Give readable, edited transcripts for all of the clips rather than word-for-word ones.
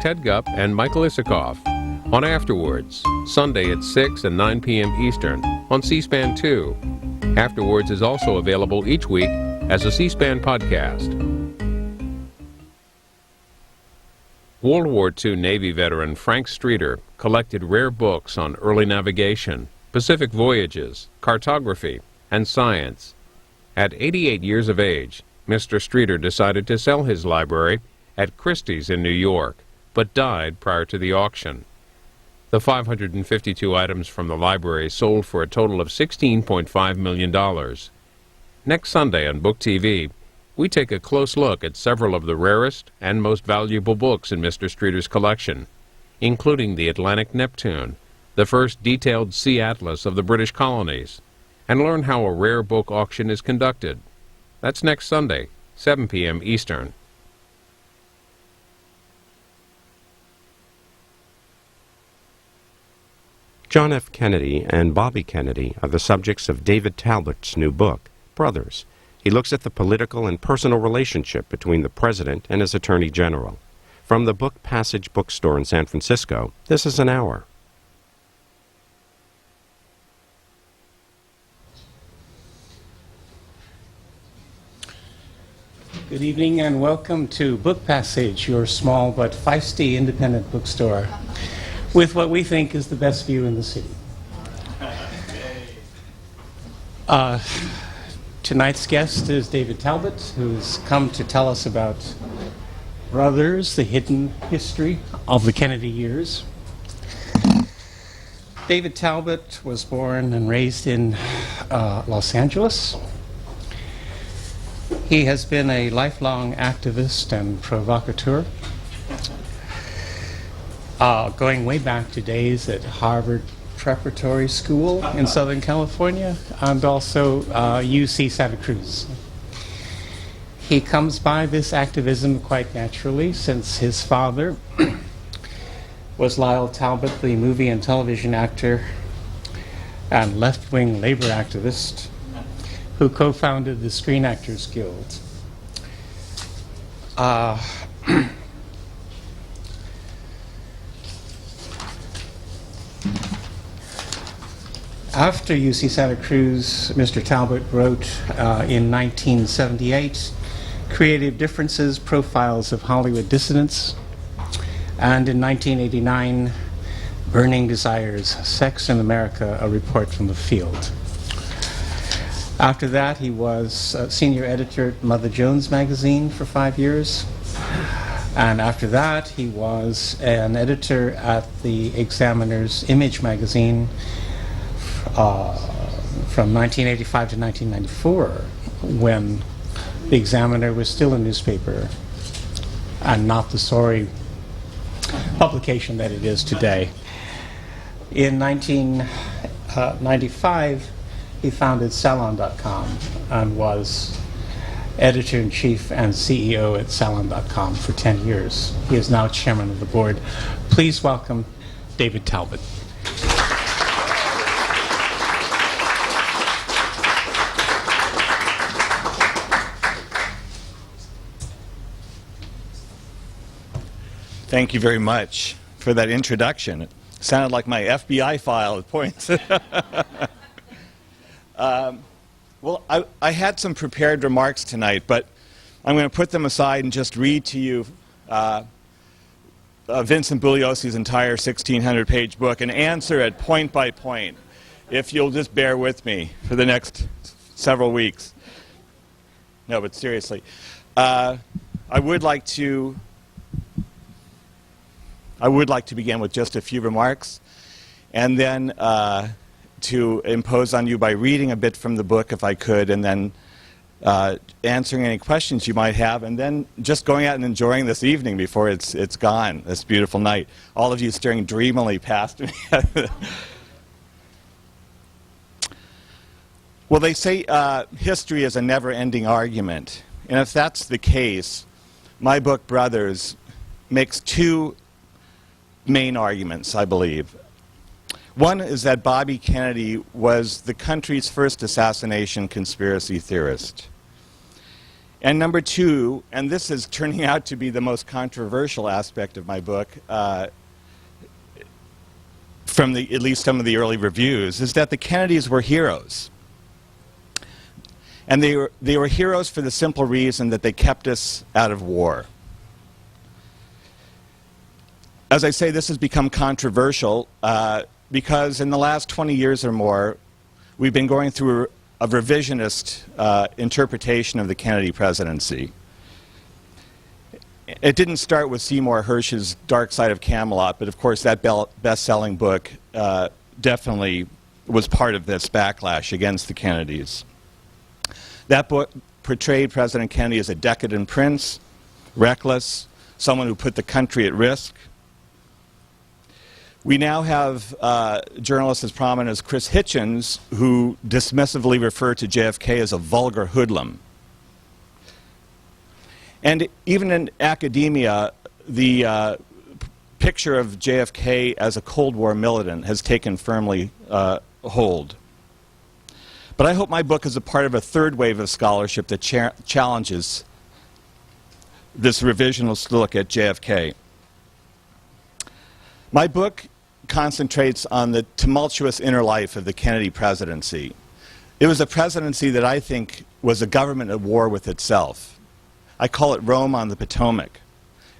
Ted Gupp and Michael Isikoff on Afterwards, Sunday at 6 and 9 p.m. Eastern on C-SPAN 2. Afterwards is also available each week as a C-SPAN podcast. World War II Navy veteran Frank Streeter collected rare books on early navigation, Pacific voyages, cartography, and science. At 88 years of age, Mr. Streeter decided to sell his library at Christie's in New York, but died prior to the auction. The 552 items from the library sold for a total of $16.5 million. Next Sunday on Book TV, we take a close look at several of the rarest and most valuable books in Mr. Streeter's collection, including the Atlantic Neptune, the first detailed sea atlas of the British colonies, and learn how a rare book auction is conducted. That's next Sunday, 7 p.m. Eastern. John F. Kennedy and Bobby Kennedy are the subjects of David Talbot's new book, Brothers. He looks at the political and personal relationship between the President and his Attorney General. From the Book Passage bookstore in San Francisco, this is An Hour. Good evening and welcome to Book Passage, your small but feisty independent bookstore with what we think is the best view in the city. Tonight's guest is David Talbot, who's come to tell us about Brothers, the hidden history of the Kennedy years. David Talbot was born and raised in Los Angeles. He has been a lifelong activist and provocateur, going way back to days at Harvard Preparatory School in Southern California and also UC Santa Cruz. He comes by this activism quite naturally since his father was Lyle Talbot, the movie and television actor and left-wing labor activist who co-founded the Screen Actors Guild. After UC Santa Cruz, Mr. Talbot wrote in 1978, Creative Differences, Profiles of Hollywood Dissidents, and in 1989, Burning Desires, Sex in America, A Report from the Field. After that, he was senior editor at Mother Jones magazine for 5 years. And after that, he was an editor at the Examiner's Image magazine from 1985 to 1994, when the Examiner was still a newspaper and not the sorry publication that it is today. In 1995, he founded Salon.com and was editor-in-chief and CEO at Salon.com for 10 years. He is now chairman of the board. Please welcome David Talbot. Thank you very much for that introduction. It sounded like my FBI file at points. Well, I had some prepared remarks tonight, but I'm going to put them aside and just read to you Vincent Bugliosi's entire 1,600-page book and answer it point by point, if you'll just bear with me for the next several weeks. No, but seriously. I would like to begin with just a few remarks, and then to impose on you by reading a bit from the book, if I could, and then answering any questions you might have, and then just going out and enjoying this evening before it's gone, this beautiful night. All of you staring dreamily past me. Well, they say history is a never-ending argument, and if that's the case, my book, Brothers, makes two main arguments, I believe. One is that Bobby Kennedy was the country's first assassination conspiracy theorist. And number two, and this is turning out to be the most controversial aspect of my book, from at least some of the early reviews, is that the Kennedys were heroes. And they were heroes for the simple reason that they kept us out of war. As I say, this has become controversial because in the last 20 years or more, we've been going through a revisionist interpretation of the Kennedy presidency. It didn't start with Seymour Hersh's Dark Side of Camelot, but of course that best-selling book definitely was part of this backlash against the Kennedys. That book portrayed President Kennedy as a decadent prince, reckless, someone who put the country at risk. We now have journalists as prominent as Chris Hitchens, who dismissively refer to JFK as a vulgar hoodlum. And even in academia, the picture of JFK as a Cold War militant has taken firmly hold. But I hope my book is a part of a third wave of scholarship that challenges this revisionist look at JFK. My book concentrates on the tumultuous inner life of the Kennedy presidency. It was a presidency that I think was a government at war with itself. I call it Rome on the Potomac.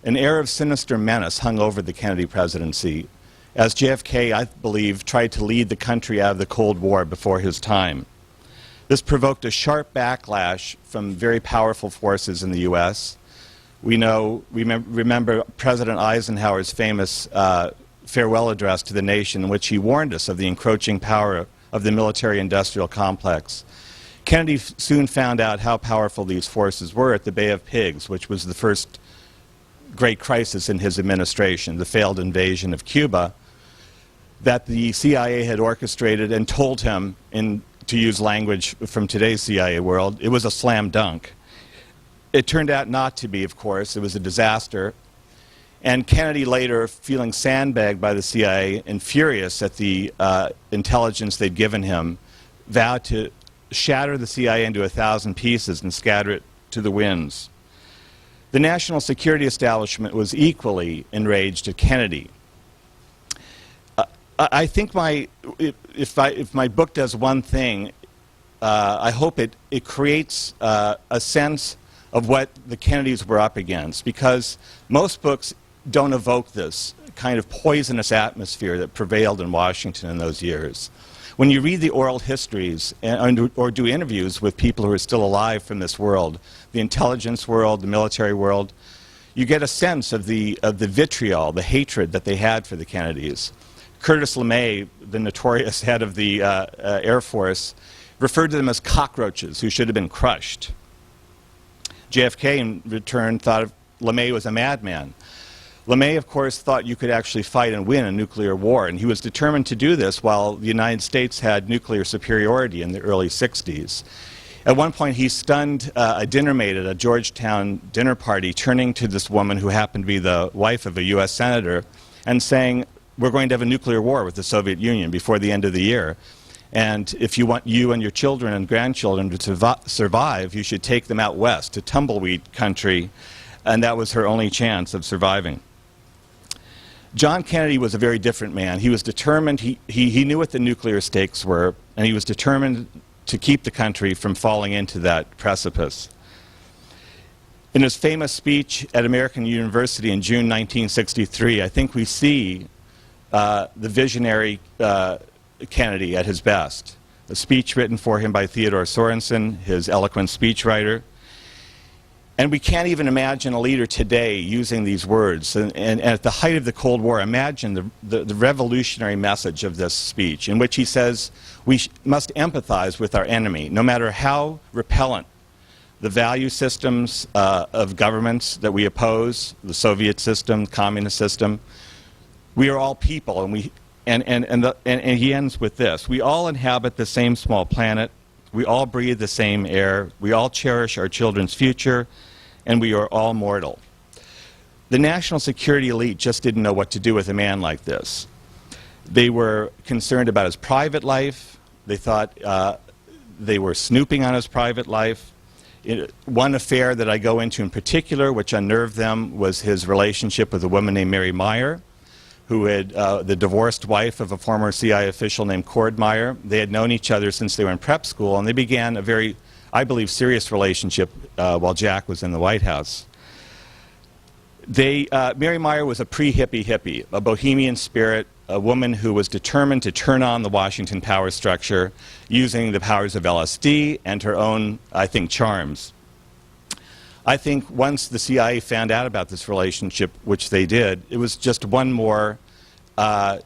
An air of sinister menace hung over the Kennedy presidency, as JFK, I believe, tried to lead the country out of the Cold War before his time. This provoked a sharp backlash from very powerful forces in the U.S. We remember President Eisenhower's famous farewell address to the nation, in which he warned us of the encroaching power of the military-industrial complex. Kennedy soon found out how powerful these forces were at the Bay of Pigs, which was the first great crisis in his administration, the failed invasion of Cuba, that the CIA had orchestrated and told him, to use language from today's CIA world, it was a slam dunk. It turned out not to be, of course. It was a disaster. And Kennedy later, feeling sandbagged by the CIA and furious at the intelligence they'd given him, vowed to shatter the CIA into 1,000 pieces and scatter it to the winds. The national security establishment was equally enraged at Kennedy. I think if my book does one thing, I hope it creates a sense of what the Kennedys were up against, because most books don't evoke this kind of poisonous atmosphere that prevailed in Washington in those years. When you read the oral histories or do interviews with people who are still alive from this world, the intelligence world, the military world, you get a sense of the vitriol, the hatred that they had for the Kennedys. Curtis LeMay, the notorious head of the Air Force, referred to them as cockroaches who should have been crushed. JFK, in return, thought LeMay was a madman. LeMay, of course, thought you could actually fight and win a nuclear war, and he was determined to do this while the United States had nuclear superiority in the early 60s. At one point, he stunned a dinner maid at a Georgetown dinner party, turning to this woman who happened to be the wife of a U.S. senator, and saying, "We're going to have a nuclear war with the Soviet Union before the end of the year. And if you want you and your children and grandchildren to survive, you should take them out west to tumbleweed country." And that was her only chance of surviving. John Kennedy was a very different man. He was determined, he knew what the nuclear stakes were, and he was determined to keep the country from falling into that precipice. In his famous speech at American University in June 1963, I think we see the visionary Kennedy at his best. A speech written for him by Theodore Sorensen, his eloquent speechwriter. And we can't even imagine a leader today using these words. And at the height of the Cold War, imagine the revolutionary message of this speech, in which he says we must empathize with our enemy, no matter how repellent the value systems of governments that we oppose, the Soviet system, communist system. We are all people, and he ends with this: we all inhabit the same small planet, we all breathe the same air, we all cherish our children's future, and we are all mortal. The national security elite just didn't know what to do with a man like this. They were concerned about his private life. They thought they were snooping on his private life. One affair that I go into in particular, which unnerved them, was his relationship with a woman named Mary Meyer, who had the divorced wife of a former CIA official named Cord Meyer. They had known each other since they were in prep school, and they began a very, I believe, serious relationship while Jack was in the White House. Mary Meyer was a pre-hippie hippie, a bohemian spirit, a woman who was determined to turn on the Washington power structure using the powers of LSD and her own, I think, charms. I think once the CIA found out about this relationship, which they did, it was just one more cloud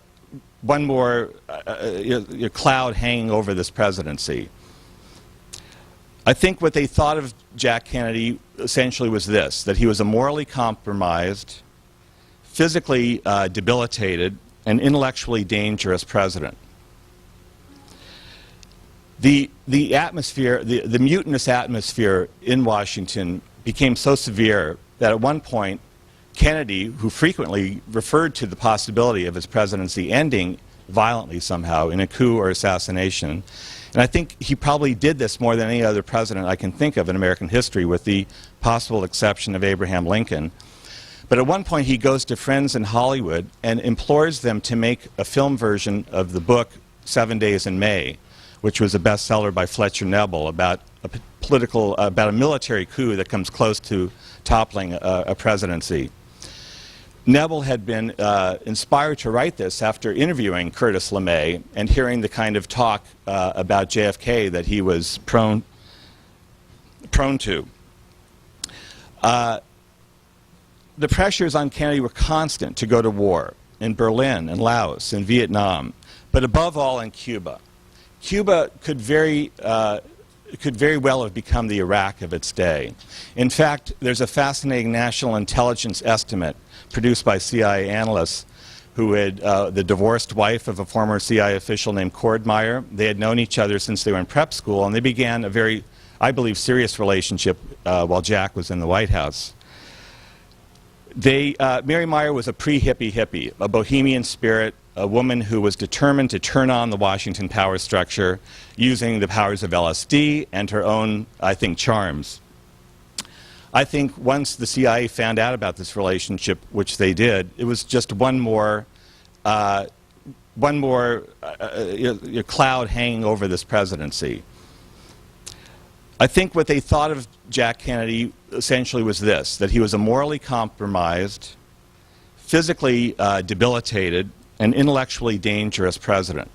hanging over this presidency. I think what they thought of Jack Kennedy essentially was this, that he was a morally compromised, physically debilitated, and intellectually dangerous president. The atmosphere, the mutinous atmosphere in Washington became so severe that at one point Kennedy, who frequently referred to the possibility of his presidency ending violently somehow in a coup or assassination, and I think he probably did this more than any other president I can think of in American history, with the possible exception of Abraham Lincoln. But at one point he goes to friends in Hollywood and implores them to make a film version of the book 7 Days in May, which was a bestseller by Fletcher Nebel about a military coup that comes close to toppling a presidency. Nebel had been inspired to write this after interviewing Curtis LeMay and hearing the kind of talk about JFK that he was prone to. The pressures on Kennedy were constant to go to war in Berlin and Laos and Vietnam, but above all in Cuba. Cuba could very well have become the Iraq of its day. In fact, there's a fascinating national intelligence estimate produced by CIA analysts who had the divorced wife of a former CIA official named Cord Meyer. They had known each other since they were in prep school, and they began a very, I believe, serious relationship while Jack was in the White House. Mary Meyer was a pre-hippie hippie, a bohemian spirit, a woman who was determined to turn on the Washington power structure using the powers of LSD and her own, I think, charms. I think once the CIA found out about this relationship, which they did, it was just one more cloud hanging over this presidency. I think what they thought of Jack Kennedy essentially was this, that he was a morally compromised, physically debilitated, and intellectually dangerous president.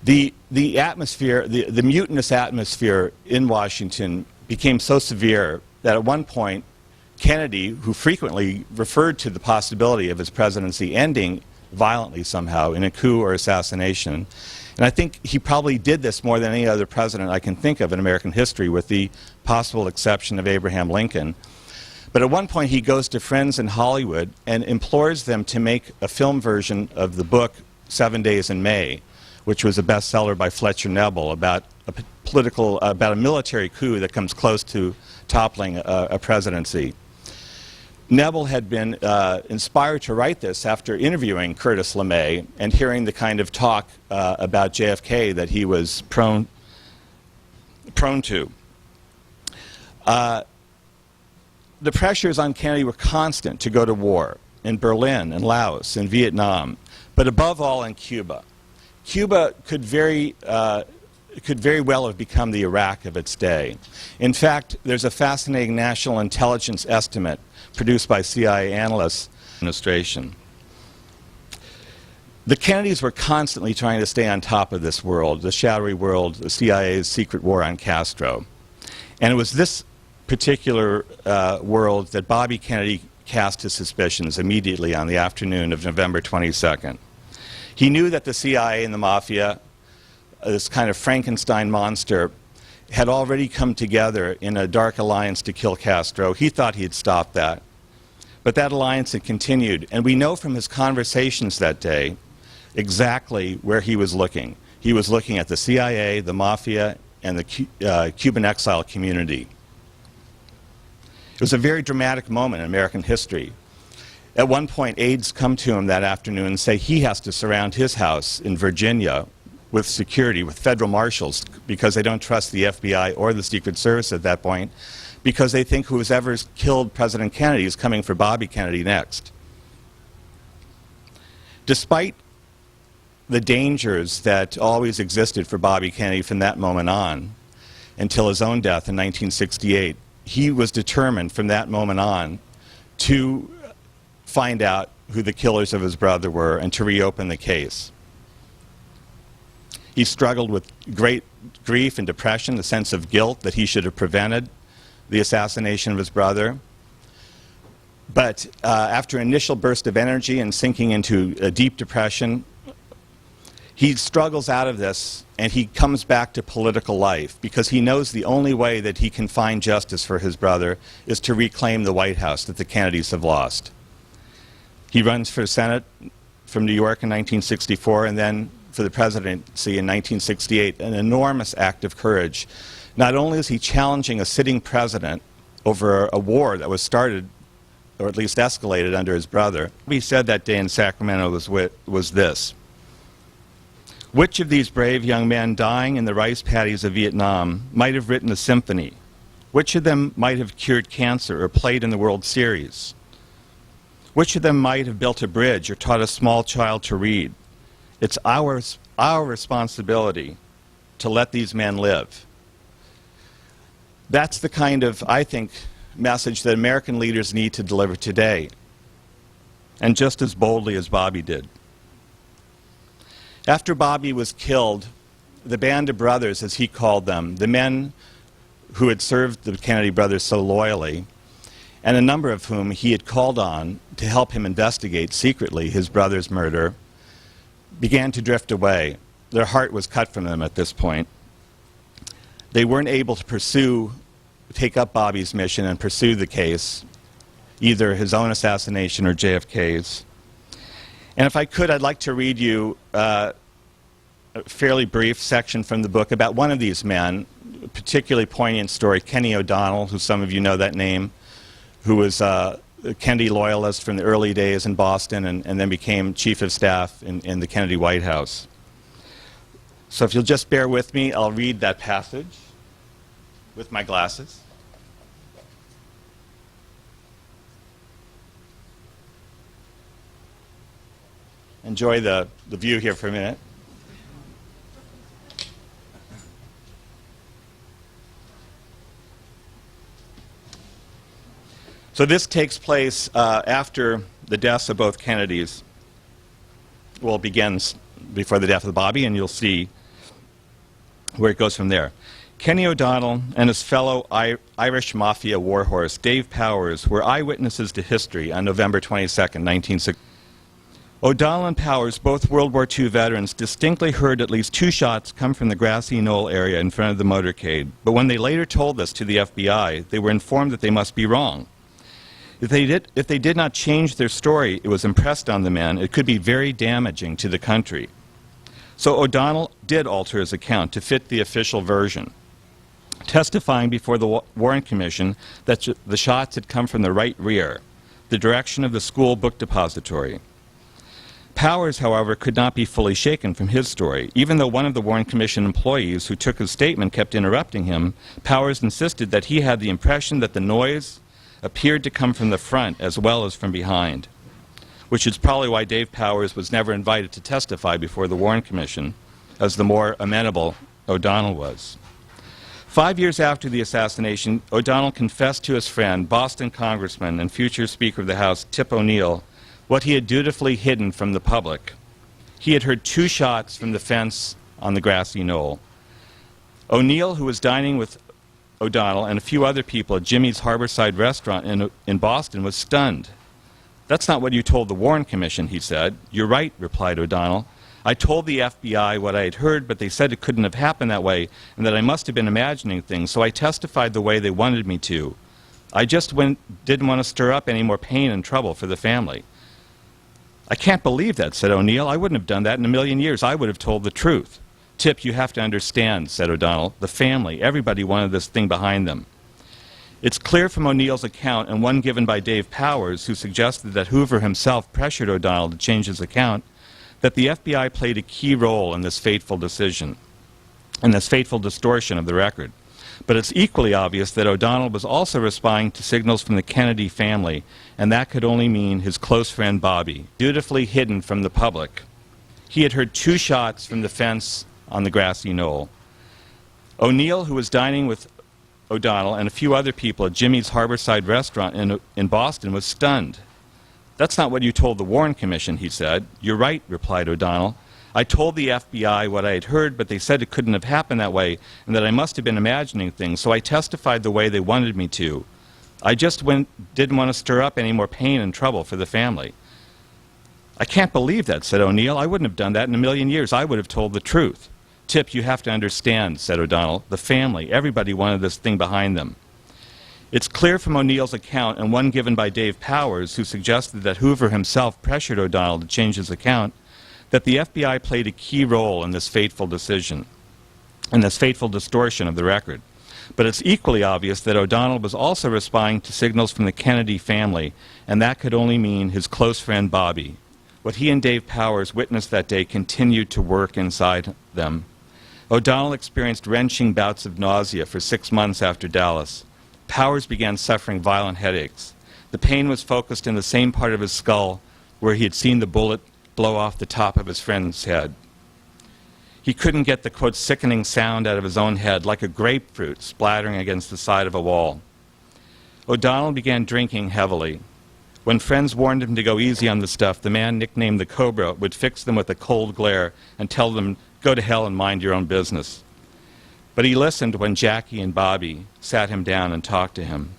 The atmosphere, the mutinous atmosphere in Washington became so severe that at one point Kennedy, who frequently referred to the possibility of his presidency ending violently somehow in a coup or assassination, and I think he probably did this more than any other president I can think of in American history, with the possible exception of Abraham Lincoln. But at one point he goes to friends in Hollywood and implores them to make a film version of the book 7 Days in May, which was a bestseller by Fletcher Nebel about a military coup that comes close to toppling a presidency. Nebel had been inspired to write this after interviewing Curtis LeMay and hearing the kind of talk about JFK that he was prone to. The pressures on Kennedy were constant to go to war in Berlin and Laos and Vietnam, but above all in Cuba. Cuba could very well have become the Iraq of its day. In fact, there's a fascinating national intelligence estimate produced by CIA analysts in the administration. The Kennedys were constantly trying to stay on top of this world, the shadowy world, the CIA's secret war on Castro. And it was this particular world that Bobby Kennedy cast his suspicions immediately on the afternoon of November 22nd. He knew that the CIA and the Mafia, this kind of Frankenstein monster, had already come together in a dark alliance to kill Castro. He thought he had stopped that. But that alliance had continued, and we know from his conversations that day exactly where he was looking. He was looking at the CIA, the Mafia, and the Cuban exile community. It was a very dramatic moment in American history. At one point, aides come to him that afternoon and say he has to surround his house in Virginia with security, with federal marshals, because they don't trust the FBI or the Secret Service at that point, because they think whoever's killed President Kennedy is coming for Bobby Kennedy next. Despite the dangers that always existed for Bobby Kennedy from that moment on, until his own death in 1968, he was determined from that moment on to find out who the killers of his brother were and to reopen the case. He struggled with great grief and depression, the sense of guilt that he should have prevented the assassination of his brother. But after an initial burst of energy and sinking into a deep depression, he struggles out of this and he comes back to political life because he knows the only way that he can find justice for his brother is to reclaim the White House that the Kennedys have lost. He runs for Senate from New York in 1964 and then for the presidency in 1968, an enormous act of courage. Not only is he challenging a sitting president over a war that was started, or at least escalated, under his brother, what he said that day in Sacramento was this: which of these brave young men dying in the rice paddies of Vietnam might have written a symphony? Which of them might have cured cancer or played in the World Series? Which of them might have built a bridge or taught a small child to read? It's our responsibility to let these men live. That's the kind of, I think, message that American leaders need to deliver today, and just as boldly as Bobby did. After Bobby was killed, the band of brothers, as he called them, the men who had served the Kennedy brothers so loyally, and a number of whom he had called on to help him investigate secretly his brother's murder, began to drift away. Their heart was cut from them at this point. They weren't able to take up Bobby's mission and pursue the case, either his own assassination or JFK's. And if I could, I'd like to read you a fairly brief section from the book about one of these men, a particularly poignant story, Kenny O'Donnell, who some of you know that name, who was a Kennedy loyalist from the early days in Boston and then became chief of staff in the Kennedy White House. So if you'll just bear with me, I'll read that passage with my glasses. Enjoy the view here for a minute. So this takes place after the deaths of both Kennedys. Well, it begins before the death of Bobby, and you'll see where it goes from there. Kenny O'Donnell and his fellow Irish Mafia warhorse, Dave Powers, were eyewitnesses to history on November 22nd, 1960. O'Donnell and Powers, both World War II veterans, distinctly heard at least 2 shots come from the grassy knoll area in front of the motorcade. But when they later told this to the FBI, they were informed that they must be wrong. If they did not change their story, it was impressed on the men, it could be very damaging to the country. So O'Donnell did alter his account to fit the official version, testifying before the Warren Commission that the shots had come from the right rear, the direction of the school book depository. Powers, however, could not be fully shaken from his story. Even though one of the Warren Commission employees who took his statement kept interrupting him, Powers insisted that he had the impression that the noise appeared to come from the front as well as from behind, which is probably why Dave Powers was never invited to testify before the Warren Commission, as the more amenable O'Donnell was. 5 years after the assassination, O'Donnell confessed to his friend, Boston Congressman and future Speaker of the House, Tip O'Neill, what he had dutifully hidden from the public. He had heard 2 shots from the fence on the grassy knoll. O'Neill, who was dining with O'Donnell and a few other people at Jimmy's Harborside restaurant in Boston, was stunned. "That's not what you told the Warren Commission," he said. "You're right," replied O'Donnell. "I told the FBI what I had heard, but they said it couldn't have happened that way and that I must have been imagining things, so I testified the way they wanted me to. I just didn't want to stir up any more pain and trouble for the family." "I can't believe that," said O'Neill. "I wouldn't have done that in a million years. I would have told the truth." "Tip, you have to understand," said O'Donnell. "The family, everybody wanted this thing behind them." It's clear from O'Neill's account, and one given by Dave Powers, who suggested that Hoover himself pressured O'Donnell to change his account, that the FBI played a key role in this fateful decision, in this fateful distortion of the record. But it's equally obvious that O'Donnell was also responding to signals from the Kennedy family, and that could only mean his close friend Bobby, dutifully hidden from the public. He had heard 2 shots from the fence on the grassy knoll. O'Neill, who was dining with O'Donnell and a few other people at Jimmy's Harborside restaurant in Boston, was stunned. "That's not what you told the Warren Commission," he said. "You're right," replied O'Donnell. "I told the FBI what I had heard, but they said it couldn't have happened that way and that I must have been imagining things, so I testified the way they wanted me to. I just didn't want to stir up any more pain and trouble for the family." "I can't believe that," said O'Neill. "I wouldn't have done that in a million years. I would have told the truth." "Tip, you have to understand," said O'Donnell. "The family, everybody wanted this thing behind them." It's clear from O'Neill's account, and one given by Dave Powers, who suggested that Hoover himself pressured O'Donnell to change his account, that the FBI played a key role in this fateful decision, in this fateful distortion of the record. But it's equally obvious that O'Donnell was also responding to signals from the Kennedy family, and that could only mean his close friend Bobby. What he and Dave Powers witnessed that day continued to work inside them. O'Donnell experienced wrenching bouts of nausea for 6 months after Dallas. Powers began suffering violent headaches. The pain was focused in the same part of his skull where he had seen the bullet blow off the top of his friend's head. He couldn't get the, quote, sickening sound out of his own head, like a grapefruit splattering against the side of a wall. O'Donnell began drinking heavily. When friends warned him to go easy on the stuff, the man nicknamed the Cobra would fix them with a cold glare and tell them, "Go to hell and mind your own business." But he listened when Jackie and Bobby sat him down and talked to him.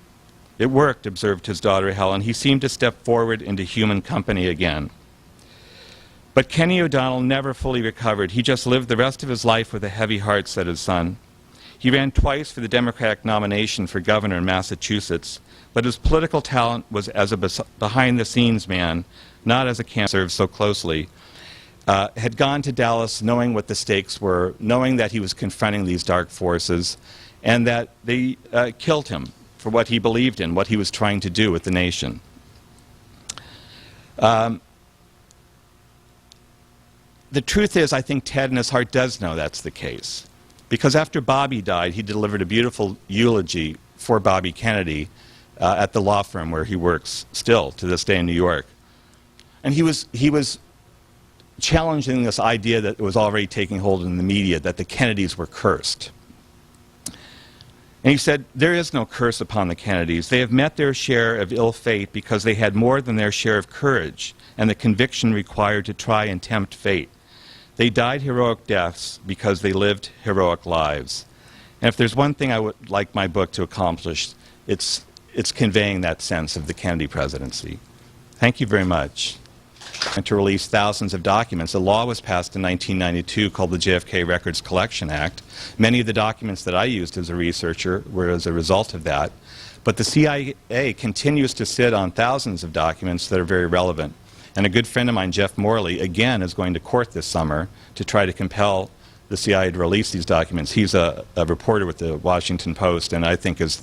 It worked, observed his daughter Helen. He seemed to step forward into human company again. But Kenny O'Donnell never fully recovered. He just lived the rest of his life with a heavy heart, said his son. He ran twice for the Democratic nomination for governor in Massachusetts, but his political talent was as a behind-the-scenes man, not as a candidate served so closely. Had gone to Dallas knowing what the stakes were, knowing that he was confronting these dark forces, and that they killed him for what he believed in, what he was trying to do with the nation. The truth is, I think Ted in his heart does know that's the case. Because after Bobby died, he delivered a beautiful eulogy for Bobby Kennedy at the law firm where he works still to this day in New York. And he was challenging this idea that was already taking hold in the media, that the Kennedys were cursed. And he said, "There is no curse upon the Kennedys. They have met their share of ill fate because they had more than their share of courage and the conviction required to try and tempt fate. They died heroic deaths because they lived heroic lives." And if there's one thing I would like my book to accomplish, it's conveying that sense of the Kennedy presidency. Thank you very much. And to release thousands of documents. A law was passed in 1992 called the JFK Records Collection Act. Many of the documents that I used as a researcher were as a result of that. But the CIA continues to sit on thousands of documents that are very relevant. And a good friend of mine, Jeff Morley, again is going to court this summer to try to compel the CIA to release these documents. He's a reporter with the Washington Post, and I think is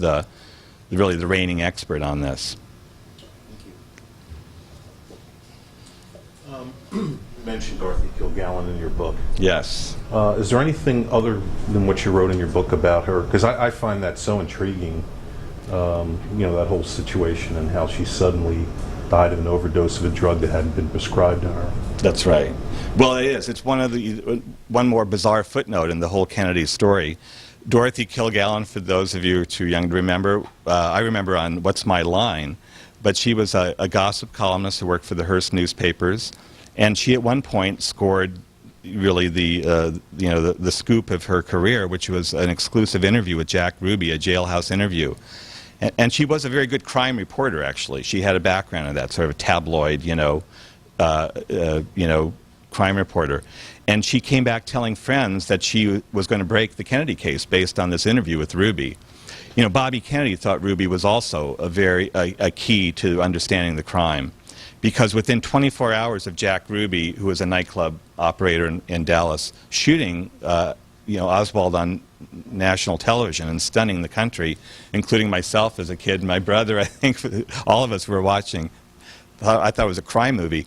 really the reigning expert on this. You mentioned Dorothy Kilgallen in your book. Yes. Is there anything other than what you wrote in your book about her? Because I find that so intriguing, that whole situation and how she suddenly died of an overdose of a drug that hadn't been prescribed to her. That's right. Well, it is. It's one more bizarre footnote in the whole Kennedy story. Dorothy Kilgallen, for those of you too young to remember, I remember on What's My Line, but she was a gossip columnist who worked for the Hearst newspapers, and she at one point scored really the scoop of her career, which was an exclusive interview with Jack Ruby, a jailhouse interview. And she was a very good crime reporter, actually. She had a background in that, sort of a tabloid, crime reporter. And she came back telling friends that she was going to break the Kennedy case based on this interview with Ruby. Bobby Kennedy thought Ruby was also a key to understanding the crime, because within 24 hours of Jack Ruby, who was a nightclub operator in Dallas, shooting Oswald on national television and stunning the country, including myself as a kid and my brother, I think all of us were watching. I thought it was a crime movie.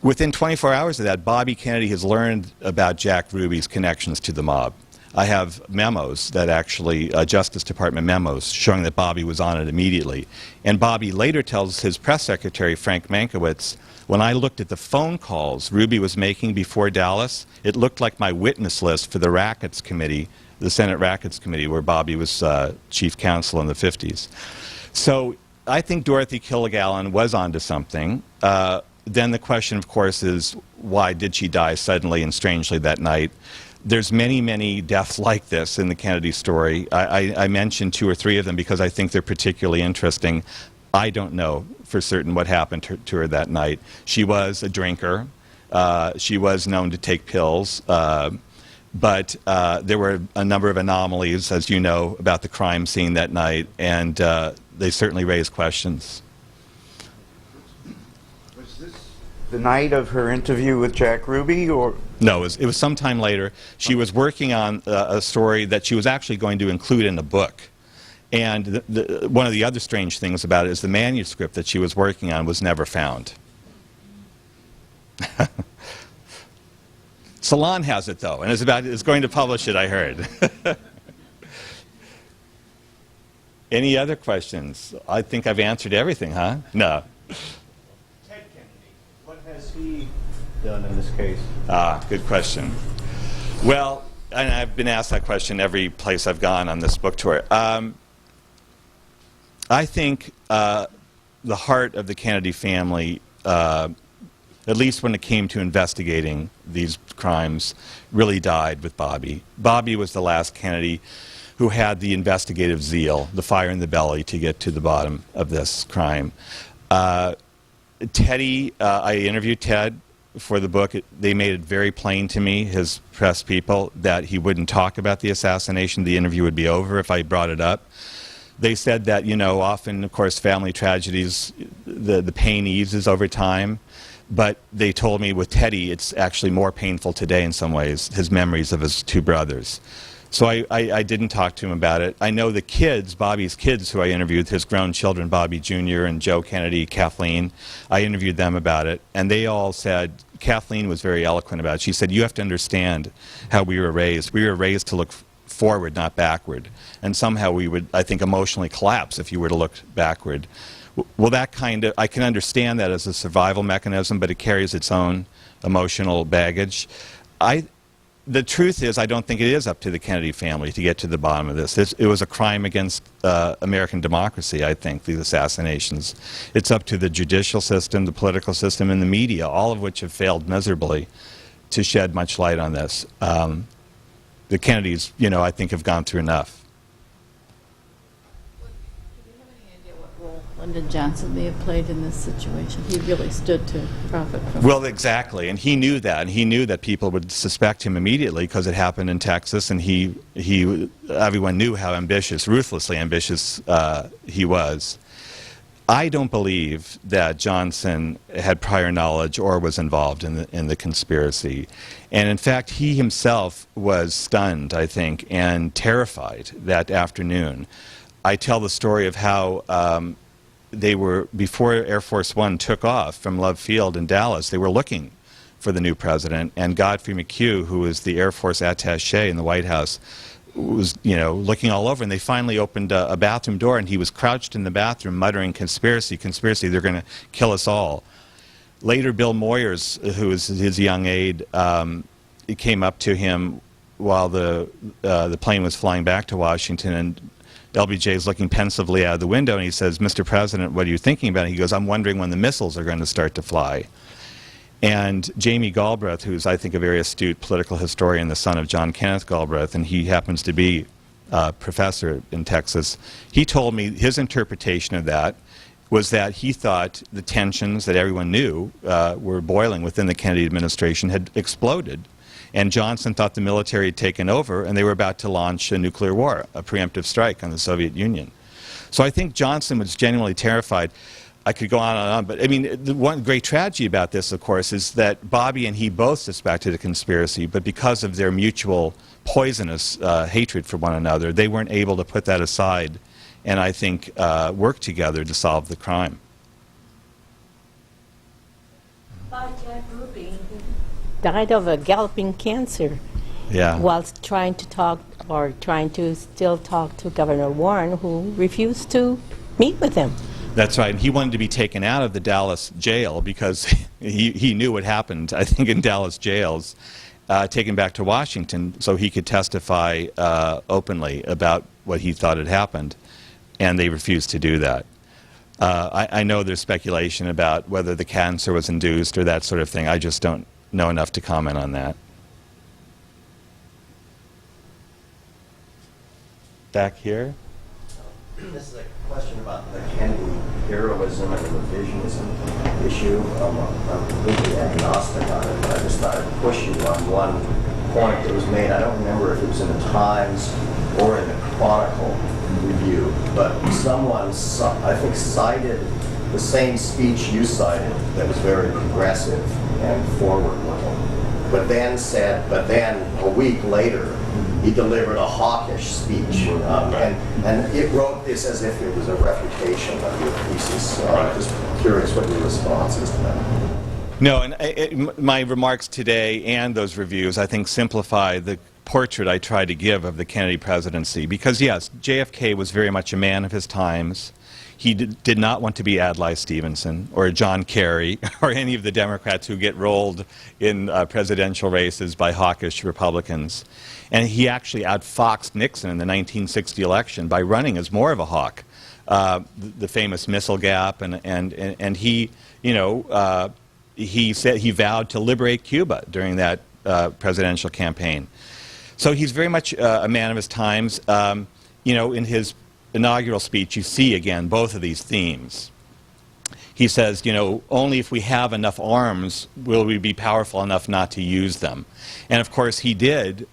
Within 24 hours of that, Bobby Kennedy has learned about Jack Ruby's connections to the mob. I have memos that actually, Justice Department memos, showing that Bobby was on it immediately. And Bobby later tells his press secretary, Frank Mankiewicz, when I looked at the phone calls Ruby was making before Dallas, it looked like my witness list for the Rackets Committee, the Senate Rackets Committee, where Bobby was chief counsel in the 50s. So I think Dorothy Kilgallen was onto something. Then the question, of course, is why did she die suddenly and strangely that night? There's many, many deaths like this in the Kennedy story. I mentioned 2 or 3 of them because I think they're particularly interesting. I don't know for certain what happened to her that night. She was a drinker. She was known to take pills. But there were a number of anomalies, as you know, about the crime scene that night, and they certainly raised questions. Was this the night of her interview with Jack Ruby, or? No, it was sometime later. She was working on a story that she was actually going to include in a book. And one of the other strange things about it is the manuscript that she was working on was never found. Salon has it, though, and is going to publish it, I heard. Any other questions? I think I've answered everything, huh? No. Ted Kennedy, what has he done in this case? Good question. Well, and I've been asked that question every place I've gone on this book tour. I think the heart of the Kennedy family, at least when it came to investigating these crimes, really died with Bobby. Bobby was the last Kennedy who had the investigative zeal, the fire in the belly to get to the bottom of this crime. Teddy, I interviewed Ted for the book. They made it very plain to me, his press people, that he wouldn't talk about the assassination. The interview would be over if I brought it up. They said that, you know, often, of course, family tragedies, the pain eases over time. But they told me with Teddy, it's actually more painful today in some ways, his memories of his 2 brothers. So I didn't talk to him about it. I know the kids, Bobby's kids, who I interviewed, his grown children, Bobby Jr. and Joe Kennedy, Kathleen, I interviewed them about it. And they all said, Kathleen was very eloquent about it. She said, you have to understand how we were raised. We were raised to look forward, not backward. And somehow we would, I think, emotionally collapse if you were to look backward. Well, that kind of, I can understand that as a survival mechanism, but it carries its own emotional baggage. The truth is, I don't think it is up to the Kennedy family to get to the bottom of this. It was a crime against American democracy, I think, these assassinations. It's up to the judicial system, the political system, and the media, all of which have failed miserably to shed much light on this. The Kennedys, you know, I think have gone through enough. Do you have any idea what role Lyndon Johnson may have played in this situation? He really stood to profit from it. Well, exactly, and he knew that, and he knew that people would suspect him immediately because it happened in Texas, and everyone knew how ambitious, ruthlessly ambitious he was. I don't believe that Johnson had prior knowledge or was involved in the conspiracy. And in fact, he himself was stunned, I think, and terrified that afternoon. I tell the story of how they were, before Air Force One took off from Love Field in Dallas, they were looking for the new president, and Godfrey McHugh, who was the Air Force attaché in the White House, was, you know, looking all over, and they finally opened a bathroom door, and he was crouched in the bathroom muttering, "Conspiracy, conspiracy, they're going to kill us all." Later, Bill Moyers, who was his young aide, he came up to him while the plane was flying back to Washington, and LBJ is looking pensively out of the window, and he says, "Mr. President, what are you thinking about?" And he goes, "I'm wondering when the missiles are going to start to fly." And Jamie Galbraith, who's, I think, a very astute political historian, the son of John Kenneth Galbraith, and he happens to be a professor in Texas, he told me his interpretation of that was that he thought the tensions that everyone knew were boiling within the Kennedy administration had exploded. And Johnson thought the military had taken over, and they were about to launch a nuclear war, a preemptive strike on the Soviet Union. So I think Johnson was genuinely terrified. I could go on and on, but I mean, the one great tragedy about this, of course, is that Bobby and he both suspected a conspiracy, but because of their mutual poisonous hatred for one another, they weren't able to put that aside and, I think, work together to solve the crime. Jack Ruby, who died of a galloping cancer Yeah. whilst trying to talk, or trying to still talk to Governor Warren, who refused to meet with him. That's right. And he wanted to be taken out of the Dallas jail because he knew what happened, I think, in Dallas jails, taken back to Washington so he could testify openly about what he thought had happened. And they refused to do that. I know there's speculation about whether the cancer was induced or that sort of thing. I just don't know enough to comment on that. Back here? This is a question about the Kennedy heroism and the revisionism issue. I'm completely agnostic on it, but I just thought I'd push you on one point that was made. I don't remember if it was in the Times or in the Chronicle review, but someone, I think, cited the same speech you cited that was very progressive and forward-looking, but then a week later, he delivered a hawkish speech, and it wrote this as if it was a refutation of your thesis. So I'm just curious what your response is to that. No, and my remarks today and those reviews, I think, simplify the portrait I tried to give of the Kennedy presidency. Because, yes, JFK was very much a man of his times. He did not want to be Adlai Stevenson or John Kerry or any of the Democrats who get rolled in presidential races by hawkish Republicans. And he actually outfoxed Nixon in the 1960 election by running as more of a hawk. The famous missile gap, and he, he said he vowed to liberate Cuba during that presidential campaign. So he's very much a man of his times. In his inaugural speech, you see again both of these themes. He says, only if we have enough arms will we be powerful enough not to use them. And of course, he did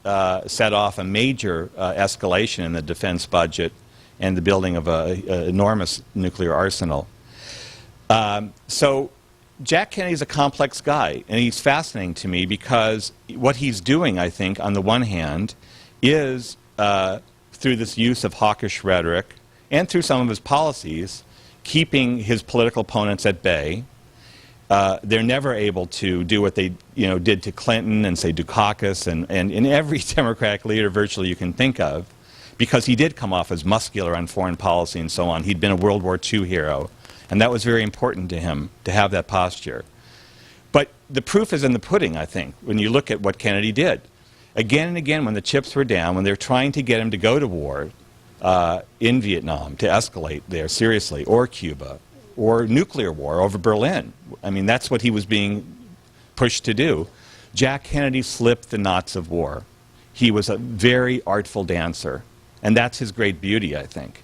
set off a major escalation in the defense budget and the building of an enormous nuclear arsenal. So Jack Kennedy's a complex guy, and he's fascinating to me because what he's doing, I think, on the one hand, is through this use of hawkish rhetoric and through some of his policies, keeping his political opponents at bay. They're never able to do what they did to Clinton and, say, Dukakis and every Democratic leader virtually you can think of, because he did come off as muscular on foreign policy and so on. He'd been a World War II hero, and that was very important to him, to have that posture. But the proof is in the pudding, I think, when you look at what Kennedy did. Again and again, when the chips were down, when they were trying to get him to go to war in Vietnam, to escalate there seriously, or Cuba, or nuclear war over Berlin. I mean, that's what he was being pushed to do. Jack Kennedy slipped the knots of war. He was a very artful dancer, and that's his great beauty, I think.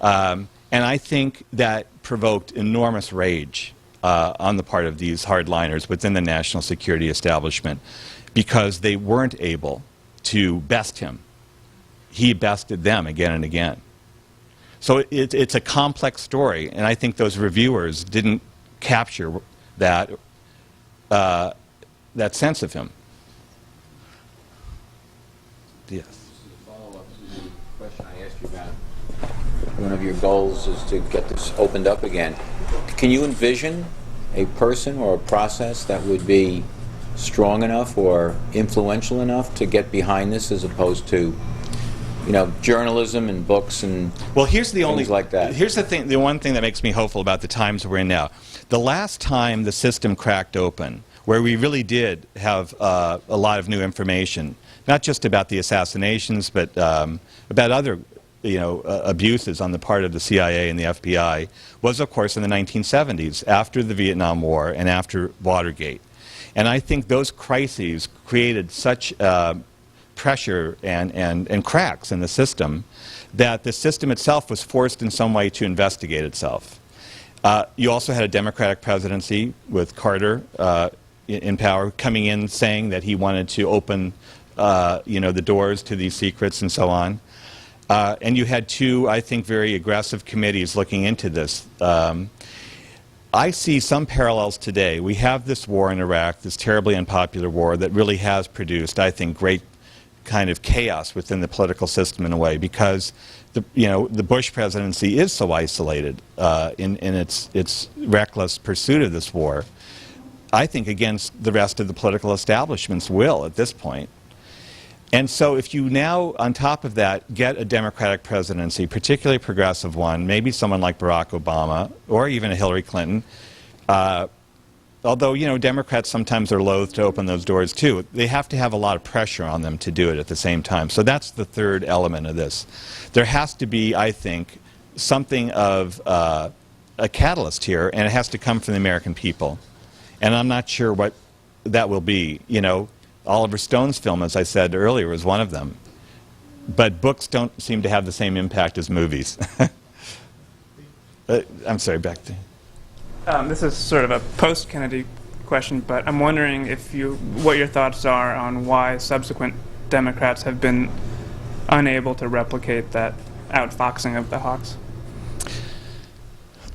And I think that provoked enormous rage on the part of these hardliners within the national security establishment, because they weren't able to best him. He bested them again and again. So it's a complex story, and I think those reviewers didn't capture that sense of him. Yes. This is a follow-up to the question I asked you about. One of your goals is to get this opened up again. Can you envision a person or a process that would be strong enough or influential enough to get behind this, as opposed to, journalism and books and things like that? Here's the thing. The one thing that makes me hopeful about the times we're in now. The last time the system cracked open, where we really did have a lot of new information, not just about the assassinations, but about other abuses on the part of the CIA and the FBI, was, of course, in the 1970s, after the Vietnam War and after Watergate. And I think those crises created such pressure and cracks in the system that the system itself was forced in some way to investigate itself. You also had a Democratic presidency with Carter in power, coming in saying that he wanted to open the doors to these secrets and so on. And you had two, I think, very aggressive committees looking into this. I see some parallels today. We have this war in Iraq, this terribly unpopular war that really has produced, I think, great kind of chaos within the political system in a way, because the Bush presidency is so isolated in its reckless pursuit of this war. I think, against the rest of the political establishment's will at this point. And so if you now, on top of that, get a Democratic presidency, particularly a progressive one, maybe someone like Barack Obama, or even a Hillary Clinton, although, you know, Democrats sometimes are loath to open those doors too, they have to have a lot of pressure on them to do it at the same time. So that's the third element of this. There has to be, I think, something of a catalyst here, and it has to come from the American people. And I'm not sure what that will be. You know, Oliver Stone's film, as I said earlier, was one of them. But books don't seem to have the same impact as movies. I'm sorry, back to... This is sort of a post-Kennedy question, but I'm wondering what your thoughts are on why subsequent Democrats have been unable to replicate that outfoxing of the Hawks.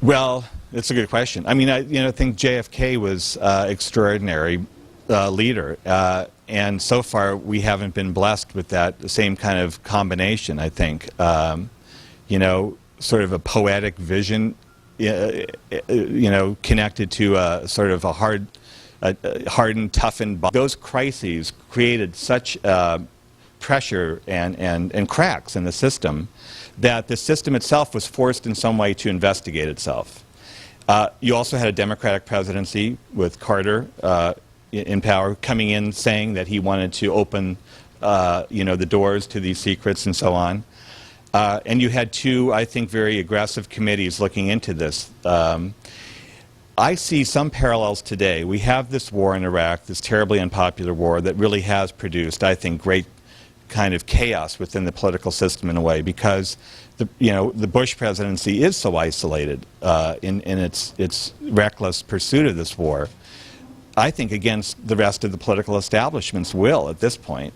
Well, it's a good question. I mean, I think JFK was extraordinary leader, and so far we haven't been blessed with that same kind of combination. I think, you know, sort of a poetic vision, you know, connected to sort of a hardened, toughened body. Those crises created such pressure and cracks in the system that the system itself was forced in some way to investigate itself. You also had a Democratic presidency with Carter in power, coming in saying that he wanted to open you know, the doors to these secrets and so on. And you had two, I think, very aggressive committees looking into this. I see some parallels today. We have this war in Iraq, this terribly unpopular war that really has produced, I think, great kind of chaos within the political system in a way, because the Bush presidency is so isolated in its reckless pursuit of this war, I think, against the rest of the political establishment's will at this point.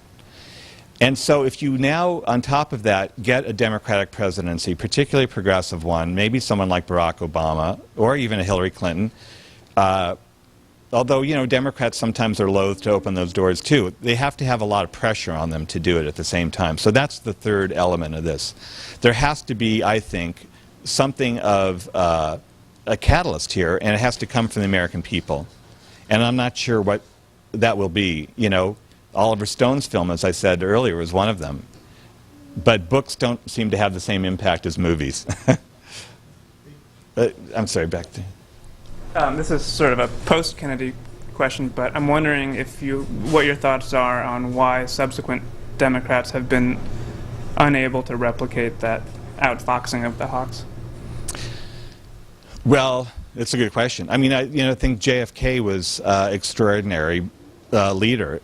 And so if you now, on top of that, get a Democratic presidency, particularly a progressive one, maybe someone like Barack Obama, or even a Hillary Clinton, although, you know, Democrats sometimes are loath to open those doors too, they have to have a lot of pressure on them to do it at the same time. So that's the third element of this. There has to be, I think, something of a catalyst here, and it has to come from the American people. And I'm not sure what that will be. You know, Oliver Stone's film, as I said earlier, was one of them. But books don't seem to have the same impact as movies. I'm sorry, back to... This is sort of a post-Kennedy question, but I'm wondering what your thoughts are on why subsequent Democrats have been unable to replicate that outfoxing of the Hawks. Well, it's a good question. I mean, I think JFK was extraordinary leader,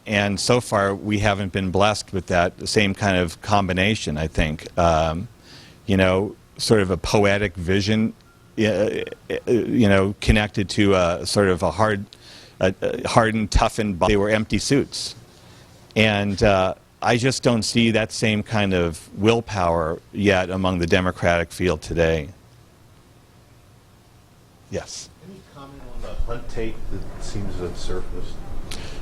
and so far we haven't been blessed with that same kind of combination. I think, you know, sort of a poetic vision, you know, connected to sort of a hardened, toughened body. They were empty suits, and I just don't see that same kind of willpower yet among the Democratic field today. Yes. Any comment on the Hunt tape that seems to have surfaced?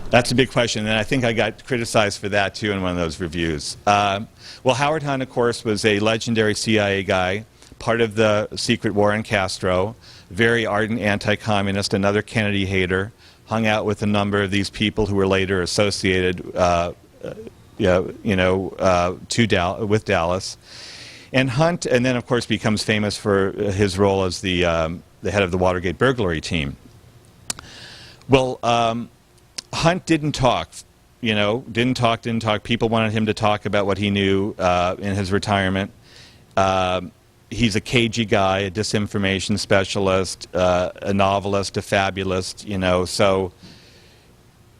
That's a big question, and I think I got criticized for that too in one of those reviews. Well, Howard Hunt, of course, was a legendary CIA guy, part of the secret war in Castro, very ardent anti-communist, another Kennedy hater, hung out with a number of these people who were later associated with Dallas. And Hunt, and then of course becomes famous for his role as the head of the Watergate burglary team. Well, Hunt didn't talk, you know, didn't talk. People wanted him to talk about what he knew in his retirement. He's a cagey guy, a disinformation specialist, a novelist, a fabulist, you know, so,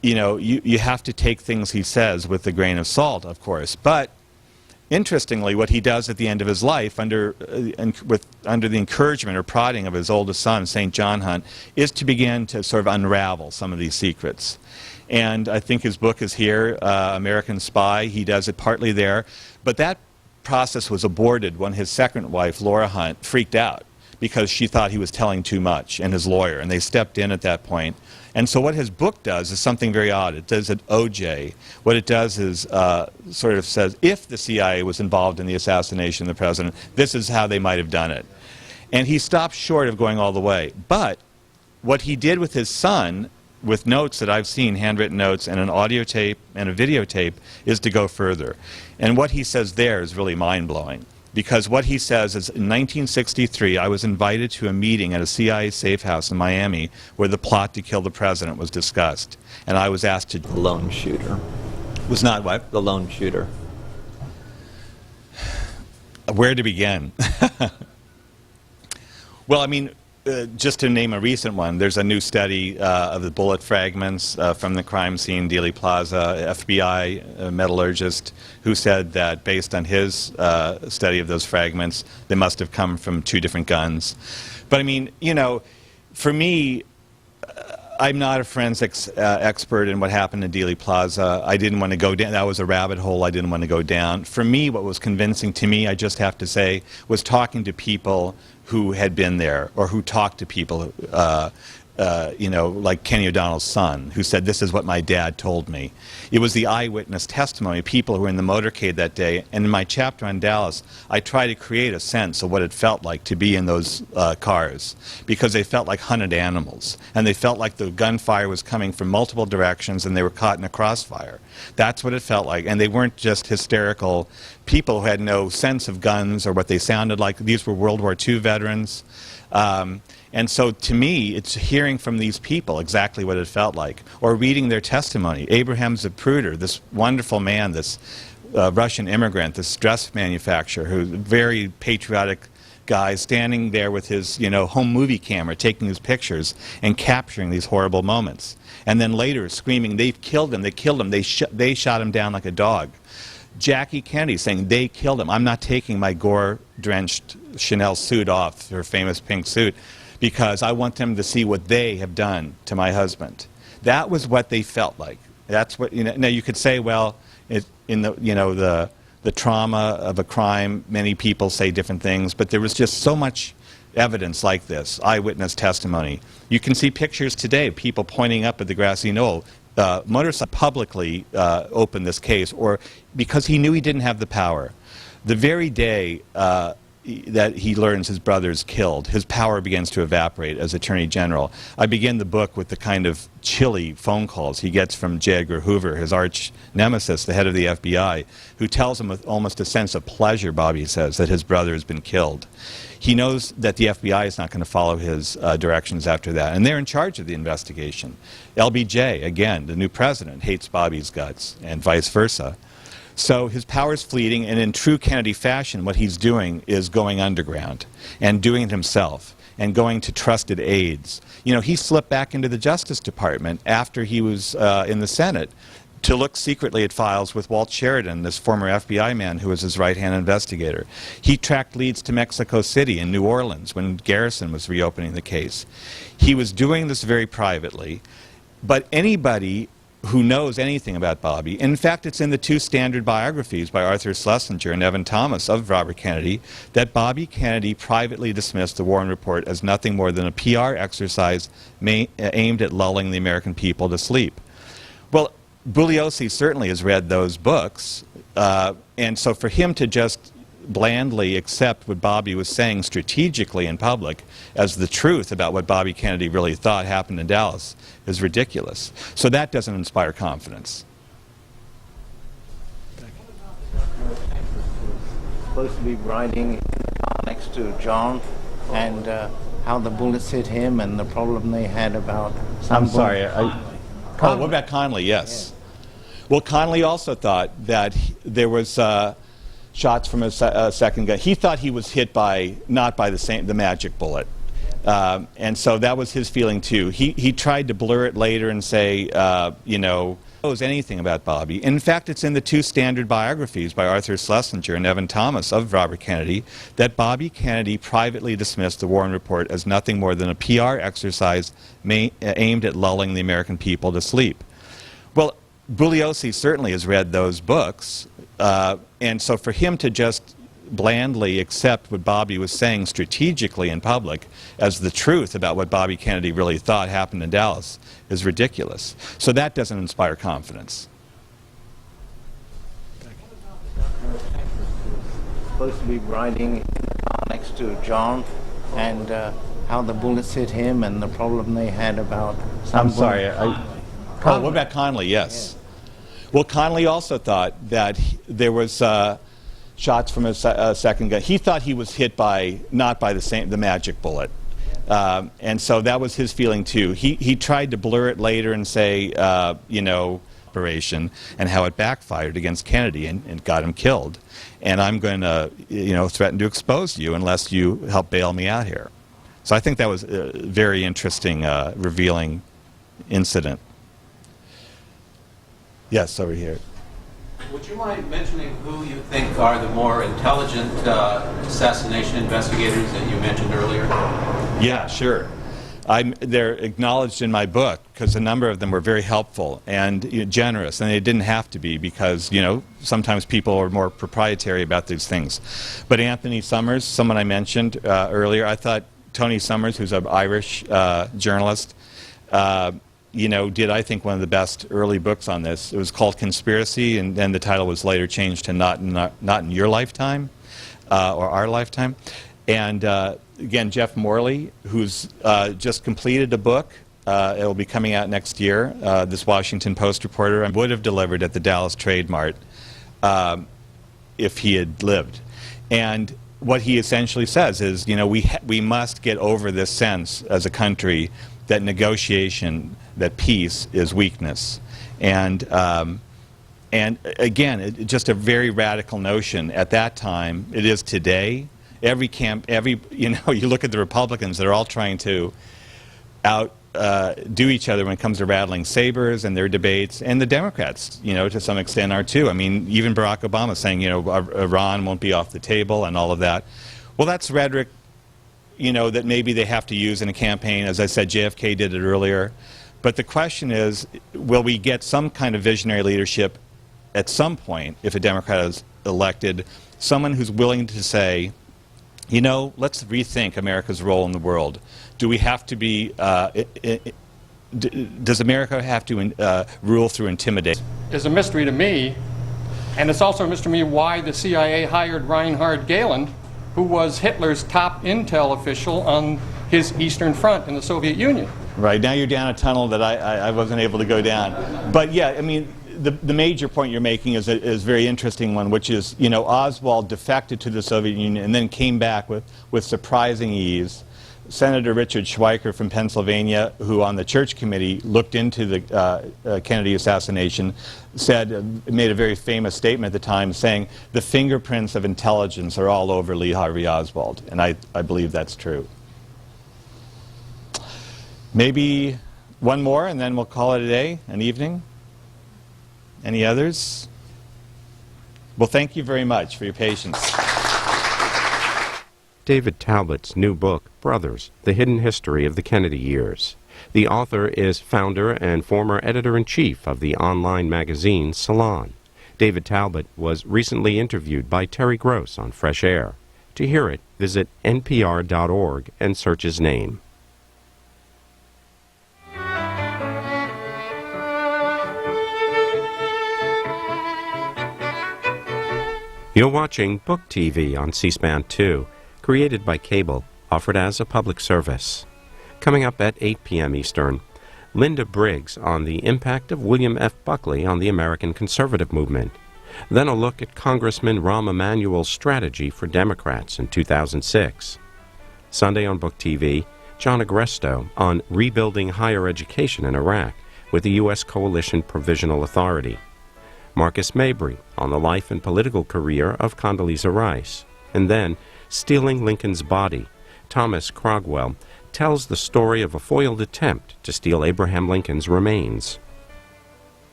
you know, you have to take things he says with a grain of salt, of course. But interestingly, what he does at the end of his life, under the encouragement or prodding of his oldest son, St. John Hunt, is to begin to sort of unravel some of these secrets. And I think his book is here, American Spy. He does it partly there. But that process was aborted when his second wife, Laura Hunt, freaked out because she thought he was telling too much, and his lawyer, and they stepped in at that point. And so what his book does is something very odd. It does at OJ. What it does is sort of says, if the CIA was involved in the assassination of the president, this is how they might have done it. And he stopped short of going all the way. But what he did with his son, with notes that I've seen, handwritten notes, and an audio tape and a videotape, is to go further. And what he says there is really mind-blowing. Because what he says is, in 1963, I was invited to a meeting at a CIA safe house in Miami where the plot to kill the president was discussed. And I was asked to... The lone shooter. Was not what? The lone shooter. Where to begin? Well, I mean, just to name a recent one, there's a new study of the bullet fragments from the crime scene, Dealey Plaza, FBI metallurgist, who said that based on his study of those fragments, they must have come from 2 different guns. But I mean, you know, for me, I'm not a forensics expert in what happened in Dealey Plaza. I didn't want to go down. That was a rabbit hole I didn't want to go down. For me, what was convincing to me, I just have to say, was talking to people who had been there, or who talked to people, you know, like Kenny O'Donnell's son, who said, this is what my dad told me. It was the eyewitness testimony of people who were in the motorcade that day. And in my chapter on Dallas, I try to create a sense of what it felt like to be in those cars, because they felt like hunted animals. And they felt like the gunfire was coming from multiple directions and they were caught in a crossfire. That's what it felt like. And they weren't just hysterical people who had no sense of guns or what they sounded like. These were World War II veterans. And so to me, it's hearing from these people exactly what it felt like, or reading their testimony. Abraham Zapruder, this wonderful man, this Russian immigrant, this dress manufacturer, who's a very patriotic guy, standing there with his, you know, home movie camera, taking his pictures and capturing these horrible moments. And then later screaming, they've killed him, they killed him, they shot him down like a dog. Jackie Kennedy saying, they killed him. I'm not taking my gore-drenched Chanel suit off, her famous pink suit, because I want them to see what they have done to my husband. That was what they felt like. That's what, you know. Now you could say, well, in the, you know, the trauma of a crime, many people say different things, but there was just so much evidence like this, eyewitness testimony. You can see pictures today, people pointing up at the grassy knoll. Motorcycle publicly opened this case, or because he knew he didn't have the power. The very day that he learns his brother's killed, his power begins to evaporate as Attorney General. I begin the book with the kind of chilly phone calls he gets from J. Edgar Hoover, his arch nemesis, the head of the FBI, who tells him with almost a sense of pleasure, Bobby says, that his brother has been killed. He knows that the FBI is not going to follow his directions after that, and they're in charge of the investigation. LBJ, again, the new president, hates Bobby's guts, and vice versa. So his power's fleeting, and in true Kennedy fashion, what he's doing is going underground and doing it himself and going to trusted aides. You know, he slipped back into the Justice Department after he was in the Senate to look secretly at files with Walt Sheridan, this former FBI man who was his right-hand investigator. He tracked leads to Mexico City and New Orleans when Garrison was reopening the case. He was doing this very privately, but anybody who knows anything about Bobby, in fact it's in the 2 standard biographies by Arthur Schlesinger and Evan Thomas of Robert Kennedy, that Bobby Kennedy privately dismissed the Warren Report as nothing more than a PR exercise aimed at lulling the American people to sleep. Well, Bugliosi certainly has read those books, and so for him to just blandly accept what Bobby was saying strategically in public as the truth about what Bobby Kennedy really thought happened in Dallas is ridiculous. So that doesn't inspire confidence. Supposed to be riding in the car next to John, and how the bullets hit him and the problem they had about... I'm sorry. Oh, what about Connolly? Yes. Yeah. Well, Connolly also thought that there was shots from a second gun. He thought he was hit by, not by the magic bullet. And so that was his feeling too. He tried to blur it later and say, you know, knows anything about Bobby. In fact, it's in the 2 standard biographies by Arthur Schlesinger and Evan Thomas of Robert Kennedy, that Bobby Kennedy privately dismissed the Warren Report as nothing more than a PR exercise aimed at lulling the American people to sleep. Well, Bugliosi certainly has read those books, and so for him to just blandly accept what Bobby was saying strategically in public as the truth about what Bobby Kennedy really thought happened in Dallas is ridiculous. So that doesn't inspire confidence. Supposed to be riding in the car next to John, and how the bullets hit him and the problem they had about I'm sorry. What about Connolly? Yes. Well, Connolly also thought that there was shots from a second gun. He thought he was hit by not by the magic bullet, and so that was his feeling too. He tried to blur it later and say, operation and how it backfired against Kennedy and got him killed. And I'm going to, threaten to expose you unless you help bail me out here. So I think that was a very interesting, revealing incident. Yes, over here. Would you mind mentioning who you think are the more intelligent assassination investigators that you mentioned earlier? Yeah, sure. They're acknowledged in my book because a number of them were very helpful and generous, and they didn't have to be because, sometimes people are more proprietary about these things. But Anthony Summers, someone I mentioned earlier, I thought Tony Summers, who's an Irish journalist, did, I think, one of the best early books on this. It was called Conspiracy, and then the title was later changed to Not in Your Lifetime, or Our Lifetime. And again, Jeff Morley, who's just completed a book. It'll be coming out next year. This Washington Post reporter would have delivered at the Dallas Trade Mart if he had lived. And what he essentially says is, we must get over this sense as a country that negotiation, that peace is weakness. And again, just a very radical notion at that time. It is today. You look at the Republicans, they're all trying to outdo each other when it comes to rattling sabers and their debates, and the Democrats, to some extent are too. I mean, even Barack Obama saying, Iran won't be off the table and all of that. Well, that's rhetoric, that maybe they have to use in a campaign. As I said, JFK did it earlier. But the question is, will we get some kind of visionary leadership at some point, if a Democrat is elected, someone who's willing to say, let's rethink America's role in the world. Do we have to be, does America have to rule through intimidation? Is a mystery to me, and it's also a mystery to me why the CIA hired Reinhard Gehlen, who was Hitler's top intel official on his Eastern Front in the Soviet Union. Right, now you're down a tunnel that I wasn't able to go down. But yeah, I mean, the major point you're making is a very interesting one, which is, Oswald defected to the Soviet Union and then came back with surprising ease. Senator Richard Schweiker from Pennsylvania, who on the Church Committee looked into the Kennedy assassination, made a very famous statement at the time saying, the fingerprints of intelligence are all over Lee Harvey Oswald. And I believe that's true. Maybe one more and then we'll call it a day, an evening. Any others? Well, thank you very much for your patience. David Talbot's new book, Brothers, The Hidden History of the Kennedy Years. The author is founder and former editor-in-chief of the online magazine Salon. David Talbot was recently interviewed by Terry Gross on Fresh Air. To hear it, visit npr.org and search his name. You're watching Book TV on C-SPAN 2, created by cable, offered as a public service. Coming up at 8 p.m. Eastern, Linda Briggs on the impact of William F. Buckley on the American conservative movement. Then a look at Congressman Rahm Emanuel's strategy for Democrats in 2006. Sunday on Book TV, John Agresto on rebuilding higher education in Iraq with the U.S. Coalition Provisional Authority. Marcus Mabry on the life and political career of Condoleezza Rice. And then, Stealing Lincoln's Body, Thomas Crogwell tells the story of a foiled attempt to steal Abraham Lincoln's remains.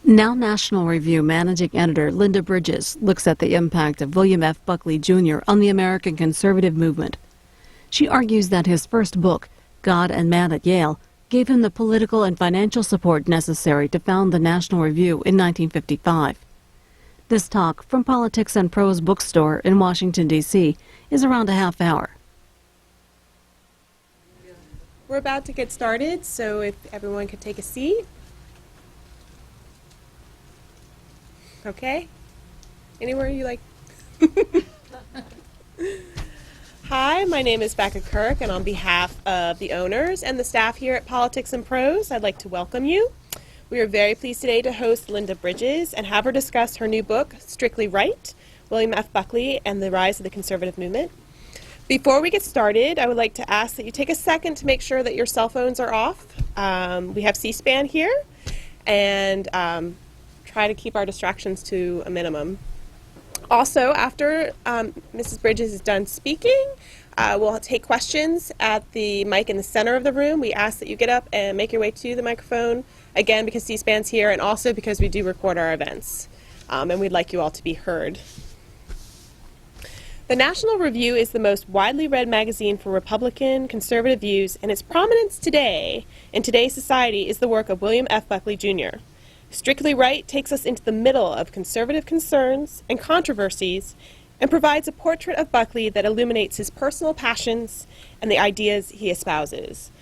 Now National Review managing editor Linda Bridges looks at the impact of William F. Buckley, Jr. on the American conservative movement. She argues that his first book, God and Man at Yale, gave him the political and financial support necessary to found the National Review in 1955. This talk from Politics and Prose Bookstore in Washington, D.C. is around a half hour. We're about to get started, so if everyone could take a seat. Okay? Anywhere you like Hi, my name is Becca Kirk, and on behalf of the owners and the staff here at Politics and Prose, I'd like to welcome you. We are very pleased today to host Linda Bridges and have her discuss her new book, Strictly Right, William F. Buckley and the Rise of the Conservative Movement. Before we get started, I would like to ask that you take a second to make sure that your cell phones are off. We have C-SPAN here, and try to keep our distractions to a minimum. Also, after Mrs. Bridges is done speaking, we'll take questions at the mic in the center of the room. We ask that you get up and make your way to the microphone, again, because C-SPAN's here, and also because we do record our events, and we'd like you all to be heard. The National Review is the most widely read magazine for Republican conservative views, and its prominence today in today's society is the work of William F. Buckley, Jr. Strictly Right takes us into the middle of conservative concerns and controversies and provides a portrait of Buckley that illuminates his personal passions and the ideas he espouses.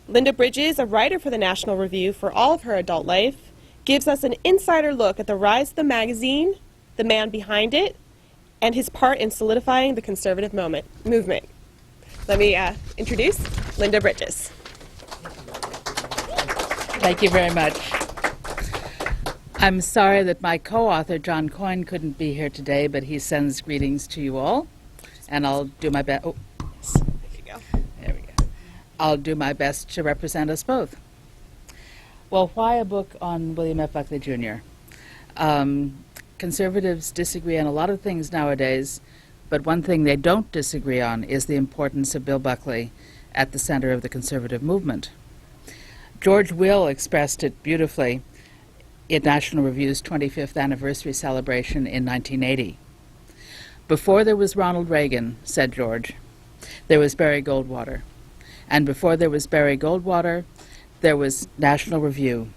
Linda Bridges, a writer for the National Review for all of her adult life, gives us an insider look at the rise of the magazine, the man behind it, and his part in solidifying the conservative movement. Let me introduce Linda Bridges. Thank you very much. I'm sorry that my co-author, John Coyne, couldn't be here today, but he sends greetings to you all, and I'll do my best. Oh, there you go. There we go. I'll do my best to represent us both. Well, why a book on William F. Buckley, Jr.? Conservatives disagree on a lot of things nowadays, but one thing they don't disagree on is the importance of Bill Buckley at the center of the conservative movement. George Will expressed it beautifully in National Review's 25th anniversary celebration in 1980. Before there was Ronald Reagan, said George, there was Barry Goldwater. And before there was Barry Goldwater, there was National Review.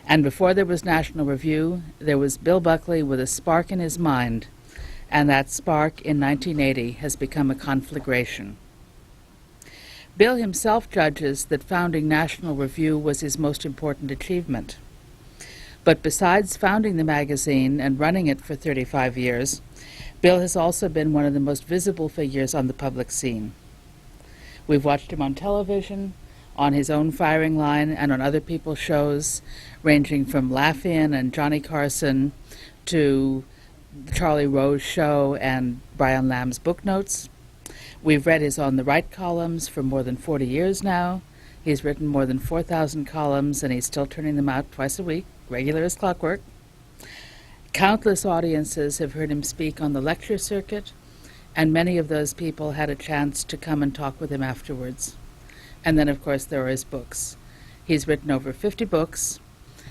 And before there was National Review, there was Bill Buckley with a spark in his mind, and that spark in 1980 has become a conflagration. Bill himself judges that founding National Review was his most important achievement. But besides founding the magazine and running it for 35 years, Bill has also been one of the most visible figures on the public scene. We've watched him on television, on his own firing line, and on other people's shows, ranging from Laugh-In and Johnny Carson to the Charlie Rose Show and Brian Lamb's book notes. We've read his On the Right columns for more than 40 years now. He's written more than 4,000 columns, and he's still turning them out twice a week, regular as clockwork. Countless audiences have heard him speak on the lecture circuit, and many of those people had a chance to come and talk with him afterwards. And then, of course, there are his books. He's written over 50 books,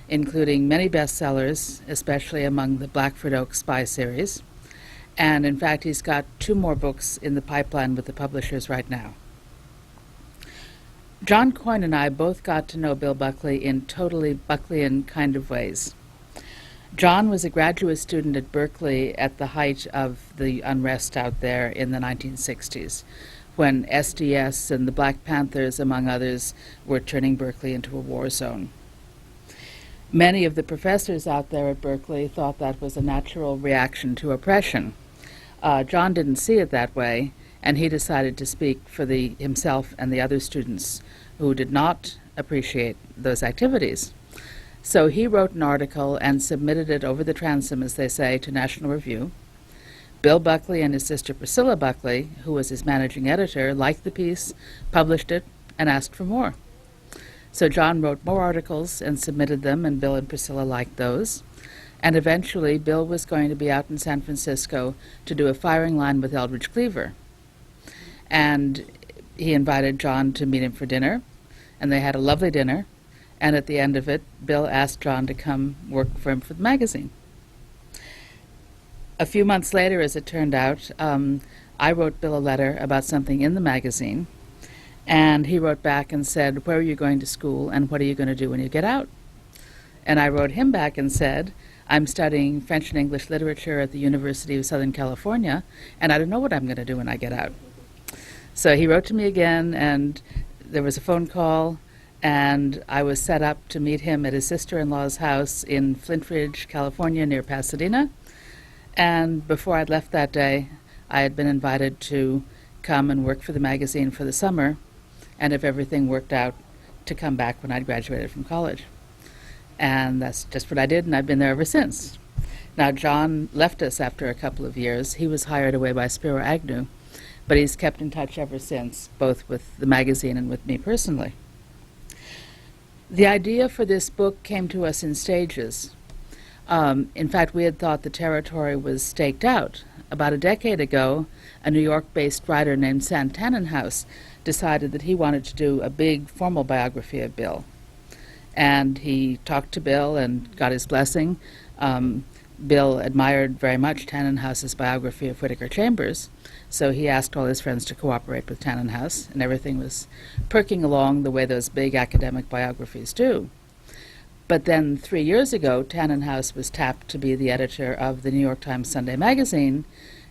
including many bestsellers, especially among the Blackford Oak Spy series. And in fact, he's got 2 more books in the pipeline with the publishers right now. John Coyne and I both got to know Bill Buckley in totally Buckleyan kind of ways. John was a graduate student at Berkeley at the height of the unrest out there in the 1960s, when SDS and the Black Panthers, among others, were turning Berkeley into a war zone. Many of the professors out there at Berkeley thought that was a natural reaction to oppression. John didn't see it that way, and he decided to speak for himself and the other students who did not appreciate those activities. So he wrote an article and submitted it over the transom, as they say, to National Review. Bill Buckley and his sister Priscilla Buckley, who was his managing editor, liked the piece, published it, and asked for more. So John wrote more articles and submitted them, and Bill and Priscilla liked those. And eventually, Bill was going to be out in San Francisco to do a firing line with Eldridge Cleaver. And he invited John to meet him for dinner, and they had a lovely dinner. And at the end of it, Bill asked John to come work for him for the magazine. A few months later, as it turned out, I wrote Bill a letter about something in the magazine, and he wrote back and said, "Where are you going to school, and what are you going to do when you get out?" And I wrote him back and said, "I'm studying French and English literature at the University of Southern California, and I don't know what I'm going to do when I get out." So he wrote to me again, and there was a phone call, and I was set up to meet him at his sister-in-law's house in Flint Ridge, California, near Pasadena. And before I'd left that day, I had been invited to come and work for the magazine for the summer, and if everything worked out, to come back when I'd graduated from college. And that's just what I did, and I've been there ever since. Now, John left us after a couple of years. He was hired away by Spiro Agnew, but he's kept in touch ever since, both with the magazine and with me personally. The idea for this book came to us in stages. In fact, we had thought the territory was staked out. About a decade ago, a New York-based writer named Sam Tannenhouse decided that he wanted to do a big formal biography of Bill. And he talked to Bill and got his blessing. Bill admired very much Tannenhouse's biography of Whittaker Chambers, so he asked all his friends to cooperate with Tannenhouse, and everything was perking along the way those big academic biographies do. But then 3 years ago, Tannenhouse was tapped to be the editor of the New York Times Sunday magazine,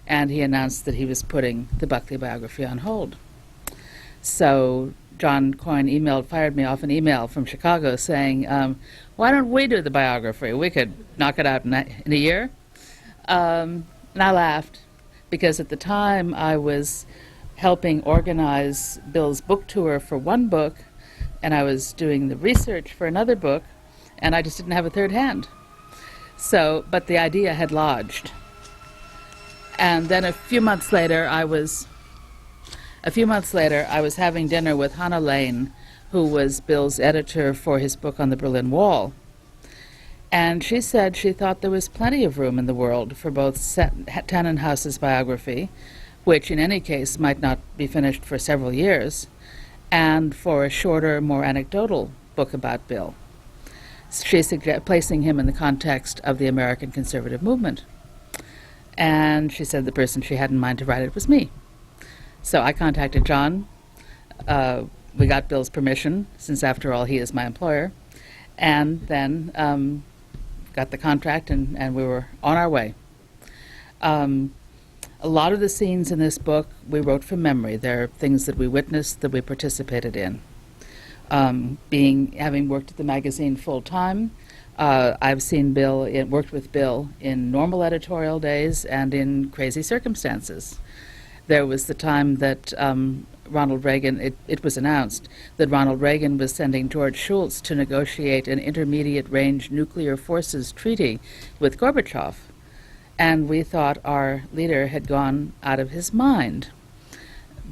and he announced that he was putting the Buckley biography on hold. So John Coyne fired me off an email from Chicago saying, why don't we do the biography? We could knock it out in a year. And I laughed, because at the time I was helping organize Bill's book tour for one book, and I was doing the research for another book, and I just didn't have a third hand. So, but the idea had lodged. And then a few months later, I was having dinner with Hannah Lane, who was Bill's editor for his book on the Berlin Wall. And she said she thought there was plenty of room in the world for both Tannenhouse's biography, which in any case might not be finished for several years, and for a shorter, more anecdotal book about Bill. She suggested placing him in the context of the American conservative movement. And she said the person she had in mind to write it was me. So I contacted John. We got Bill's permission, since after all he is my employer, and then got the contract, and we were on our way. A lot of the scenes in this book we wrote from memory. There are things that we witnessed, that we participated in. Having worked at the magazine full time, I've seen worked with Bill in normal editorial days and in crazy circumstances. There was the time that Ronald Reagan, it was announced that Ronald Reagan was sending George Shultz to negotiate an intermediate-range nuclear forces treaty with Gorbachev. And we thought our leader had gone out of his mind.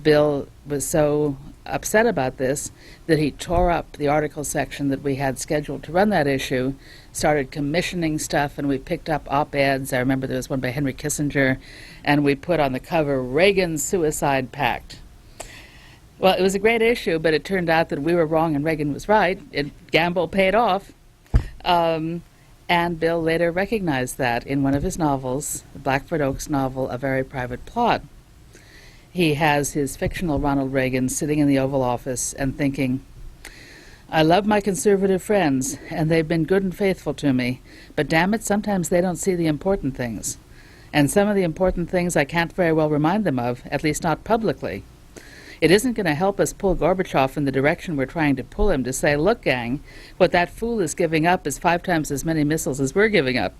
Bill was so upset about this that he tore up the article section that we had scheduled to run that issue, started commissioning stuff, and we picked up op-eds. I remember there was one by Henry Kissinger, and we put on the cover, Reagan's Suicide Pact. Well, it was a great issue, but it turned out that we were wrong and Reagan was right. Gamble paid off. And Bill later recognized that in one of his novels, the Blackford Oaks novel, A Very Private Plot. He has his fictional Ronald Reagan sitting in the Oval Office and thinking, I love my conservative friends, and they've been good and faithful to me, but damn it, sometimes they don't see the important things. And some of the important things I can't very well remind them of, at least not publicly. It isn't going to help us pull Gorbachev in the direction we're trying to pull him to say, look, gang, what that fool is giving up is 5 times as many missiles as we're giving up.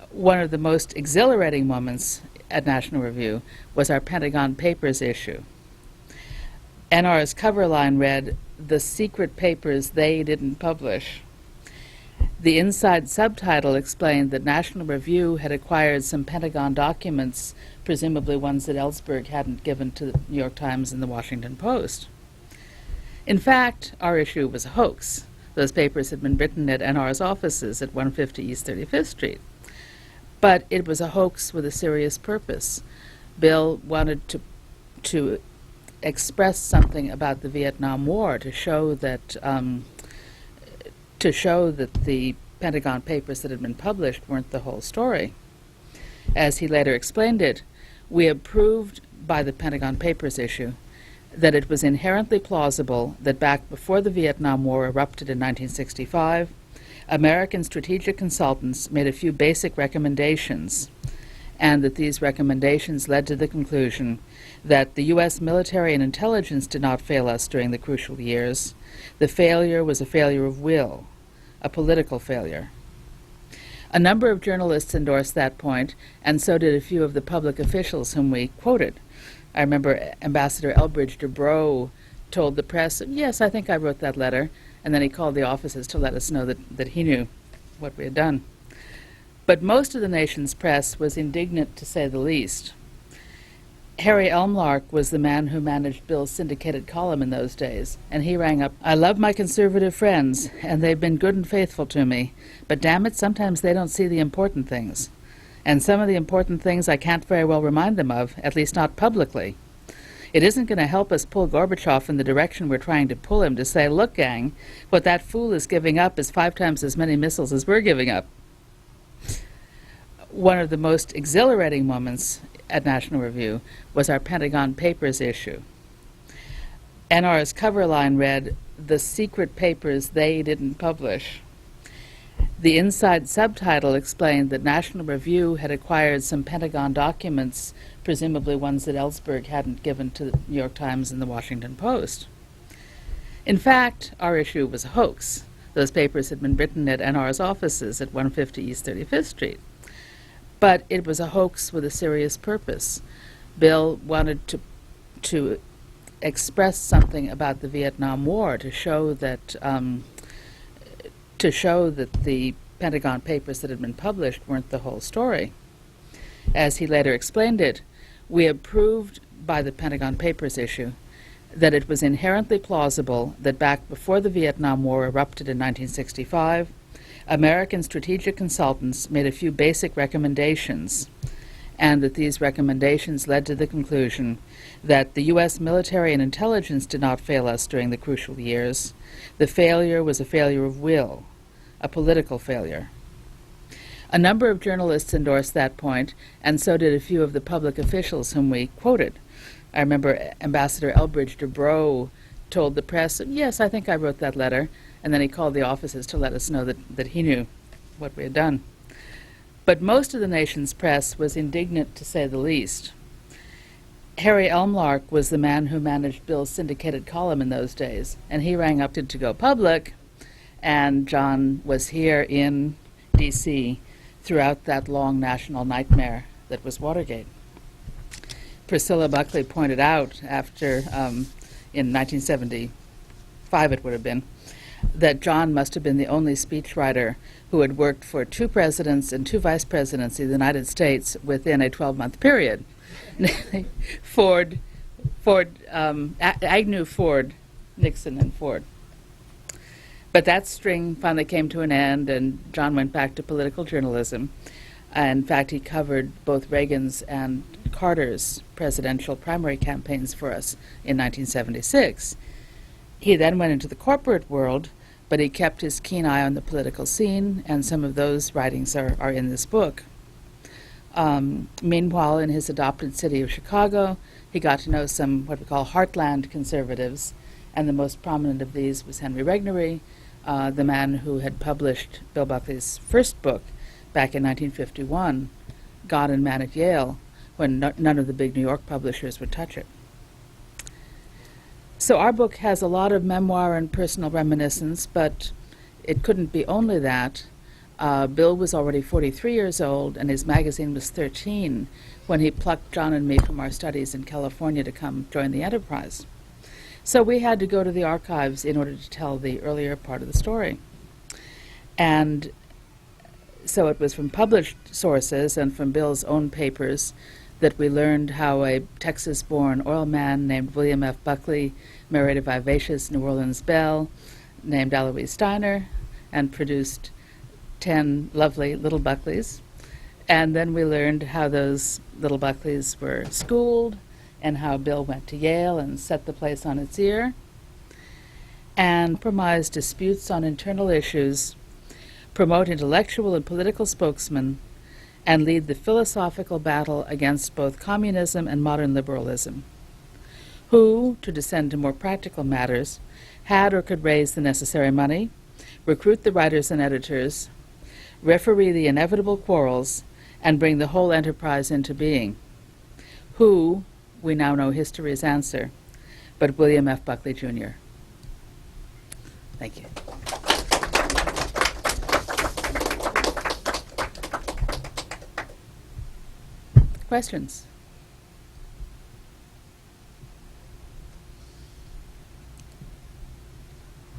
One of the most exhilarating moments at National Review was our Pentagon Papers issue. NR's cover line read, "The secret papers they didn't publish." The inside subtitle explained that National Review had acquired some Pentagon documents, presumably ones that Ellsberg hadn't given to the New York Times and the Washington Post. In fact, our issue was a hoax. Those papers had been written at NR's offices at 150 East 35th Street. But it was a hoax with a serious purpose. Bill wanted to express something about the Vietnam War to show that the Pentagon papers that had been published weren't the whole story. As he later explained it, we had proved by the Pentagon Papers issue that it was inherently plausible that back before the Vietnam War erupted in 1965, American strategic consultants made a few basic recommendations, and that these recommendations led to the conclusion that the U.S. military and intelligence did not fail us during the crucial years. The failure was a failure of will, a political failure. A number of journalists endorsed that point, and so did a few of the public officials whom we quoted. I remember Ambassador Elbridge Dubrow told the press, yes, I think I wrote that letter, and then he called the offices to let us know that he knew what we had done. But most of the nation's press was indignant, to say the least. Harry Elmlark was the man who managed Bill's syndicated column in those days, and he rang up, I love my conservative friends, and they've been good and faithful to me, but damn it, sometimes they don't see the important things. And some of the important things I can't very well remind them of, at least not publicly. It isn't going to help us pull Gorbachev in the direction we're trying to pull him to say, look, gang, what that fool is giving up is 5 times as many missiles as we're giving up. One of the most exhilarating moments at National Review was our Pentagon Papers issue. NR's cover line read, "The secret papers they didn't publish." The inside subtitle explained that National Review had acquired some Pentagon documents, presumably ones that Ellsberg hadn't given to the New York Times and the Washington Post. In fact, our issue was a hoax. Those papers had been written at NR's offices at 150 East 35th Street. But it was a hoax with a serious purpose. Bill wanted to express something about the Vietnam War to show that the Pentagon papers that had been published weren't the whole story. As he later explained it, we had proved by the Pentagon Papers issue that it was inherently plausible that back before the Vietnam War erupted in 1965, American strategic consultants made a few basic recommendations, and that these recommendations led to the conclusion that the U.S. military and intelligence did not fail us during the crucial years. The failure was a failure of will, a political failure. A number of journalists endorsed that point, and so did a few of the public officials whom we quoted. I remember Ambassador Elbridge Dubrow told the press, yes, I think I wrote that letter, and then he called the offices to let us know that he knew what we had done. But most of the nation's press was indignant, to say the least. Harry Elmlark was the man who managed Bill's syndicated column in those days, and he rang up to go public, and John was here in D.C. throughout that long national nightmare that was Watergate. Priscilla Buckley pointed out after, in 1975 it would have been, that John must have been the only speechwriter who had worked for 2 presidents and 2 vice presidents of the United States within a 12-month period. Agnew, Ford, Nixon, and Ford. But that string finally came to an end, and John went back to political journalism. In fact, he covered both Reagan's and Carter's presidential primary campaigns for us in 1976. He then went into the corporate world, but he kept his keen eye on the political scene, and some of those writings are in this book. Meanwhile, in his adopted city of Chicago, he got to know some what we call heartland conservatives, and the most prominent of these was Henry Regnery, the man who had published Bill Buckley's first book back in 1951, God and Man at Yale, when none of the big New York publishers would touch it. So our book has a lot of memoir and personal reminiscence, but it couldn't be only that. Bill was already 43 years old, and his magazine was 13 when he plucked John and me from our studies in California to come join the enterprise. So we had to go to the archives in order to tell the earlier part of the story. And so it was from published sources and from Bill's own papers that we learned how a Texas-born oil man named William F. Buckley married a vivacious New Orleans belle named Eloise Steiner and produced 10 lovely little Buckleys. And then we learned how those little Buckleys were schooled and how Bill went to Yale and set the place on its ear and compromised disputes on internal issues, promote intellectual and political spokesmen, and lead the philosophical battle against both communism and modern liberalism, who, to descend to more practical matters, had or could raise the necessary money, recruit the writers and editors, referee the inevitable quarrels, and bring the whole enterprise into being, who, we now know history's answer, but William F. Buckley, Jr. Thank you. Questions?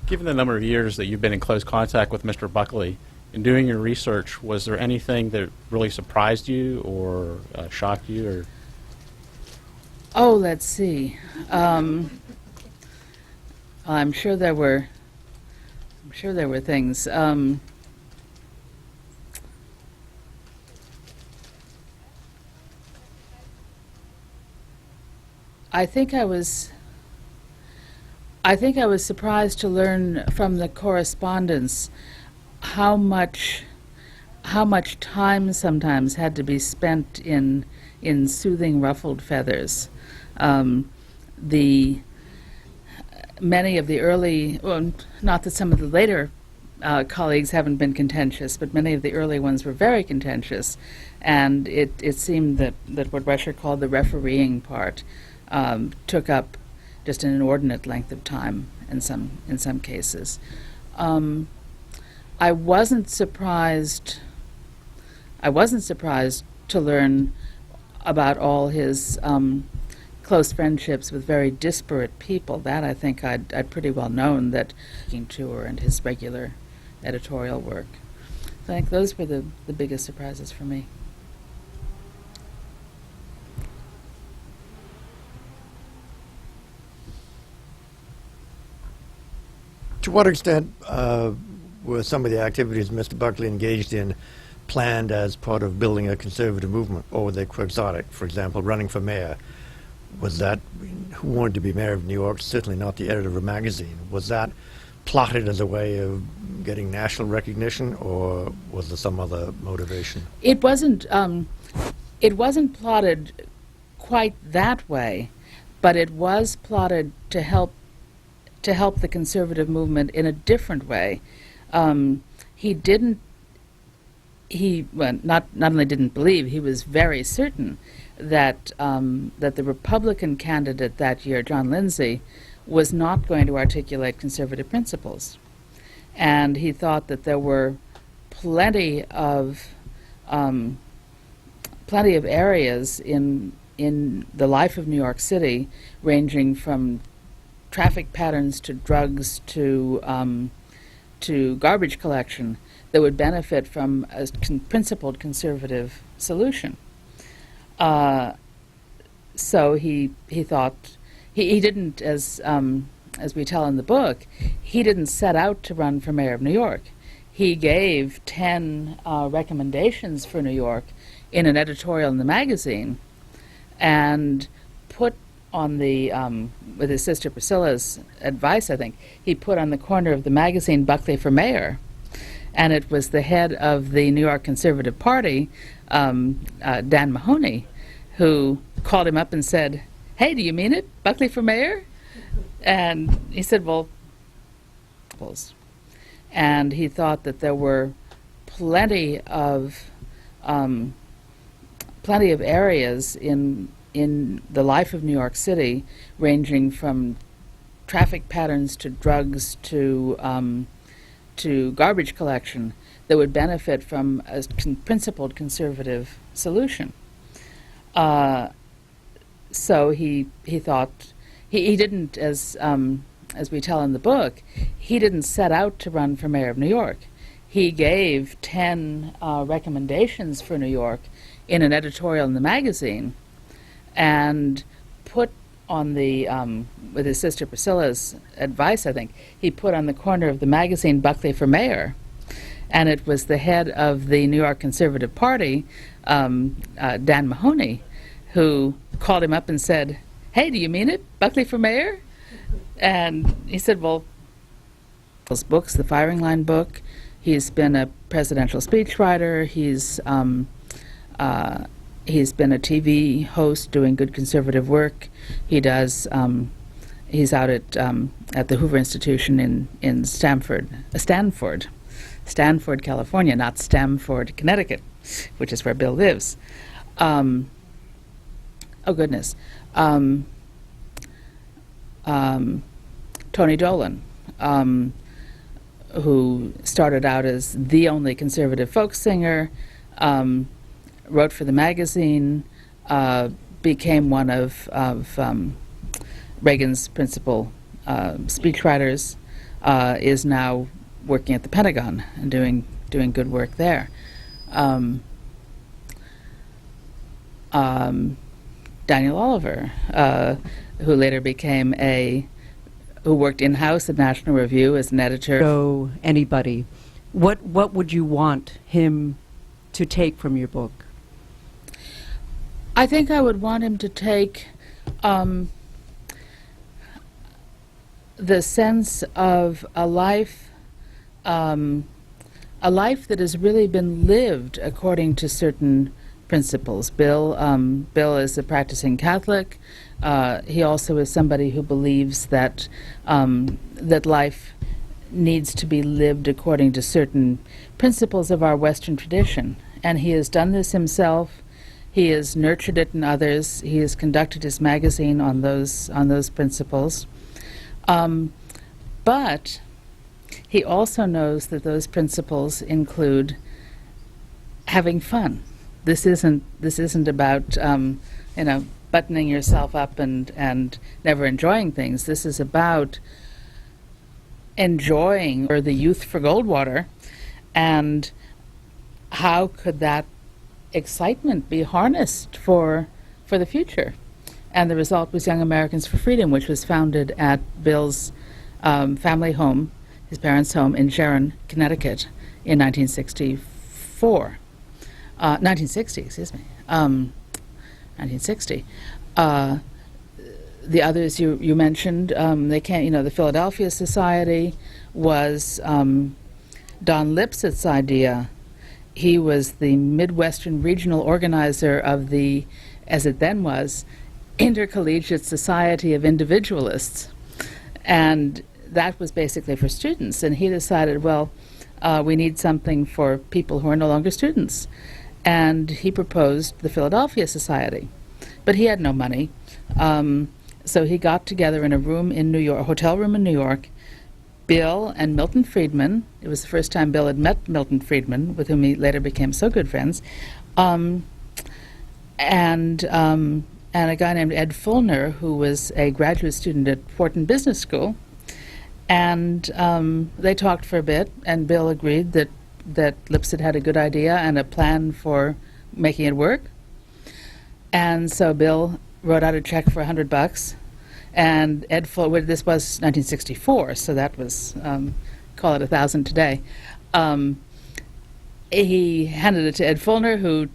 Given the number of years that you've been in close contact with Mr. Buckley, in doing your research, was there anything that really surprised you or shocked you? Or Oh, let's see. I'm sure there were. I'm sure there were things. I think I was surprised to learn from the correspondence how much time sometimes had to be spent in soothing ruffled feathers. Many of the early, well, not that some of the later colleagues haven't been contentious, but many of the early ones were very contentious, and it seemed that what Rusher called the refereeing part took up just an inordinate length of time in some cases. I wasn't surprised to learn about all his close friendships with very disparate people. That I think I'd pretty well known, that tour and his regular editorial work. So I think those were the biggest surprises for me. To what extent were some of the activities Mr. Buckley engaged in planned as part of building a conservative movement, or were they quixotic? For example, running for mayor. Was that, who wanted to be mayor of New York? Certainly not the editor of a magazine. Was that plotted as a way of getting national recognition, or was there some other motivation? It wasn't plotted quite that way, but it was plotted to help the conservative movement in a different way. He not only didn't believe, he was very certain that the Republican candidate that year, John Lindsay, was not going to articulate conservative principles, and he thought that there were plenty of areas in the life of New York City, ranging from traffic patterns to drugs to garbage collection, that would benefit from a principled conservative solution. So he thought, he didn't, as we tell in the book, he didn't set out to run for mayor of New York. He gave 10 recommendations for New York in an editorial in the magazine, and put on the, with his sister Priscilla's advice, I think, he put on the corner of the magazine Buckley for mayor. And it was the head of the New York Conservative Party, Dan Mahoney, who called him up and said, "Hey, do you mean it? Buckley for mayor?" And he said, "Well," and he thought that there were plenty of areas in the life of New York City, ranging from traffic patterns to drugs to garbage collection, that would benefit from a principled conservative solution. So he thought, he didn't, as we tell in the book, he didn't set out to run for mayor of New York. He gave 10 recommendations for New York in an editorial in the magazine, and put on the, with his sister Priscilla's advice, I think, he put on the corner of the magazine Buckley for mayor. And it was the head of the New York Conservative Party, Dan Mahoney, who called him up and said, "Hey, do you mean it? Buckley for mayor?" And he said, "Well," his books, the Firing Line book, he's been a presidential speechwriter, he's been a TV host doing good conservative work. He does, he's out at the Hoover Institution in Stanford, California, not Stamford, Connecticut, which is where Bill lives. Oh, goodness. Tony Dolan, who started out as the only conservative folk singer, wrote for the magazine, became one of Reagan's principal speechwriters, is now working at the Pentagon and doing good work there. Daniel Oliver, who later became who worked in-house at National Review as an editor. Show anybody, what would you want him to take from your book? I think I would want him to take the sense of a life that has really been lived according to certain principles. Bill is a practicing Catholic. He also is somebody who believes that that life needs to be lived according to certain principles of our Western tradition, and he has done this himself. He has nurtured it in others. He has conducted his magazine on those principles. But he also knows that those principles include having fun. This isn't about buttoning yourself up and never enjoying things. This is about enjoying the youth for Goldwater, and how could that excitement be harnessed for the future. And the result was Young Americans for Freedom, which was founded at Bill's family home, his parents' home in Sharon, Connecticut, in 1960, excuse me. 1960. The others you mentioned, the Philadelphia Society was Don Lipsett's idea. He was the Midwestern regional organizer of the, as it then was, Intercollegiate Society of Individualists. And that was basically for students. And he decided, well, we need something for people who are no longer students. And he proposed the Philadelphia Society. But he had no money. So he got together in a room in New York, a hotel room in New York, Bill and Milton Friedman. It was the first time Bill had met Milton Friedman, with whom he later became so good friends, and a guy named Ed Fulner, who was a graduate student at Wharton Business School. And they talked for a bit, and Bill agreed that Lipsett had a good idea and a plan for making it work. And so Bill wrote out a check for $100, and Ed Fulner, this was 1964, so that was, call it $1,000 today. He handed it to Ed Fulner, who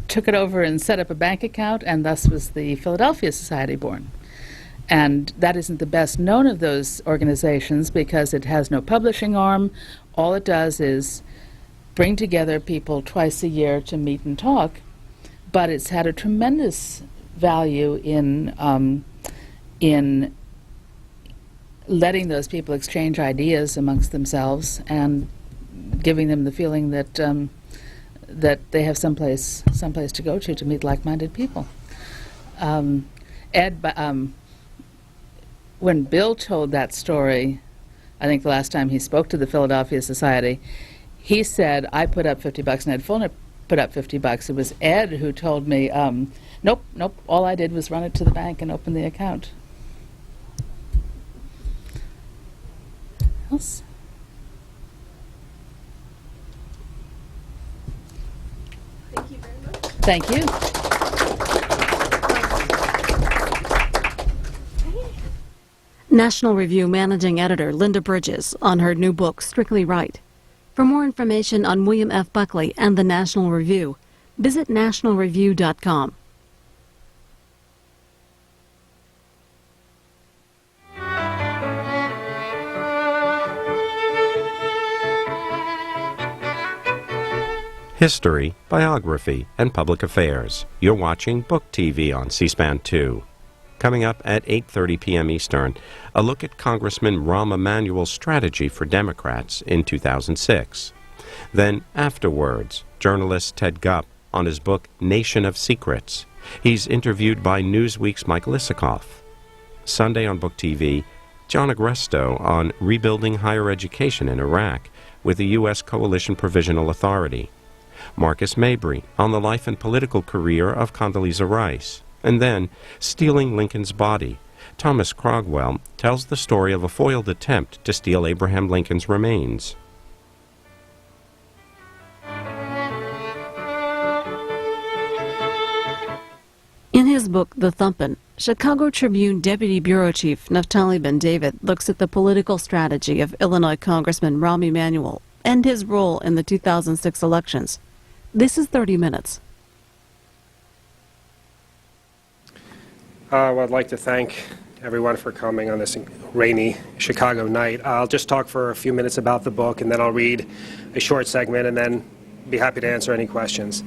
took it over and set up a bank account, and thus was the Philadelphia Society born. And that isn't the best known of those organizations because it has no publishing arm. All it does is bring together people twice a year to meet and talk, but it's had a tremendous value in letting those people exchange ideas amongst themselves and giving them the feeling that that they have someplace to go to meet like-minded people. When Bill told that story, I think the last time he spoke to the Philadelphia Society, he said, I put up $50 and Ed Fulner put up $50. It was Ed who told me, nope, all I did was run it to the bank and open the account. Else? Thank you very much. Thank you. National Review Managing Editor Linda Bridges on her new book, Strictly Right. For more information on William F. Buckley and the National Review, visit nationalreview.com. History, biography, and public affairs. You're watching Book TV on C-SPAN 2. Coming up at 8:30 p.m. Eastern, a look at Congressman Rahm Emanuel's strategy for Democrats in 2006. Then, afterwards, journalist Ted Gupp on his book Nation of Secrets. He's interviewed by Newsweek's Mike Lisikoff. Sunday on Book TV, John Agresto on rebuilding higher education in Iraq with the U.S. Coalition Provisional Authority. Marcus Mabry on the life and political career of Condoleezza Rice, and then Stealing Lincoln's Body. Thomas Crogwell tells the story of a foiled attempt to steal Abraham Lincoln's remains. In his book, The Thumpin', Chicago Tribune Deputy Bureau Chief Naftali Ben-David looks at the political strategy of Illinois Congressman Rahm Emanuel and his role in the 2006 elections. This is 30 minutes. Well, I'd like to thank everyone for coming on this rainy Chicago night. I'll just talk for a few minutes about the book, and then I'll read a short segment, and then be happy to answer any questions.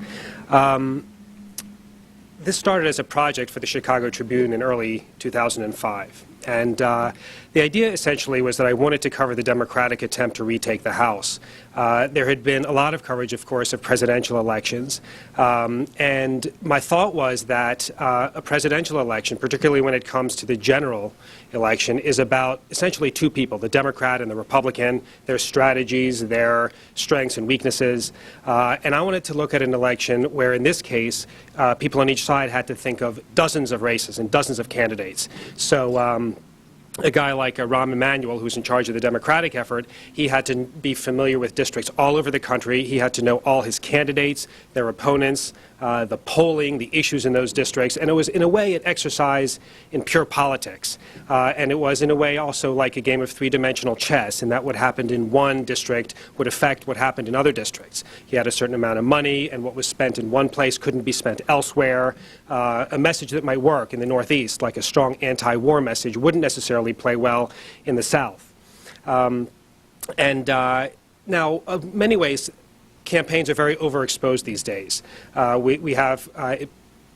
This started as a project for the Chicago Tribune in early 2005. And the idea essentially was that I wanted to cover the Democratic attempt to retake the House. There had been a lot of coverage, of course, of presidential elections. And my thought was that a presidential election, particularly when it comes to the general election, is about essentially two people, the Democrat and the Republican, their strategies, their strengths and weaknesses. And I wanted to look at an election where, in this case, people on each side had to think of dozens of races and dozens of candidates. So a guy like Rahm Emanuel, who's in charge of the Democratic effort, he had to be familiar with districts all over the country. He had to know all his candidates, their opponents, the polling, the issues in those districts. And it was, in a way, an exercise in pure politics. And it was, in a way, also like a game of three-dimensional chess, and that what happened in one district would affect what happened in other districts. He had a certain amount of money, and what was spent in one place couldn't be spent elsewhere. A message that might work in the Northeast, like a strong anti-war message, wouldn't necessarily play well in the South. Now, in many ways, campaigns are very overexposed these days. We have,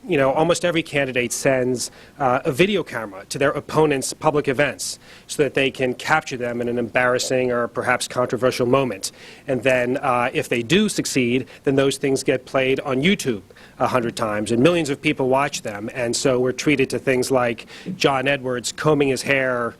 almost every candidate sends a video camera to their opponent's public events so that they can capture them in an embarrassing or perhaps controversial moment. And then if they do succeed, then those things get played on YouTube 100 times, and millions of people watch them. And so we're treated to things like John Edwards combing his hair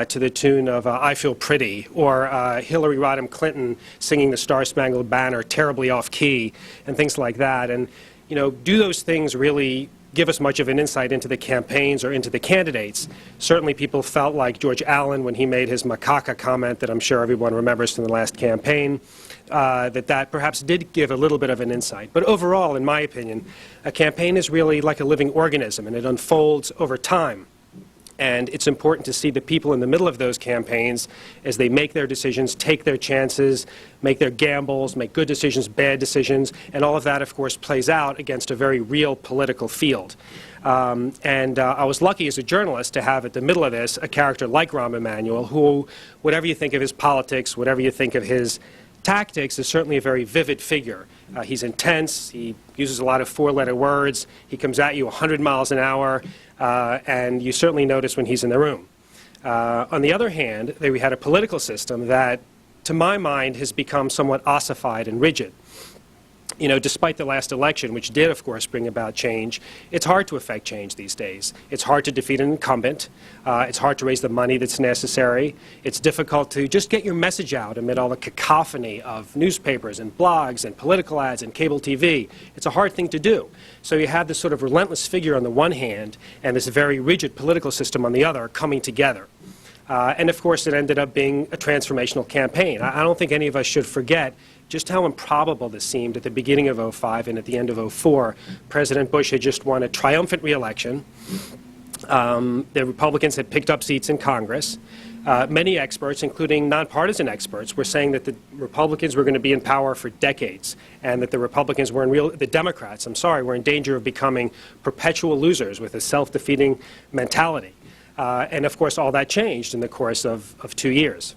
to the tune of I Feel Pretty, or Hillary Rodham Clinton singing the Star-Spangled Banner terribly off-key, and things like that. And, do those things really give us much of an insight into the campaigns or into the candidates? Certainly people felt like George Allen, when he made his macaca comment that I'm sure everyone remembers from the last campaign, that perhaps did give a little bit of an insight. But overall, in my opinion, a campaign is really like a living organism, and it unfolds over time. And it's important to see the people in the middle of those campaigns as they make their decisions, take their chances, make their gambles, make good decisions, bad decisions, and all of that, of course, plays out against a very real political field. I was lucky as a journalist to have at the middle of this a character like Rahm Emanuel, who, whatever you think of his politics, whatever you think of his tactics, is certainly a very vivid figure. He's intense, he uses a lot of four-letter words, he comes at you 100 miles an hour, and you certainly notice when he's in the room. On the other hand, we had a political system that, to my mind, has become somewhat ossified and rigid. Despite the last election, which did, of course, bring about change, it's hard to effect change these days. It's hard to defeat an incumbent. It's hard to raise the money that's necessary. It's difficult to just get your message out amid all the cacophony of newspapers and blogs and political ads and cable TV. It's a hard thing to do. So you have this sort of relentless figure on the one hand and this very rigid political system on the other coming together. And of course, it ended up being a transformational campaign. I don't think any of us should forget just how improbable this seemed at the beginning of 2005 and at the end of 2004. President Bush had just won a triumphant re-election. The Republicans had picked up seats in Congress. Many experts, including nonpartisan experts, were saying that the Republicans were going to be in power for decades, and that the Republicans were the Democrats, were in danger of becoming perpetual losers with a self-defeating mentality. And of course, all that changed in the course of 2 years.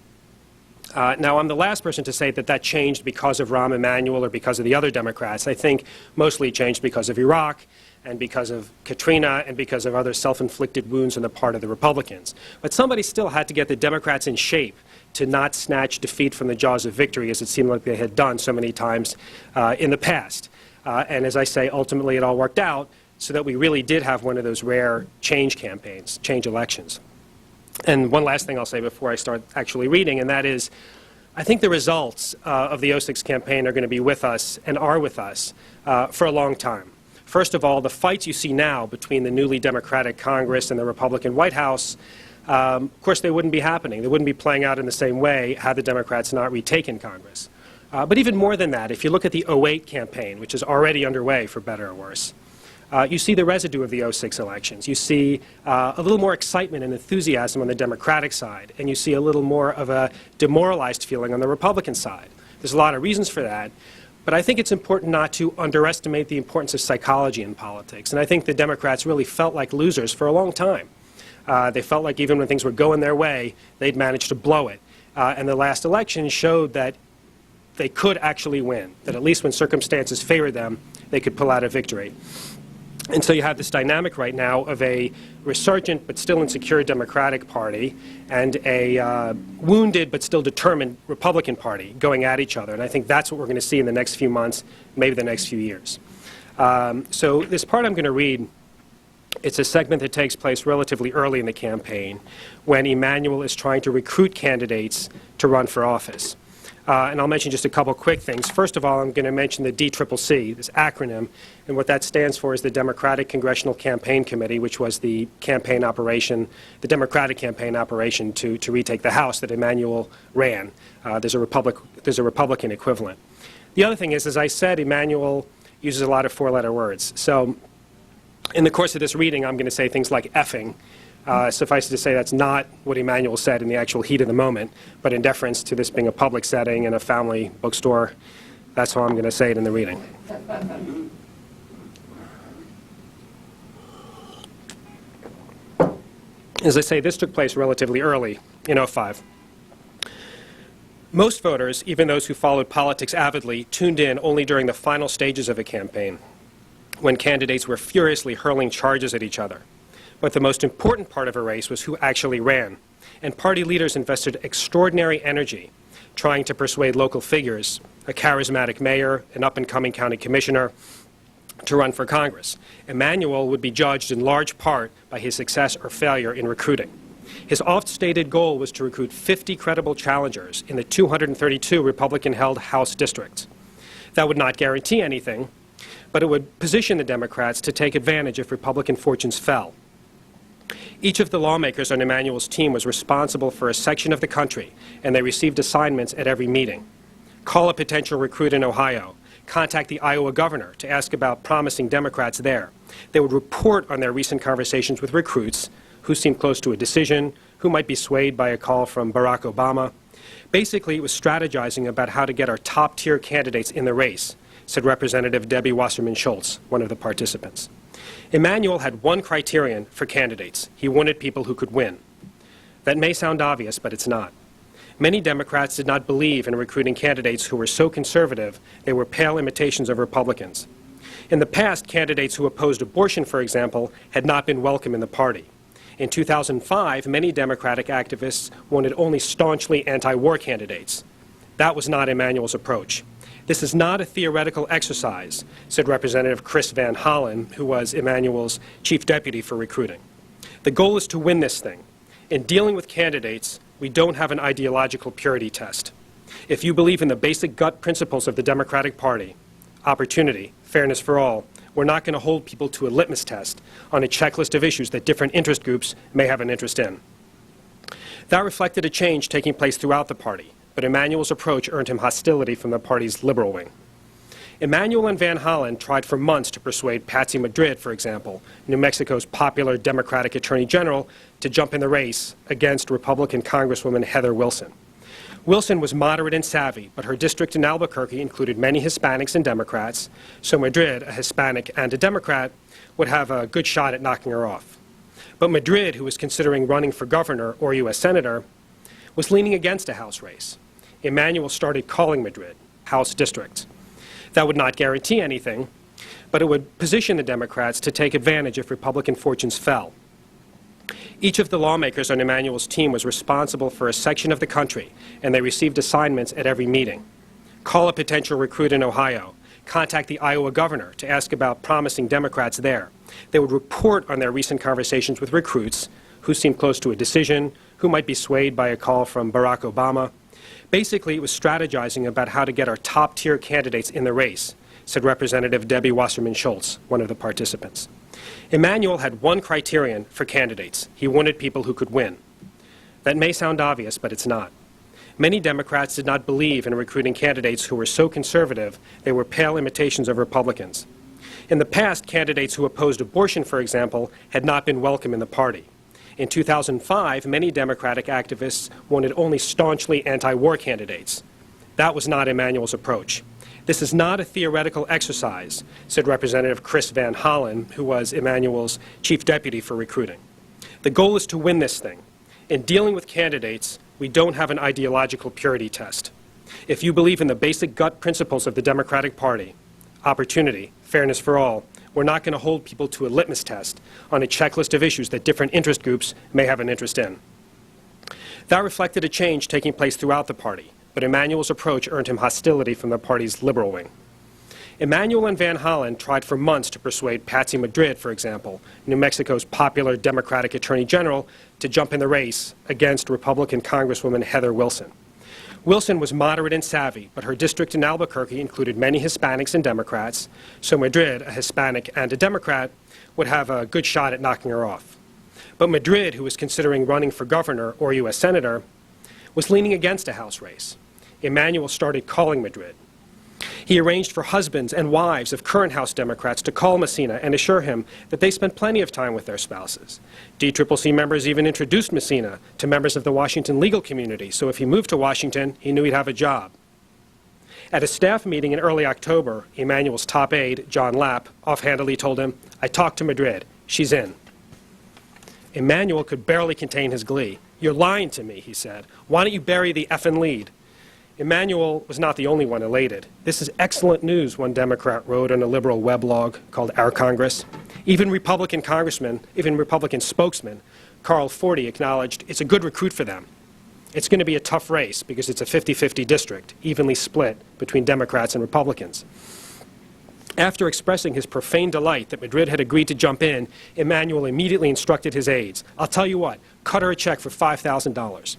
Now, I'm the last person to say that that changed because of Rahm Emanuel or because of the other Democrats. I think mostly it changed because of Iraq and because of Katrina and because of other self-inflicted wounds on the part of the Republicans. But somebody still had to get the Democrats in shape to not snatch defeat from the jaws of victory, as it seemed like they had done so many times in the past. And as I say, ultimately it all worked out so that we really did have one of those rare change campaigns, change elections. And one last thing I'll say before I start actually reading, and that is, I think the results of the '06 campaign are going to be with us and are with us for a long time. First of all, the fights you see now between the newly Democratic Congress and the Republican White House, of course, they wouldn't be happening. They wouldn't be playing out in the same way had the Democrats not retaken Congress. But even more than that, if you look at the '08 campaign, which is already underway for better or worse, you see the residue of the '06 elections. You see a little more excitement and enthusiasm on the Democratic side, and you see a little more of a demoralized feeling on the Republican side. There's a lot of reasons for that, but I think it's important not to underestimate the importance of psychology in politics. And I think the Democrats really felt like losers for a long time. They felt like even when things were going their way, they'd managed to blow it. And the last election showed that they could actually win, that at least when circumstances favored them, they could pull out a victory. And so you have this dynamic right now of a resurgent but still insecure Democratic Party and a wounded but still determined Republican Party going at each other. And I think that's what we're going to see in the next few months, maybe the next few years. So this part I'm going to read, it's a segment that takes place relatively early in the campaign when Emanuel is trying to recruit candidates to run for office. And I'll mention just a couple quick things. First of all, I'm going to mention the DCCC, this acronym, and what that stands for is the Democratic Congressional Campaign Committee, which was the campaign operation, the Democratic campaign operation to retake the House that Emanuel ran. There's a Republican equivalent. The other thing is, as I said, Emanuel uses a lot of four-letter words. So in the course of this reading, I'm going to say things like effing. Suffice it to say that's not what Emanuel said in the actual heat of the moment, but in deference to this being a public setting and a family bookstore, that's how I'm going to say it in the reading. As I say, this took place relatively early in '05. Most voters, even those who followed politics avidly, tuned in only during the final stages of a campaign, when candidates were furiously hurling charges at each other. But the most important part of a race was who actually ran, and party leaders invested extraordinary energy trying to persuade local figures, a charismatic mayor, an up-and-coming county commissioner, to run for Congress. Emanuel would be judged in large part by his success or failure in recruiting. His oft-stated goal was to recruit 50 credible challengers in the 232 Republican-held House districts. That would not guarantee anything, but it would position the Democrats to take advantage if Republican fortunes fell. Each of the lawmakers on Emanuel's team was responsible for a section of the country, and they received assignments at every meeting. Call a potential recruit in Ohio. Contact the Iowa governor to ask about promising Democrats there. They would report on their recent conversations with recruits, who seemed close to a decision, who might be swayed by a call from Barack Obama. Basically, it was strategizing about how to get our top-tier candidates in the race, said Representative Debbie Wasserman Schultz, one of the participants. Emanuel had one criterion for candidates. He wanted people who could win. That may sound obvious, but it's not. Many Democrats did not believe in recruiting candidates who were so conservative they were pale imitations of Republicans. In the past, candidates who opposed abortion, for example, had not been welcome in the party. In 2005, many Democratic activists wanted only staunchly anti-war candidates. That was not Emanuel's approach. This is not a theoretical exercise, said Representative Chris Van Hollen, who was Emanuel's chief deputy for recruiting. The goal is to win this thing. In dealing with candidates, we don't have an ideological purity test. If you believe in the basic gut principles of the Democratic Party, opportunity, fairness for all, we're not going to hold people to a litmus test on a checklist of issues that different interest groups may have an interest in. That reflected a change taking place throughout the party, but Emanuel's approach earned him hostility from the party's liberal wing. Emanuel and Van Hollen tried for months to persuade Patsy Madrid, for example, New Mexico's popular Democratic Attorney General, to jump in the race against Republican Congresswoman Heather Wilson. Wilson was moderate and savvy, but her district in Albuquerque included many Hispanics and Democrats, so Madrid, a Hispanic and a Democrat, would have a good shot at knocking her off. But Madrid, who was considering running for governor or U.S. senator, was leaning against a House race. Emanuel started calling Madrid House districts. That would not guarantee anything, but it would position the Democrats to take advantage if Republican fortunes fell. Each of the lawmakers on Emanuel's team was responsible for a section of the country, and they received assignments at every meeting. Call a potential recruit in Ohio. Contact the Iowa governor to ask about promising Democrats there. They would report on their recent conversations with recruits, who seemed close to a decision, who might be swayed by a call from Barack Obama. Basically, it was strategizing about how to get our top-tier candidates in the race, said Representative Debbie Wasserman Schultz, one of the participants. Emanuel had one criterion for candidates. He wanted people who could win. That may sound obvious, but it's not. Many Democrats did not believe in recruiting candidates who were so conservative they were pale imitations of Republicans. In the past, candidates who opposed abortion, for example, had not been welcome in the party. In 2005, many Democratic activists wanted only staunchly anti-war candidates. That was not Emanuel's approach. This is not a theoretical exercise, said Representative Chris Van Hollen, who was Emanuel's chief deputy for recruiting. The goal is to win this thing. In dealing with candidates, we don't have an ideological purity test. If you believe in the basic gut principles of the Democratic Party, opportunity, fairness for all, we're not going to hold people to a litmus test on a checklist of issues that different interest groups may have an interest in. That reflected a change taking place throughout the party, but Emanuel's approach earned him hostility from the party's liberal wing. Emanuel and Van Hollen tried for months to persuade Patsy Madrid, for example, New Mexico's popular Democratic Attorney General, to jump in the race against Republican Congresswoman Heather Wilson. Wilson was moderate and savvy, but her district in Albuquerque included many Hispanics and Democrats, so Madrid, a Hispanic and a Democrat, would have a good shot at knocking her off. But Madrid, who was considering running for governor or U.S. senator, was leaning against a House race. Emanuel started calling Madrid. He arranged for husbands and wives of current House Democrats to call Messina and assure him that they spent plenty of time with their spouses. DCCC members even introduced Messina to members of the Washington legal community, so if he moved to Washington, he knew he'd have a job. At a staff meeting in early October, Emanuel's top aide, John Lapp, offhandedly told him, "I talked to Madrid. She's in." Emanuel could barely contain his glee. "You're lying to me," he said. "Why don't you bury the effing lead?" Emanuel was not the only one elated. "This is excellent news," one Democrat wrote on a liberal weblog called Our Congress. Even Republican spokesman, Carl Forty, acknowledged it's a good recruit for them. It's going to be a tough race because it's a 50-50 district, evenly split between Democrats and Republicans. After expressing his profane delight that Madrid had agreed to jump in, Emanuel immediately instructed his aides, "I'll tell you what, cut her a check for $5,000.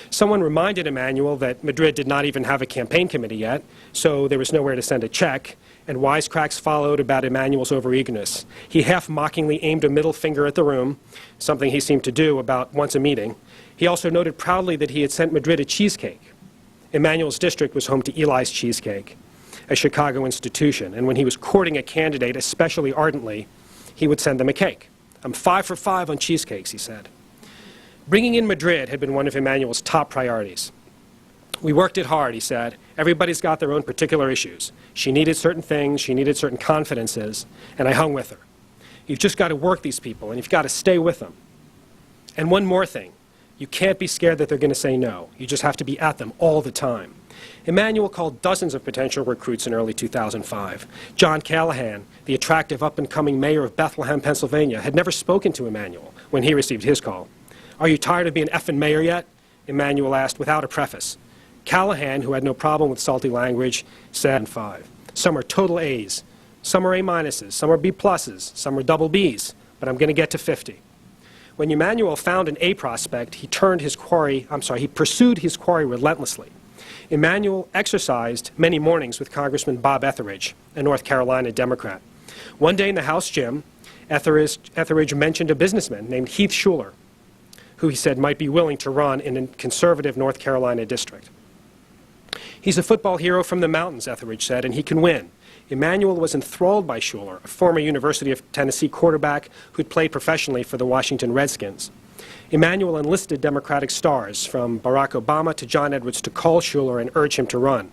Someone reminded Emanuel that Madrid did not even have a campaign committee yet, so there was nowhere to send a check, and wisecracks followed about Emanuel's overeagerness. He half-mockingly aimed a middle finger at the room, something he seemed to do about once a meeting. He also noted proudly that he had sent Madrid a cheesecake. Emanuel's district was home to Eli's Cheesecake, a Chicago institution, and when he was courting a candidate especially ardently, he would send them a cake. "I'm 5 for 5 on cheesecakes," he said. Bringing in Madrid had been one of Emanuel's top priorities. "We worked it hard," he said. "Everybody's got their own particular issues. She needed certain things, she needed certain confidences, and I hung with her. You've just got to work these people, and you've got to stay with them. And one more thing, you can't be scared that they're going to say no. You just have to be at them all the time." Emanuel called dozens of potential recruits in early 2005. John Callahan, the attractive up-and-coming mayor of Bethlehem, Pennsylvania, had never spoken to Emanuel when he received his call. "Are you tired of being effing mayor yet?" Emanuel asked without a preface. Callahan, who had no problem with salty language, said 5. "Some are total A's, some are A minuses, some are B pluses, some are double B's, but I'm going to get to 50. When Emanuel found an A prospect, he pursued his quarry relentlessly. Emanuel exercised many mornings with Congressman Bob Etheridge, a North Carolina Democrat. One day in the House gym, Etheridge mentioned a businessman named Heath Shuler, who he said might be willing to run in a conservative North Carolina district. "He's a football hero from the mountains," Etheridge said, "and he can win." Emanuel was enthralled by Shuler, a former University of Tennessee quarterback who'd played professionally for the Washington Redskins. Emanuel enlisted Democratic stars, from Barack Obama to John Edwards, to call Shuler and urge him to run.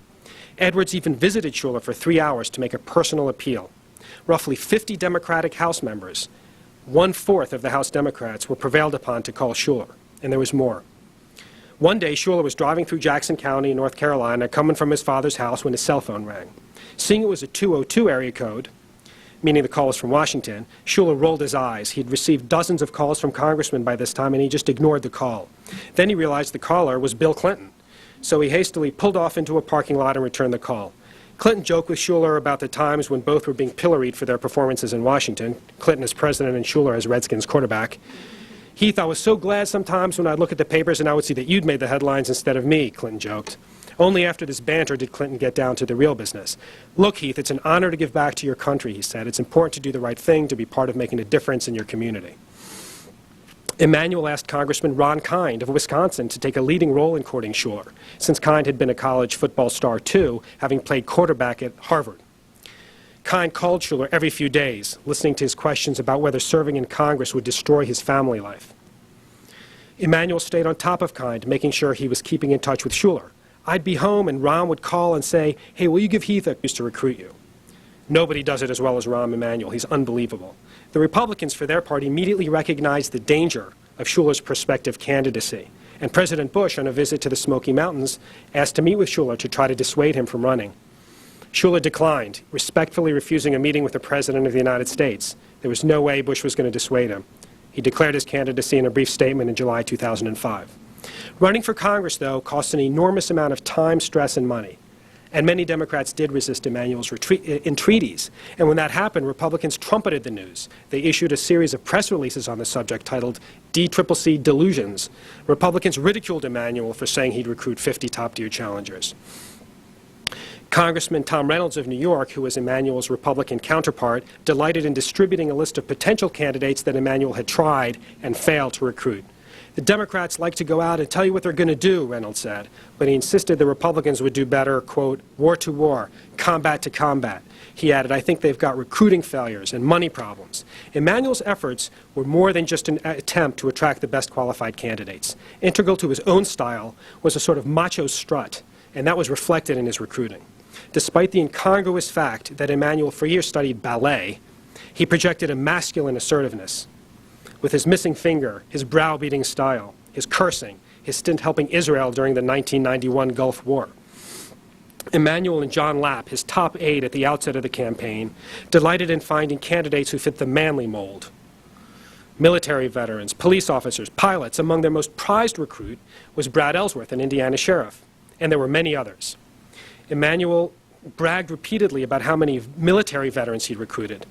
Edwards even visited Shuler for 3 hours to make a personal appeal. Roughly 50 Democratic House members, 1/4 of the House Democrats, were prevailed upon to call Shuler, and there was more. One day, Shuler was driving through Jackson County, North Carolina, coming from his father's house when his cell phone rang. Seeing it was a 202 area code, meaning the call was from Washington, Shuler rolled his eyes. He'd received dozens of calls from congressmen by this time, and he just ignored the call. Then he realized the caller was Bill Clinton, so he hastily pulled off into a parking lot and returned the call. Clinton joked with Shuler about the times when both were being pilloried for their performances in Washington, Clinton as president and Shuler as Redskins quarterback. Heath, I was so glad sometimes when I'd look at the papers and I would see that you'd made the headlines instead of me, Clinton joked. Only after this banter did Clinton get down to the real business. Look, Heath, it's an honor to give back to your country, he said. It's important to do the right thing, to be part of making a difference in your community. Emanuel asked Congressman Ron Kind of Wisconsin to take a leading role in courting Schuler, since Kind had been a college football star too, having played quarterback at Harvard. Kind called Schuler every few days, listening to his questions about whether serving in Congress would destroy his family life. Emanuel stayed on top of Kind, making sure he was keeping in touch with Schuler. I'd be home and Ron would call and say, hey, will you give Heath a chance to recruit you? Nobody does it as well as Rahm Emanuel. He's unbelievable. The Republicans, for their part, immediately recognized the danger of Schuler's prospective candidacy. And President Bush, on a visit to the Smoky Mountains, asked to meet with Schuler to try to dissuade him from running. Schuler declined, respectfully refusing a meeting with the President of the United States. There was no way Bush was going to dissuade him. He declared his candidacy in a brief statement in July 2005. Running for Congress, though, cost an enormous amount of time, stress, and money. And many Democrats did resist Emanuel's entreaties. And when that happened, Republicans trumpeted the news. They issued a series of press releases on the subject titled DCCC Delusions. Republicans ridiculed Emanuel for saying he'd recruit 50 top-tier challengers. Congressman Tom Reynolds of New York, who was Emanuel's Republican counterpart, delighted in distributing a list of potential candidates that Emanuel had tried and failed to recruit. The Democrats like to go out and tell you what they're going to do, Reynolds said, but he insisted the Republicans would do better, quote, war to war, combat to combat. He added, I think they've got recruiting failures and money problems. Emanuel's efforts were more than just an attempt to attract the best qualified candidates. Integral to his own style was a sort of macho strut, and that was reflected in his recruiting. Despite the incongruous fact that Emanuel for years studied ballet, he projected a masculine assertiveness. With his missing finger, his browbeating style, his cursing, his stint helping Israel during the 1991 Gulf War. Emanuel and John Lapp, his top aide at the outset of the campaign, delighted in finding candidates who fit the manly mold. Military veterans, police officers, pilots. Among their most prized recruit was Brad Ellsworth, an Indiana sheriff, and there were many others. Emanuel bragged repeatedly about how many military veterans he'd recruited.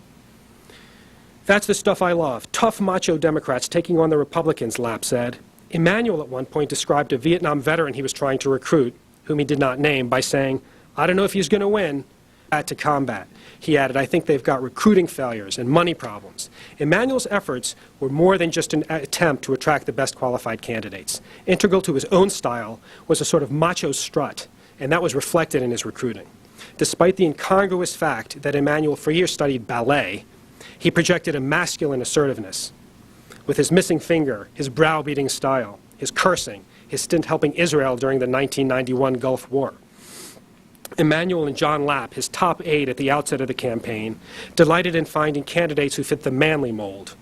That's the stuff I love. Tough macho Democrats taking on the Republicans, Lapp said. Emanuel at one point described a Vietnam veteran he was trying to recruit, whom he did not name, by saying, I don't know if he's going to win, to combat. He added, I think they've got recruiting failures and money problems. Emanuel's efforts were more than just an attempt to attract the best qualified candidates. Integral to his own style was a sort of macho strut, and that was reflected in his recruiting. Despite the incongruous fact that Emanuel for years studied ballet, he projected a masculine assertiveness. With his missing finger, his browbeating style, his cursing, his stint helping Israel during the 1991 Gulf War. Emanuel and John Lapp, his top aide at the outset of the campaign, delighted in finding candidates who fit the manly mold.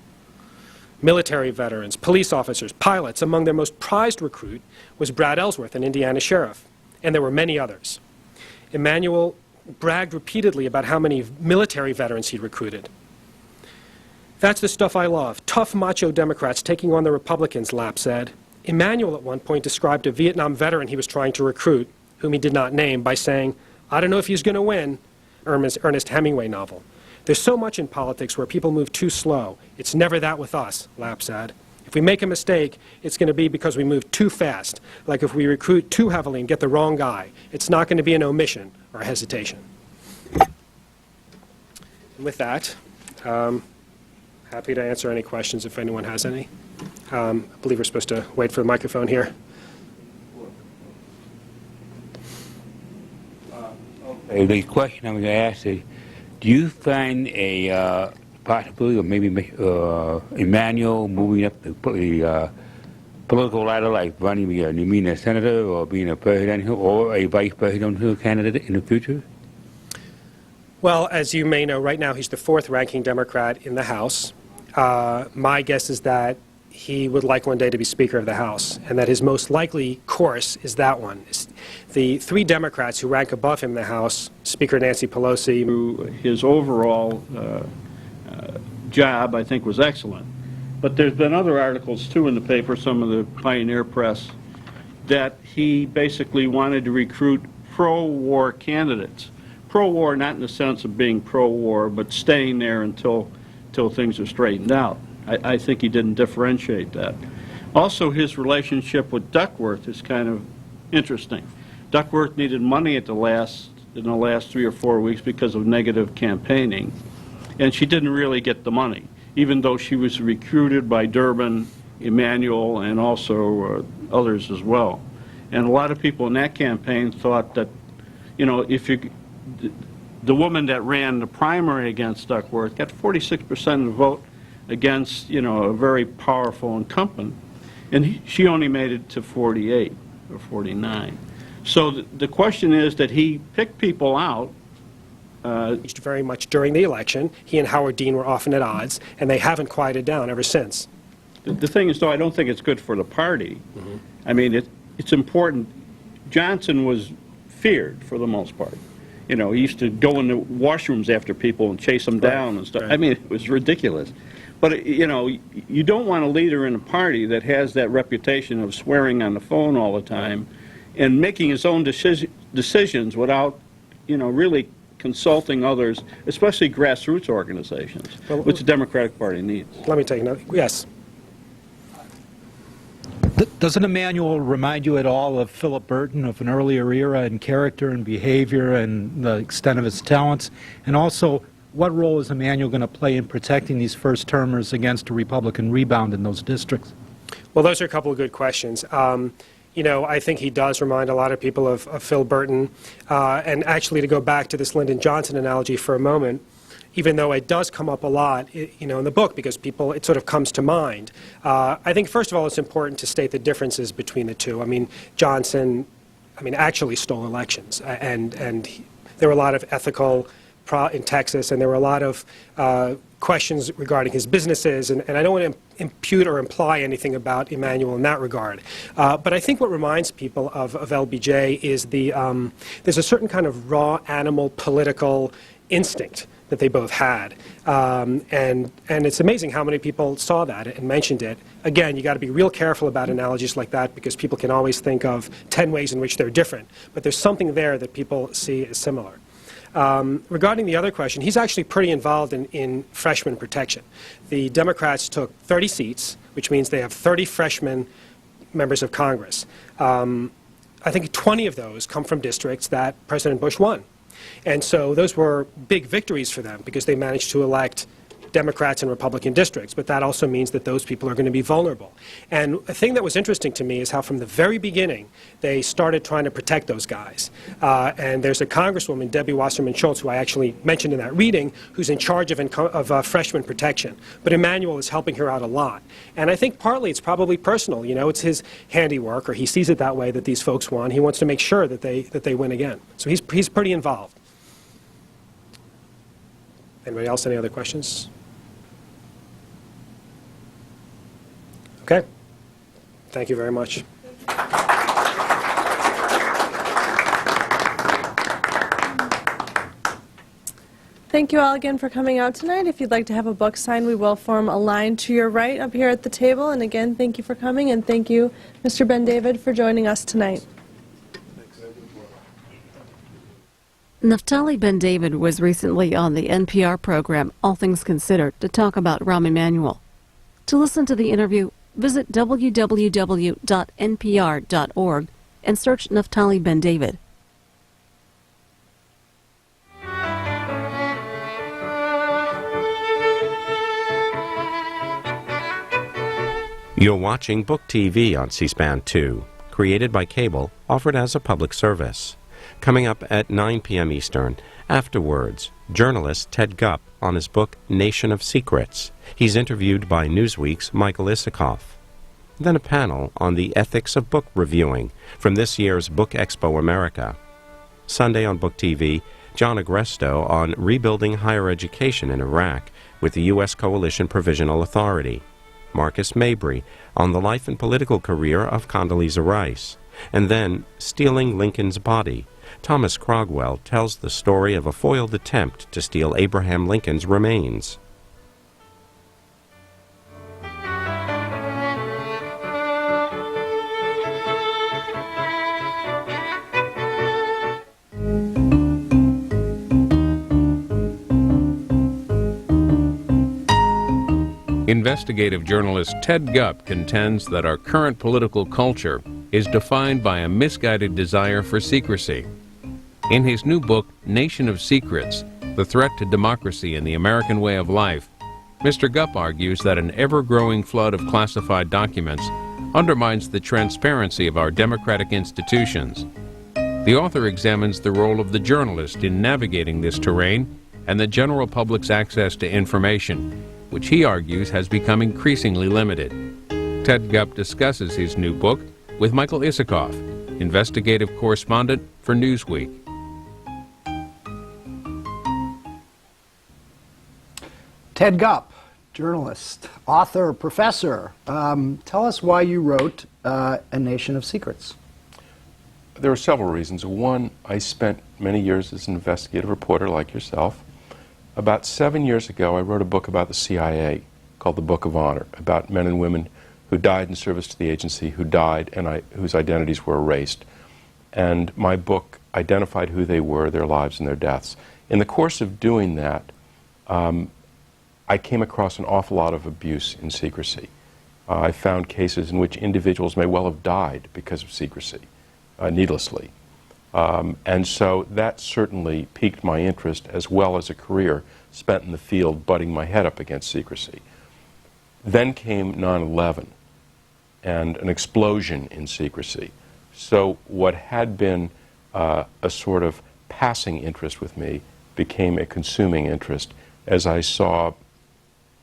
Military veterans, police officers, pilots. Among their most prized recruit was Brad Ellsworth, an Indiana sheriff, and there were many others. Emanuel bragged repeatedly about how many military veterans he'd recruited. That's the stuff I love. Tough macho Democrats taking on the Republicans, Lapp said. Emanuel at one point described a Vietnam veteran he was trying to recruit, whom he did not name, by saying, I don't know if he's going to win, Ernest Hemingway novel. There's so much in politics where people move too slow. It's never that with us, Lapp said. If we make a mistake, it's going to be because we move too fast, like if we recruit too heavily and get the wrong guy. It's not going to be an omission or a hesitation. And with that, happy to answer any questions if anyone has any. I believe we're supposed to wait for the microphone here. The question I'm going to ask is, do you find a possibility of maybe Emanuel moving up the political ladder, like running, being a senator or being a presidential or a vice presidential candidate in the future? Well, as you may know, right now he's the fourth-ranking Democrat in the House. My guess is that he would like one day to be Speaker of the House, and that his most likely course is that one. The three Democrats who rank above him in the House, Speaker Nancy Pelosi. His overall job, I think, was excellent. But there's been other articles, too, in the paper, some of the Pioneer Press, that he basically wanted to recruit pro-war candidates. Pro-war not in the sense of being pro-war, but staying there until things are straightened out. I think he didn't differentiate that. Also, his relationship with Duckworth is kind of interesting. Duckworth needed money in the last 3 or 4 weeks because of negative campaigning, and she didn't really get the money, even though she was recruited by Durbin, Emanuel, and also others as well. And a lot of people in that campaign thought that, you know, the woman that ran the primary against Duckworth got 46% of the vote against, you know, a very powerful incumbent, and she only made it to 48 or 49. So the question is that he picked people out. Very much during the election. He and Howard Dean were often at odds, and they haven't quieted down ever since. The thing is, though, I don't think it's good for the party. I mean, it's important. Johnson was feared for the most part. You know, he used to go in the washrooms after people and chase them down and stuff. I mean, it was ridiculous. But, you know, you don't want a leader in a party that has that reputation of swearing on the phone all the time and making his own decisions without, you know, really consulting others, especially grassroots organizations, which the Democratic Party needs. Let me take another. Yes. Doesn't Emanuel remind you at all of Philip Burton, of an earlier era in character and behavior and the extent of his talents? And also, what role is Emanuel going to play in protecting these first-termers against a Republican rebound in those districts? Well, those are a couple of good questions. You know, I think he does remind a lot of people of Phil Burton. And actually, to go back to this Lyndon Johnson analogy for a moment, even though it does come up a lot, you know, in the book, because people, it sort of comes to mind. I think, first of all, it's important to state the differences between the two. I mean, Johnson, actually stole elections, and there were a lot of ethical in Texas, and there were a lot of questions regarding his businesses, and I don't want to impute or imply anything about Emanuel in that regard. But I think what reminds people of LBJ is there's a certain kind of raw animal political instinct that they both had. And it's amazing how many people saw that and mentioned it. Again, you got to be real careful about analogies like that because people can always think of 10 ways in which they're different. But there's something there that people see as similar. Regarding the other question, he's actually pretty involved in freshman protection. The Democrats took 30 seats, which means they have 30 freshman members of Congress. I think 20 of those come from districts that President Bush won. And so those were big victories for them because they managed to elect Democrats in Republican districts, but that also means that those people are going to be vulnerable. And a thing that was interesting to me is how from the very beginning they started trying to protect those guys. And there's a Congresswoman, Debbie Wasserman Schultz, who I actually mentioned in that reading, who's in charge of freshman protection. But Emanuel is helping her out a lot. And I think partly it's probably personal. You know, it's his handiwork, or he sees it that way, that these folks won. He wants to make sure that they win again. So he's pretty involved. Anybody else, any other questions? Okay. Thank you very much. Thank you all again for coming out tonight. If you'd like to have a book signed, we will form a line to your right up here at the table. And again, thank you for coming, and thank you, Mr. Ben David, for joining us tonight. Naftali Ben David was recently on the NPR program All Things Considered to talk about Rahm Emanuel. To listen to the interview, visit www.npr.org and search Naftali Ben David. You're watching Book TV on C-SPAN 2, created by cable, offered as a public service. Coming up at 9 p.m. Eastern, afterwards, journalist Ted Gupp on his book Nation of Secrets. He's interviewed by Newsweek's Michael Isikoff. Then a panel on the ethics of book reviewing from this year's Book Expo America. Sunday on Book TV, John Agresto on rebuilding higher education in Iraq with the U.S. Coalition Provisional Authority. Marcus Mabry on the life and political career of Condoleezza Rice. And then, Stealing Lincoln's Body. Thomas Crogwell tells the story of a foiled attempt to steal Abraham Lincoln's remains. Investigative journalist Ted Gupp contends that our current political culture is defined by a misguided desire for secrecy. In his new book, Nation of Secrets, The Threat to Democracy and the American Way of Life, Mr. Gupp argues that an ever-growing flood of classified documents undermines the transparency of our democratic institutions. The author examines the role of the journalist in navigating this terrain and the general public's access to information, which he argues has become increasingly limited. Ted Gupp discusses his new book with Michael Isikoff, investigative correspondent for Newsweek. Ted Gupp, journalist, author, professor. Tell us why you wrote A Nation of Secrets. There are several reasons. One, I spent many years as an investigative reporter like yourself. About 7 years ago, I wrote a book about the CIA called The Book of Honor, about men and women who died in service to the agency, who died and whose identities were erased. And my book identified who they were, their lives and their deaths. In the course of doing that, I came across an awful lot of abuse in secrecy. I found cases in which individuals may well have died because of secrecy, needlessly. And so that certainly piqued my interest, as well as a career spent in the field butting my head up against secrecy. Then came 9/11 and an explosion in secrecy. So what had been a sort of passing interest with me became a consuming interest as I saw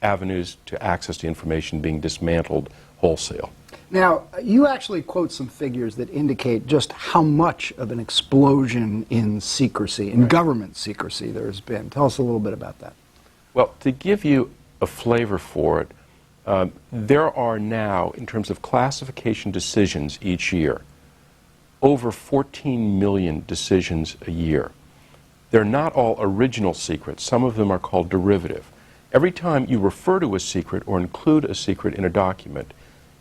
avenues to access to information being dismantled wholesale. Now, you actually quote some figures that indicate just how much of an explosion in secrecy, in government secrecy, there's been. Tell us a little bit about that. Well, to give you a flavor for it, there are now, in terms of classification decisions each year, over 14 million decisions a year. They're not all original secrets. Some of them are called derivative. Every time you refer to a secret or include a secret in a document,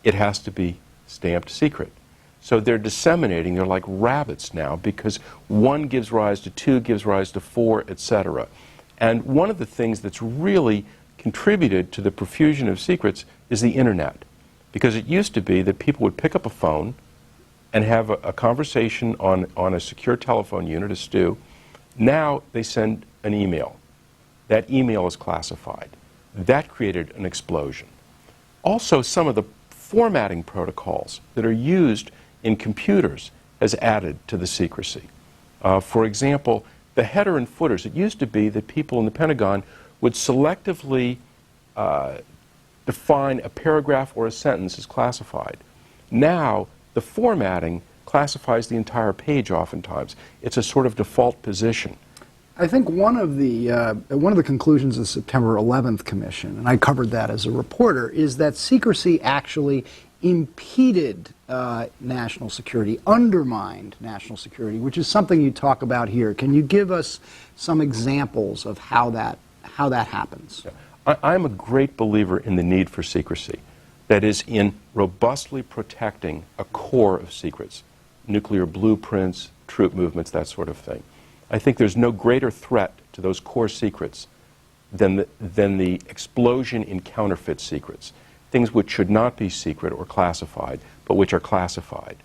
it has to be stamped secret. So they're disseminating, they're like rabbits now, because one gives rise to two, gives rise to four, etc. And one of the things that's really contributed to the profusion of secrets is the internet. Because it used to be that people would pick up a phone and have a conversation on a secure telephone unit, a STU. Now they send an email. That email is classified. That created an explosion. Also, some of the formatting protocols that are used in computers has added to the secrecy. For example, the header and footers. It used to be that people in the Pentagon would selectively define a paragraph or a sentence as classified. Now, the formatting classifies the entire page oftentimes. It's a sort of default position. I think one of the conclusions of the September 11th Commission, and I covered that as a reporter, is that secrecy actually impeded national security, undermined national security, which is something you talk about here. Can you give us some examples of how that happens? I'm a great believer in the need for secrecy. That is, in robustly protecting a core of secrets, nuclear blueprints, troop movements, that sort of thing. I think there's no greater threat to those core secrets than the explosion in counterfeit secrets, things which should not be secret or classified, but which are classified.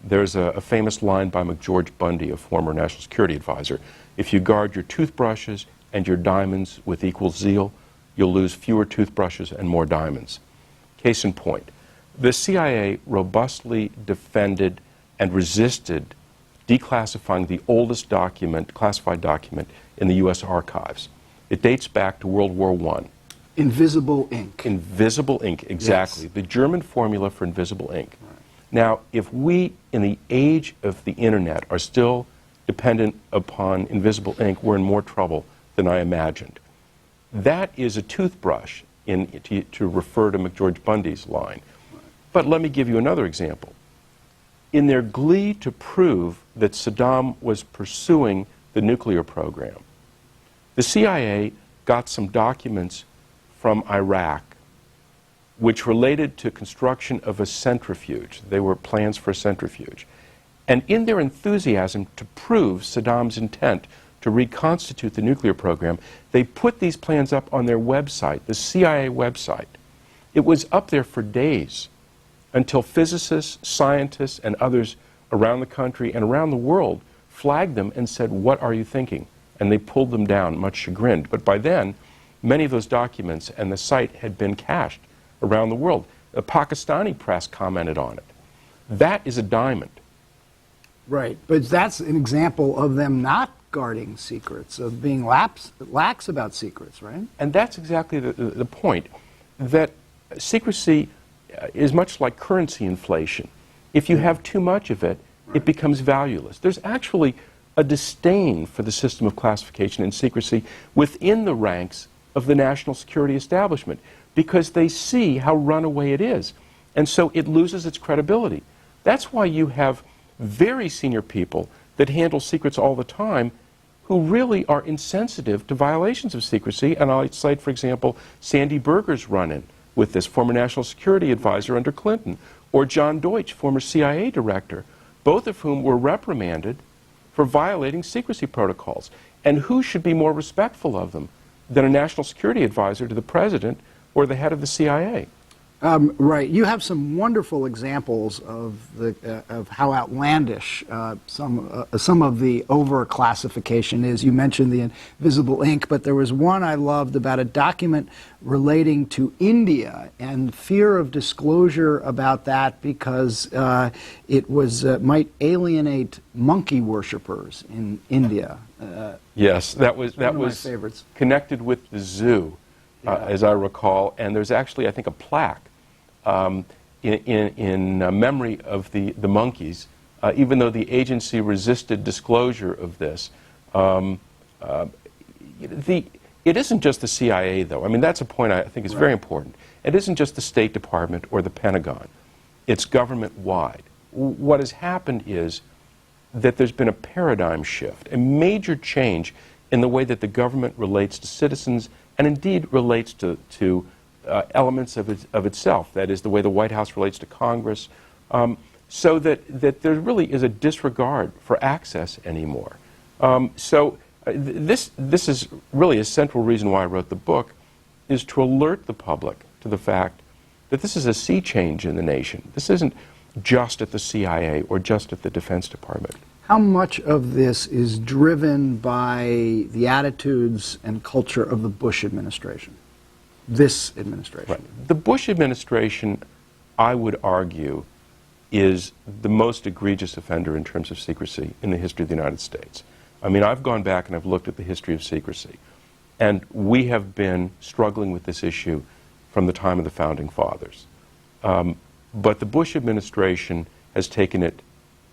There's a famous line by McGeorge Bundy, a former national security advisor: if you guard your toothbrushes and your diamonds with equal zeal, you'll lose fewer toothbrushes and more diamonds. Case in point, the CIA robustly defended and resisted declassifying the oldest document, classified document, in the U.S. archives. It dates back to World War I. Invisible ink. Invisible ink, exactly. Yes. The German formula for invisible ink. Right. Now, if we, in the age of the internet, are still dependent upon invisible ink, we're in more trouble than I imagined. That is a toothbrush, to refer to McGeorge Bundy's line. But let me give you another example. In their glee to prove that Saddam was pursuing the nuclear program, the CIA got some documents from Iraq which related to construction of a centrifuge. They were plans for a centrifuge. And in their enthusiasm to prove Saddam's intent to reconstitute the nuclear program, they put these plans up on their website, the CIA website. It was up there for days until physicists, scientists, and others around the country and around the world flagged them and said, "What are you thinking?" And they pulled them down, much chagrined. But by then, many of those documents and the site had been cached around the world. The Pakistani press commented on it. That is a diamond. Right, but that's an example of them not guarding secrets, of being lax about secrets, right? And that's exactly the point, that secrecy is much like currency inflation. If you have too much of it, it becomes valueless. There's actually a disdain for the system of classification and secrecy within the ranks of the national security establishment because they see how runaway it is. And so it loses its credibility. That's why you have very senior people that handle secrets all the time who really are insensitive to violations of secrecy. And I'll cite, for example, Sandy Berger's run-in with this, former national security advisor under Clinton, or John Deutsch, former CIA director, both of whom were reprimanded for violating secrecy protocols. And who should be more respectful of them than a national security advisor to the president or the head of the CIA? Right. You have some wonderful examples of how outlandish some of the over-classification is. You mentioned the invisible ink, but there was one I loved about a document relating to India and fear of disclosure about that because it was might alienate monkey worshippers in India. Yes, that was my favorites. Connected with the zoo, as I recall, and there's actually, I think, a plaque in memory of the monkeys, even though the agency resisted disclosure of this. It isn't just the CIA, though. I mean, that's a point I think is very important. It isn't just the State Department or the Pentagon. It's government-wide. What has happened is that there's been a paradigm shift, a major change in the way that the government relates to citizens and indeed relates to elements of itself. That is, the way the White House relates to Congress, so that there really is a disregard for access anymore. This is really a central reason why I wrote the book, is to alert the public to the fact that this is a sea change in the nation. This isn't just at the CIA or just at the Defense Department. How much of this is driven by the attitudes and culture of the Bush administration? This administration. Right. The Bush administration, I would argue, is the most egregious offender in terms of secrecy in the history of the United States. I mean, I've gone back and I've looked at the history of secrecy, and we have been struggling with this issue from the time of the Founding Fathers. But the Bush administration has taken it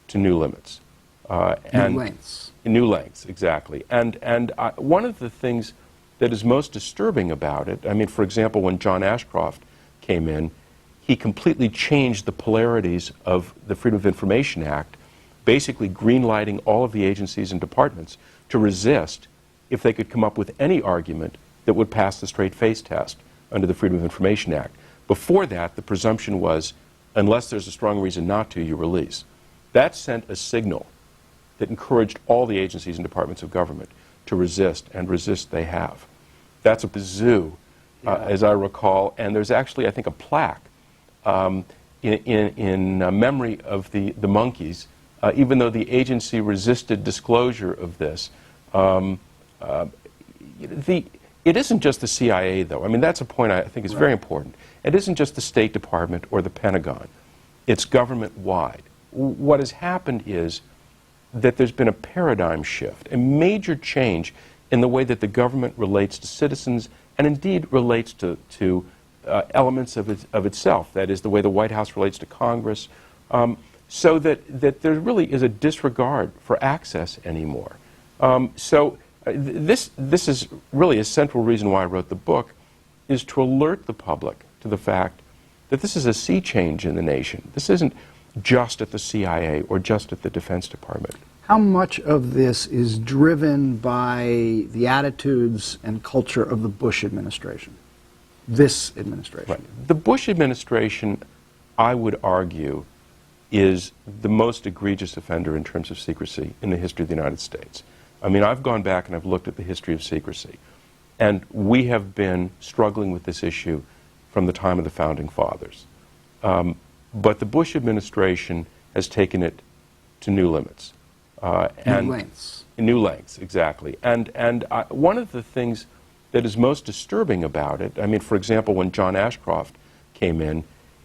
to new limits. New lengths. New lengths, exactly. And one of the things that is most disturbing about it, I mean, for example, when John Ashcroft came in, he completely changed the polarities of the Freedom of Information Act, basically green-lighting all of the agencies and departments to resist if they could come up with any argument that would pass the straight-face test under the Freedom of Information Act. Before that, the presumption was, unless there's a strong reason not to, you release. That sent a signal that encouraged all the agencies and departments of government to resist, and resist they have. That's a zoo, as I recall, and there's actually, I think, a plaque in memory of the monkeys, even though the agency resisted disclosure of this. It isn't just the CIA, though. I mean, that's a point I think is very important. It isn't just the State Department or the Pentagon. It's government-wide. What has happened is that there's been a paradigm shift, a major change in the way that the government relates to citizens and indeed relates to elements of itself. That is, the way the White House relates to Congress, so that there really is a disregard for access anymore. This is really a central reason why I wrote the book, is to alert the public to the fact that this is a sea change in the nation. This isn't just at the CIA or just at the Defense Department. How much of this is driven by the attitudes and culture of the Bush administration? This administration. Right. The Bush administration, I would argue, is the most egregious offender in terms of secrecy in the history of the United States. I mean, I've gone back and I've looked at the history of secrecy, and we have been struggling with this issue from the time of the Founding Fathers. But the Bush administration has taken it to new limits. New lengths. New lengths, exactly. And one of the things that is most disturbing about it, I mean, for example, when John Ashcroft came in,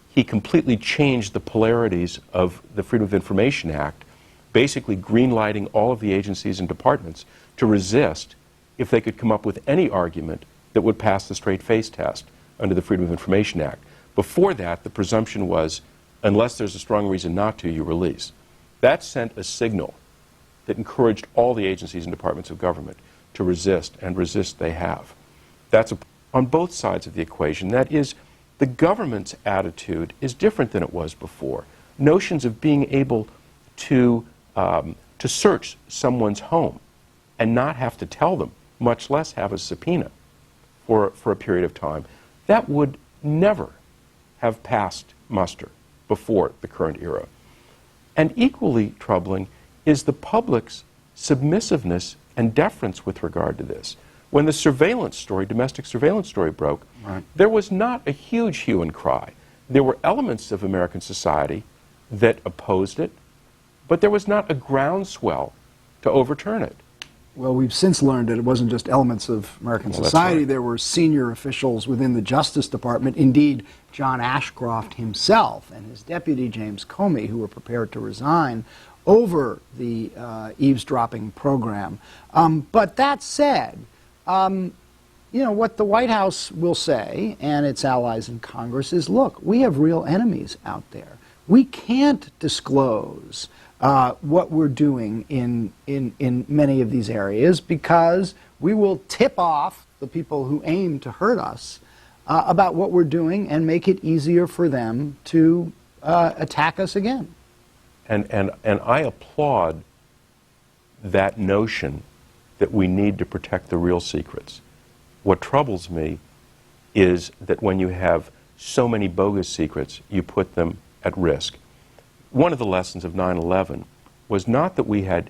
he completely changed the polarities of the Freedom of Information Act, basically green-lighting all of the agencies and departments to resist if they could come up with any argument that would pass the straight-face test under the Freedom of Information Act. Before that, the presumption was, unless there's a strong reason not to, you release. That sent a signal that encouraged all the agencies and departments of government to resist, and resist they have. That's on both sides of the equation. That is, the government's attitude is different than it was before. Notions of being able to search someone's home and not have to tell them, much less have a subpoena for a period of time, that would never have passed muster before the current era. And equally troubling is the public's submissiveness and deference with regard to this. When the surveillance story, domestic surveillance story broke, there was not a huge hue and cry. There were elements of American society that opposed it, but there was not a groundswell to overturn it. Well, we've since learned that it wasn't just elements of American society. Right. There were senior officials within the Justice Department, indeed John Ashcroft himself and his deputy, James Comey, who were prepared to resign over the eavesdropping program. But that said, you know, what the White House will say, and its allies in Congress, is, look, we have real enemies out there. We can't disclose what we're doing in many of these areas because we will tip off the people who aim to hurt us about what we're doing and make it easier for them to attack us again. And I applaud that notion that we need to protect the real secrets. What troubles me is that when you have so many bogus secrets, you put them at risk. One of the lessons of 9/11 was not that we had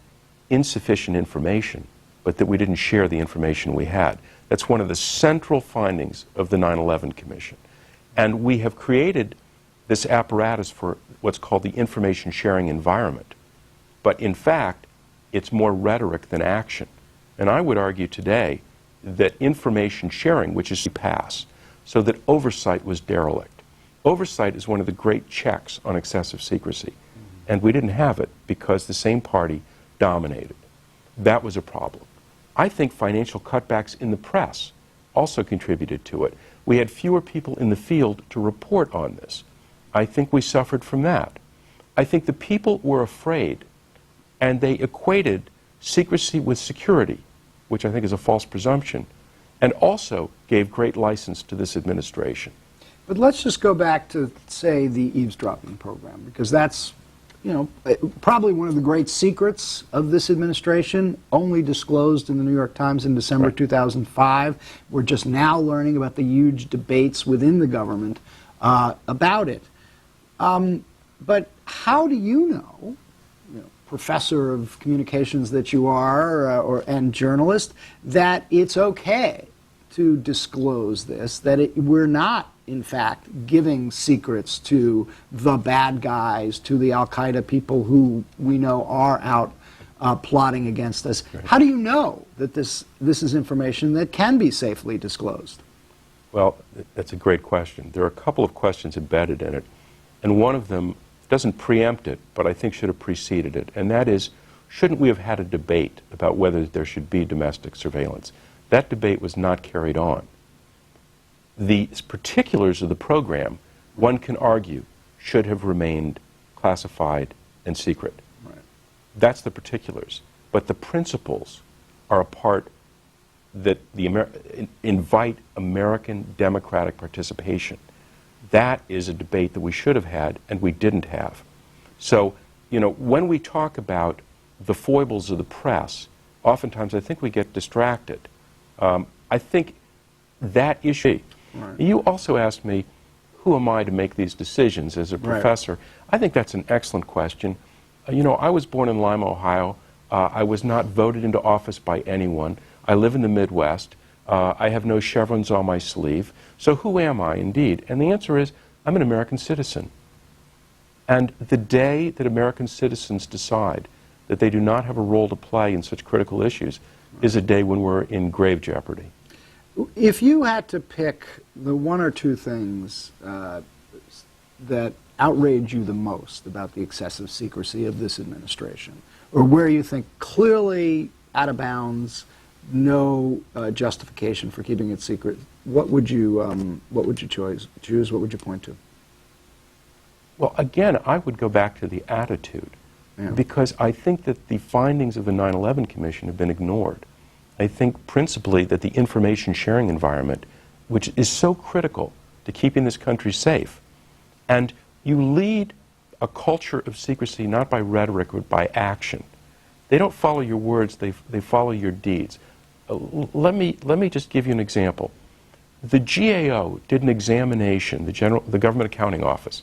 insufficient information, but that we didn't share the information we had. That's one of the central findings of the 9/11 Commission. And we have created this apparatus for what's called the information sharing environment. But in fact, it's more rhetoric than action. And I would argue today that information sharing, which is passed, so that oversight was derelict. Oversight is one of the great checks on excessive secrecy. And we didn't have it because the same party dominated. That was a problem. I think financial cutbacks in the press also contributed to it. We had fewer people in the field to report on this. I think we suffered from that. I think the people were afraid, and they equated secrecy with security, which I think is a false presumption, and also gave great license to this administration. But let's just go back to, say, the eavesdropping program, because that's, you know, probably one of the great secrets of this administration, only disclosed in the New York Times in December 2005. We're just now learning about the huge debates within the government about it. But how do you know, professor of communications that you are, and journalist, that it's okay to disclose this, that we're not, in fact, giving secrets to the bad guys, to the Al-Qaeda people who we know are out plotting against us? Right. How do you know that this is information that can be safely disclosed? Well, that's a great question. There are a couple of questions embedded in it, and one of them doesn't preempt it, but I think should have preceded it, and that is, shouldn't we have had a debate about whether there should be domestic surveillance? That debate was not carried on. The particulars of the program, one can argue, should have remained classified and secret. Right. That's the particulars. But the principles are a part that invite American democratic participation. That is a debate that we should have had and we didn't have. So, when we talk about the foibles of the press, oftentimes I think we get distracted. I think that issue. Right. You also asked me, who am I to make these decisions as a professor? Right. I think that's an excellent question. I was born in Lima, Ohio. I was not voted into office by anyone. I live in the Midwest. I have no chevrons on my sleeve. So who am I, indeed? And the answer is, I'm an American citizen. And the day that American citizens decide that they do not have a role to play in such critical issues is a day when we're in grave jeopardy. If you had to pick the one or two things that outrage you the most about the excessive secrecy of this administration, or where you think clearly out of bounds, no justification for keeping it secret, what would you choose? What would you point to? Well, again, I would go back to the attitude, because I think that the findings of the 9/11 Commission have been ignored. I think principally that the information sharing environment, which is so critical to keeping this country safe, and you lead a culture of secrecy not by rhetoric but by action. They don't follow your words, they follow your deeds. Let me just give you an example. The GAO did an examination, the Government Accounting Office,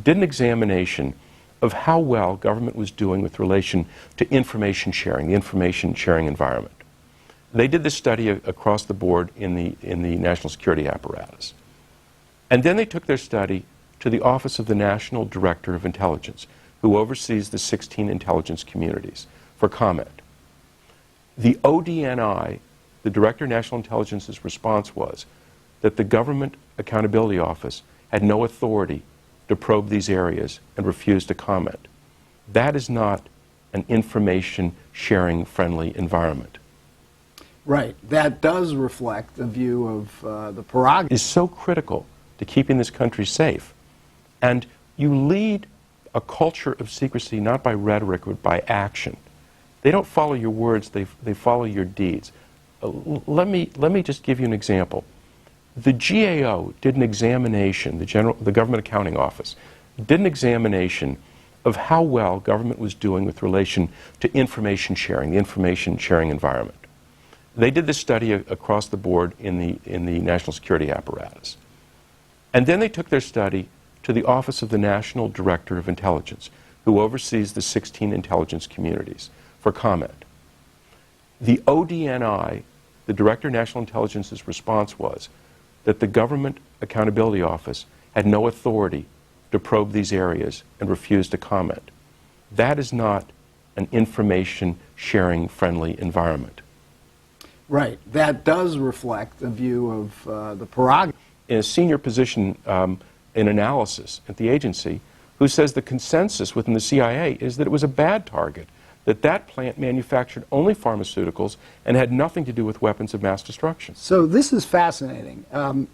did an examination of how well government was doing with relation to information sharing, the information sharing environment. They did this study across the board in the national security apparatus. And then they took their study to the Office of the National Director of Intelligence, who oversees the 16 intelligence communities, for comment. The ODNI, the Director of National Intelligence's response was that the Government Accountability Office had no authority to probe these areas and refused to comment. That is not an information sharing friendly environment. Right. That does reflect the view of the prerogative. Is so critical to keeping this country safe. And you lead a culture of secrecy not by rhetoric but by action. They don't follow your words, they follow your deeds. Let me just give you an example. The GAO did an examination, the Government Accounting Office did an examination of how well government was doing with relation to information sharing, the information sharing environment. They did this study across the board in the national security apparatus. And then they took their study to the Office of the National Director of Intelligence, who oversees the 16 intelligence communities, for comment. The ODNI, the Director of National Intelligence's response was that the Government Accountability Office had no authority to probe these areas and refused to comment. That is not an information sharing friendly environment. Right. That does reflect the view of the prerogative. In a senior position in analysis at the agency, who says the consensus within the CIA is that it was a bad target, that plant manufactured only pharmaceuticals and had nothing to do with weapons of mass destruction. So this is fascinating.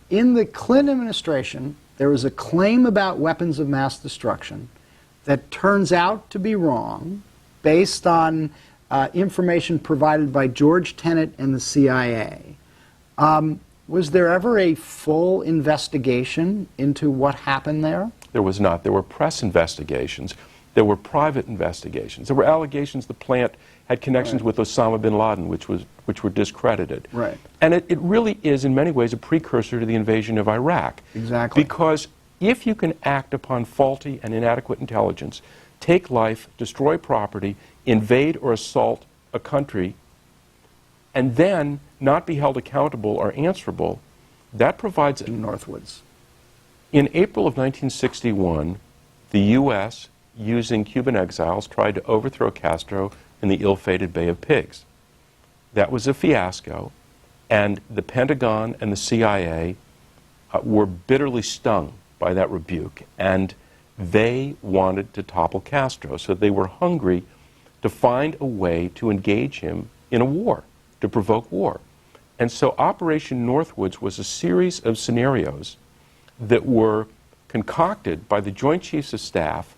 In the Clinton administration, there was a claim about weapons of mass destruction that turns out to be wrong based on information provided by George Tenet and the CIA. Was there ever a full investigation into what happened there? There was not. There were press investigations. There were private investigations. There were allegations the plant had connections with Osama bin Laden, which were discredited. Right. And it really is, in many ways, a precursor to the invasion of Iraq. Exactly. Because if you can act upon faulty and inadequate intelligence, take life, destroy property, invade or assault a country, and then not be held accountable or answerable, that provides... Northwoods. In April of 1961, the U.S., using Cuban exiles, tried to overthrow Castro in the ill-fated Bay of Pigs. That was a fiasco, and the Pentagon and the CIA were bitterly stung by that rebuke, and they wanted to topple Castro, so they were hungry to find a way to engage him in a war, to provoke war. And so Operation Northwoods was a series of scenarios that were concocted by the Joint Chiefs of Staff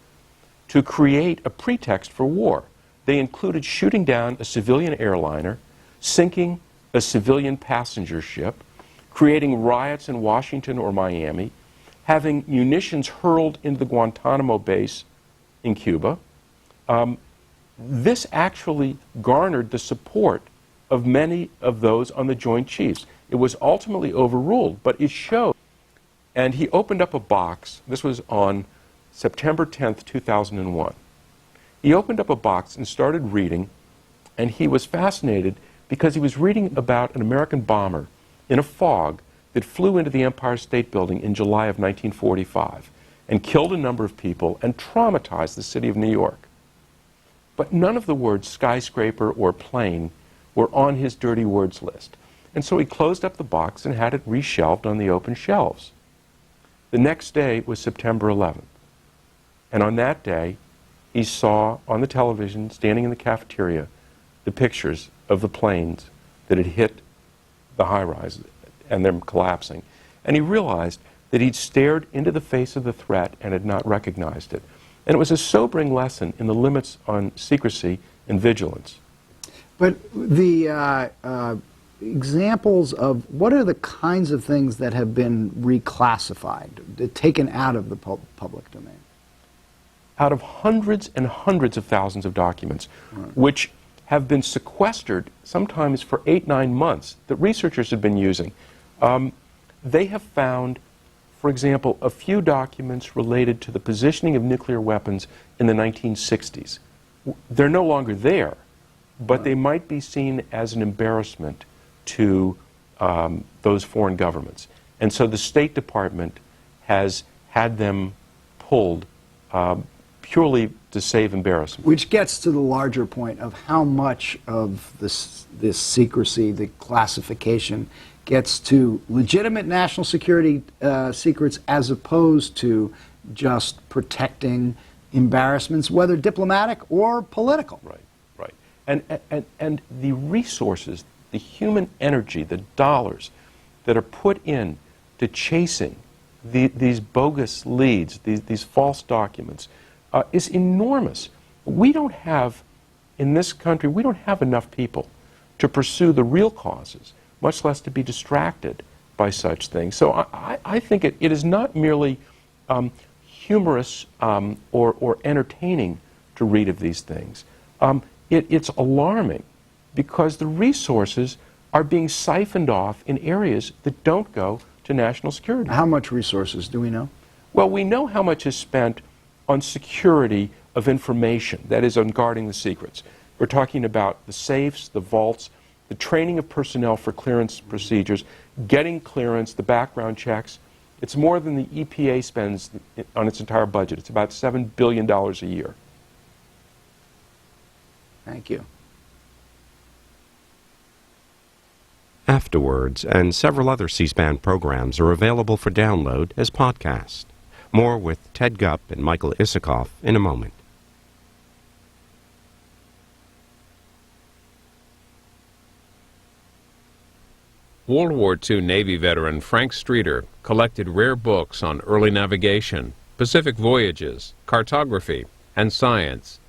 to create a pretext for war. They included shooting down a civilian airliner, sinking a civilian passenger ship, creating riots in Washington or Miami, having munitions hurled into the Guantanamo base in Cuba. This actually garnered the support of many of those on the Joint Chiefs. It was ultimately overruled, but it showed. And he opened up a box. This was on September 10th, 2001. He opened up a box and started reading, and he was fascinated because he was reading about an American bomber in a fog that flew into the Empire State Building in July of 1945 and killed a number of people and traumatized the city of New York. But none of the words skyscraper or plane were on his dirty words list. And so he closed up the box and had it reshelved on the open shelves. The next day was September 11th. And on that day, he saw on the television, standing in the cafeteria, the pictures of the planes that had hit the high-rise and them collapsing. And he realized that he'd stared into the face of the threat and had not recognized it. And it was a sobering lesson in the limits on secrecy and vigilance. But the examples of what are the kinds of things that have been reclassified, taken out of the public domain? Out of hundreds and hundreds of thousands of documents, which have been sequestered sometimes for 8-9 months that researchers have been using, they have found, for example, a few documents related to the positioning of nuclear weapons in the 1960s. They're no longer there, but they might be seen as an embarrassment to those foreign governments. And so the State Department has had them pulled purely to save embarrassment. Which gets to the larger point of how much of this secrecy, the classification, gets to legitimate national security secrets as opposed to just protecting embarrassments, whether diplomatic or political. Right, right. And the resources, the human energy, the dollars that are put in to chasing these bogus leads, these false documents, is enormous. We don't have, in this country, we don't have enough people to pursue the real causes, much less to be distracted by such things. So I think it is not merely humorous or entertaining to read of these things. It's alarming because the resources are being siphoned off in areas that don't go to national security. How much resources do we know? Well, we know how much is spent on security of information, that is, on guarding the secrets. We're talking about the safes, the vaults, the training of personnel for clearance procedures, getting clearance, the background checks. It's more than the EPA spends on its entire budget. It's about $7 billion a year. Thank you. Afterwards, and several other C-SPAN programs are available for download as podcasts. More with Ted Gupp and Michael Isikoff in a moment. World War II Navy veteran Frank Streeter collected rare books on early navigation, Pacific voyages, cartography, and science.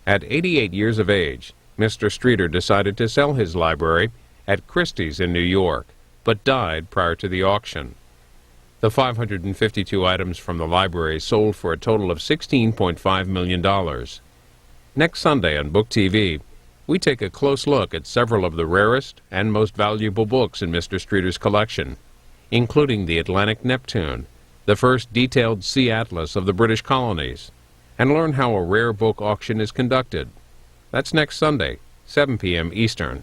At 88 years of age, Mr. Streeter decided to sell his library at Christie's in New York, but died prior to the auction. The 552 items from the library sold for a total of $16.5 million. Next Sunday on Book TV, we take a close look at several of the rarest and most valuable books in Mr. Streeter's collection, including the Atlantic Neptune, the first detailed sea atlas of the British colonies, and learn how a rare book auction is conducted. That's next Sunday, 7 p.m. Eastern.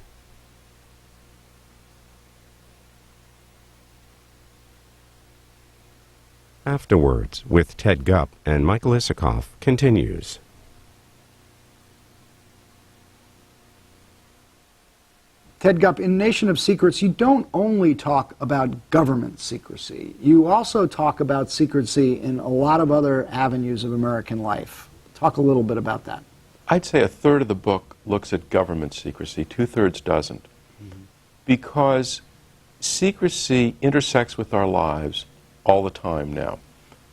Afterwards, with Ted Gupp and Michael Isikoff, continues. Ted Gupp, in Nation of Secrets, you don't only talk about government secrecy. You also talk about secrecy in a lot of other avenues of American life. Talk a little bit about that. I'd say a third of the book looks at government secrecy, 2/3 doesn't. Because secrecy intersects with our lives all the time now.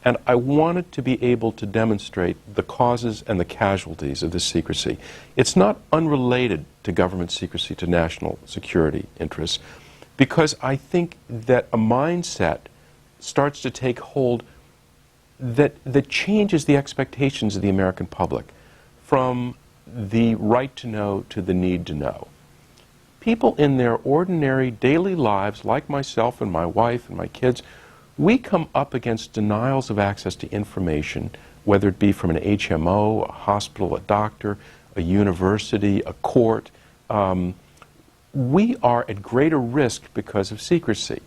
And I wanted to be able to demonstrate the causes and the casualties of this secrecy. It's not unrelated to government secrecy, to national security interests, because I think that a mindset starts to take hold that changes the expectations of the American public from the right to know to the need to know. People in their ordinary daily lives, like myself and my wife and my kids, we come up against denials of access to information, whether it be from an HMO, a hospital, a doctor, a university, a court. we are at greater risk because of secrecy.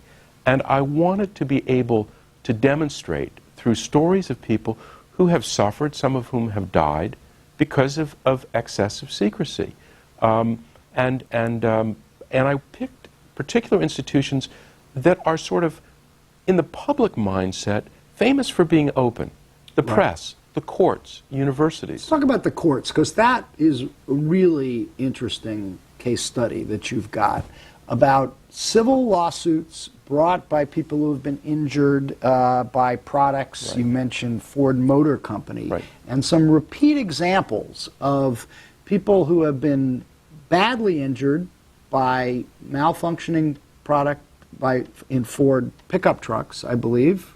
And I wanted to be able to demonstrate through stories of people who have suffered, some of whom have died, because of excessive secrecy. And I picked particular institutions that are sort of, in the public mindset, famous for being open. The press, the courts, universities. Let's talk about the courts, because that is a really interesting case study that you've got about civil lawsuits brought by people who have been injured by products. Right. You mentioned Ford Motor Company. Right. And some repeat examples of people who have been badly injured by malfunctioning product in Ford pickup trucks, I believe.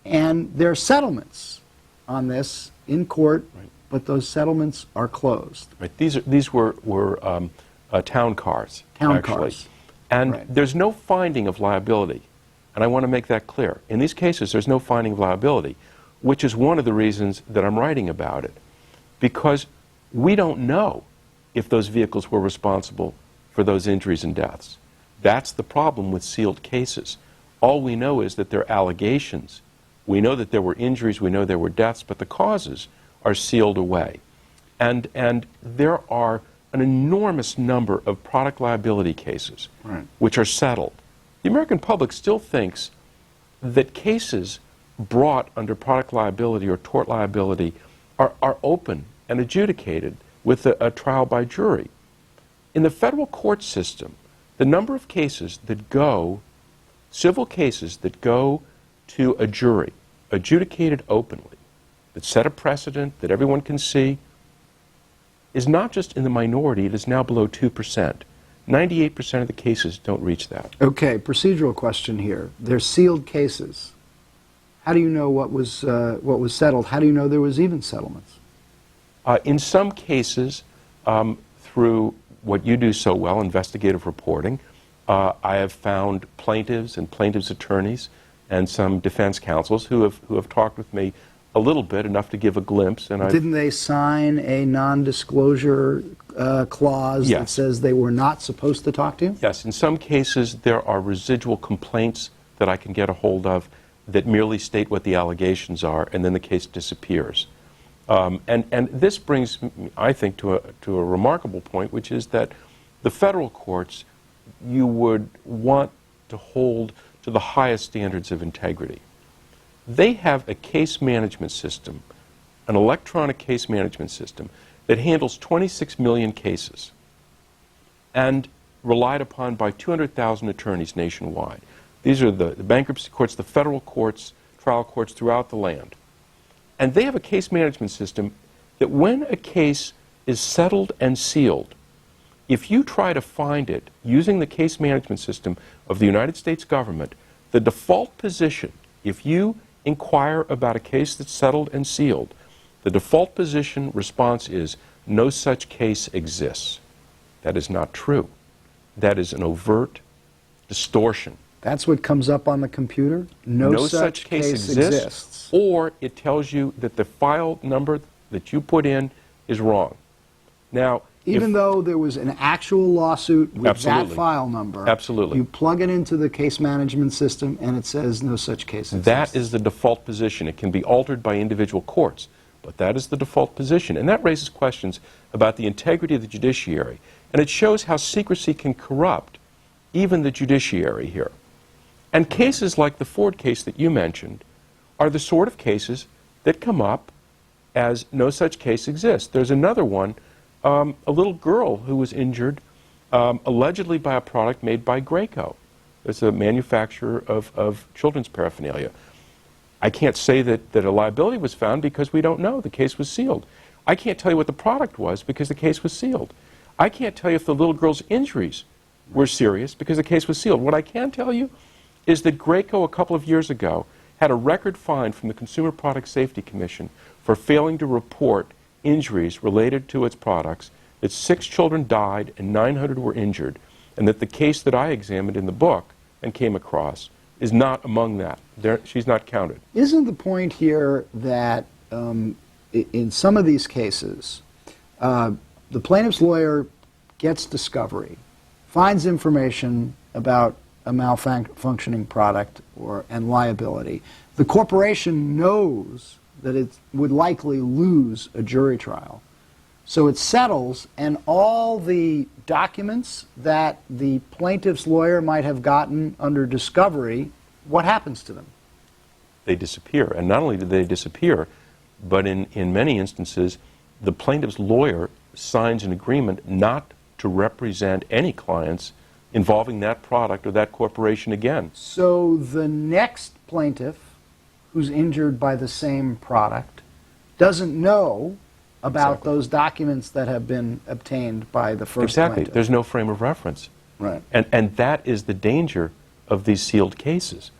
And there are settlements on this in court, but those settlements are closed. Right. These were town cars. Town actually. cars. And there's no finding of liability. And I want to make that clear. In these cases, there's no finding of liability, which is one of the reasons that I'm writing about it. Because we don't know if those vehicles were responsible for those injuries and deaths. That's the problem with sealed cases. All we know is that there are allegations. We know that there were injuries, we know there were deaths, but the causes are sealed away. And there are an enormous number of product liability cases which are settled. The American public still thinks that cases brought under product liability or tort liability are open and adjudicated with a trial by jury. In the federal court system, the number of cases that go, civil cases that go to a jury, adjudicated openly, that set a precedent that everyone can see, is not just in the minority, it is now below 2%. 98% of the cases don't reach that. Okay, procedural question here. They're sealed cases. How do you know what was settled? How do you know there was even settlements? In some cases, through what you do so well, investigative reporting, I have found plaintiffs and plaintiffs' attorneys and some defense counsels who have talked with me a little bit, enough to give a glimpse. And Didn't they sign a non-disclosure clause that says they were not supposed to talk to you? Yes, in some cases there are residual complaints that I can get a hold of that merely state what the allegations are, and then the case disappears. And this brings, I think, to a remarkable point, which is that the federal courts, you would want to hold to the highest standards of integrity. They have a case management system, an electronic case management system, that handles 26 million cases and relied upon by 200,000 attorneys nationwide. These are the bankruptcy courts, the federal courts, trial courts throughout the land. And they have a case management system that when a case is settled and sealed, if you try to find it using the case management system of the United States government, the default position, if you inquire about a case that's settled and sealed, the default position response is, no such case exists. That is not true. That is an overt distortion. That's what comes up on the computer? No such case exists. Or it tells you that the file number that you put in is wrong. Now, even though there was an actual lawsuit with Absolutely. that file number, Absolutely. you plug it into the case management system and it says no such case exists. That is the default position. It can be altered by individual courts, but that is the default position. And that raises questions about the integrity of the judiciary. And it shows how secrecy can corrupt even the judiciary here. And cases like the Ford case that you mentioned are the sort of cases that come up as no such case exists. There's another one, a little girl who was injured allegedly by a product made by Graco. It's a manufacturer of children's paraphernalia. I can't say that a liability was found because we don't know. The case was sealed. I can't tell you what the product was because the case was sealed. I can't tell you if the little girl's injuries were serious because the case was sealed. What I can tell you is that Graco a couple of years ago had a record fine from the Consumer Product Safety Commission for failing to report injuries related to its products, that 6 children died and 900 were injured, and that the case that I examined in the book and came across is not among that. She's not counted. Isn't the point here that in some of these cases, the plaintiff's lawyer gets discovery finds information about a malfunctioning product and liability, the corporation knows that it would likely lose a jury trial. So it settles, and all the documents that the plaintiff's lawyer might have gotten under discovery, what happens to them? They disappear. And not only do they disappear, but in many instances, the plaintiff's lawyer signs an agreement not to represent any clients involving that product or that corporation again. So the next plaintiff who's injured by the same product doesn't know about those documents that have been obtained by the first plaintiff. There's no frame of reference. Right. And that is the danger of these sealed cases,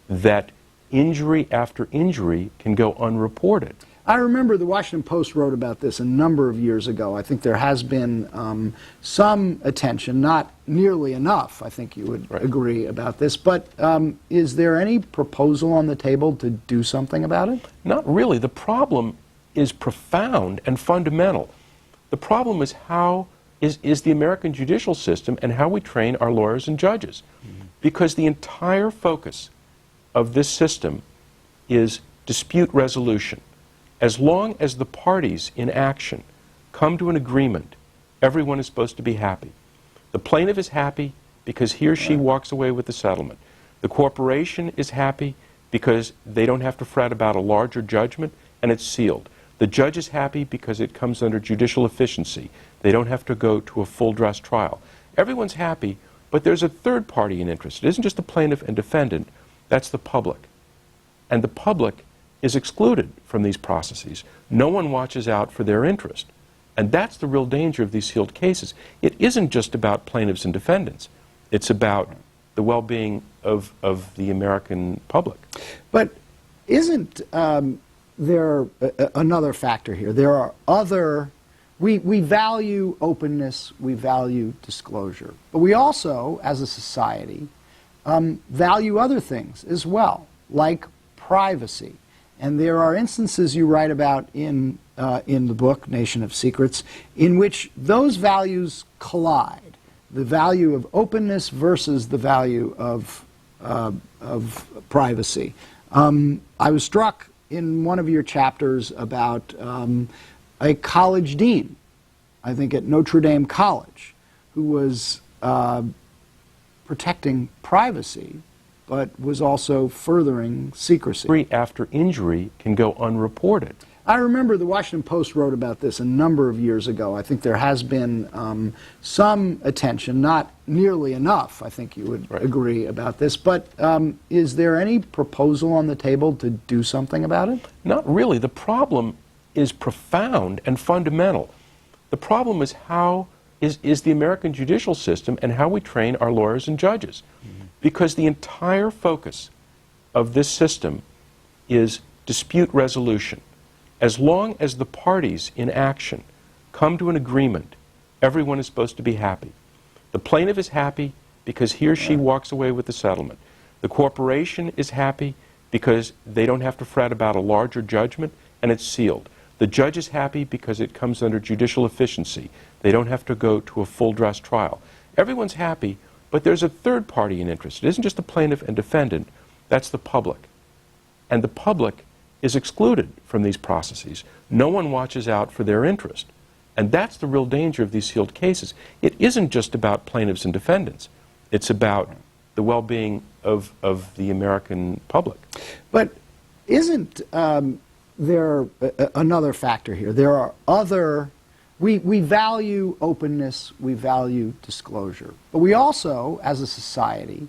that injury after injury can go unreported. I remember the Washington Post wrote about this a number of years ago. I think there has been some attention, not nearly enough, I think you would agree about this, but is there any proposal on the table to do something about it? Not really. The problem is profound and fundamental. The problem is is the American judicial system and how we train our lawyers and judges. Because the entire focus of this system is dispute resolution. As long as the parties in action come to an agreement, everyone is supposed to be happy. The plaintiff is happy because he or she walks away with the settlement. The corporation is happy because they don't have to fret about a larger judgment, and it's sealed. The judge is happy because it comes under judicial efficiency. They don't have to go to a full-dress trial. Everyone's happy, but there's a third party in interest. It isn't just the plaintiff and defendant, that's the public. And the public is excluded from these processes. No one watches out for their interest. And that's the real danger of these sealed cases. It isn't just about plaintiffs and defendants. It's about the well-being of the American public. But isn't there another factor here? There are other... We value openness, we value disclosure. But we also, as a society, value other things as well, like privacy. And there are instances you write about in the book, Nation of Secrets, in which those values collide. The value of openness versus the value of privacy. I was struck in one of your chapters about a college dean, I think at Notre Dame College, who was protecting privacy, but was also furthering secrecy. Injury after injury can go unreported. I remember the Washington Post wrote about this a number of years ago. I think there has been some attention, not nearly enough, I think you would agree about this, but is there any proposal on the table to do something about it? Not really. The problem is profound and fundamental. The problem is is the American judicial system and how we train our lawyers and judges. Because the entire focus of this system is dispute resolution. As long as the parties in action come to an agreement, everyone is supposed to be happy. The plaintiff is happy because he or she walks away with the settlement. The corporation is happy because they don't have to fret about a larger judgment, and it's sealed. The judge is happy because it comes under judicial efficiency. They don't have to go to a full-dress trial. Everyone's happy, but there's a third party in interest. It isn't just the plaintiff and defendant, that's the public. And the public is excluded from these processes. No one watches out for their interest. And that's the real danger of these sealed cases. It isn't just about plaintiffs and defendants. It's about the well-being of the American public. But isn't there another factor here? There are other... We value openness, we value disclosure. But we also, as a society,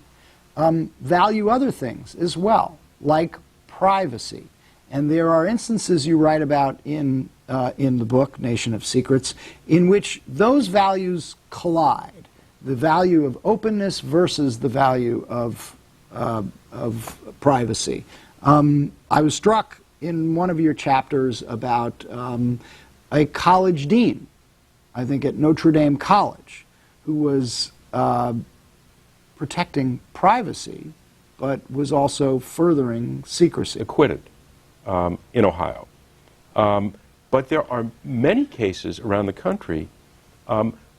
value other things as well, like privacy. And there are instances you write about in the book, Nation of Secrets, in which those values collide. The value of openness versus the value of privacy. I was struck in one of your chapters about a college dean, I think at Notre Dame College, who was protecting privacy, but was also furthering secrecy. Acquitted in Ohio. But there are many cases around the country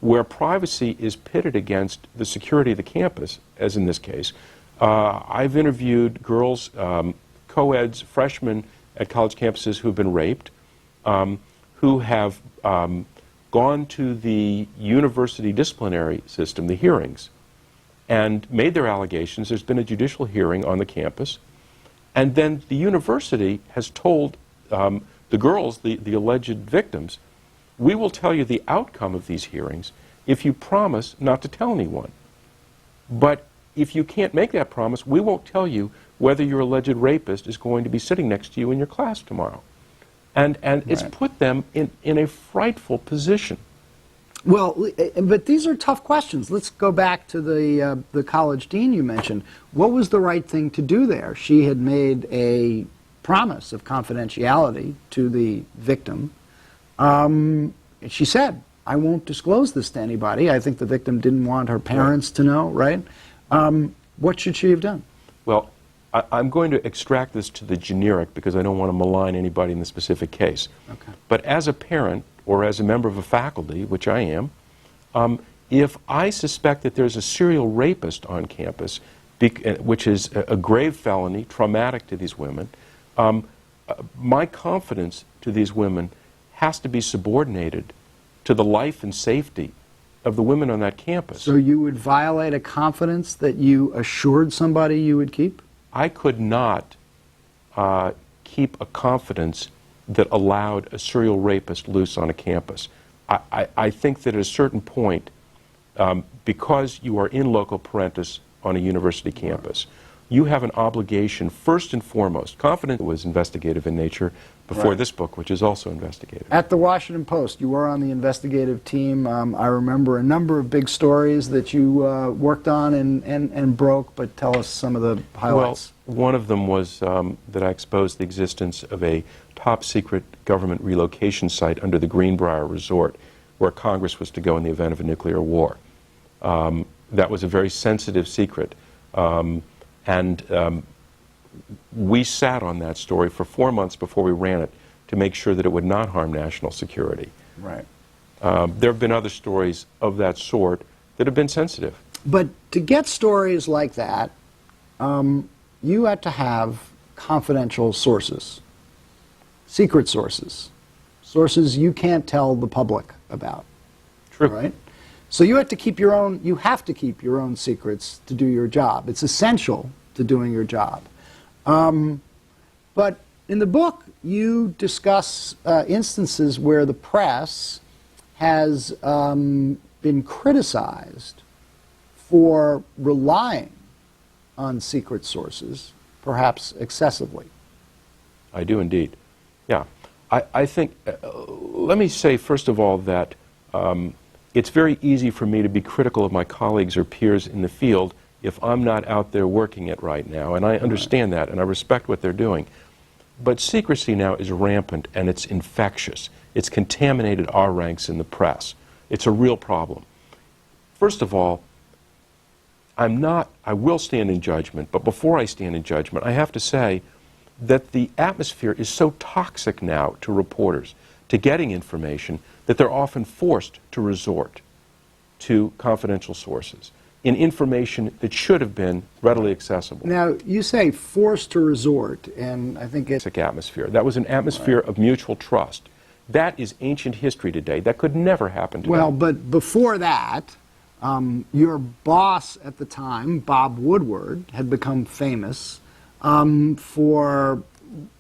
where privacy is pitted against the security of the campus, as in this case. I've interviewed girls, co-eds, freshmen at college campuses who've been raped, who have gone to the university disciplinary system, the hearings, and made their allegations. There's been a judicial hearing on the campus, and then the university has told the girls, the alleged victims, we will tell you the outcome of these hearings if you promise not to tell anyone. But if you can't make that promise, we won't tell you whether your alleged rapist is going to be sitting next to you in your class tomorrow. And it's put them in a frightful position. Well, but these are tough questions. Let's go back to the college dean you mentioned. What was the right thing to do there? She had made a promise of confidentiality to the victim. She said, I won't disclose this to anybody. I think the victim didn't want her parents to know, right? What should she have done? Well, I'm going to extract this to the generic because I don't want to malign anybody in the specific case. Okay. But as a parent or as a member of a faculty, which I am, if I suspect that there's a serial rapist on campus, which is a grave felony, traumatic to these women, my confidence to these women has to be subordinated to the life and safety of the women on that campus. So you would violate a confidence that you assured somebody you would keep? I could not keep a confidence that allowed a serial rapist loose on a campus. I think that at a certain point, because you are in loco parentis on a university campus, you have an obligation, first and foremost. Confidence was investigative in nature before this book, which is also investigative. At the Washington Post, you were on the investigative team. I remember a number of big stories that you worked on and broke, but tell us some of the highlights. Well, one of them was that I exposed the existence of a top-secret government relocation site under the Greenbrier Resort, where Congress was to go in the event of a nuclear war. That was a very sensitive secret. We sat on that story for 4 months before we ran it to make sure that it would not harm national security. Right. There have been other stories of that sort that have been sensitive. But to get stories like that, you had to have confidential sources, secret sources, sources you can't tell the public about. True. Right? So you have to keep your own secrets to do your job. It's essential to doing your job. But in the book, you discuss instances where the press has been criticized for relying on secret sources, perhaps excessively. I do indeed. Yeah. I think, let me say first of all that it's very easy for me to be critical of my colleagues or peers in the field if I'm not out there working it right now, and I understand that, and I respect what they're doing. But secrecy now is rampant, and it's infectious. It's contaminated our ranks in the press. It's a real problem. First of all, I will stand in judgment, but before I stand in judgment, I have to say that the atmosphere is so toxic now to reporters, to getting information, that they're often forced to resort to confidential sources in information that should have been readily accessible. Now, you say forced to resort, and I think it's... atmosphere. That was an atmosphere of mutual trust. That is ancient history today. That could never happen today. Well, but before that, your boss at the time, Bob Woodward, had become famous for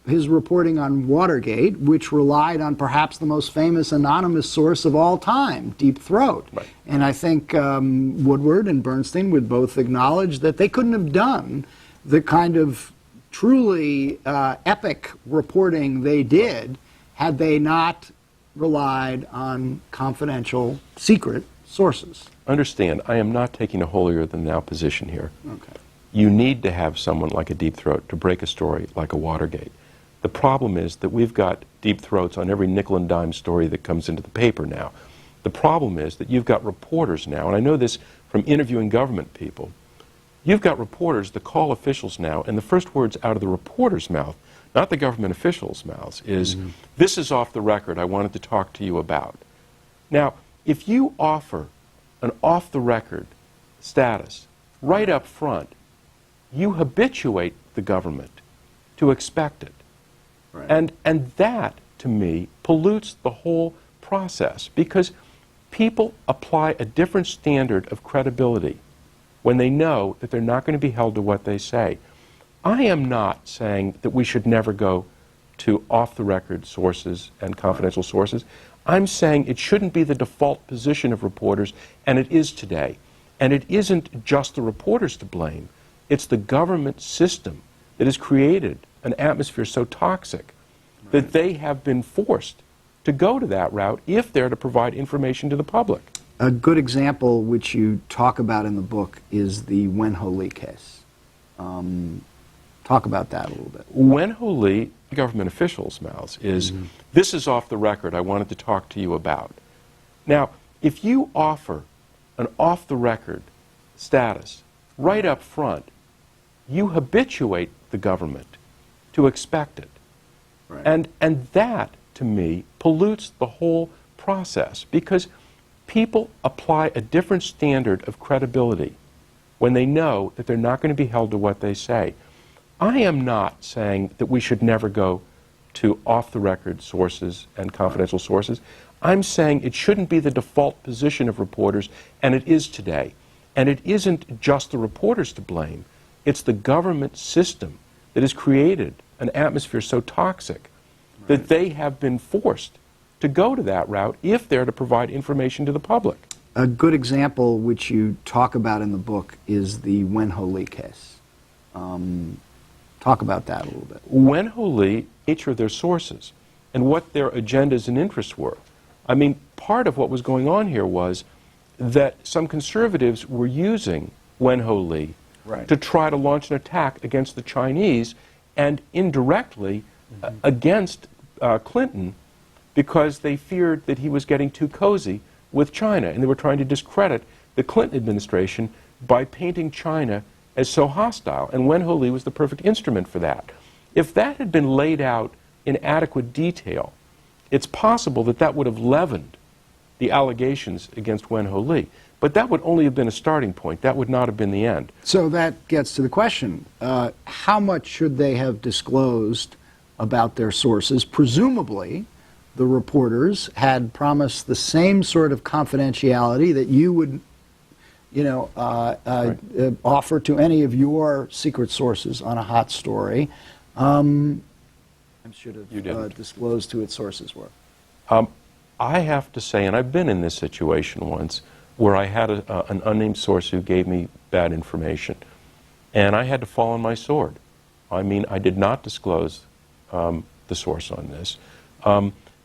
his reporting on Watergate, which relied on perhaps the most famous anonymous source of all time, Deep Throat. Right. And I think Woodward and Bernstein would both acknowledge that they couldn't have done the kind of truly epic reporting they did had they not relied on confidential, secret sources. Understand, I am not taking a holier-than-thou position here. Okay. You need to have someone like a Deep Throat to break a story like a Watergate. The problem is that we've got Deep Throats on every nickel and dime story that comes into the paper now. The problem is that you've got reporters now, and I know this from interviewing government people. You've got reporters that call officials now, and the first words out of the reporter's mouth, not the government officials' mouths, is, this is off the record, I wanted to talk to you about. Now, if you offer an off-the-record status right up front, you habituate the government to expect it. And that, to me, pollutes the whole process, because people apply a different standard of credibility when they know that they're not going to be held to what they say. I am not saying that we should never go to off-the-record sources and confidential sources. I'm saying it shouldn't be the default position of reporters, and it is today. And it isn't just the reporters to blame. It's the government system that has created an atmosphere so toxic that they have been forced to go to that route if they're to provide information to the public. A good example, which you talk about in the book, is the Wen-Ho Lee case. Talk about that a little bit. Wen-Ho Lee, government officials' mouths, is, this is off the record, I wanted to talk to you about. Now, if you offer an off-the-record status right up front, you habituate the government to expect it. And that, to me, pollutes the whole process, because people apply a different standard of credibility when they know that they're not going to be held to what they say. I am not saying that we should never go to off-the-record sources and confidential sources. I'm saying it shouldn't be the default position of reporters, and it is today. And it isn't just the reporters to blame. It's the government system that has created an atmosphere so toxic that they have been forced to go to that route if they're to provide information to the public. A good example, which you talk about in the book, is the Wen-Ho Lee case. Talk about that a little bit. Wen-Ho Lee, nature of their sources, and what their agendas and interests were. I mean, part of what was going on here was that some conservatives were using Wen-Ho Lee to try to launch an attack against the Chinese and indirectly against Clinton, because they feared that he was getting too cozy with China, and they were trying to discredit the Clinton administration by painting China as so hostile, and Wen-Ho Lee was the perfect instrument for that. If that had been laid out in adequate detail, it's possible that that would have leavened the allegations against Wen-Ho Lee. But that would only have been a starting point. That would not have been the end. So that gets to the question, how much should they have disclosed about their sources? Presumably, the reporters had promised the same sort of confidentiality that you would, offer to any of your secret sources on a hot story. I should have disclosed who its sources were. I have to say, and I've been in this situation once, where I had an unnamed source who gave me bad information, and I had to fall on my sword. I mean, I did not disclose the source on this.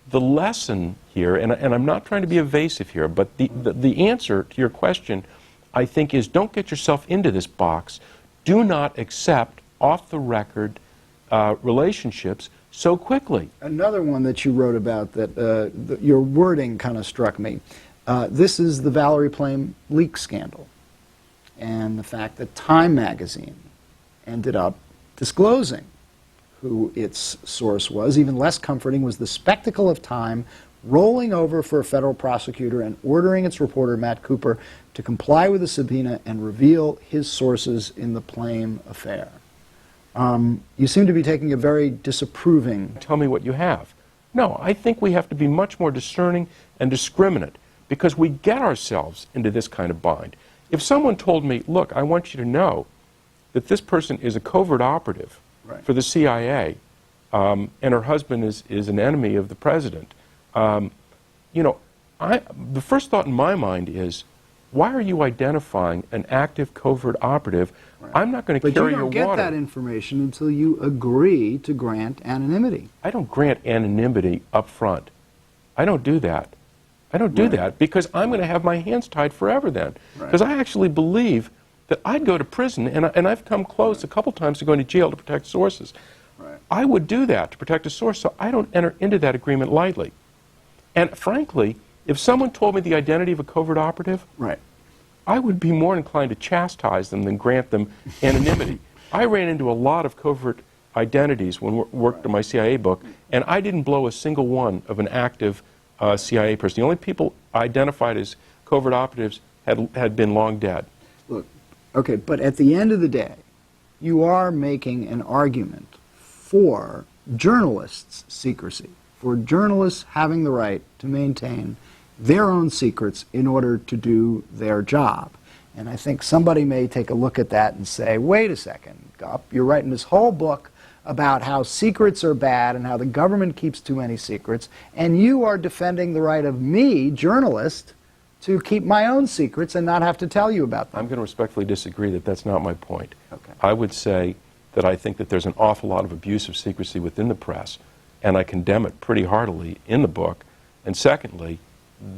The lesson here, and I'm not trying to be evasive here, but the answer to your question, I think, is don't get yourself into this box. Do not accept off-the-record relationships so quickly. Another one that you wrote about that your wording kind of struck me. This is the Valerie Plame leak scandal, and the fact that Time magazine ended up disclosing who its source was. Even less comforting was the spectacle of Time rolling over for a federal prosecutor and ordering its reporter, Matt Cooper, to comply with the subpoena and reveal his sources in the Plame affair. You seem to be taking a very disapproving... Tell me what you have. No, I think we have to be much more discerning and discriminate, because we get ourselves into this kind of bind. If someone told me, look, I want you to know that this person is a covert operative for the CIA, and her husband is an enemy of the president, the first thought in my mind is, why are you identifying an active covert operative? I'm not going to carry your water. But you don't get that information until you agree to grant anonymity. I don't grant anonymity up front. I don't do that. I don't do that because I'm going to have my hands tied forever then. Because I actually believe that I'd go to prison, and I've come close a couple times to going to jail to protect sources. I would do that to protect a source, so I don't enter into that agreement lightly. And frankly, if someone told me the identity of a covert operative, I would be more inclined to chastise them than grant them anonymity. I ran into a lot of covert identities when I worked on my CIA book, and I didn't blow a single one of an active CIA person. The only people identified as covert operatives had been long dead. Look, okay, but at the end of the day, you are making an argument for journalists' secrecy, for journalists having the right to maintain their own secrets in order to do their job. And I think somebody may take a look at that and say, wait a second, Gup, you're writing this whole book about how secrets are bad and how the government keeps too many secrets, and you are defending the right of me, journalist, to keep my own secrets and not have to tell you about them. I'm going to respectfully disagree that that's not my point. Okay. I would say that I think that there's an awful lot of abuse of secrecy within the press, and I condemn it pretty heartily in the book. And secondly,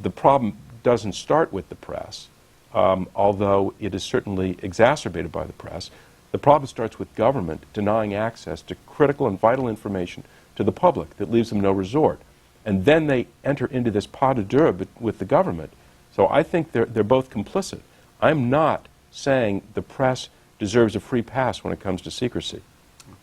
the problem doesn't start with the press, although it is certainly exacerbated by the press. The problem starts with government denying access to critical and vital information to the public that leaves them no resort. And then they enter into this pas de deux with the government. So I think they're both complicit. I'm not saying the press deserves a free pass when it comes to secrecy.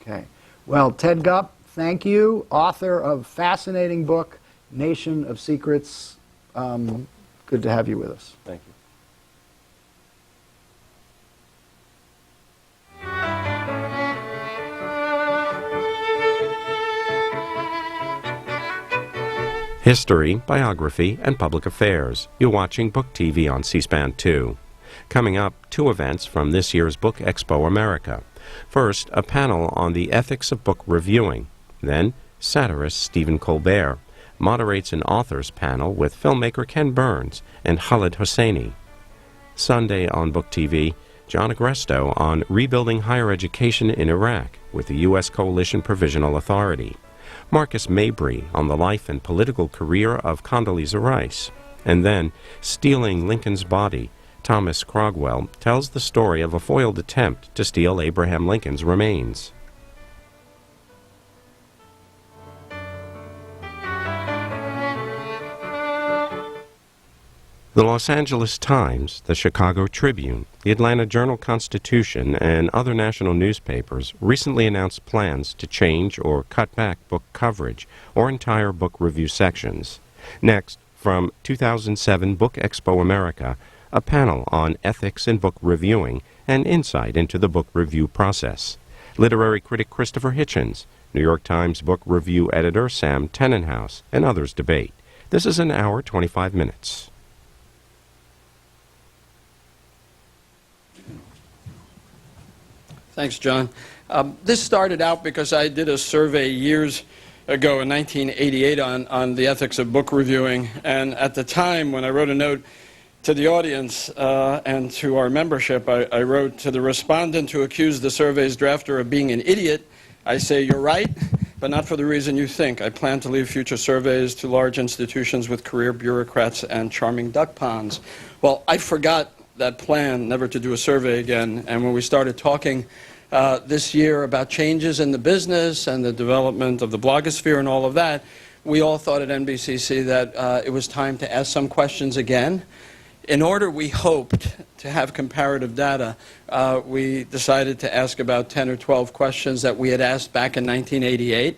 Okay. Well, Ted Gup, thank you, author of fascinating book, Nation of Secrets. Good to have you with us. Thank you. History, biography, and public affairs. You're watching Book TV on C-SPAN 2. Coming up, 2 events from this year's Book Expo America. First, a panel on the ethics of book reviewing. Then, satirist Stephen Colbert moderates an authors panel with filmmaker Ken Burns and Khaled Hosseini. Sunday on Book TV, John Agresto on rebuilding higher education in Iraq with the U.S. Coalition Provisional Authority. Marcus Mabry on the life and political career of Condoleezza Rice. And then, Stealing Lincoln's Body, Thomas Crogwell tells the story of a foiled attempt to steal Abraham Lincoln's remains. The Los Angeles Times, the Chicago Tribune, the Atlanta Journal-Constitution, and other national newspapers recently announced plans to change or cut back book coverage or entire book review sections. Next, from 2007 Book Expo America, a panel on ethics in book reviewing and insight into the book review process. Literary critic Christopher Hitchens, New York Times book review editor Sam Tenenhouse, and others debate. This is an hour, 25 minutes. Thanks, John. This started out because I did a survey years ago in 1988 on the ethics of book reviewing, and at the time when I wrote a note to the audience and to our membership, I wrote, to the respondent who accused the survey's drafter of being an idiot, I say you're right, but not for the reason you think. I plan to leave future surveys to large institutions with career bureaucrats and charming duck ponds. Well, I forgot that plan, never to do a survey again, and when we started talking this year about changes in the business and the development of the blogosphere and all of that, we all thought at NBCC that it was time to ask some questions again. In order, we hoped to have comparative data, we decided to ask about 10 or 12 questions that we had asked back in 1988.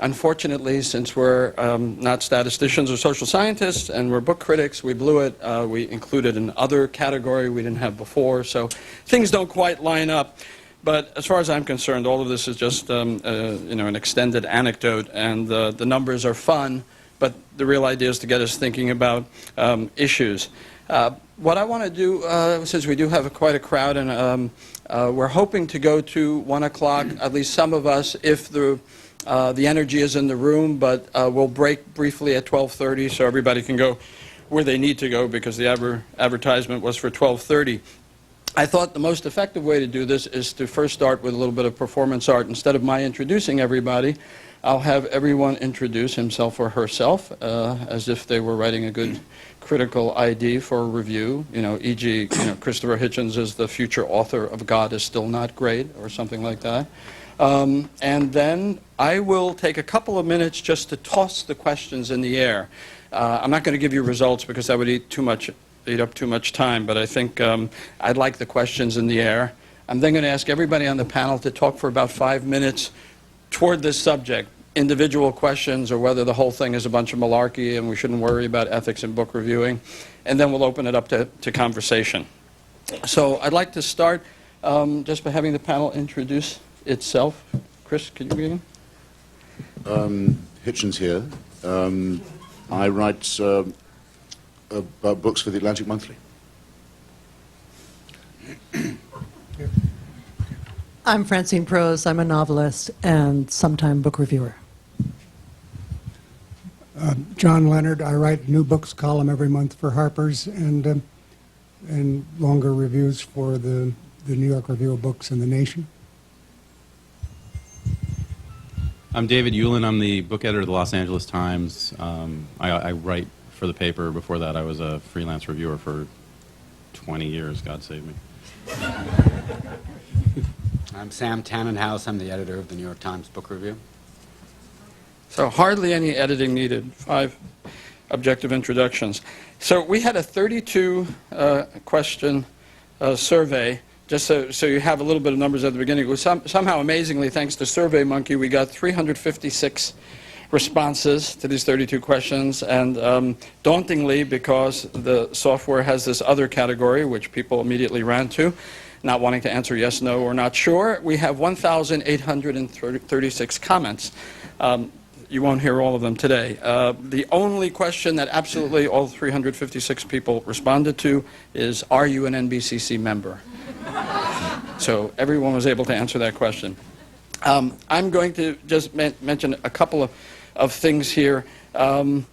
Unfortunately, since we're not statisticians or social scientists and we're book critics, we blew it. We included an other category we didn't have before, so things don't quite line up. But as far as I'm concerned, all of this is just an extended anecdote, and the numbers are fun, but the real idea is to get us thinking about issues. What I want to do, since we do have quite a crowd, and we're hoping to go to 1 o'clock, at least some of us, if the energy is in the room, but we'll break briefly at 12:30 so everybody can go where they need to go, because the advertisement was for 12:30. I thought the most effective way to do this is to first start with a little bit of performance art. Instead of my introducing everybody, I'll have everyone introduce himself or herself as if they were writing a good critical ID for a review, e.g., Christopher Hitchens is the future author of God is Still Not Great, or something like that. And then I will take a couple of minutes just to toss the questions in the air. I'm not going to give you results because that would eat up too much time, but I think I'd like the questions in the air. I'm then going to ask everybody on the panel to talk for about 5 minutes toward this subject, individual questions or whether the whole thing is a bunch of malarkey and we shouldn't worry about ethics in book reviewing. And then we'll open it up to conversation. So I'd like to start just by having the panel introduce itself. Chris, can you begin? Hitchens here. I write about books for the Atlantic Monthly. I'm Francine Prose. I'm a novelist and sometime book reviewer. John Leonard. I write a new books column every month for Harper's and longer reviews for the New York Review of Books and The Nation. I'm David Yulin. I'm the book editor of the Los Angeles Times. I write for the paper. Before that, I was a freelance reviewer for 20 years. God save me. I'm Sam Tannenhouse. I'm the editor of the New York Times Book Review. So hardly any editing needed. 5 objective introductions. So we had a 32 question survey. Just so you have a little bit of numbers at the beginning. Somehow, amazingly, thanks to SurveyMonkey, we got 356 responses to these 32 questions. And dauntingly, because the software has this other category, which people immediately ran to, not wanting to answer yes, no, or not sure, we have 1,836 comments. You won't hear all of them today. The only question that absolutely all 356 people responded to is, are you an NBCC member? So everyone was able to answer that question. I'm going to just mention a couple of things here. The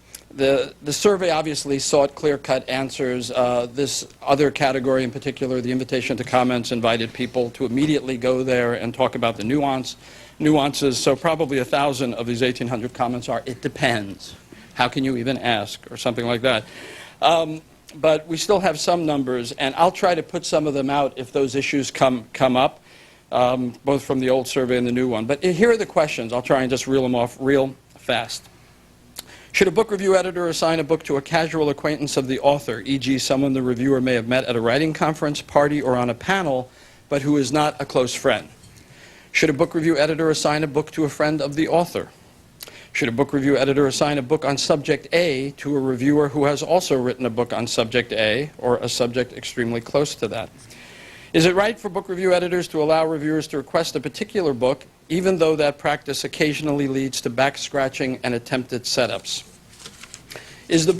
survey obviously sought clear-cut answers. This other category in particular, the invitation to comments, invited people to immediately go there and talk about the nuances. So probably 1,000 of these 1,800 comments are, it depends. How can you even ask? Or something like that. But we still have some numbers, and I'll try to put some of them out if those issues come up, both from the old survey and the new one. But here are the questions. I'll try and just reel them off real fast. Should a book review editor assign a book to a casual acquaintance of the author, e.g. someone the reviewer may have met at a writing conference, party, or on a panel, but who is not a close friend? Should a book review editor assign a book to a friend of the author? Should a book review editor assign a book on subject A to a reviewer who has also written a book on subject A, or a subject extremely close to that? Is it right for book review editors to allow reviewers to request a particular book, even though that practice occasionally leads to back-scratching and attempted setups? Is it the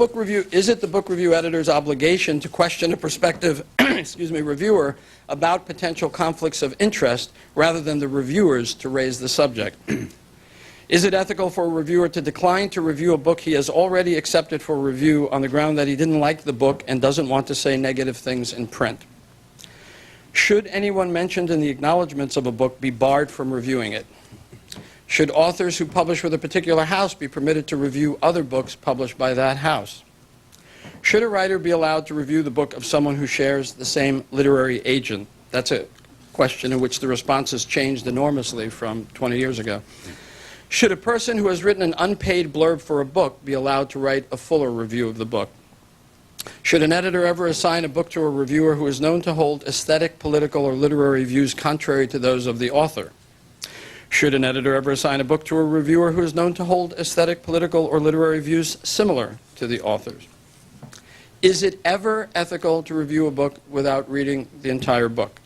book review editor's obligation to question a prospective reviewer about potential conflicts of interest rather than the reviewers to raise the subject? Is it ethical for a reviewer to decline to review a book he has already accepted for review on the ground that he didn't like the book and doesn't want to say negative things in print? Should anyone mentioned in the acknowledgments of a book be barred from reviewing it? Should authors who publish with a particular house be permitted to review other books published by that house? Should a writer be allowed to review the book of someone who shares the same literary agent? That's a question in which the responses changed enormously from 20 years ago. Should a person who has written an unpaid blurb for a book be allowed to write a fuller review of the book? Should an editor ever assign a book to a reviewer who is known to hold aesthetic, political, or literary views contrary to those of the author? Should an editor ever assign a book to a reviewer who is known to hold aesthetic, political, or literary views similar to the author's? Is it ever ethical to review a book without reading the entire book?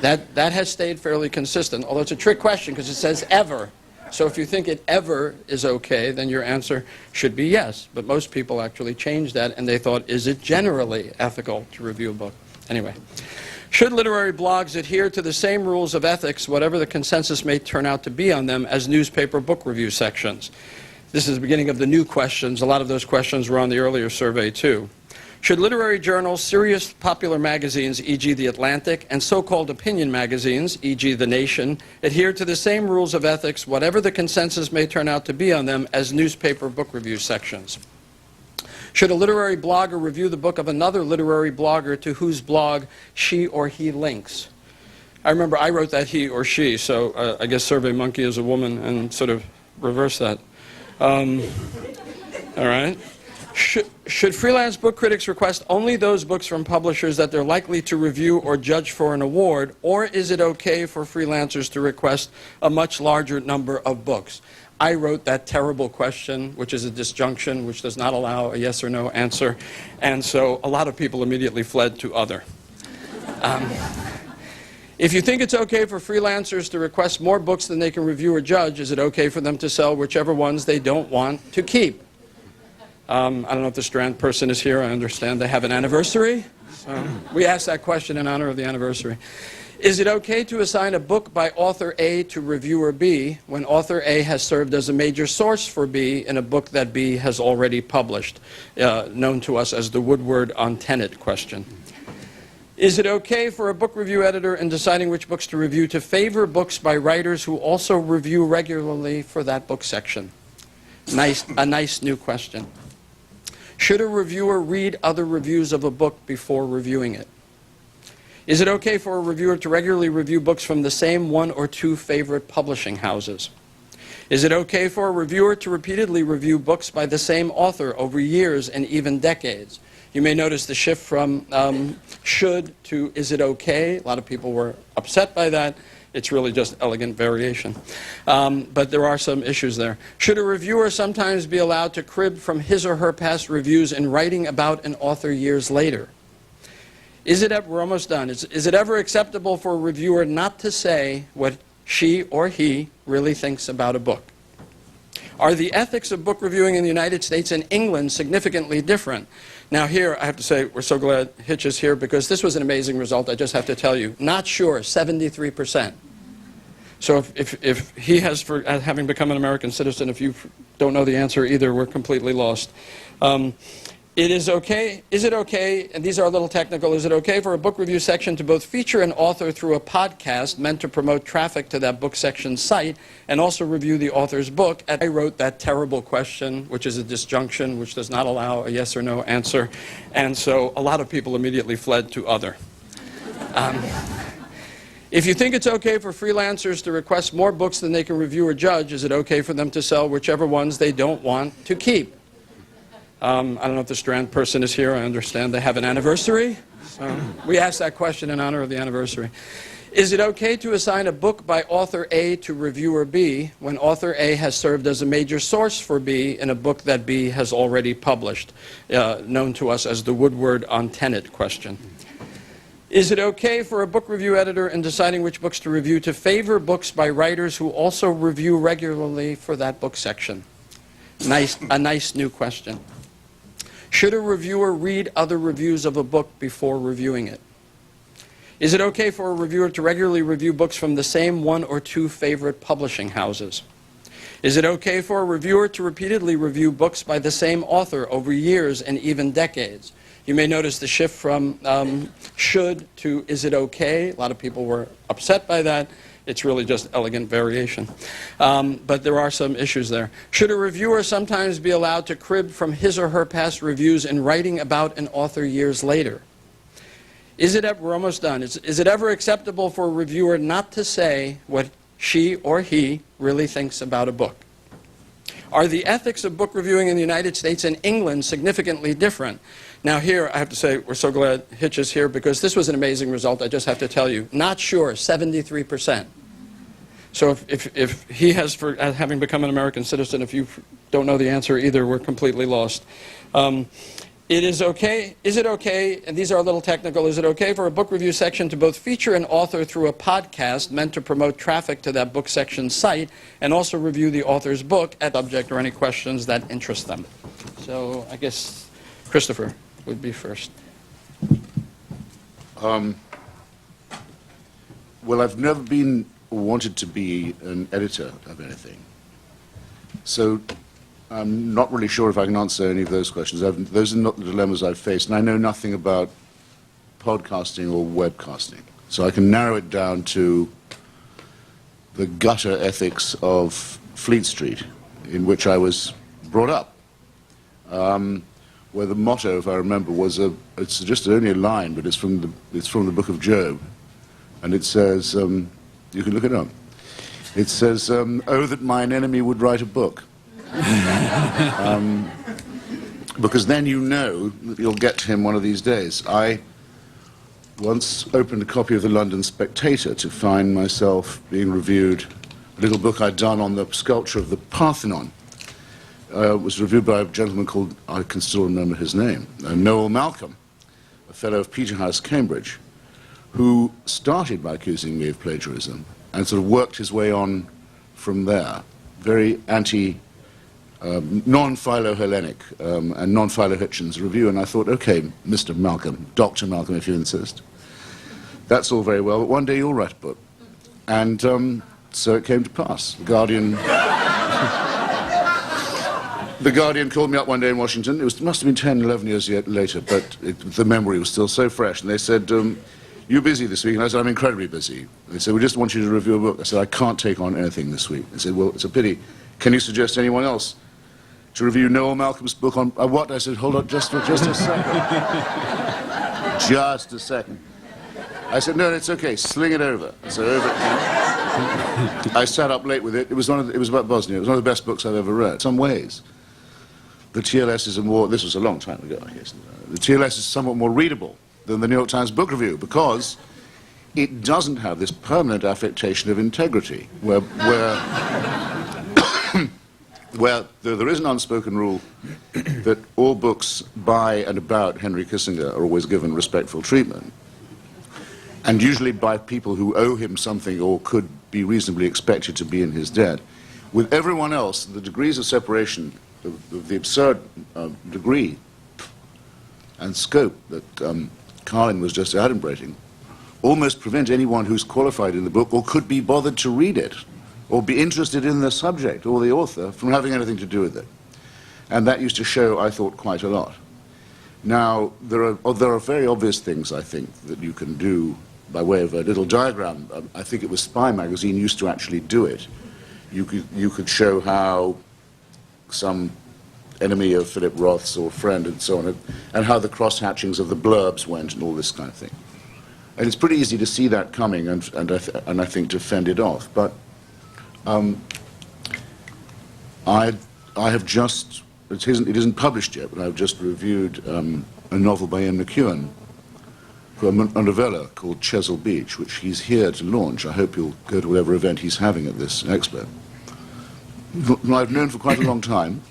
That has stayed fairly consistent, although it's a trick question because it says ever. So if you think it ever is okay, then your answer should be yes. But most people actually changed that, and they thought, is it generally ethical to review a book? Anyway. Should literary blogs adhere to the same rules of ethics, whatever the consensus may turn out to be on them, as newspaper book review sections? This is the beginning of the new questions. A lot of those questions were on the earlier survey, too. Should literary journals, serious popular magazines, e.g. The Atlantic, and so-called opinion magazines, e.g. The Nation, adhere to the same rules of ethics, whatever the consensus may turn out to be on them, as newspaper book review sections? Should a literary blogger review the book of another literary blogger to whose blog she or he links? I remember I wrote that he or she, so I guess SurveyMonkey is a woman and sort of reverse that. All right. Should freelance book critics request only those books from publishers that they're likely to review or judge for an award, or is it okay for freelancers to request a much larger number of books? I wrote that terrible question, which is a disjunction, which does not allow a yes or no answer, and so a lot of people immediately fled to other. If you think it's okay for freelancers to request more books than they can review or judge, is it okay for them to sell whichever ones they don't want to keep? I don't know if the Strand person is here. I understand they have an anniversary. So we asked that question in honor of the anniversary. Is it okay to assign a book by author A to reviewer B when author A has served as a major source for B in a book that B has already published, known to us as the Woodward on Tenet question? Is it okay for a book review editor in deciding which books to review to favor books by writers who also review regularly for that book section? A nice new question. Should a reviewer read other reviews of a book before reviewing it? Is it okay for a reviewer to regularly review books from the same one or two favorite publishing houses? Is it okay for a reviewer to repeatedly review books by the same author over years and even decades? You may notice the shift from should to is it okay. A lot of people were upset by that. It's really just elegant variation. But there are some issues there. Should a reviewer sometimes be allowed to crib from his or her past reviews in writing about an author years later? We're almost done. Is it ever acceptable for a reviewer not to say what she or he really thinks about a book? Are the ethics of book reviewing in the United States and England significantly different? Now here, I have to say, we're so glad Hitch is here because this was an amazing result, I just have to tell you. Not sure, 73%. So if he has, for having become an American citizen, if you don't know the answer either, we're completely lost. Is it okay, and these are a little technical, is it okay for a book review section to both feature an author through a podcast meant to promote traffic to that book section site and also review the author's book? I wrote that terrible question, which is a disjunction, which does not allow a yes or no answer, and so a lot of people immediately fled to other. If you think it's okay for freelancers to request more books than they can review or judge, is it okay for them to sell whichever ones they don't want to keep? I don't know if the Strand person is here. I understand they have an anniversary. So we asked that question in honor of the anniversary. Is it okay to assign a book by author A to reviewer B when author A has served as a major source for B in a book that B has already published, known to us as the Woodward on Tenet question? Is it okay for a book review editor in deciding which books to review to favor books by writers who also review regularly for that book section? A nice new question. Should a reviewer read other reviews of a book before reviewing it? Is it okay for a reviewer to regularly review books from the same one or two favorite publishing houses? Is it okay for a reviewer to repeatedly review books by the same author over years and even decades? You may notice the shift from should to is it okay. A lot of people were upset by that. It's really just elegant variation. But there are some issues there. Should a reviewer sometimes be allowed to crib from his or her past reviews in writing about an author years later? We're almost done. Is it ever acceptable for a reviewer not to say what she or he really thinks about a book? Are the ethics of book reviewing in the United States and England significantly different? Now here, I have to say, we're so glad Hitch is here because this was an amazing result, I just have to tell you. Not sure, 73%. So if he has, for having become an American citizen, if you don't know the answer either, we're completely lost. Is it okay, and these are a little technical, is it okay for a book review section to both feature an author through a podcast meant to promote traffic to that book section site and also review the author's book at subject or any questions that interest them? So I guess Christopher would be first. Well, I've never been or wanted to be an editor of anything. So I'm not really sure if I can answer any of those questions. Those are not the dilemmas I've faced, and I know nothing about podcasting or webcasting. So I can narrow it down to the gutter ethics of Fleet Street, in which I was brought up, where the motto, if I remember, was it's just only a line, but it's from the book of Job, and it says, you can look it up. It says, "Oh, that mine enemy would write a book." because then you know that you'll get to him one of these days. I once opened a copy of the London Spectator to find myself being reviewed a little book I'd done on the sculpture of the Parthenon. It was reviewed by a gentleman called, I can still remember his name, Noel Malcolm, a fellow of Peterhouse, Cambridge, who started by accusing me of plagiarism and sort of worked his way on from there. Very non-Philo-Hellenic and non-Philo-Hitchens review, and I thought, okay, Mr. Malcolm, Dr. Malcolm, if you insist. That's all very well, but one day you'll write a book. And so it came to pass. The Guardian called me up one day in Washington. It must have been 10, 11 years later, but the memory was still so fresh. And they said, you're busy this week? And I said, I'm incredibly busy. They said, we just want you to review a book. I said, I can't take on anything this week. They said, well, it's a pity. Can you suggest anyone else to review Noel Malcolm's book on what? I said, hold on, just a second. Just a second. I said, no, it's okay, sling it over. So over it came. I sat up late with it. It was about Bosnia. It was one of the best books I've ever read. In some ways, the TLS is this was a long time ago, I guess. The TLS is somewhat more readable than the New York Times Book Review because it doesn't have this permanent affectation of integrity where there is an unspoken rule that all books by and about Henry Kissinger are always given respectful treatment, and usually by people who owe him something or could be reasonably expected to be in his debt. With everyone else, the degrees of separation, of the absurd degree and scope that Carlin was just adumbrating, almost prevent anyone who's qualified in the book or could be bothered to read it or be interested in the subject or the author from having anything to do with it. And that used to show, I thought, quite a lot. Now, there are very obvious things, I think, that you can do by way of a little diagram. I think it was Spy magazine used to actually do it. You could show how some enemy of Philip Roth's or friend and so on, and how the cross-hatchings of the blurbs went and all this kind of thing. And it's pretty easy to see that coming and I think to fend it off. But I have just, it isn't published yet, but I've just reviewed a novel by Ian McEwan, a novella called Chesil Beach, which he's here to launch. I hope you'll go to whatever event he's having at this expo. Who I've known for quite a long time,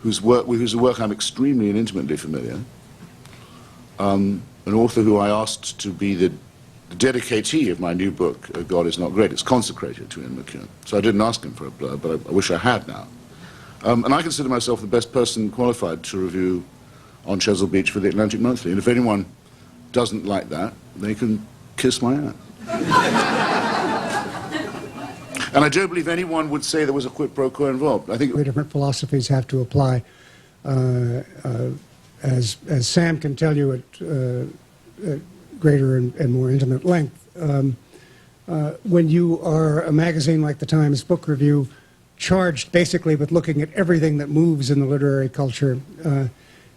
whose work I'm extremely and intimately familiar, an author who I asked to be the dedicatee of my new book, God Is Not Great. It's consecrated to Ian McEwan. So I didn't ask him for a blurb, but I wish I had now. And I consider myself the best person qualified to review on Chesil Beach for the Atlantic Monthly. And if anyone doesn't like that, they can kiss my ass. And I don't believe anyone would say there was a quid pro quo involved. I think different philosophies have to apply. As Sam can tell you at greater and more intimate length, when you are a magazine like the Times Book Review, charged basically with looking at everything that moves in the literary culture,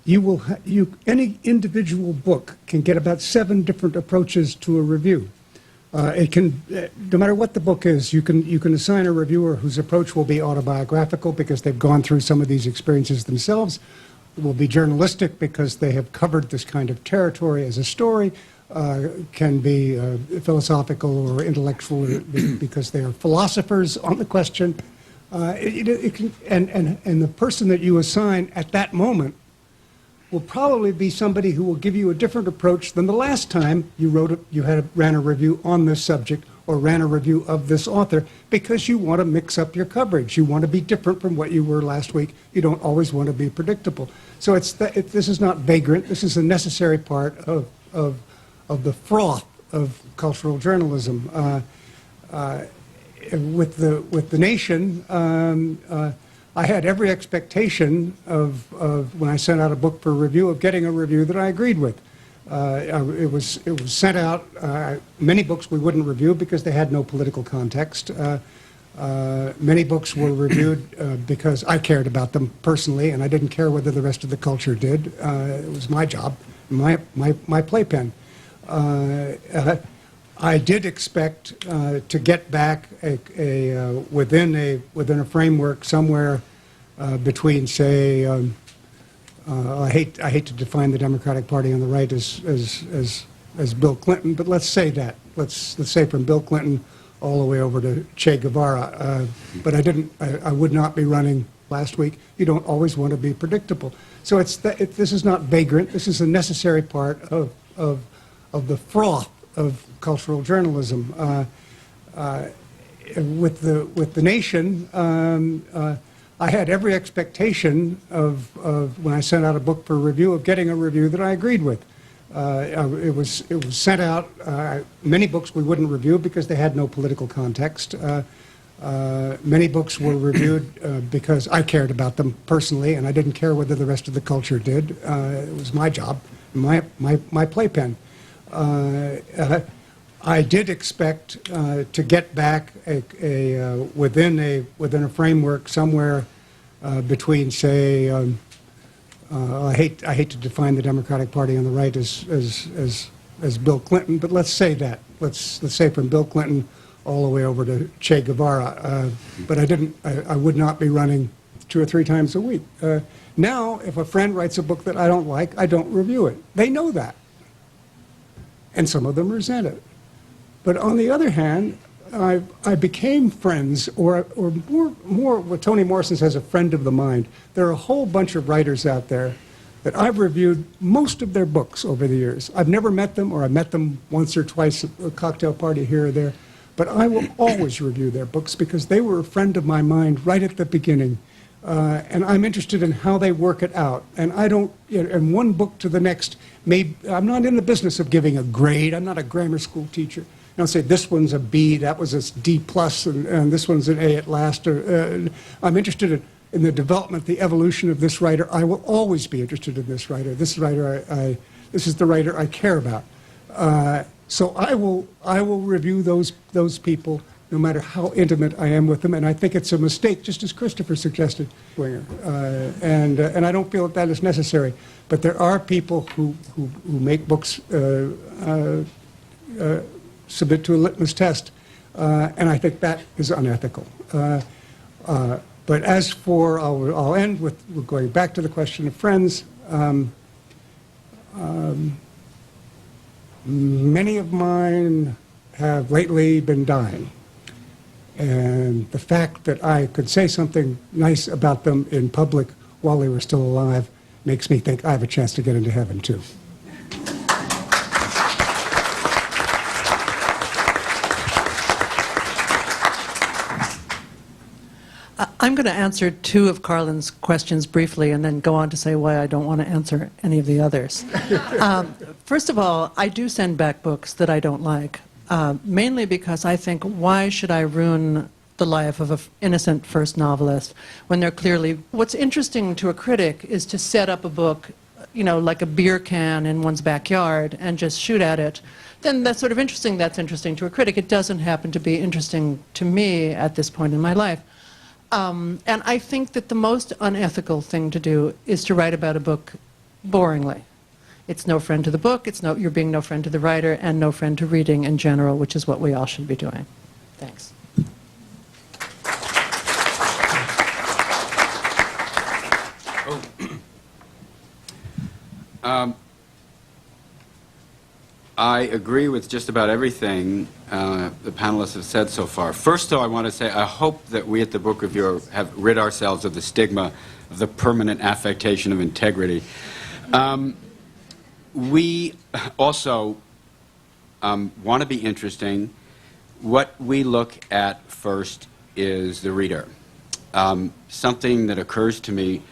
any individual book can get about 7 different approaches to a review. It can, no matter what the book is, you can assign a reviewer whose approach will be autobiographical because they've gone through some of these experiences themselves. It will be journalistic because they have covered this kind of territory as a story. Can be philosophical or intellectual because they are philosophers on the question. It can, and the person that you assign at that moment will probably be somebody who will give you a different approach than the last time you ran a review on this subject or ran a review of this author, because you want to mix up your coverage. You want to be different from what you were last week. You don't always want to be predictable. So this is not vagrant. This is a necessary part of the froth of cultural journalism. With the Nation, I had every expectation of when I sent out a book for review of getting a review that I agreed with. It was sent out. Many books we wouldn't review because they had no political context. Many books were reviewed because I cared about them personally, and I didn't care whether the rest of the culture did. It was my job, my playpen. I did expect to get back within a framework somewhere between, say, I hate to define the Democratic Party on the right as Bill Clinton, but let's say that. Let's say from Bill Clinton all the way over to Che Guevara. But I would not be running last week. You don't always want to be predictable. So this is not vagrant. This is a necessary part of the froth of cultural journalism. With the Nation, I had every expectation of when I sent out a book for review of getting a review that I agreed with. It was sent out. Many books we wouldn't review because they had no political context. Many books were reviewed because I cared about them personally, and I didn't care whether the rest of the culture did. It was my job, my playpen. I did expect to get back within a framework somewhere between, say, I hate to define the Democratic Party on the right as Bill Clinton, but let's say that. Let's say from Bill Clinton all the way over to Che Guevara. But I would not be running 2 or 3 times a week. Now, if a friend writes a book that I don't like, I don't review it. They know that. And some of them resent it. But on the other hand, I became friends, or more what Toni Morrison says, a friend of the mind. There are a whole bunch of writers out there that I've reviewed most of their books over the years. I've never met them, or I met them once or twice at a cocktail party here or there. But I will always review their books because they were a friend of my mind right at the beginning. And I'm interested in how they work it out. And I don't, and one book to the next, I'm not in the business of giving a grade. I'm not a grammar school teacher. I don't say this one's a B, that was a D+, and this one's an A at last. I'm interested in the development, the evolution of this writer. I will always be interested in this writer. This is the writer I care about. So I will review those people no matter how intimate I am with them, and I think it's a mistake, just as Christopher suggested, and I don't feel that is necessary. But there are people who make books submit to a litmus test, and I think that is unethical. But as for, I'll end with going back to the question of friends. Many of mine have lately been dying. And the fact that I could say something nice about them in public while they were still alive makes me think I have a chance to get into heaven, too. I'm going to answer 2 of Carlin's questions briefly and then go on to say why I don't want to answer any of the others. First of all, I do send back books that I don't like, mainly because I think, why should I ruin the life of an innocent first novelist when they're clearly... What's interesting to a critic is to set up a book, like a beer can in one's backyard and just shoot at it. Then that's sort of interesting. That's interesting to a critic. It doesn't happen to be interesting to me at this point in my life. And I think that the most unethical thing to do is to write about a book boringly. It's no friend to the book, you're being no friend to the writer, and no friend to reading in general, which is what we all should be doing. Thanks. I agree with just about everything the panelists have said so far. First, though, I want to say I hope that we at the Book Review have rid ourselves of the stigma of the permanent affectation of integrity. We also want to be interesting. What we look at first is the reader. Something that occurs to me,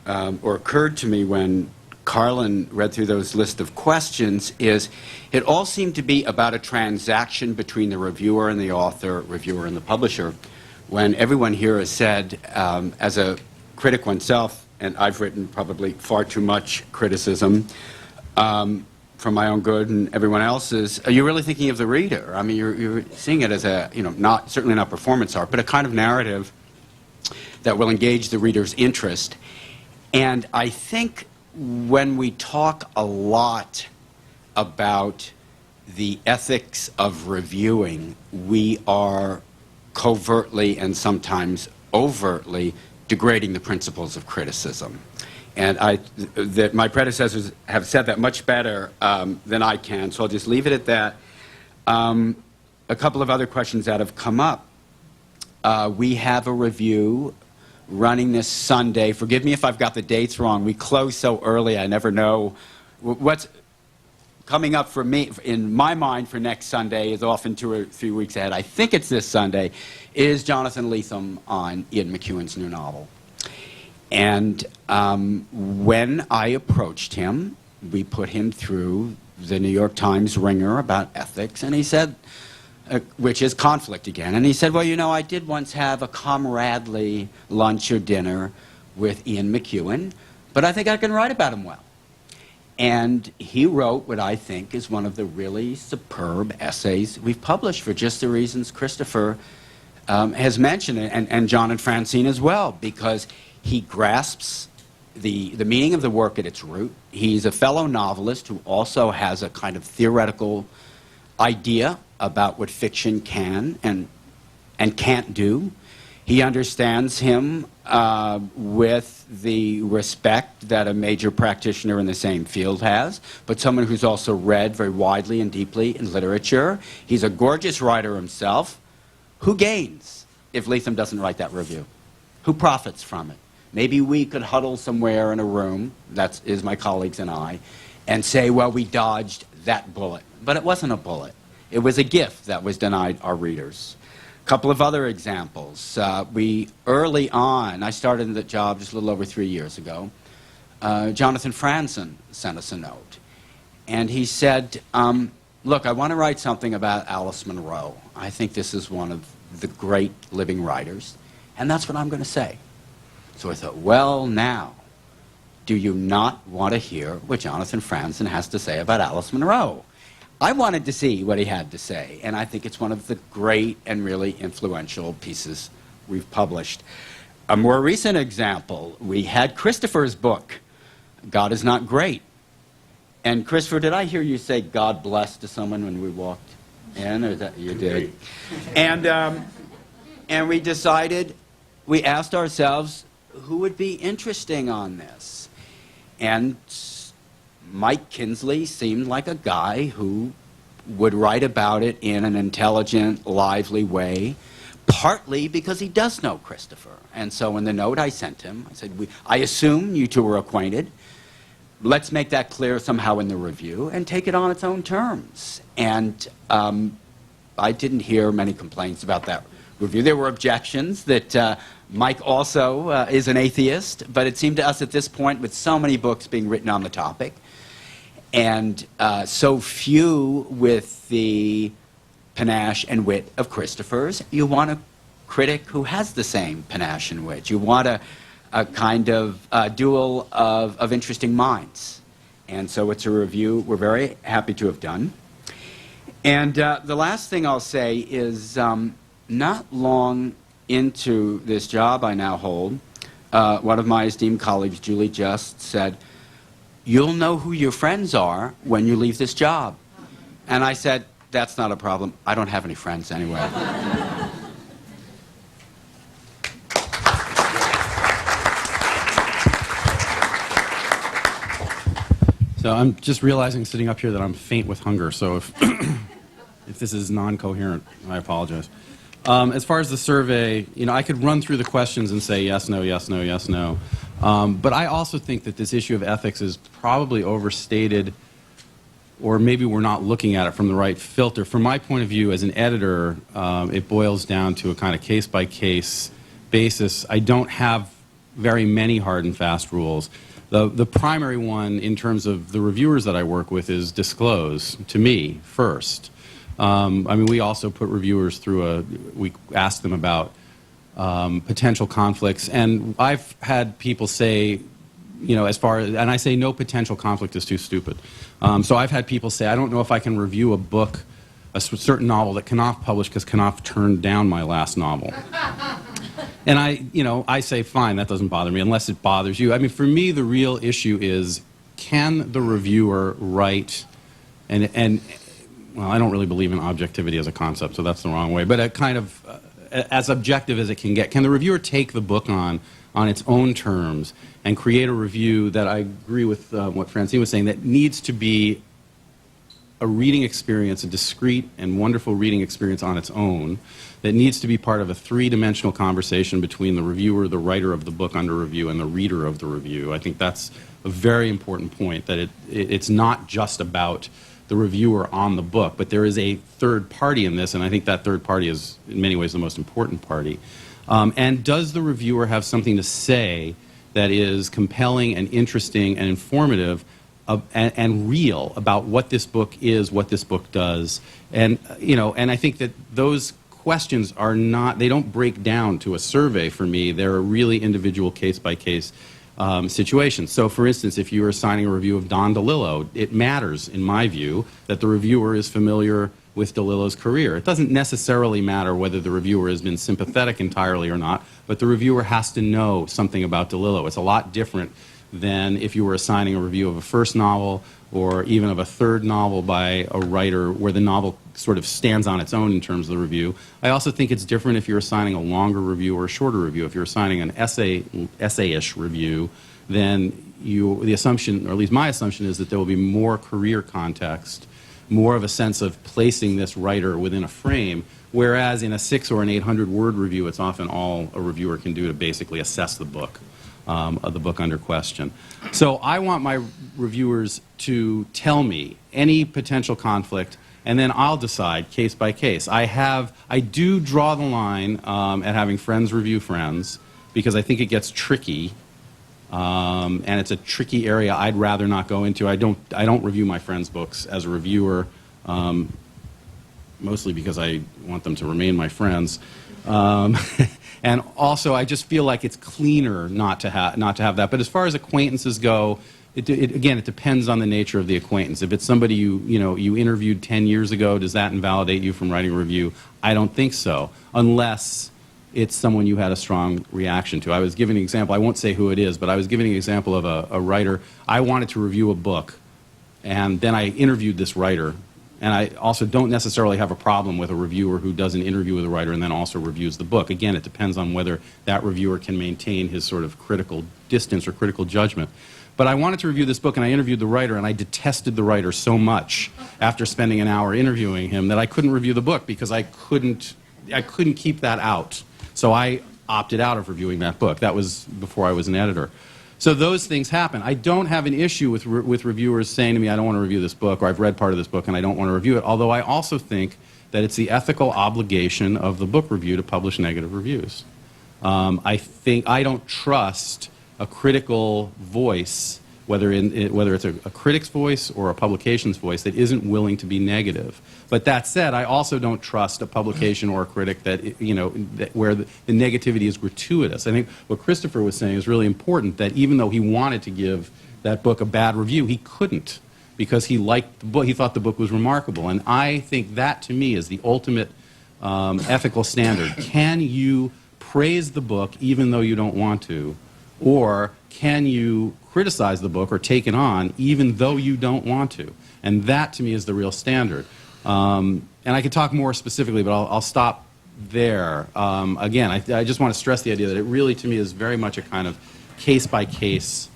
or occurred to me when Carlin read through those list of questions, is it all seemed to be about a transaction between the reviewer and the author, reviewer and the publisher, when everyone here has said, as a critic oneself, and I've written probably far too much criticism for my own good and everyone else's, are you really thinking of the reader? I mean, you're seeing it as a, certainly not performance art, but a kind of narrative that will engage the reader's interest. And I think when we talk a lot about the ethics of reviewing, we are covertly and sometimes overtly degrading the principles of criticism. And that my predecessors have said that much better than I can, so I'll just leave it at that. A couple of other questions that have come up. We have a review running this Sunday. Forgive me if I've got the dates wrong. We close so early, I never know. What's coming up for me, in my mind, for next Sunday is often 2 or 3 weeks ahead. I think it's this Sunday, is Jonathan Lethem on Ian McEwan's new novel. And when I approached him, we put him through the New York Times ringer about ethics, and he said, which is conflict again, and he said, well, you know, I did once have a comradely lunch or dinner with Ian McEwan, but I think I can write about him well. And he wrote what I think is one of the really superb essays we've published for just the reasons Christopher has mentioned, and John and Francine as well, because he grasps the meaning of the work at its root. He's a fellow novelist who also has a kind of theoretical idea about what fiction can and can't do. He understands him with the respect that a major practitioner in the same field has, but someone who's also read very widely and deeply in literature. He's a gorgeous writer himself. Who gains if Lethem doesn't write that review? Who profits from it? Maybe we could huddle somewhere in a room, that is my colleagues and I, and say, well, we dodged that bullet. But it wasn't a bullet. It was a gift that was denied our readers. A couple of other examples. We, early on, I started in the job just a little over 3 years ago, Jonathan Franzen sent us a note. And he said, look, I want to write something about Alice Munro. I think this is one of the great living writers, and that's what I'm going to say. So I thought, well, now, do you not want to hear what Jonathan Franzen has to say about Alice Munro? I wanted to see what he had to say, and I think it's one of the great and really influential pieces we've published. A more recent example, we had Christopher's book, God Is Not Great. And Christopher, did I hear you say God bless to someone when we walked in? Or that you did? And we decided, we asked ourselves, who would be interesting on this? And Mike Kinsley seemed like a guy who would write about it in an intelligent, lively way, partly because he does know Christopher. And so in the note I sent him, I said, I assume you two were acquainted. Let's make that clear somehow in the review and take it on its own terms. And I didn't hear many complaints about that review. There were objections that Mike also is an atheist, but it seemed to us at this point, with so many books being written on the topic, and so few with the panache and wit of Christopher's, you want a critic who has the same panache and wit. You want a kind of duel of interesting minds. And so it's a review we're very happy to have done. And the last thing I'll say is not long into this job I now hold, one of my esteemed colleagues, Julie Just, said, you'll know who your friends are when you leave this job. And I said, that's not a problem. I don't have any friends anyway. So I'm just realizing sitting up here that I'm faint with hunger, so if, if this is non-coherent, I apologize. As far as the survey, you know, I could run through the questions and say yes, no, yes, no, yes, no. But I also think that this issue of ethics is probably overstated, or maybe we're not looking at it from the right filter. From my point of view as an editor, it boils down to a kind of case-by-case basis. I don't have very many hard and fast rules. The primary one in terms of the reviewers that I work with is disclose to me first. I mean, we also put reviewers through we ask them about potential conflicts, and I've had people say, you know, and I say no potential conflict is too stupid. So I've had people say, I don't know if I can review a book, a certain novel that Knopf published because Knopf turned down my last novel. And I say, fine, that doesn't bother me, unless it bothers you. I mean, for me, the real issue is, can the reviewer write, well, I don't really believe in objectivity as a concept, so that's the wrong way, but a kind of as objective as it can get. Can the reviewer take the book on its own terms and create a review that, I agree with what Francine was saying, that needs to be a reading experience, a discrete and wonderful reading experience on its own, that needs to be part of a three-dimensional conversation between the reviewer, the writer of the book under review, and the reader of the review. I think that's a very important point, that it's not just about the reviewer on the book, but there is a third party in this, and I think that third party is in many ways the most important party. And does the reviewer have something to say that is compelling and interesting and informative and real about what this book is, what this book does? And, and I think that those questions are not, they don't break down to a survey for me. They're a really individual case-by-case situation. So, for instance, if you are signing a review of Don DeLillo, it matters, in my view, that the reviewer is familiar with DeLillo's career. It doesn't necessarily matter whether the reviewer has been sympathetic entirely or not, but the reviewer has to know something about DeLillo. It's a lot different than if you were assigning a review of a first novel or even of a third novel by a writer where the novel sort of stands on its own in terms of the review. I also think it's different if you're assigning a longer review or a shorter review. If you're assigning an essay-ish review, then the assumption, or at least my assumption, is that there will be more career context, more of a sense of placing this writer within a frame, whereas in a 600 or an 800-word review, it's often all a reviewer can do to basically assess the book under question. So I want my reviewers to tell me any potential conflict, and then I'll decide case by case. I do draw the line at having friends review friends, because I think it gets tricky, and it's a tricky area I'd rather not go into. I don't review my friends' books as a reviewer, mostly because I want them to remain my friends. And also, I just feel like it's cleaner not to have that. But as far as acquaintances go, again, it depends on the nature of the acquaintance. If it's somebody you interviewed 10 years ago, does that invalidate you from writing a review? I don't think so, unless it's someone you had a strong reaction to. I was giving an example. I won't say who it is, but I was giving an example of a writer. I wanted to review a book, and then I interviewed this writer. And I also don't necessarily have a problem with a reviewer who does an interview with a writer and then also reviews the book. Again, it depends on whether that reviewer can maintain his sort of critical distance or critical judgment. But I wanted to review this book, and I interviewed the writer, and I detested the writer so much after spending an hour interviewing him that I couldn't review the book because I couldn't keep that out. So I opted out of reviewing that book. That was before I was an editor. So those things happen. I don't have an issue with reviewers saying to me, I don't want to review this book, or I've read part of this book and I don't want to review it, although I also think that it's the ethical obligation of the book review to publish negative reviews. I don't trust a critical voice, whether it's a critic's voice or a publication's voice, that isn't willing to be negative. But that said, I also don't trust a publication or a critic where the negativity is gratuitous. I think what Christopher was saying is really important, that even though he wanted to give that book a bad review, he couldn't, because he liked the book, he thought the book was remarkable. And I think that, to me, is the ultimate ethical standard. Can you praise the book even though you don't want to? Or can you criticize the book or take it on even though you don't want to? And that, to me, is the real standard. And I could talk more specifically, but I'll stop there. Again, I just want to stress the idea that it really, to me, is very much a kind of case-by-case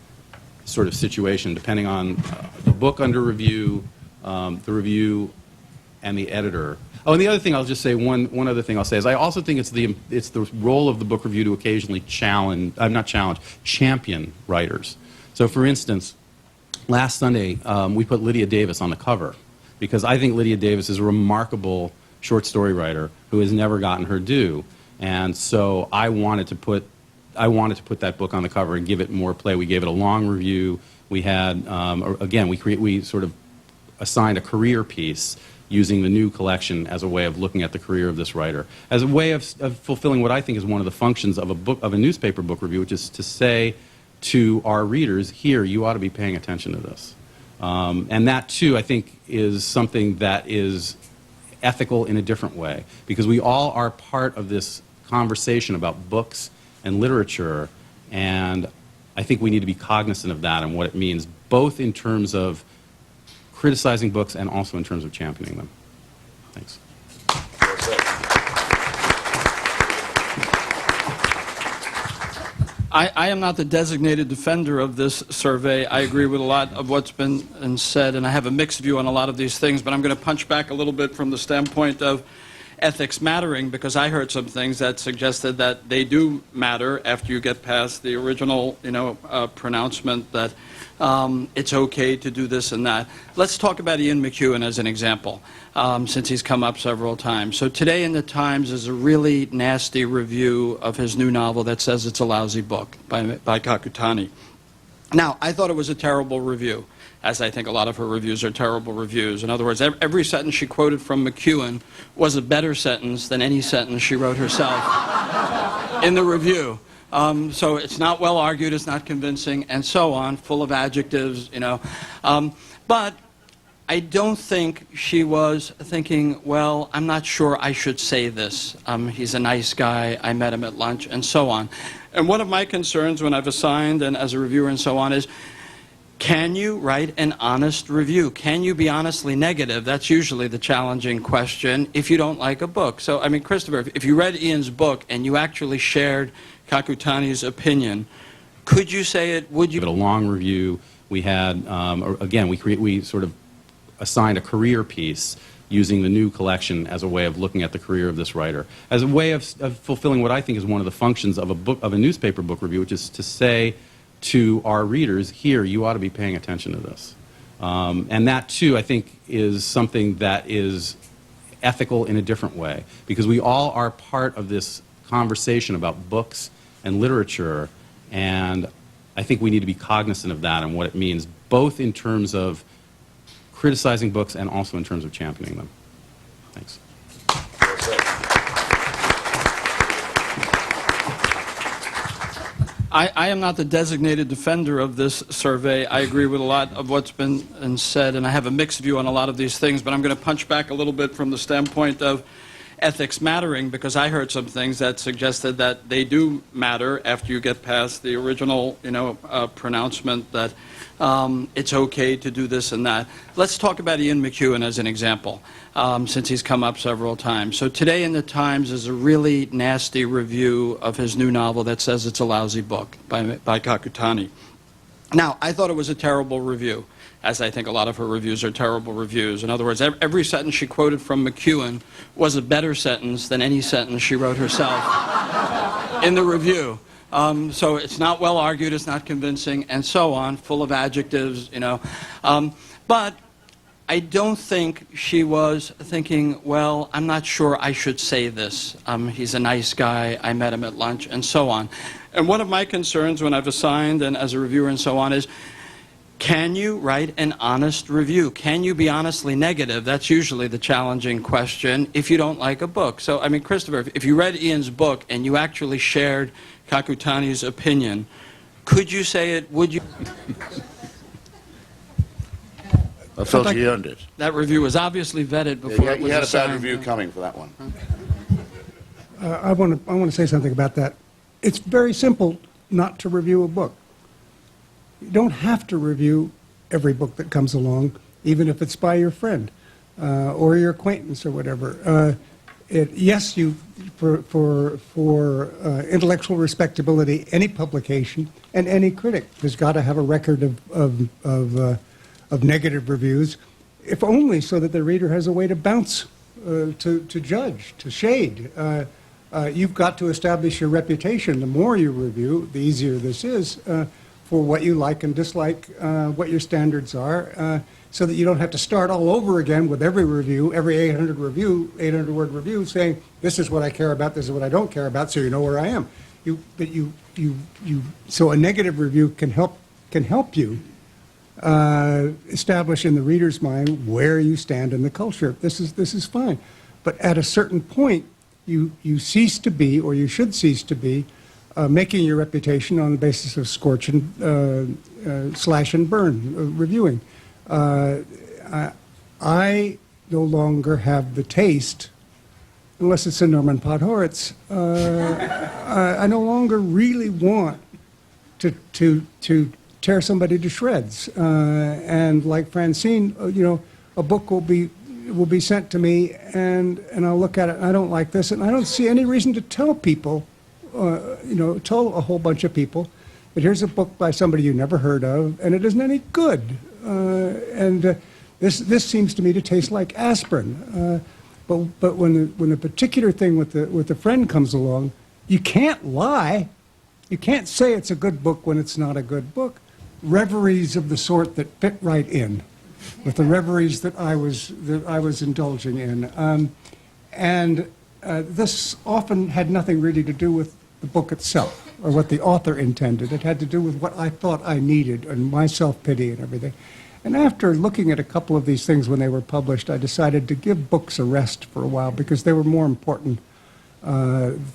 sort of situation, depending on the book under review, the review, and the editor. Oh, and the other thing I'll just say, one other thing I'll say is I also think it's the role of the book review to occasionally champion writers. So, for instance, last Sunday we put Lydia Davis on the cover, because I think Lydia Davis is a remarkable short story writer who has never gotten her due, and so I wanted to put that book on the cover and give it more play. We gave it a long review. We had we sort of assigned a career piece using the new collection as a way of looking at the career of this writer, as a way of fulfilling what I think is one of the functions of a newspaper book review, which is to say to our readers, here, you ought to be paying attention to this. And that, too, I think, is something that is ethical in a different way, because we all are part of this conversation about books and literature, and I think we need to be cognizant of that and what it means, both in terms of criticizing books and also in terms of championing them. Thanks. I am not the designated defender of this survey. I agree with a lot of what's been said, and I have a mixed view on a lot of these things, but I'm going to punch back a little bit from the standpoint of ethics mattering, because I heard some things that suggested that they do matter after you get past the original, pronouncement that it's okay to do this and that. Let's talk about Ian McEwan as an example, since he's come up several times. So today in the Times is a really nasty review of his new novel that says it's a lousy book by Kakutani. Now, I thought it was a terrible review, as I think a lot of her reviews are terrible reviews. In other words, every sentence she quoted from McEwan was a better sentence than any sentence she wrote herself in the review. So it's not well argued, it's not convincing, and so on, full of adjectives, But I don't think she was thinking, well, I'm not sure I should say this. He's a nice guy, I met him at lunch, and so on. And one of my concerns when I've assigned and as a reviewer and so on is, can you write an honest review? Can you be honestly negative? That's usually the challenging question if you don't like a book. So, I mean, Christopher, if you read Ian's book and you actually shared Kakutani's opinion, could you say it? Would you? A long review. We had, again, we sort of assigned a career piece using the new collection as a way of looking at the career of this writer, as a way of fulfilling what I think is one of the functions of a newspaper book review, which is to say to our readers, here, you ought to be paying attention to this. And that, too, I think, is something that is ethical in a different way, because we all are part of this conversation about books and literature, and I think we need to be cognizant of that and what it means, both in terms of criticizing books and also in terms of championing them. Thanks. I am not the designated defender of this survey. I agree with a lot of what's been said, and I have a mixed view on a lot of these things, but I'm going to punch back a little bit from the standpoint of ethics mattering, because I heard some things that suggested that they do matter after you get past the original, pronouncement that it's okay to do this and that. Let's talk about Ian McEwan as an example, since he's come up several times. So today in the Times is a really nasty review of his new novel that says it's a lousy book by Kakutani. Now, I thought it was a terrible review, as I think a lot of her reviews are terrible reviews. In other words, every sentence she quoted from McEwan was a better sentence than any sentence she wrote herself in the review. So it's not well argued, it's not convincing, and so on, full of adjectives, But I don't think she was thinking, well, I'm not sure I should say this. He's a nice guy, I met him at lunch, and so on. And one of my concerns when I've assigned and as a reviewer and so on is, can you write an honest review? Can you be honestly negative? That's usually the challenging question if you don't like a book. So, I mean, Christopher, if you read Ian's book and you actually shared Kakutani's opinion, could you say it? Would you? I felt he earned it. That review was obviously vetted before it was He had a assigned. bad review coming for that one. I want to say something about that. It's very simple not to review a book. You don't have to review every book that comes along, even if it's by your friend or your acquaintance or whatever. Yes, for intellectual respectability, any publication and any critic has got to have a record of negative reviews, if only so that the reader has a way to bounce, to judge, to shade. You've got to establish your reputation. The more you review, the easier this is for what you like and dislike, what your standards are, so that you don't have to start all over again with every review, every 800-word review, saying, this is what I care about, this is what I don't care about, so you know where I am. So a negative review can help you establish in the reader's mind where you stand in the culture. This is fine. But at a certain point, you cease to be, or you should cease to be, making your reputation on the basis of scorch and slash and burn reviewing. I no longer have the taste, unless it's a Norman Podhoretz, I no longer really want to tear somebody to shreds. And like Francine, a book will be sent to me, and I'll look at it, and I don't like this, and I don't see any reason to tell people tell a whole bunch of people that here's a book by somebody you never heard of, and it isn't any good. This seems to me to taste like aspirin. But when a particular thing with the friend comes along, you can't lie. You can't say it's a good book when it's not a good book. Reveries of the sort that fit right in with the reveries that I was indulging in. This often had nothing really to do with the book itself or what the author intended. It had to do with what I thought I needed and my self-pity and everything. And after looking at a couple of these things when they were published, I decided to give books a rest for a while because they were more important than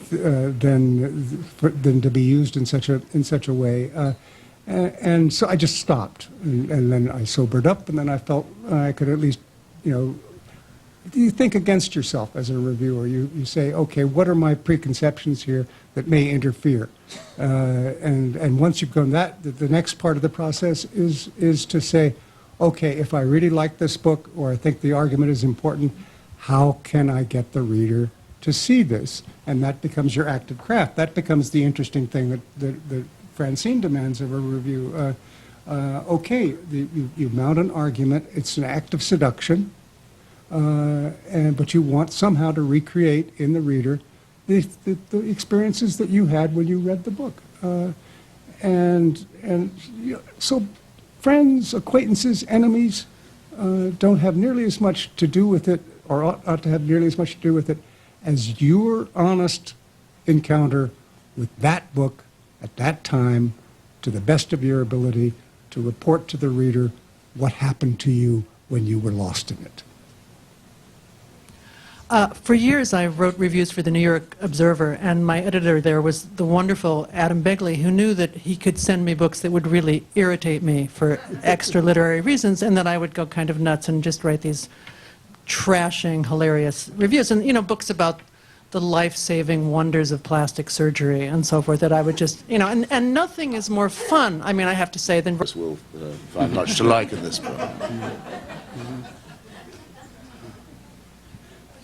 to be used in such a way. And so I just stopped, and then I sobered up, and then I felt I could at least, you think against yourself as a reviewer. You say, okay, what are my preconceptions here that may interfere? And once you've done that, the next part of the process is to say, okay, if I really like this book or I think the argument is important, how can I get the reader to see this? And that becomes your active craft. That becomes the interesting thing that Francine demands of a review. Okay, you mount an argument. It's an act of seduction, but you want somehow to recreate in the reader the experiences that you had when you read the book. So friends, acquaintances, enemies don't have nearly as much to do with it, or ought to have nearly as much to do with it, as your honest encounter with that book at that time, to the best of your ability, to report to the reader what happened to you when you were lost in it. For years, I wrote reviews for the New York Observer, and my editor there was the wonderful Adam Begley, who knew that he could send me books that would really irritate me for extra literary reasons, and that I would go kind of nuts and just write these trashing, hilarious reviews. And, books about the life-saving wonders of plastic surgery and so forth that I would just, and nothing is more fun, I have to say, than... We'll find much to like in this book.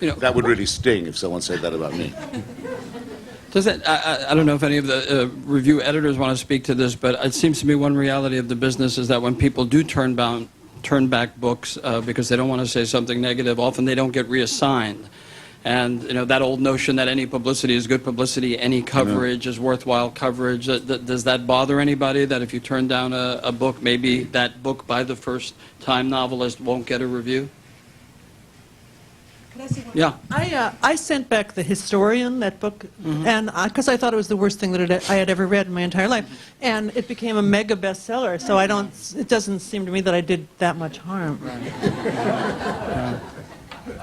That would really sting if someone said that about me. Does that, I don't know if any of the review editors want to speak to this, but it seems to me one reality of the business is that when people do turn back books because they don't want to say something negative, often they don't get reassigned. And that old notion that any publicity is good publicity, any coverage is worthwhile coverage, does that bother anybody, that if you turn down a book, maybe that book by the first-time novelist won't get a review? Yeah. I sent back The Historian, that book, and because I thought it was the worst thing that I had ever read in my entire life, and it became a mega bestseller. So it doesn't seem to me that I did that much harm.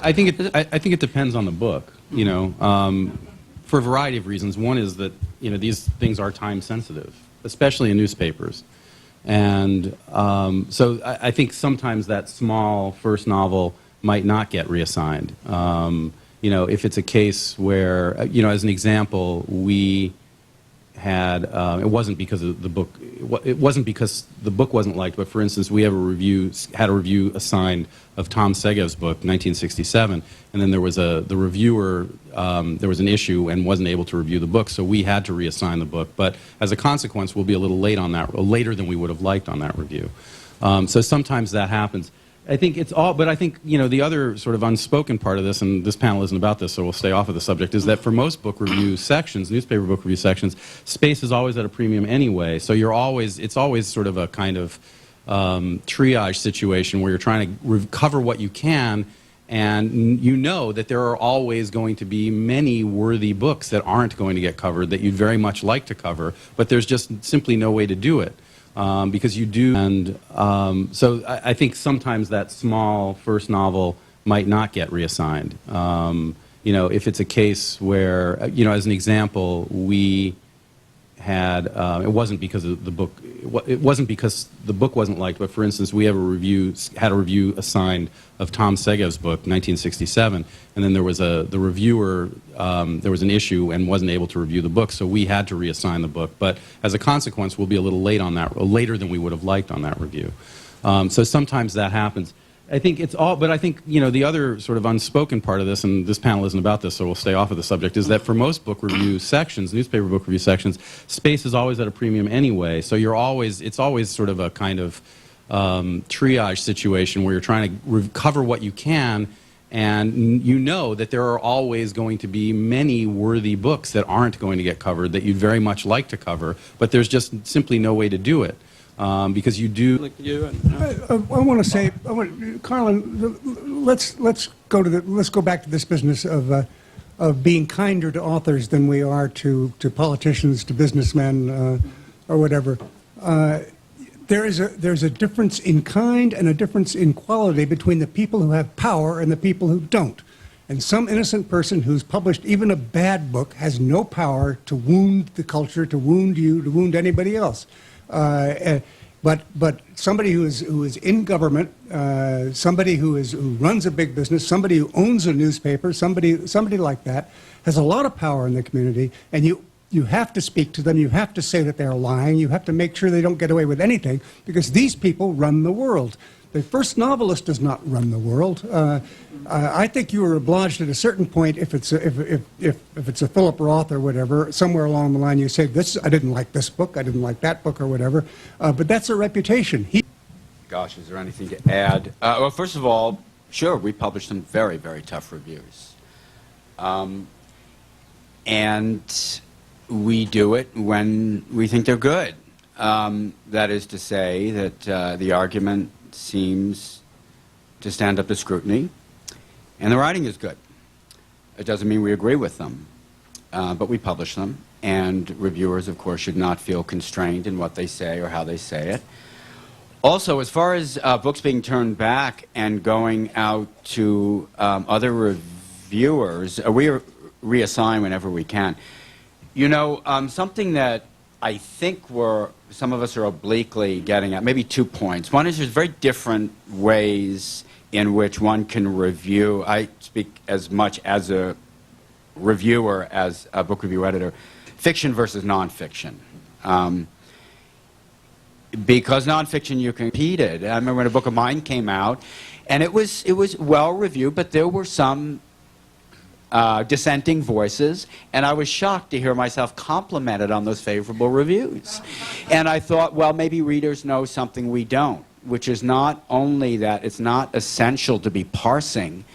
I think it depends on the book, for a variety of reasons. One is that these things are time sensitive, especially in newspapers, and so I think sometimes that small first novel might not get reassigned. If it's a case where, as an example, we had, it wasn't because of the book, it wasn't because the book wasn't liked, but for instance, we had a review assigned of Tom Segev's book, 1967, and then there was the reviewer, there was an issue and wasn't able to review the book, so we had to reassign the book. But as a consequence, we'll be a little late on that, later than we would have liked on that review. So sometimes that happens. I think it's all, but I think, the other sort of unspoken part of this, and this panel isn't about this, so we'll stay off of the subject, is that for most book review sections, newspaper book review sections, space is always at a premium anyway, so it's always sort of a kind of triage situation where you're trying to cover what you can, and that there are always going to be many worthy books that aren't going to get covered that you'd very much like to cover, but there's just simply no way to do it. Because you do, and so I think sometimes that small first novel might not get reassigned. If it's a case where, as an example, we had, it wasn't because of the book, it wasn't because the book wasn't liked, but for instance, we had a review assigned of Tom Segev's book, 1967, and then there was the reviewer, there was an issue and wasn't able to review the book, so we had to reassign the book. But as a consequence, we'll be a little late on that, later than we would have liked on that review. So sometimes that happens. I think it's all, but I think, you know, the other sort of unspoken part of this, and this panel isn't about this, so we'll stay off of the subject, is that for most book review sections, newspaper book review sections, space is always at a premium anyway. So it's always sort of a kind of triage situation where you're trying to cover what you can, and you know that there are always going to be many worthy books that aren't going to get covered that you'd very much like to cover, but there's just simply no way to do it. Because you do. I want to say, Carlin, let's go back to this business of being kinder to authors than we are to politicians, to businessmen, or whatever. There's a difference in kind and a difference in quality between the people who have power and the people who don't. And some innocent person who's published even a bad book has no power to wound the culture, to wound you, to wound anybody else. But somebody who is in government, somebody who runs a big business, somebody who owns a newspaper, somebody like that, has a lot of power in the community, and you have to speak to them. You have to say that they're lying. You have to make sure they don't get away with anything, because these people run the world. The first novelist does not run the world. I think you are obliged at a certain point, if it's a Philip Roth or whatever, somewhere along the line you say, I didn't like this book, I didn't like that book or whatever, but that's a reputation. Gosh, is there anything to add? Well, first of all, sure, we publish some very, very tough reviews. And we do it when we think they're good. That is to say that the argument seems to stand up to scrutiny, and the writing is good. It doesn't mean we agree with them, but we publish them, and reviewers, of course, should not feel constrained in what they say or how they say it. Also, as far as books being turned back and going out to other reviewers, we reassign whenever we can. You know, something that I think some of us are obliquely getting at, maybe 2 points. One is there's very different ways in which one can review. I speak as much as a reviewer as a book review editor. Fiction versus nonfiction. Because nonfiction, you can repeat it. I remember when a book of mine came out, and it was well reviewed, but there were some dissenting voices, and I was shocked to hear myself complimented on those favorable reviews. And I thought, well, maybe readers know something we don't, which is not only that it's not essential to be parsing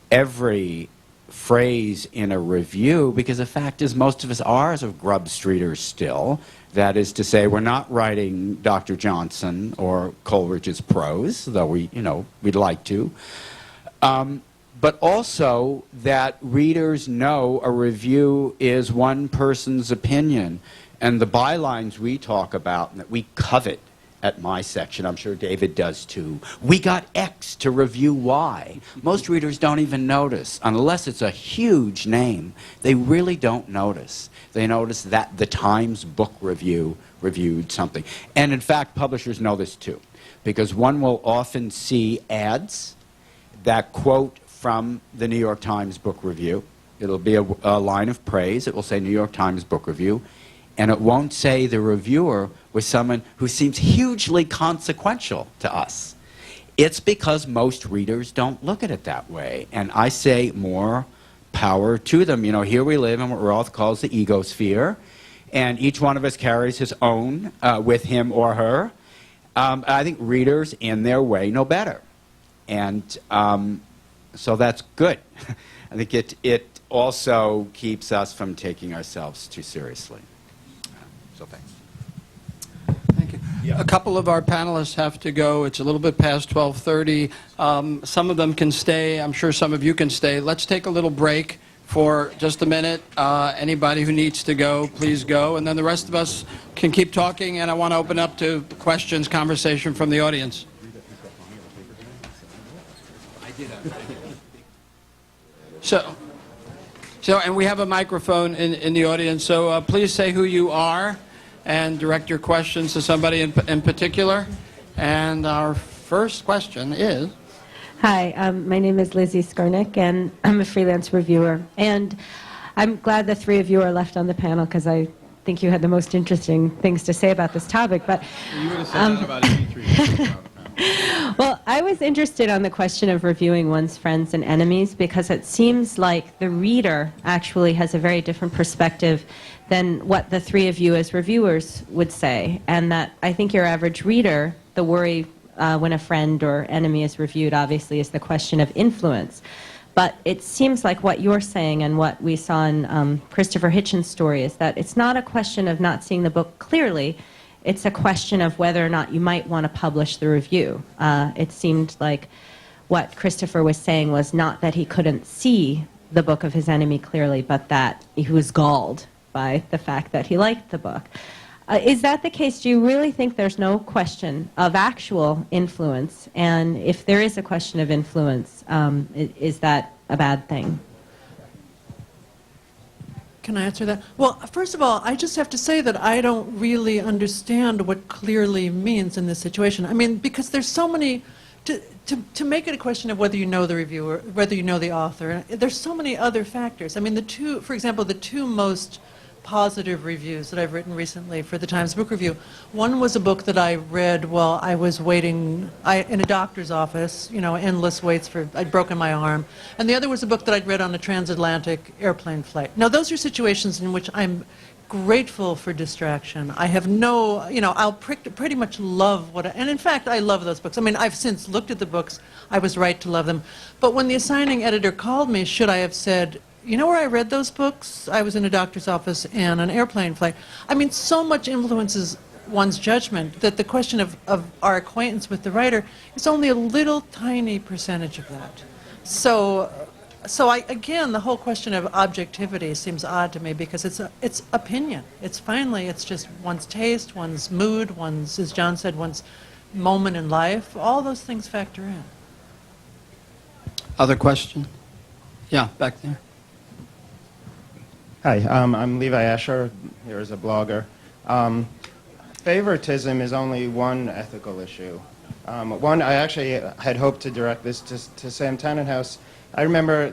every phrase in a review, because the fact is most of us are sort of grub streeters still. That is to say, we're not writing Dr. Johnson or Coleridge's prose, though we'd like to. But also that readers know a review is one person's opinion. And the bylines we talk about and that we covet at my section, I'm sure David does too, we got X to review Y. Most readers don't even notice. Unless it's a huge name, they really don't notice. They notice that the Times Book Review reviewed something. And in fact, publishers know this too, because one will often see ads that quote from the New York Times Book Review. It'll be a line of praise. It will say New York Times Book Review. And it won't say the reviewer was someone who seems hugely consequential to us. It's because most readers don't look at it that way. And I say more power to them. You know, here we live in what Roth calls the egosphere. And each one of us carries his own with him or her. I think readers, in their way, know better. And so that's good. I think it also keeps us from taking ourselves too seriously. So thanks. Thank you. Yeah. A couple of our panelists have to go. It's a little bit past 12:30. Some of them can stay. I'm sure some of you can stay. Let's take a little break for just a minute. Anybody who needs to go, please go. And then the rest of us can keep talking. And I want to open up to questions, conversation from the audience. And we have a microphone in the audience, so please say who you are and direct your questions to somebody in particular. And our first question is... Hi, my name is Lizzie Skornick, and I'm a freelance reviewer. And I'm glad the three of you are left on the panel, because I think you had the most interesting things to say about this topic. But you would have said that about any three. Well, I was interested on the question of reviewing one's friends and enemies because it seems like the reader actually has a very different perspective than what the three of you as reviewers would say. And that I think your average reader, the worry when a friend or enemy is reviewed, obviously, is the question of influence. But it seems like what you're saying and what we saw in Christopher Hitchens' story is that it's not a question of not seeing the book clearly. It's a question of whether or not you might want to publish the review. It seemed like what Christopher was saying was not that he couldn't see the book of his enemy clearly, but that he was galled by the fact that he liked the book. Is that the case? Do you really think there's no question of actual influence? And if there is a question of influence, is that a bad thing? Can I answer that? Well, first of all, I just have to say that I don't really understand what clearly means in this situation. I mean, because there's so many, to make it a question of whether you know the reviewer, whether you know the author, there's so many other factors. I mean, for example, the two most positive reviews that I've written recently for the Times Book Review. One was a book that I read while I was waiting in a doctor's office, endless waits I'd broken my arm. And the other was a book that I'd read on a transatlantic airplane flight. Now, those are situations in which I'm grateful for distraction. I have no, I'll pretty much love and in fact, I love those books. I mean, I've since looked at the books. I was right to love them. But when the assigning editor called me, should I have said, you know where I read those books? I was in a doctor's office and an airplane flight. I mean, so much influences one's judgment that the question of our acquaintance with the writer is only a little tiny percentage of that. So again, the whole question of objectivity seems odd to me because it's opinion. It's just one's taste, one's mood, as John said, one's moment in life. All those things factor in. Other question? Yeah, back there. Hi, I'm Levi Asher, here as a blogger. Favoritism is only one ethical issue. I actually had hoped to direct this to Sam Tannenhouse. I remember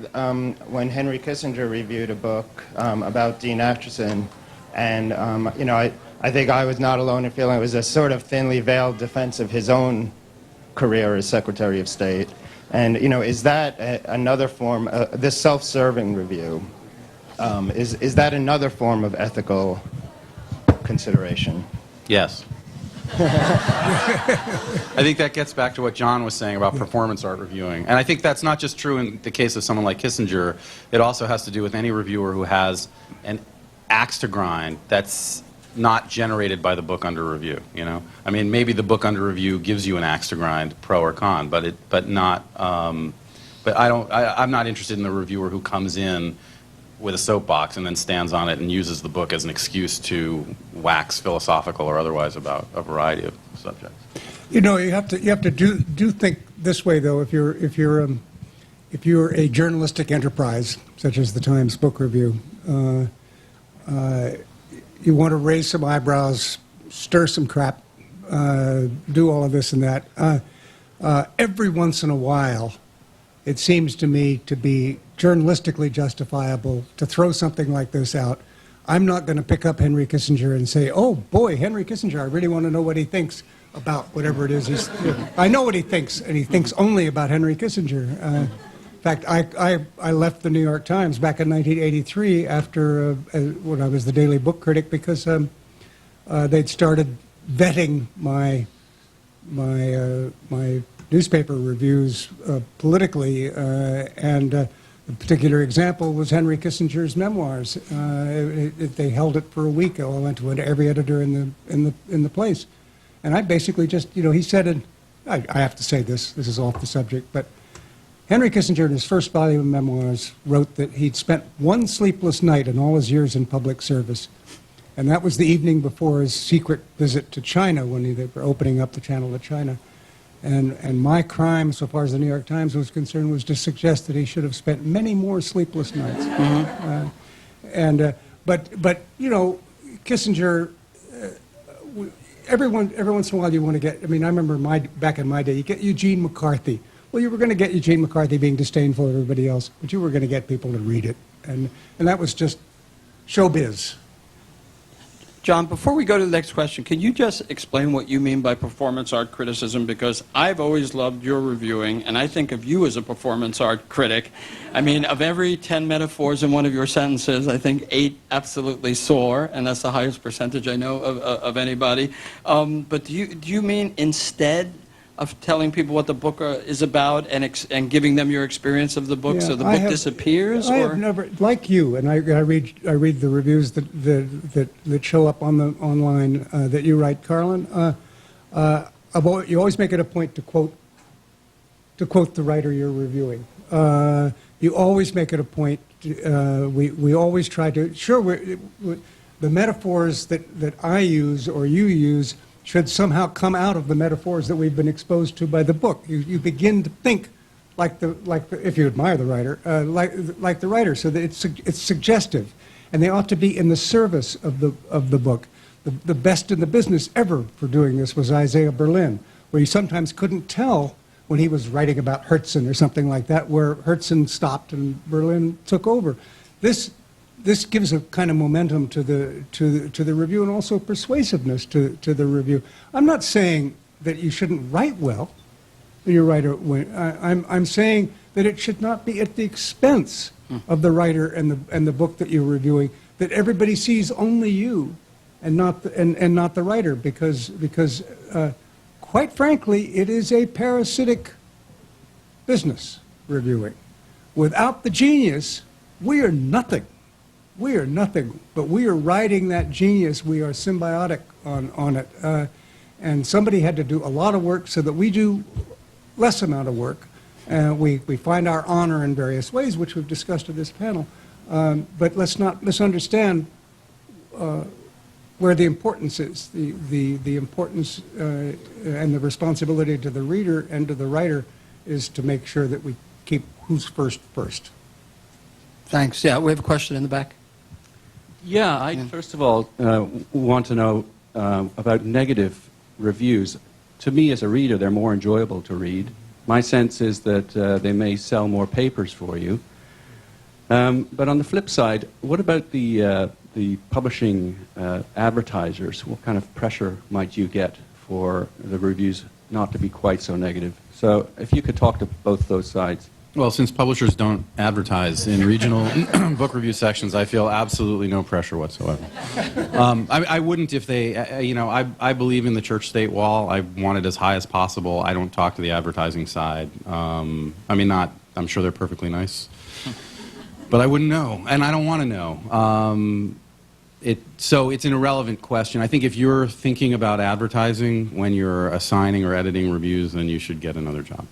when Henry Kissinger reviewed a book about Dean Acheson, and I think I was not alone in feeling it was a sort of thinly veiled defense of his own career as Secretary of State. And is that another form, this self-serving review? Is that another form of ethical consideration? Yes. I think that gets back to what John was saying about performance art reviewing. And I think that's not just true in the case of someone like Kissinger. It also has to do with any reviewer who has an axe to grind that's not generated by the book under review. I mean, maybe the book under review gives you an axe to grind, pro or con, but not. But I'm not interested in the reviewer who comes in with a soapbox and then stands on it and uses the book as an excuse to wax philosophical or otherwise about a variety of subjects. You have to do think this way though. If you're a journalistic enterprise such as the Times Book Review, you want to raise some eyebrows, stir some crap, do all of this and that. Every once in a while, it seems to me to be journalistically justifiable to throw something like this out. I'm not going to pick up Henry Kissinger and say, oh boy, Henry Kissinger, I really want to know what he thinks about whatever it is. I know what he thinks, and he thinks only about Henry Kissinger. In fact, I left the New York Times back in 1983 after when I was the daily book critic because they'd started vetting my newspaper reviews politically, and a particular example was Henry Kissinger's memoirs. They held it for a week. I went to every editor in the place, and I basically just, he said, and I have to say this is off the subject, but Henry Kissinger in his first volume of memoirs wrote that he'd spent one sleepless night in all his years in public service, and that was the evening before his secret visit to China when they were opening up the channel to China. And my crime, so far as the New York Times was concerned, was to suggest that he should have spent many more sleepless nights. But Kissinger, every once in a while you want to get. I mean, I remember back in my day, you get Eugene McCarthy. Well, you were going to get Eugene McCarthy being disdainful of everybody else, but you were going to get people to read it, and that was just showbiz. John, before we go to the next question, can you just explain what you mean by performance art criticism? Because I've always loved your reviewing, and I think of you as a performance art critic. I mean, of every 10 metaphors in one of your sentences, I think 8 absolutely soar, and that's the highest percentage I know of anybody. But do you mean instead of telling people what the book is about and giving them your experience of the book, so the book disappears? I have never, like you, and I read the reviews that show up on the online that you write, Carlin. You always make it a point to quote the writer you're reviewing. You always make it a point. We always try to. Sure, the metaphors that I use or you use should somehow come out of the metaphors that we've been exposed to by the book. You begin to think like the if you admire the writer, like the writer, so that it's suggestive, and they ought to be in the service of the book. The best in the business ever for doing this was Isaiah Berlin, where you sometimes couldn't tell when he was writing about Herzen or something like that, where Herzen stopped and Berlin took over. This gives a kind of momentum to the review, and also persuasiveness to the review. I'm not saying that you shouldn't write well. Your writer, I'm saying that it should not be at the expense of the writer and the book that you're reviewing. That everybody sees only you, and not the writer, because quite frankly, it is a parasitic business, reviewing. Without the genius, we are nothing. We are nothing, but we are riding that genius. We are symbiotic on it. And somebody had to do a lot of work so that we do less amount of work. We find our honor in various ways, which we've discussed at this panel. But let's not misunderstand where the importance is. The importance and the responsibility to the reader and to the writer is to make sure that we keep who's first. Thanks. Yeah, we have a question in the back. Yeah, I first of all want to know about negative reviews. To me, as a reader, they're more enjoyable to read. My sense is that they may sell more papers for you. But on the flip side, what about the publishing advertisers? What kind of pressure might you get for the reviews not to be quite so negative? So if you could talk to both those sides. Well, since publishers don't advertise in regional book review sections, I feel absolutely no pressure whatsoever. I wouldn't if they, I believe in the church-state wall. I want it as high as possible. I don't talk to the advertising side. I'm sure they're perfectly nice. But I wouldn't know, and I don't want to know. So it's an irrelevant question. I think if you're thinking about advertising when you're assigning or editing reviews, then you should get another job.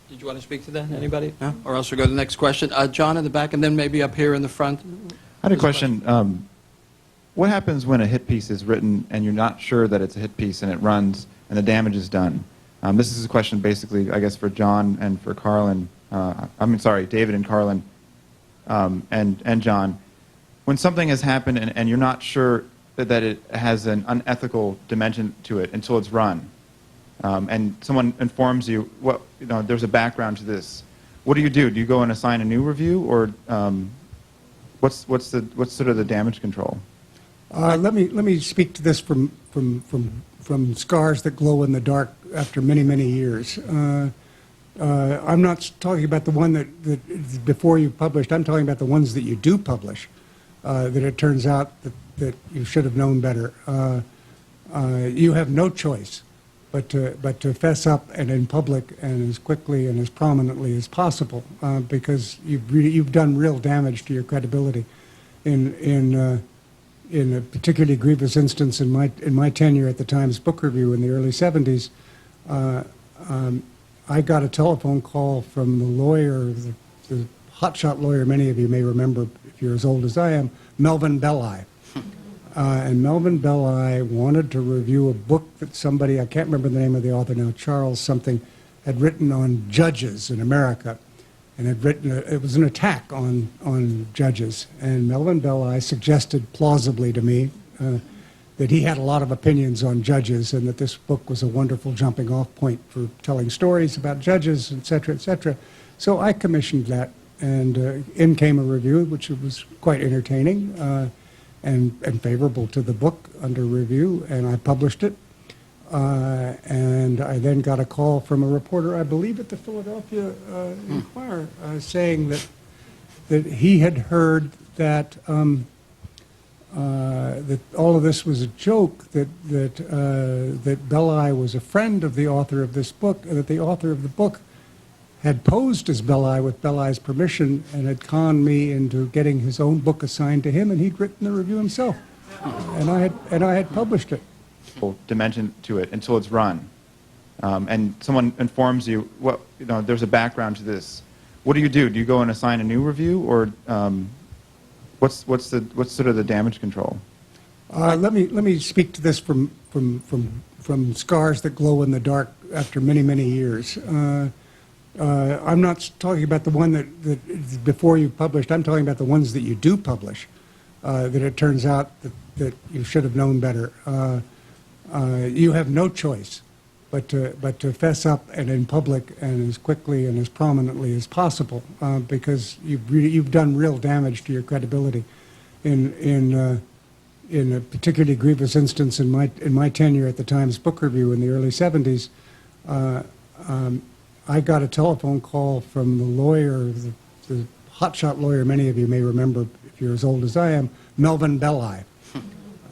Did you want to speak to that? Anybody? No? Or else we'll go to the next question. John in the back, and then maybe up here in the front. I had a question. What happens when a hit piece is written and you're not sure that it's a hit piece and it runs and the damage is done? This is a question basically, I guess, for John and for Carlin. David and Carlin and John. When something has happened and you're not sure that it has an unethical dimension to it until it's run, and someone informs you, there's a background to this. What do? Do you go and assign a new review, or what's sort of the damage control? Let me speak to this from scars that glow in the dark after many years. I'm not talking about the one that before you published. I'm talking about the ones that you do publish. That it turns out that you should have known better. You have no choice but to fess up, and in public, and as quickly and as prominently as possible, because you've done real damage to your credibility. In a particularly grievous instance in my tenure at the Times Book Review in the early 70s, I got a telephone call from the lawyer, the hotshot lawyer many of you may remember if you're as old as I am, Melvin Belli. And Melvin Belli wanted to review a book that somebody, I can't remember the name of the author now, Charles something, had written on judges in America. And it was an attack on judges. And Melvin Belli suggested plausibly to me that he had a lot of opinions on judges, and that this book was a wonderful jumping off point for telling stories about judges, et cetera, et cetera. So I commissioned that in came a review, which was quite entertaining and favorable to the book under review, and I published it. And I then got a call from a reporter, I believe at the Philadelphia Inquirer, saying that he had heard that that all of this was a joke, that Belli was a friend of the author of this book, and that the author of the book had posed as Belli with Belli's permission and had conned me into getting his own book assigned to him, and he'd written the review himself, and I had published it. Dimension to it until it's run, and someone informs you, there's a background to this. What do? Do you go and assign a new review, or what's sort of the damage control? Let me speak to this from scars that glow in the dark after many years. I'm not talking about the one that before you published. I'm talking about the ones that you do publish. That it turns out that you should have known better. You have no choice but to fess up and in public and as quickly and as prominently as possible, because you've done real damage to your credibility. In a particularly grievous instance in my tenure at the Times Book Review in the early 70s, I got a telephone call from the lawyer, the hotshot lawyer many of you may remember if you're as old as I am, Melvin Belli.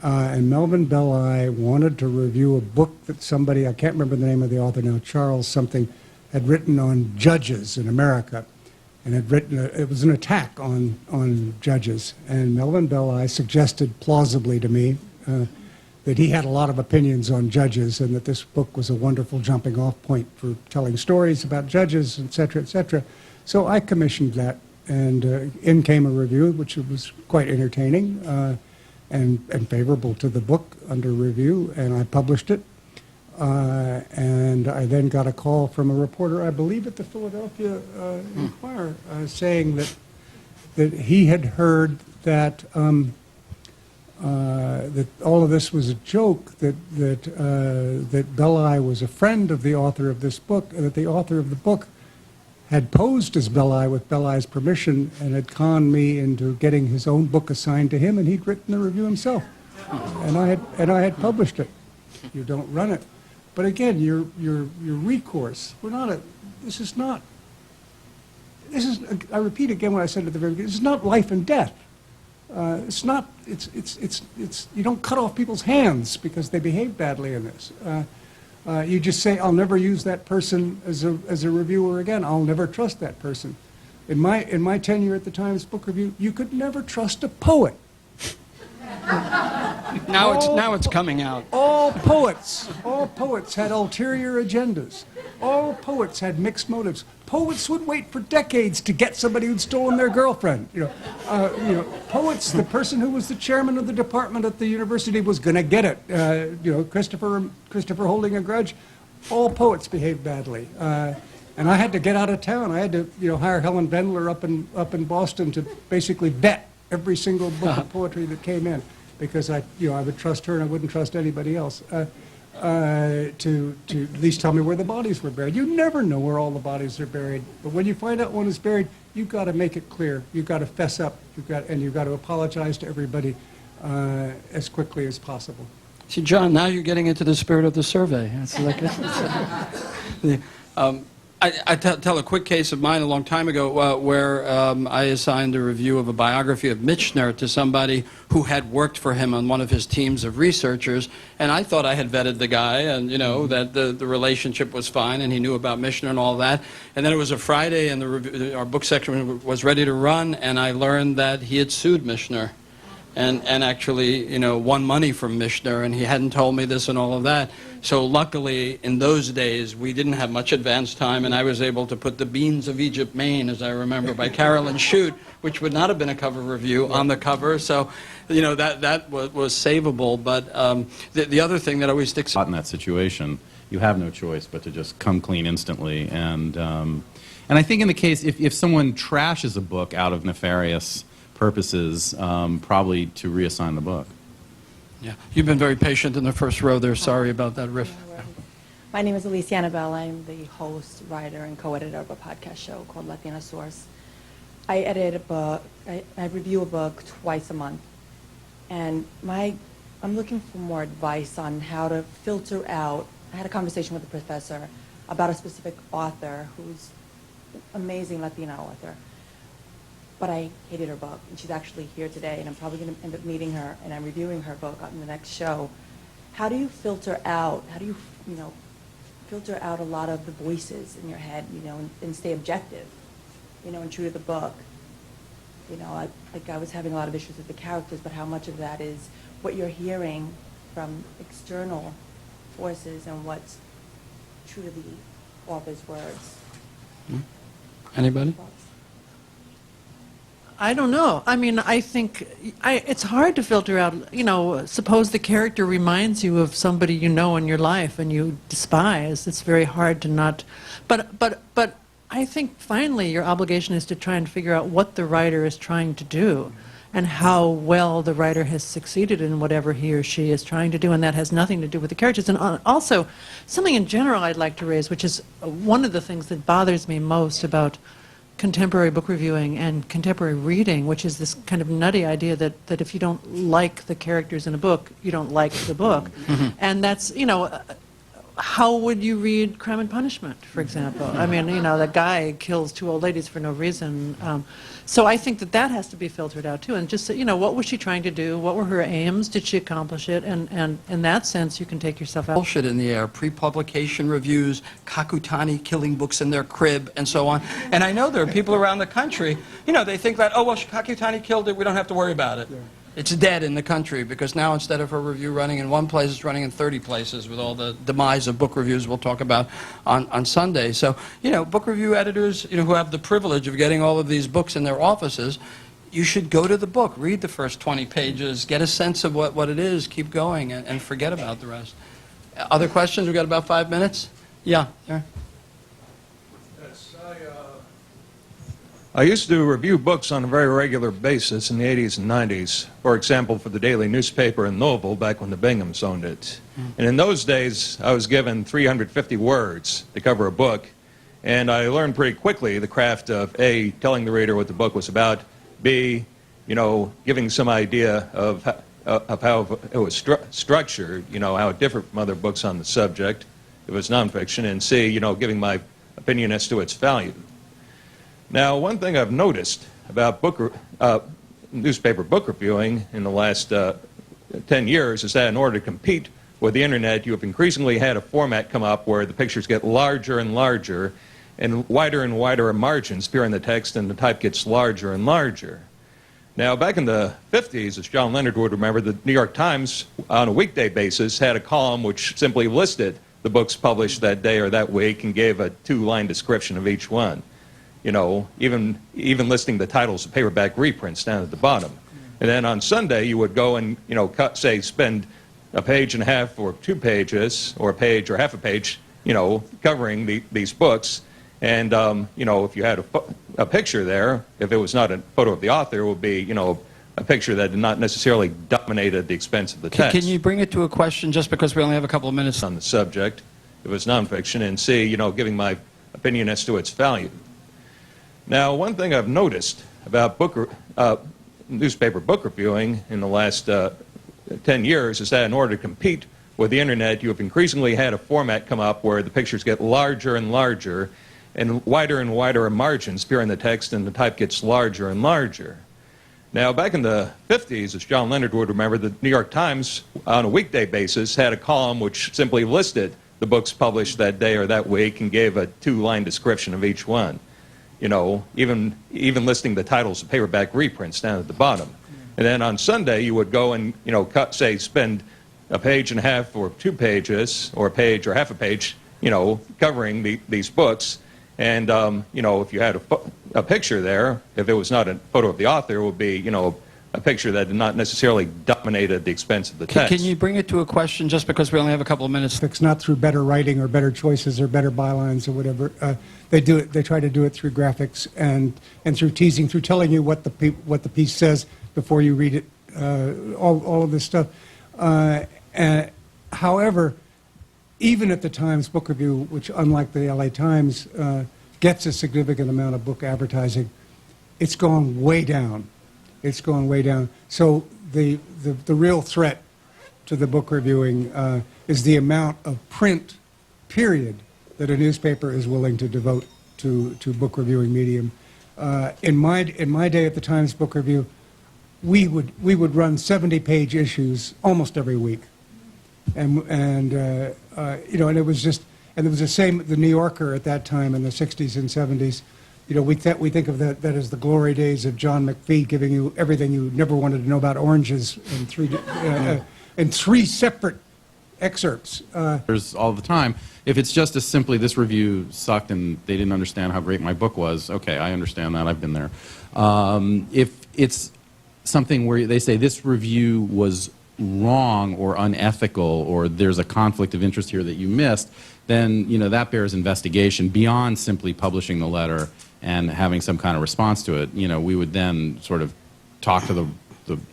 And Melvin Belli wanted to review a book that somebody, I can't remember the name of the author now, Charles something, had written on judges in America. And had written, it was an attack on judges. And Melvin Belli suggested plausibly to me that he had a lot of opinions on judges and that this book was a wonderful jumping off point for telling stories about judges, et cetera, et cetera. So I commissioned that, and in came a review, which was quite entertaining. And favorable to the book under review, and I published it. And I then got a call from a reporter, I believe at the Philadelphia Inquirer, saying that he had heard that that all of this was a joke, that Belli was a friend of the author of this book, and that the author of the book had posed as Belli with Belli's permission and had conned me into getting his own book assigned to him, and he'd written the review himself, and I had published it. You don't run it, but again, your recourse. This is. I repeat again what I said at the very beginning. This is not life and death. It's not. It's. You don't cut off people's hands because they behave badly in this. You just say, I'll never use that person as a reviewer again. I'll never trust that person. In my tenure at the Times Book Review, you could never trust a poet. Now it's coming out. All poets had ulterior agendas. All poets had mixed motives. Poets would wait for decades to get somebody who'd stolen their girlfriend. Poets, the person who was the chairman of the department at the university was going to get it. Christopher holding a grudge. All poets behave badly. And I had to get out of town. I had to hire Helen Vendler up in Boston to basically vet every single book of poetry that came in, because I would trust her and I wouldn't trust anybody else. To at least tell me where the bodies were buried. You never know where all the bodies are buried, but when you find out one is buried, you've got to make it clear. You've got to fess up. You've got to apologize to everybody as quickly as possible. See, John, now you're getting into the spirit of the survey. It's like, I tell a quick case of mine a long time ago where I assigned a review of a biography of Michener to somebody who had worked for him on one of his teams of researchers, and I thought I had vetted the guy and, that the relationship was fine and he knew about Michener and all that. And then it was a Friday and our book section was ready to run, and I learned that he had sued Michener and actually, won money from Michener, and he hadn't told me this and all of that. So luckily, in those days, we didn't have much advance time, and I was able to put The Beans of Egypt, Maine, as I remember, by Carolyn Shute, which would not have been a cover review, on the cover. So, that was savable. But the other thing that always sticks out in that situation, you have no choice but to just come clean instantly. And I think in the case, if someone trashes a book out of nefarious purposes, probably to reassign the book. Yeah, you've been very patient in the first row there. Sorry about that riff. My name is Alicia Annabelle. I'm the host, writer, and co-editor of a podcast show called Latina Source. I edit a book, I review a book twice a month, and I'm looking for more advice on how to filter out. I had a conversation with a professor about a specific author who's amazing Latina author, but I hated her book, and she's actually here today, and I'm probably going to end up meeting her, and I'm reviewing her book on the next show. How do you filter out, filter out a lot of the voices in your head, and stay objective, and true to the book? I was having a lot of issues with the characters, but how much of that is what you're hearing from external forces and what's true to the author's words? Anybody? I don't know. I mean, I think it's hard to filter out, suppose the character reminds you of somebody you know in your life and you despise. It's very hard to not, but I think finally your obligation is to try and figure out what the writer is trying to do and how well the writer has succeeded in whatever he or she is trying to do, and that has nothing to do with the characters. And also, something in general I'd like to raise, which is one of the things that bothers me most about contemporary book reviewing and contemporary reading, which is this kind of nutty idea that if you don't like the characters in a book, you don't like the book. And that's, how would you read Crime and Punishment, for example? I mean, the guy kills two old ladies for no reason. So I think that has to be filtered out too. And just, what was she trying to do? What were her aims? Did she accomplish it? And in that sense, you can take yourself out. Bullshit in the air, pre-publication reviews, Kakutani killing books in their crib, and so on. And I know there are people around the country, they think that, oh, well, Kakutani killed it, we don't have to worry about it. Yeah. It's dead in the country because now instead of her review running in one place, it's running in 30 places with all the demise of book reviews we'll talk about on Sunday. So, book review editors, who have the privilege of getting all of these books in their offices, you should go to the book, read the first 20 pages, get a sense of what it is, keep going, and forget about the rest. Other questions? We've got about 5 minutes. Yeah, there. I used to review books on a very regular basis in the 80s and 90s, for example, for the daily newspaper in Louisville back when the Binghams owned it. And in those days, I was given 350 words to cover a book, and I learned pretty quickly the craft of A, telling the reader what the book was about, B, giving some idea of how it was structured, how it differed from other books on the subject, if it was nonfiction, and C, giving my opinion as to its value. Now, one thing I've noticed about newspaper book reviewing in the last 10 years is that in order to compete with the internet, you have increasingly had a format come up where the pictures get larger and larger and wider margins appear in the text, and the type gets larger and larger. Now, back in the 50s, as John Leonard would remember, the New York Times, on a weekday basis, had a column which simply listed the books published that day or that week and gave a 2-line description of each one. Even listing the titles of paperback reprints down at the bottom. And then on Sunday, you would go and, spend a page and a half or 2 pages, or a page or half a page, covering these books. And, if you had a picture there, if it was not a photo of the author, it would be, a picture that did not necessarily dominate at the expense of the text. Can you bring it to a question just because we only have a couple of minutes? On the subject, if it was nonfiction, and C, giving my opinion as to its value. Now, one thing I've noticed about newspaper book reviewing in the last 10 years is that in order to compete with the internet, you have increasingly had a format come up where the pictures get larger and larger and wider margins appear in the text, and the type gets larger and larger. Now, back in the 50s, as John Leonard would remember, the New York Times, on a weekday basis, had a column which simply listed the books published that day or that week and gave a 2-line description of each one. Even listing the titles of paperback reprints down at the bottom. And then on Sunday, you would go and, spend a page and a half or 2 pages, or a page or half a page, covering these books. And, if you had a picture there, if it was not a photo of the author, it would be, a picture that did not necessarily dominate at the expense of the text. Can you bring it to a question just because we only have a couple of minutes? It's not through better writing or better choices or better bylines or whatever. They do it. They try to do it through graphics and through teasing, through telling you what the piece says before you read it. All of this stuff. However, even at the Times Book Review, which unlike the LA Times gets a significant amount of book advertising, it's gone way down. It's gone way down. So the real threat to the book reviewing is the amount of print, period, that a newspaper is willing to devote to book reviewing medium. In my day at the Times Book Review, we would run 70-page issues almost every week, and you know, and it was just, and it was the same. The New Yorker at that time in the 60s and 70s, you know, we think of that as the glory days of John McPhee giving you everything you never wanted to know about oranges in three separate excerpts. There's all the time. If it's just as simply this review sucked and they didn't understand how great my book was, okay, I understand that. I've been there. If it's something where they say this review was wrong or unethical or there's a conflict of interest here that you missed, then, you know, that bears investigation beyond simply publishing the letter and having some kind of response to it. You know, we would then sort of talk to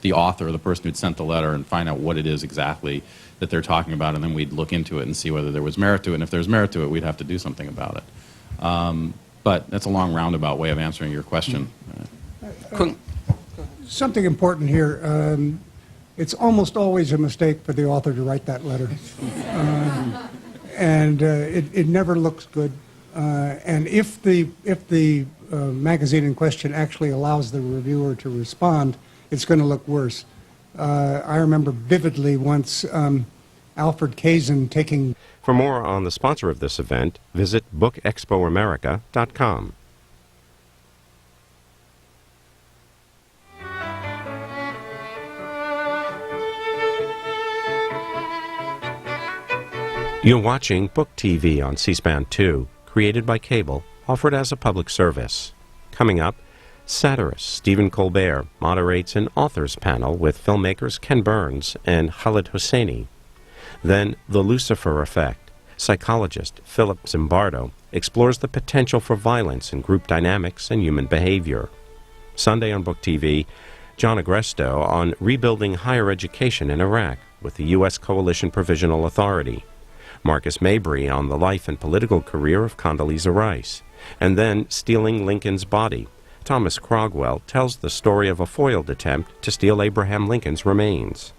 the author or the person who'd sent the letter and find out what it is exactly that they're talking about, and then we'd look into it and see whether there was merit to it, and if there's merit to it, we'd have to do something about it. But that's a long roundabout way of answering your question. Something important here. It's almost always a mistake for the author to write that letter. And it never looks good. And if the magazine in question actually allows the reviewer to respond, it's going to look worse. I remember vividly once Alfred Kazin taking... For more on the sponsor of this event, visit bookexpoamerica.com. You're watching Book TV on C-SPAN 2, created by cable, offered as a public service. Coming up, satirist Stephen Colbert moderates an authors panel with filmmakers Ken Burns and Khaled Hosseini. Then, The Lucifer Effect. Psychologist Philip Zimbardo explores the potential for violence in group dynamics and human behavior. Sunday on Book TV, John Agresto on rebuilding higher education in Iraq with the U.S. Coalition Provisional Authority. Marcus Mabry on the life and political career of Condoleezza Rice. And then, Stealing Lincoln's Body. Thomas Crogwell tells the story of a foiled attempt to steal Abraham Lincoln's remains.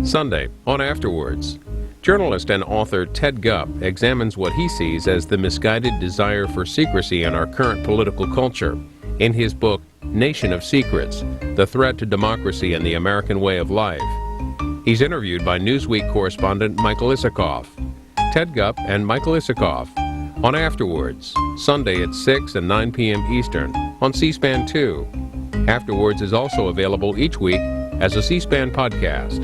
Sunday on Afterwards, journalist and author Ted Gupp examines what he sees as the misguided desire for secrecy in our current political culture in his book, Nation of Secrets, The Threat to Democracy and the American Way of Life. He's interviewed by Newsweek correspondent Michael Isikoff. Ted Gupp and Michael Isikoff on Afterwards, Sunday at 6 and 9 p.m. Eastern on C-SPAN 2. Afterwards is also available each week as a C-SPAN podcast.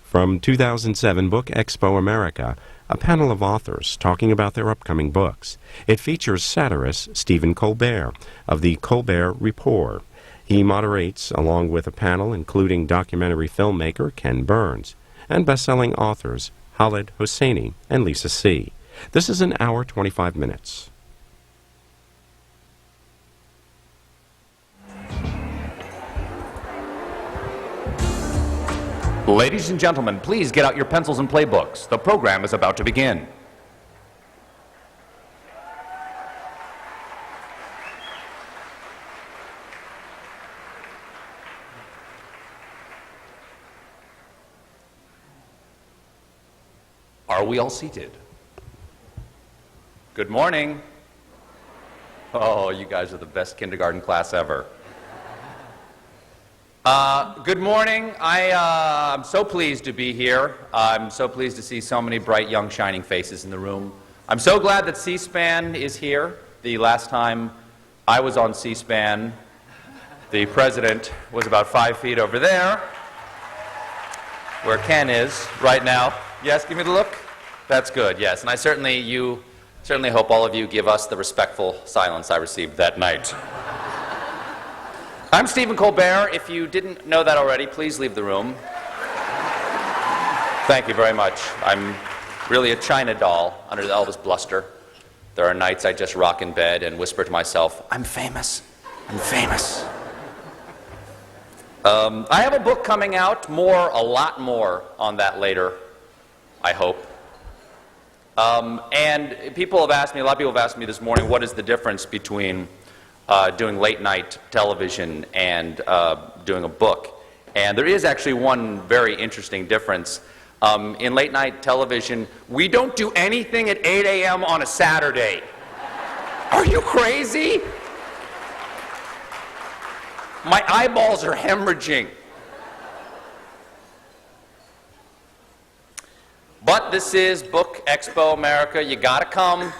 From 2007 Book Expo America, a panel of authors talking about their upcoming books. It features satirist Stephen Colbert of the Colbert Report. He moderates along with a panel including documentary filmmaker Ken Burns and best-selling authors Khaled Hosseini and Lisa C. This is an hour 25 minutes. Ladies and gentlemen, please get out your pencils and playbooks. The program is about to begin. Are we all seated? Good morning. Oh, you guys are the best kindergarten class ever. Good morning. I'm so pleased to be here. I'm so pleased to see so many bright, young, shining faces in the room. I'm so glad that C-SPAN is here. The last time I was on C-SPAN, the president was about 5 feet over there, where Ken is right now. Yes, give me the look. That's good, yes. And I certainly hope all of you give us the respectful silence I received that night. I'm Stephen Colbert. If you didn't know that already, please leave the room. Thank you very much. I'm really a China doll under the Elvis bluster. There are nights I just rock in bed and whisper to myself, I'm famous. I'm famous. I have a book coming out, a lot more on that later, I hope. And a lot of people have asked me this morning, what is the difference between doing late night television and doing a book? And there is actually one very interesting difference. In late night television, we don't do anything at 8 a.m. on a Saturday. Are you crazy? My eyeballs are hemorrhaging. But this is Book Expo America. You got to come.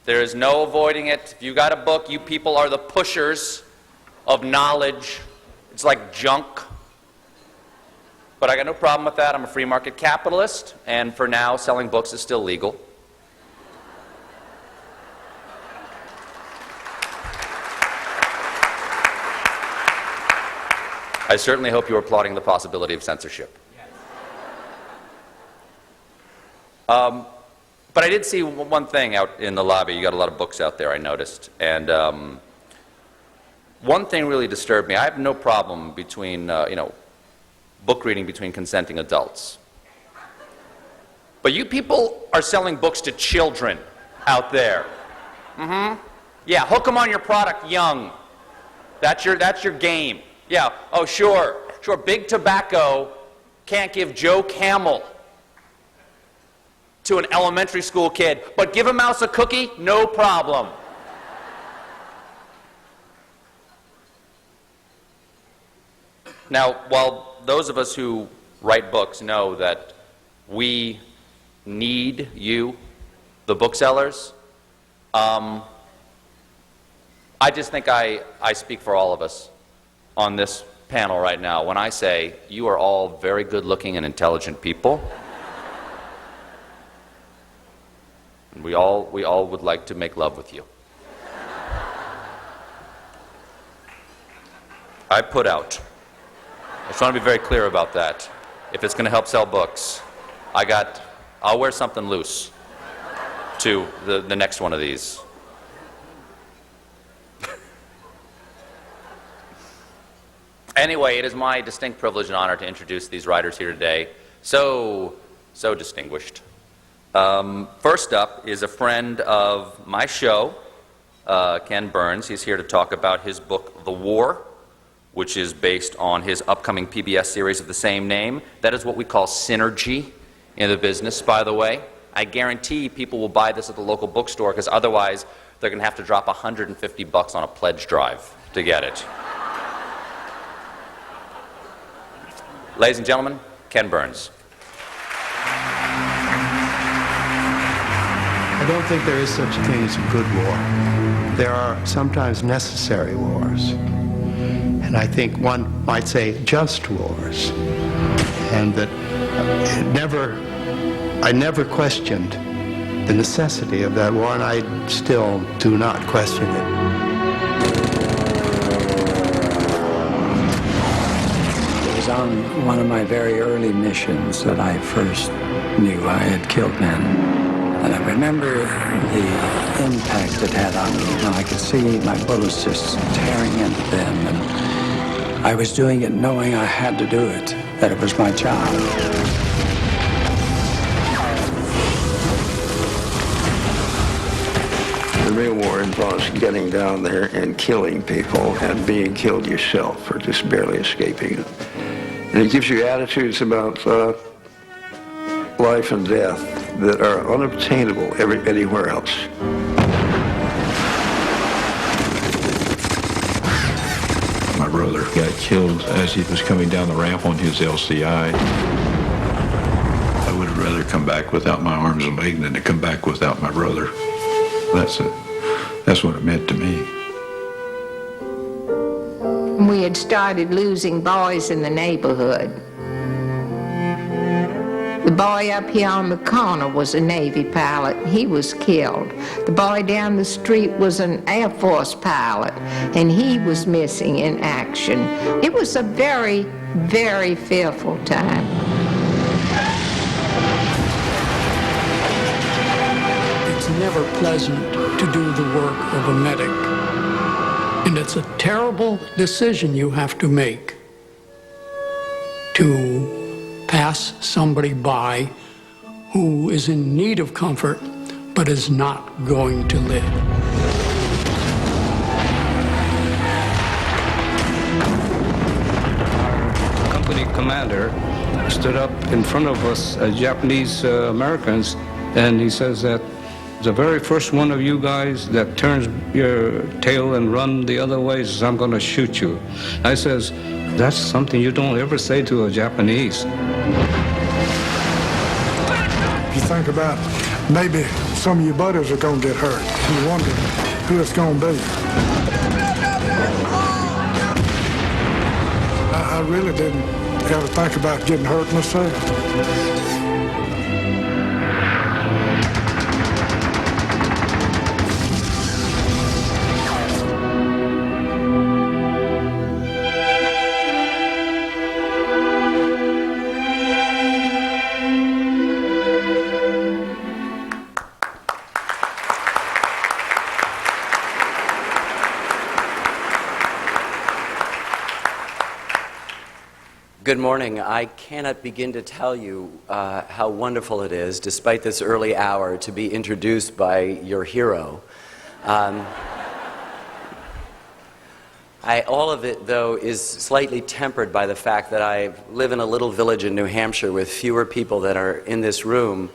There is no avoiding it. If you got a book, you people are the pushers of knowledge. It's like junk. But I got no problem with that. I'm a free market capitalist, and for now, selling books is still legal. I certainly hope you're applauding the possibility of censorship. But I did see one thing out in the lobby. You got a lot of books out there, I noticed. And one thing really disturbed me. I have no problem between, book reading between consenting adults. But you people are selling books to children out there. Yeah, hook them on your product young. That's your game. Yeah, oh sure, big tobacco can't give Joe Camel to an elementary school kid, but give a mouse a cookie, no problem. Now, while those of us who write books know that we need you, the booksellers, I just think I speak for all of us on this panel right now when I say you are all very good-looking and intelligent people. And we all would like to make love with you. I put out. I just want to be very clear about that. If it's going to help sell books, I'll wear something loose to the next one of these. Anyway, it is my distinct privilege and honor to introduce these writers here today. So distinguished. First up is a friend of my show, Ken Burns. He's here to talk about his book, The War, which is based on his upcoming PBS series of the same name. That is what we call synergy in the business, by the way. I guarantee people will buy this at the local bookstore because otherwise they're going to have to drop $150 on a pledge drive to get it. Ladies and gentlemen, Ken Burns. I don't think there is such a thing as a good war. There are sometimes necessary wars. And I think one might say just wars. And that I never questioned the necessity of that war, and I still do not question it. On one of my very early missions that I first knew I had killed men. And I remember the impact it had on me. And I could see my bullets just tearing into them. And I was doing it knowing I had to do it, that it was my job. The real war involves getting down there and killing people and being killed yourself or just barely escaping it. And it gives you attitudes about life and death that are unobtainable anywhere else. My brother got killed as he was coming down the ramp on his LCI. I would have rather come back without my arms and leg than to come back without my brother. That's what it meant to me. We had started losing boys in the neighborhood. The boy up here on the corner was a Navy pilot. He was killed. The boy down the street was an Air Force pilot, and he was missing in action. It was a very, very fearful time. It's never pleasant to do the work of a medic. And it's a terrible decision you have to make. to pass somebody by who is in need of comfort but is not going to live. Company commander stood up in front of us, Japanese Americans, and he says that the very first one of you guys that turns your tail and run the other way says, I'm going to shoot you. I says, that's something you don't ever say to a Japanese. You think about maybe some of your buddies are going to get hurt. You wonder who it's going to be. I really didn't ever think about getting hurt myself. Good morning. I cannot begin to tell you how wonderful it is, despite this early hour, to be introduced by your hero. All of it, though, is slightly tempered by the fact that I live in a little village in New Hampshire with fewer people that are in this room.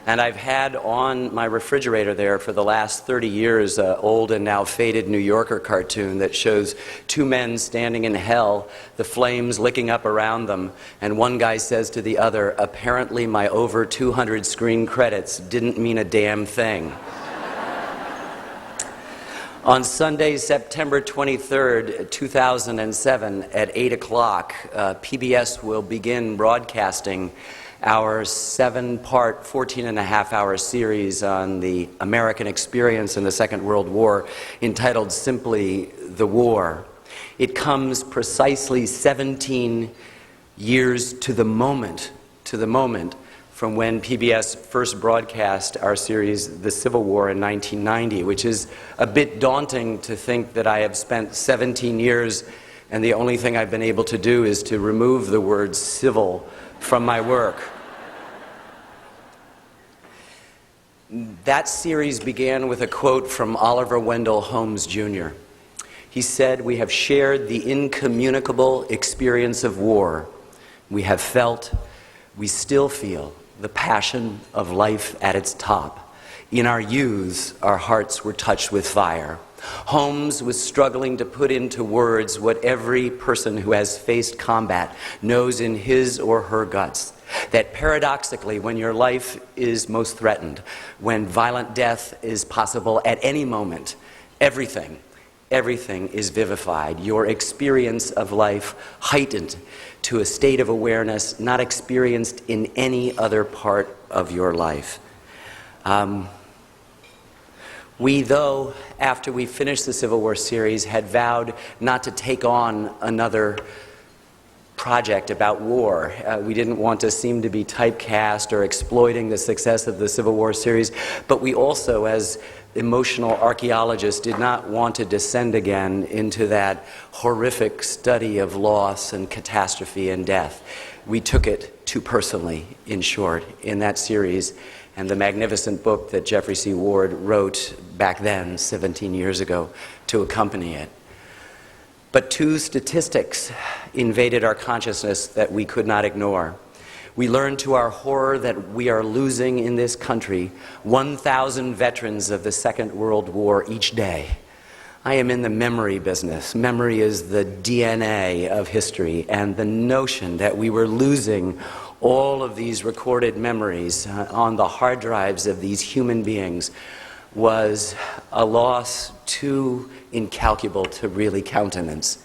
And I've had on my refrigerator there for the last 30 years an old and now faded New Yorker cartoon that shows two men standing in hell, the flames licking up around them, and one guy says to the other, apparently my over 200 screen credits didn't mean a damn thing. On Sunday, September 23rd, 2007, at 8 o'clock, PBS will begin broadcasting our 7-part, 14-and-a-half-hour series on the American experience in the Second World War, entitled simply The War. It comes precisely 17 years to the moment from when PBS first broadcast our series, The Civil War, in 1990, which is a bit daunting to think that I have spent 17 years and the only thing I've been able to do is to remove the word civil from my work. That series began with a quote from Oliver Wendell Holmes, Jr. He said, "We have shared the incommunicable experience of war. We have felt, we still feel, the passion of life at its top. In our youths, our hearts were touched with fire." Holmes was struggling to put into words what every person who has faced combat knows in his or her guts. That paradoxically, when your life is most threatened, when violent death is possible at any moment, everything is vivified. Your experience of life heightened to a state of awareness not experienced in any other part of your life. We, though, after we finished the Civil War series, had vowed not to take on another project about war. We didn't want to seem to be typecast or exploiting the success of the Civil War series, but we also, as emotional archaeologists, did not want to descend again into that horrific study of loss and catastrophe and death. We took it too personally, in short, in that series, and the magnificent book that Jeffrey C. Ward wrote back then, 17 years ago, to accompany it. But two statistics invaded our consciousness that we could not ignore. We learned to our horror that we are losing in this country 1,000 veterans of the Second World War each day. I am in the memory business. Memory is the DNA of history, and the notion that we were losing all of these recorded memories on the hard drives of these human beings was a loss too incalculable to really countenance.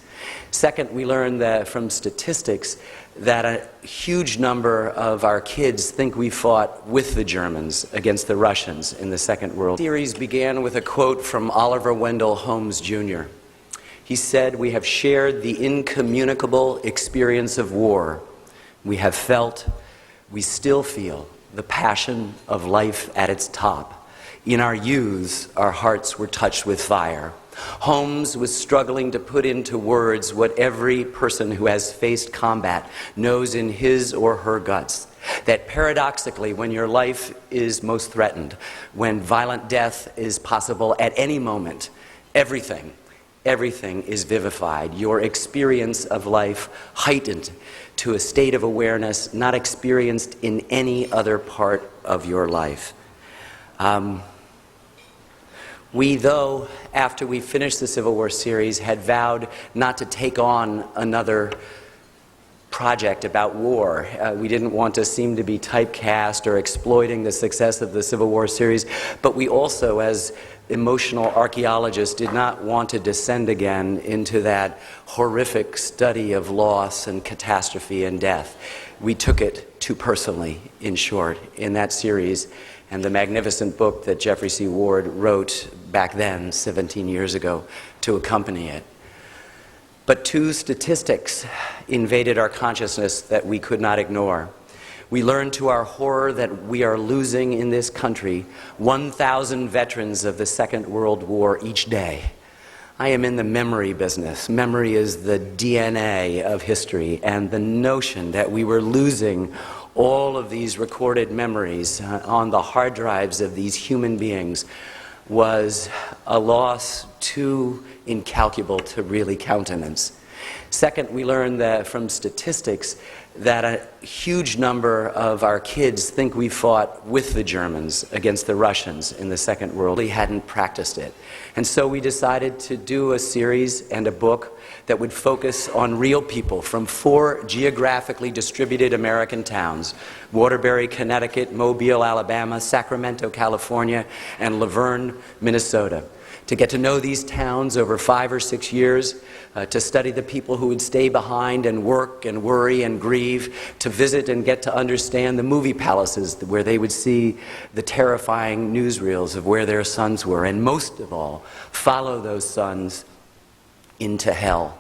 Second, we learned that from statistics that a huge number of our kids think we fought with the Germans against the Russians in the Second World War. The series began with a quote from Oliver Wendell Holmes, Jr. He said, "We have shared the incommunicable experience of war. We have felt, we still feel, the passion of life at its top. In our youths, our hearts were touched with fire. Holmes was struggling to put into words what every person who has faced combat knows in his or her guts. That paradoxically, when your life is most threatened, when violent death is possible at any moment, everything is vivified. Your experience of life heightened to a state of awareness not experienced in any other part of your life. We, though, after we finished the Civil War series, had vowed not to take on another project about war. We didn't want to seem to be typecast or exploiting the success of the Civil War series, but we also, as emotional archaeologists, did not want to descend again into that horrific study of loss and catastrophe and death. We took it too personally, in short, in that series, and the magnificent book that Jeffrey C. Ward wrote back then, 17 years ago, to accompany it. But two statistics invaded our consciousness that we could not ignore. We learned to our horror that we are losing in this country 1,000 veterans of the Second World War each day. I am in the memory business. Memory is the DNA of history, and the notion that we were losing all of these recorded memories on the hard drives of these human beings was a loss too incalculable to really countenance. Second, we learned that from statistics that a huge number of our kids think we fought with the Germans against the Russians in the Second World. We hadn't practiced it. And so we decided to do a series and a book that would focus on real people from 4 geographically distributed American towns: Waterbury, Connecticut, Mobile, Alabama, Sacramento, California, and Laverne, Minnesota. To get to know these towns over 5 or 6 years, to study the people who would stay behind and work and worry and grieve, to visit and get to understand the movie palaces where they would see the terrifying newsreels of where their sons were, and most of all, follow those sons into hell.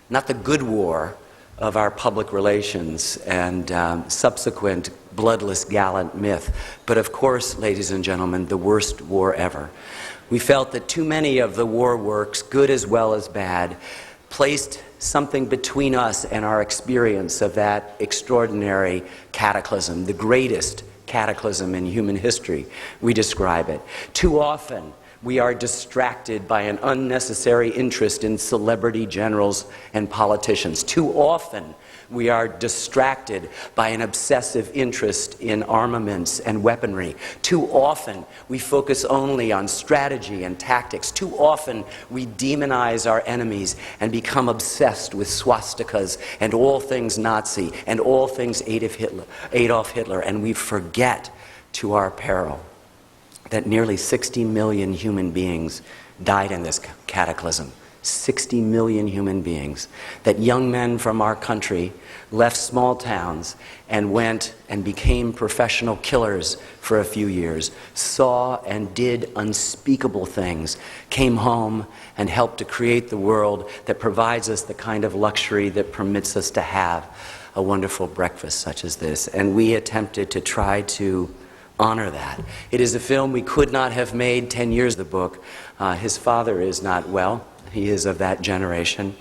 Not the good war of our public relations and subsequent bloodless, gallant myth, but of course, ladies and gentlemen, the worst war ever. We felt that too many of the war works, good as well as bad, placed something between us and our experience of that extraordinary cataclysm, the greatest cataclysm in human history, we describe it. Too often, we are distracted by an unnecessary interest in celebrity generals and politicians. Too often, we are distracted by an obsessive interest in armaments and weaponry. Too often, we focus only on strategy and tactics. Too often, we demonize our enemies and become obsessed with swastikas and all things Nazi and all things Adolf Hitler, and we forget, to our peril, that nearly 60 million human beings died in this cataclysm. 60 million human beings. That young men from our country left small towns and went and became professional killers for a few years, saw and did unspeakable things, came home and helped to create the world that provides us the kind of luxury that permits us to have a wonderful breakfast such as this. And we attempted to try to honor that. It is a film we could not have made 10 years of the book. His father is not well. He is of that generation.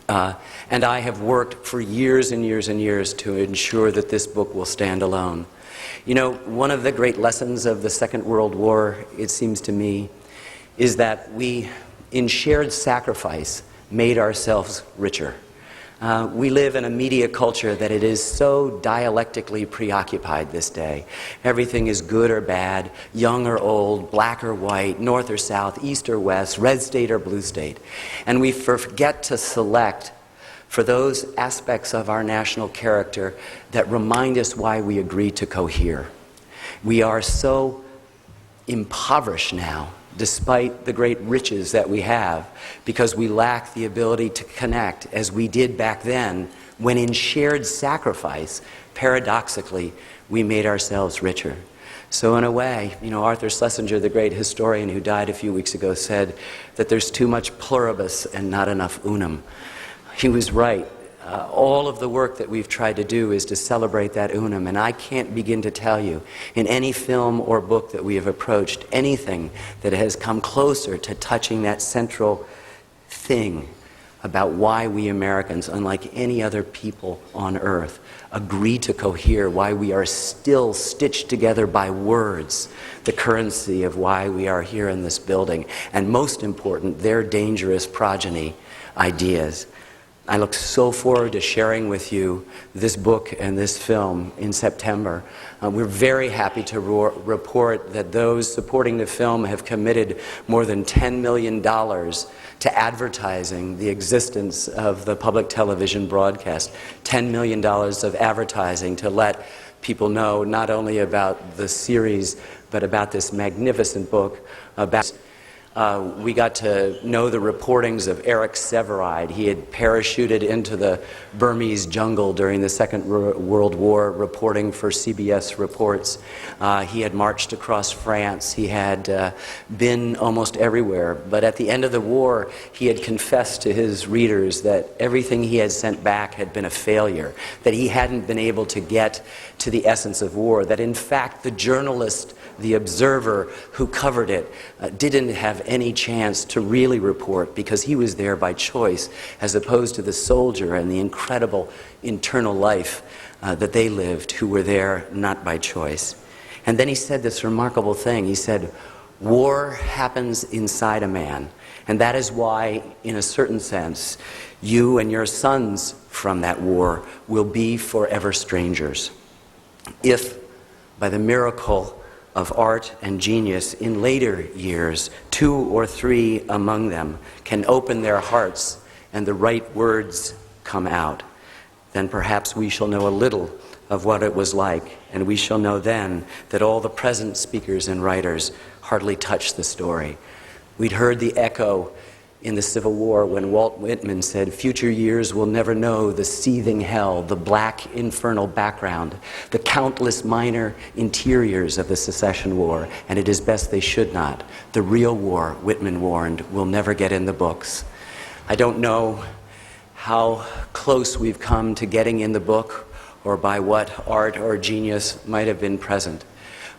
And I have worked for years and years and years to ensure that this book will stand alone. You know, one of the great lessons of the Second World War, it seems to me, is that we, in shared sacrifice, made ourselves richer. We live in a media culture that it is so dialectically preoccupied this day. Everything is good or bad, young or old, black or white, north or south, east or west, red state or blue state. And we forget to select for those aspects of our national character that remind us why we agree to cohere. We are so impoverished now, despite the great riches that we have, because we lack the ability to connect as we did back then, when in shared sacrifice, paradoxically, we made ourselves richer. So in a way, you know, Arthur Schlesinger, the great historian who died a few weeks ago, said that there's too much pluribus and not enough unum. He was right. all of the work that we've tried to do is to celebrate that unum, and I can't begin to tell you in any film or book that we have approached anything that has come closer to touching that central thing about why we Americans, unlike any other people on earth, agree to cohere, why we are still stitched together by words, the currency of why we are here in this building, and most important, their dangerous progeny, ideas. I look so forward to sharing with you this book and this film in September. We're very happy to report that those supporting the film have committed more than $10 million to advertising the existence of the public television broadcast. $10 million of advertising to let people know not only about the series, but about this magnificent book. We got to know the reportings of Eric Severide. He had parachuted into the Burmese jungle during the Second World War, reporting for CBS Reports. He had marched across France. He had been almost everywhere. But at the end of the war, he had confessed to his readers that everything he had sent back had been a failure, that he hadn't been able to get to the essence of war, that in fact the journalist, the observer who covered it, didn't have any chance to really report because he was there by choice, as opposed to the soldier and the incredible internal life that they lived, who were there not by choice. And then he said this remarkable thing. He said, war happens inside a man, and that is why, in a certain sense, you and your sons from that war will be forever strangers. If, by the miracle of art and genius, in later years, 2 or 3 among them can open their hearts and the right words come out, then perhaps we shall know a little of what it was like, and we shall know then that all the present speakers and writers hardly touched the story. We'd heard the echo in the Civil War when Walt Whitman said, "Future years will never know the seething hell, the black infernal background, the countless minor interiors of the Secession War, and it is best they should not. The real war," Whitman warned, "will never get in the books." I don't know how close we've come to getting in the book or by what art or genius might have been present,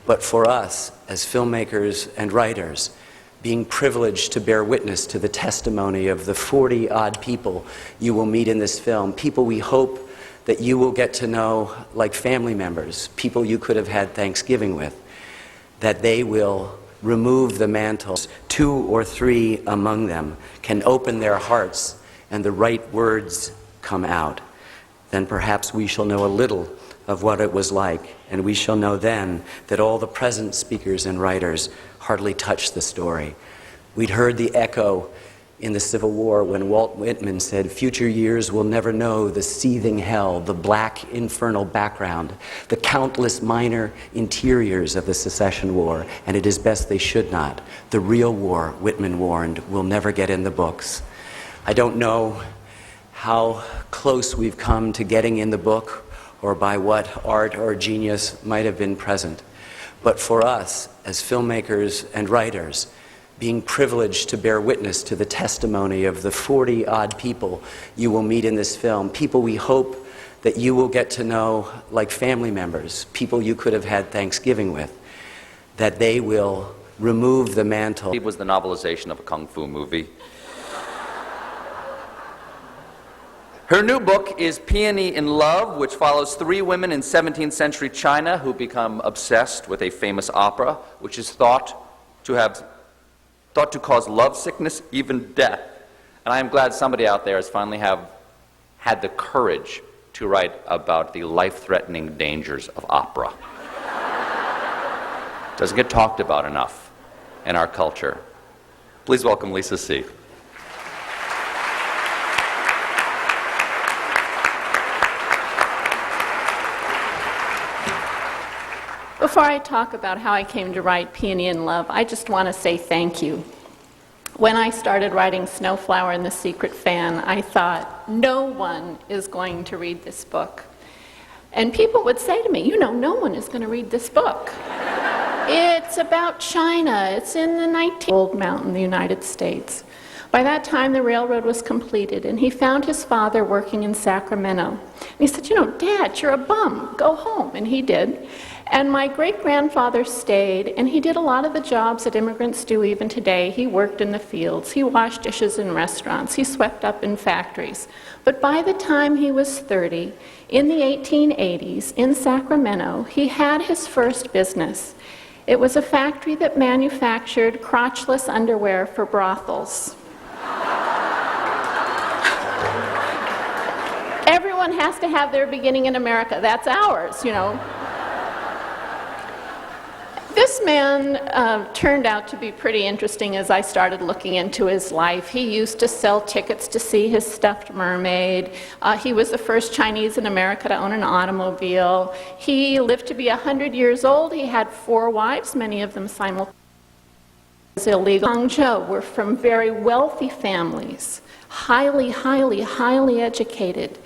but for us as filmmakers and writers, being privileged to bear witness to the testimony of the 40-odd people you will meet in this film, people we hope that you will get to know like family members, people you could have had Thanksgiving with, that they will remove the mantle. 2 or 3 among them can open their hearts and the right words come out, then perhaps we shall know a little of what it was like, and we shall know then that all the present speakers and writers hardly touched the story. We'd heard the echo in the Civil War when Walt Whitman said, "Future years will never know the seething hell, the black infernal background, the countless minor interiors of the Secession War, and it is best they should not. The real war," Whitman warned, "will never get in the books." I don't know how close we've come to getting in the book or by what art or genius might have been present, but for us as filmmakers and writers, being privileged to bear witness to the testimony of the 40-odd people you will meet in this film, people we hope that you will get to know like family members, people you could have had Thanksgiving with, that they will remove the mantle. It was the novelization of a kung fu movie. Her new book is Peony in Love, which follows 3 women in 17th century China who become obsessed with a famous opera, which is thought to cause love sickness, even death. And I am glad somebody out there has finally had the courage to write about the life-threatening dangers of opera. Doesn't get talked about enough in our culture. Please welcome Lisa C. Before I talk about how I came to write Peony in Love, I just want to say thank you. When I started writing Snowflower and the Secret Fan, I thought, no one is going to read this book. And people would say to me, you know, no one is going to read this book. It's about China. It's in the 19th mountain, the United States. By that time, the railroad was completed, and he found his father working in Sacramento. And he said, you know, Dad, you're a bum. Go home. And he did. And my great-grandfather stayed, and he did a lot of the jobs that immigrants do even today. He worked in the fields. He washed dishes in restaurants. He swept up in factories. But by the time he was 30, in the 1880s, in Sacramento, he had his first business. It was a factory that manufactured crotchless underwear for brothels. Everyone has to have their beginning in America. That's ours, you know. This man turned out to be pretty interesting as I started looking into his life. He used to sell tickets to see his stuffed mermaid. He was the first Chinese in America to own an automobile. He lived to be 100 years old. He had 4 wives, many of them simultaneously illegal. Hangzhou were from very wealthy families, highly educated.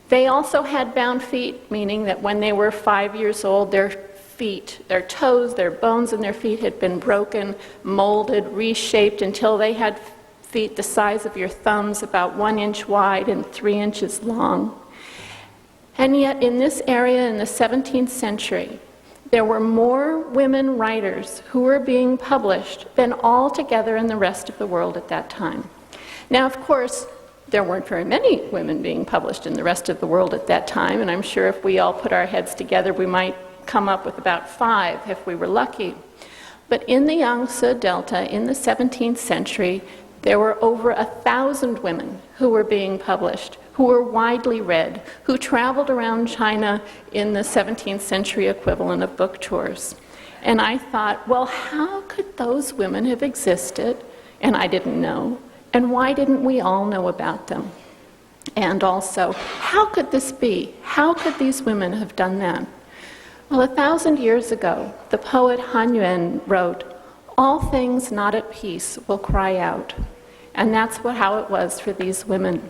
They also had bound feet, meaning that when they were 5 years old, their feet, their toes, their bones in their feet had been broken, molded, reshaped until they had feet the size of your thumbs, about 1 inch wide and 3 inches long. And yet in this area in the 17th century, there were more women writers who were being published than altogether in the rest of the world at that time. Now, of course, there weren't very many women being published in the rest of the world at that time, and I'm sure if we all put our heads together, we might come up with about 5 if we were lucky. But in the Yangtze Delta in the 17th century, there were over 1,000 women who were being published, who were widely read, who traveled around China in the 17th century equivalent of book tours. And I thought, well, how could those women have existed? And I didn't know. And why didn't we all know about them? And also, how could this be? How could these women have done that? Well, 1,000 years ago, the poet Han Yuan wrote, "All things not at peace will cry out." And that's how it was for these women.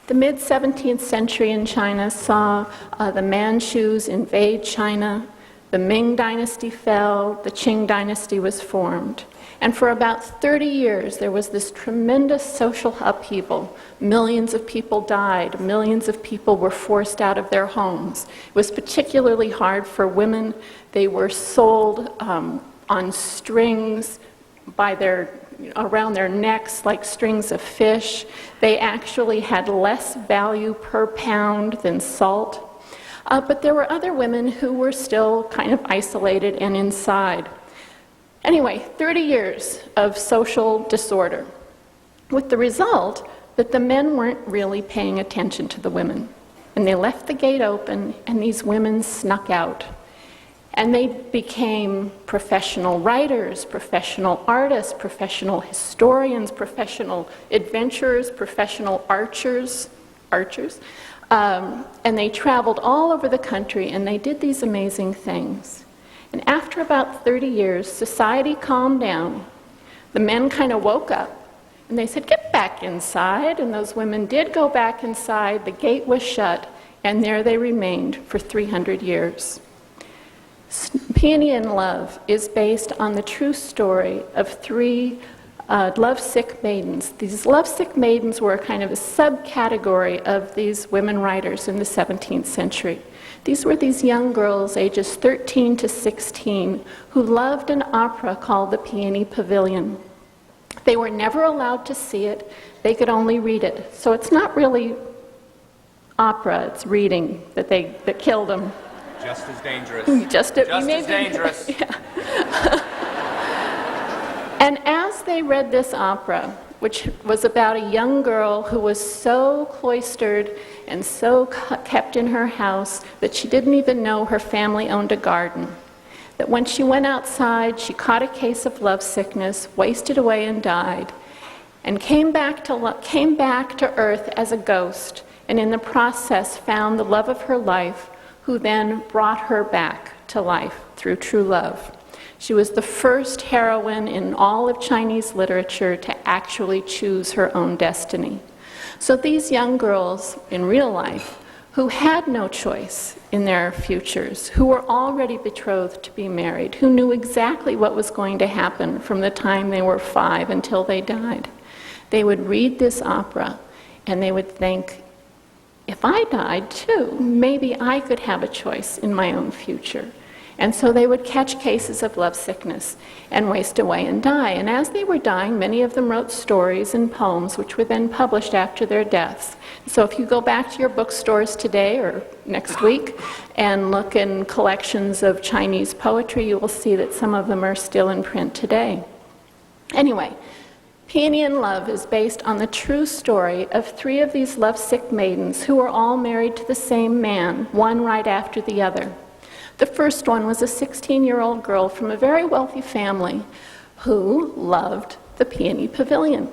The mid-17th century in China saw the Manchus invade China, the Ming dynasty fell, the Qing dynasty was formed. And for about 30 years, there was this tremendous social upheaval. Millions of people died. Millions of people were forced out of their homes. It was particularly hard for women. They were sold on strings around their necks like strings of fish. They actually had less value per pound than salt. But there were other women who were still kind of isolated and inside. Anyway, 30 years of social disorder, with the result that the men weren't really paying attention to the women. And they left the gate open, and these women snuck out. And they became professional writers, professional artists, professional historians, professional adventurers, professional archers. And they traveled all over the country, and they did these amazing things. And after about 30 years, society calmed down. The men kind of woke up, and they said, "Get back inside." And those women did go back inside. The gate was shut, and there they remained for 300 years. Peony in Love is based on the true story of 3 lovesick maidens. These lovesick maidens were kind of a subcategory of these women writers in the 17th century. These were these young girls, ages 13 to 16, who loved an opera called the Peony Pavilion. They were never allowed to see it. They could only read it. So it's not really opera, it's reading that killed them. Just as dangerous. Just as dangerous. Yeah. And as they read this opera, which was about a young girl who was so cloistered and so kept in her house that she didn't even know her family owned a garden, that when she went outside, she caught a case of lovesickness, wasted away and died, and came back to earth as a ghost, and in the process found the love of her life, who then brought her back to life through true love. She was the first heroine in all of Chinese literature to actually choose her own destiny. So these young girls in real life who had no choice in their futures, who were already betrothed to be married, who knew exactly what was going to happen from the time they were 5 until they died, They would read this opera and they would think, if I died too, maybe I could have a choice in my own future. And so they would catch cases of lovesickness and waste away and die. And as they were dying, many of them wrote stories and poems which were then published after their deaths. So if you go back to your bookstores today or next week and look in collections of Chinese poetry, you will see that some of them are still in print today. Anyway, Peony in Love is based on the true story of 3 of these lovesick maidens who were all married to the same man, one right after the other. The first one was a 16-year-old girl from a very wealthy family who loved the Peony Pavilion.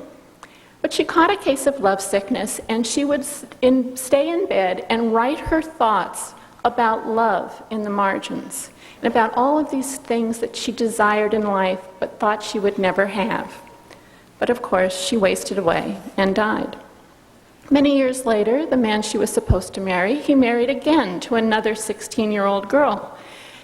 But she caught a case of lovesickness, and she would stay in bed and write her thoughts about love in the margins, and about all of these things that she desired in life but thought she would never have. But of course, she wasted away and died. Many years later, the man she was supposed to marry, he married again to another 16-year-old girl.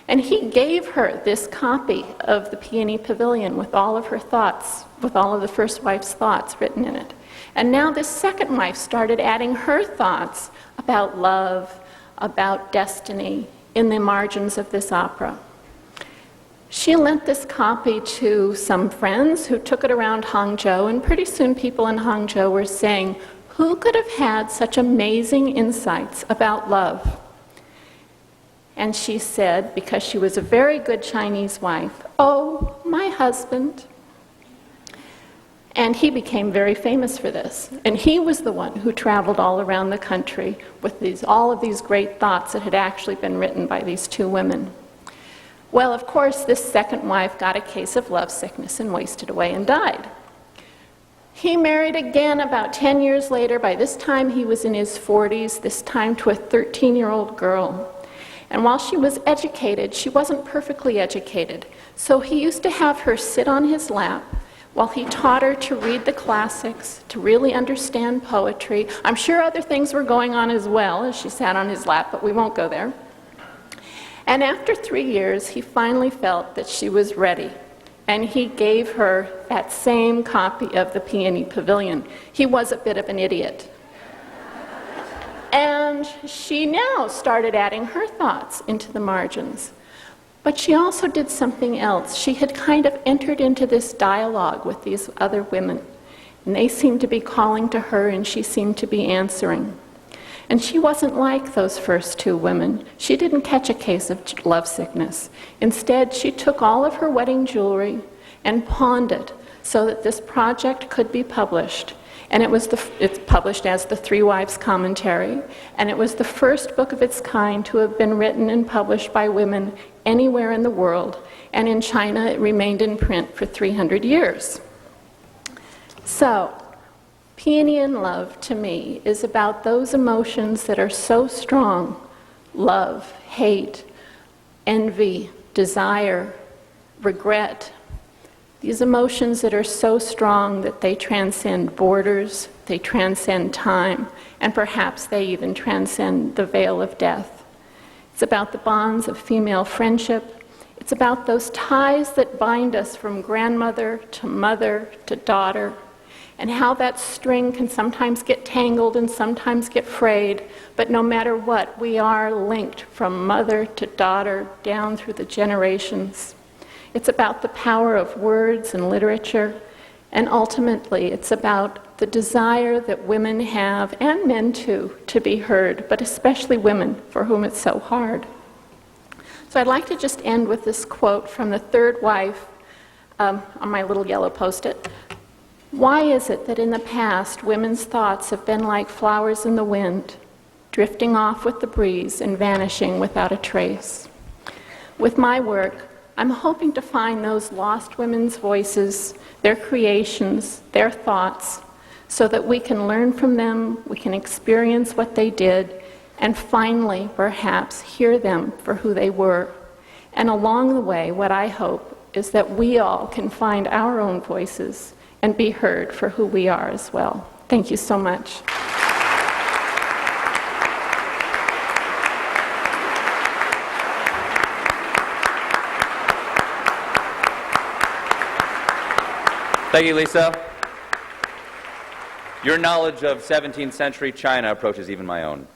And he gave her this copy of the Peony Pavilion with all of her thoughts, with all of the first wife's thoughts written in it. And now this second wife started adding her thoughts about love, about destiny, in the margins of this opera. She lent this copy to some friends who took it around Hangzhou, and pretty soon people in Hangzhou were saying, who could have had such amazing insights about love? And she said, because she was a very good Chinese wife, oh, my husband. And he became very famous for this. And he was the one who traveled all around the country with all of these great thoughts that had actually been written by these 2 women. Well, of course, this second wife got a case of lovesickness and wasted away and died. He married again about 10 years later. By this time, he was in his 40s, this time to a 13-year-old girl. And while she was educated, she wasn't perfectly educated. So he used to have her sit on his lap while he taught her to read the classics, to really understand poetry. I'm sure other things were going on as well as she sat on his lap, but we won't go there. And after 3 years, he finally felt that she was ready. And he gave her that same copy of the Peony Pavilion. He was a bit of an idiot. And she now started adding her thoughts into the margins. But she also did something else. She had kind of entered into this dialogue with these other women. And they seemed to be calling to her, and she seemed to be answering. And she wasn't like those first 2 women. She didn't catch a case of lovesickness. Instead, she took all of her wedding jewelry and pawned it so that this project could be published. And it's published as the 3 Wives Commentary, and it was the first book of its kind to have been written and published by women anywhere in the world. And in China, it remained in print for 300 years. So, Peony in Love, to me, is about those emotions that are so strong: love, hate, envy, desire, regret. These emotions that are so strong that they transcend borders, they transcend time, and perhaps they even transcend the veil of death. It's about the bonds of female friendship. It's about those ties that bind us from grandmother to mother to daughter, and how that string can sometimes get tangled and sometimes get frayed, but no matter what, we are linked from mother to daughter down through the generations. It's about the power of words and literature, and ultimately it's about the desire that women have, and men too, to be heard, but especially women, for whom it's so hard. So I'd like to just end with this quote from the 3rd wife on my little yellow post-it. Why is it that in the past women's thoughts have been like flowers in the wind, drifting off with the breeze and vanishing without a trace? With my work, I'm hoping to find those lost women's voices, their creations, their thoughts, so that we can learn from them, we can experience what they did, and finally, perhaps, hear them for who they were. And along the way, what I hope is that we all can find our own voices and be heard for who we are as well. Thank you so much. Thank you, Lisa. Your knowledge of 17th century China approaches even my own.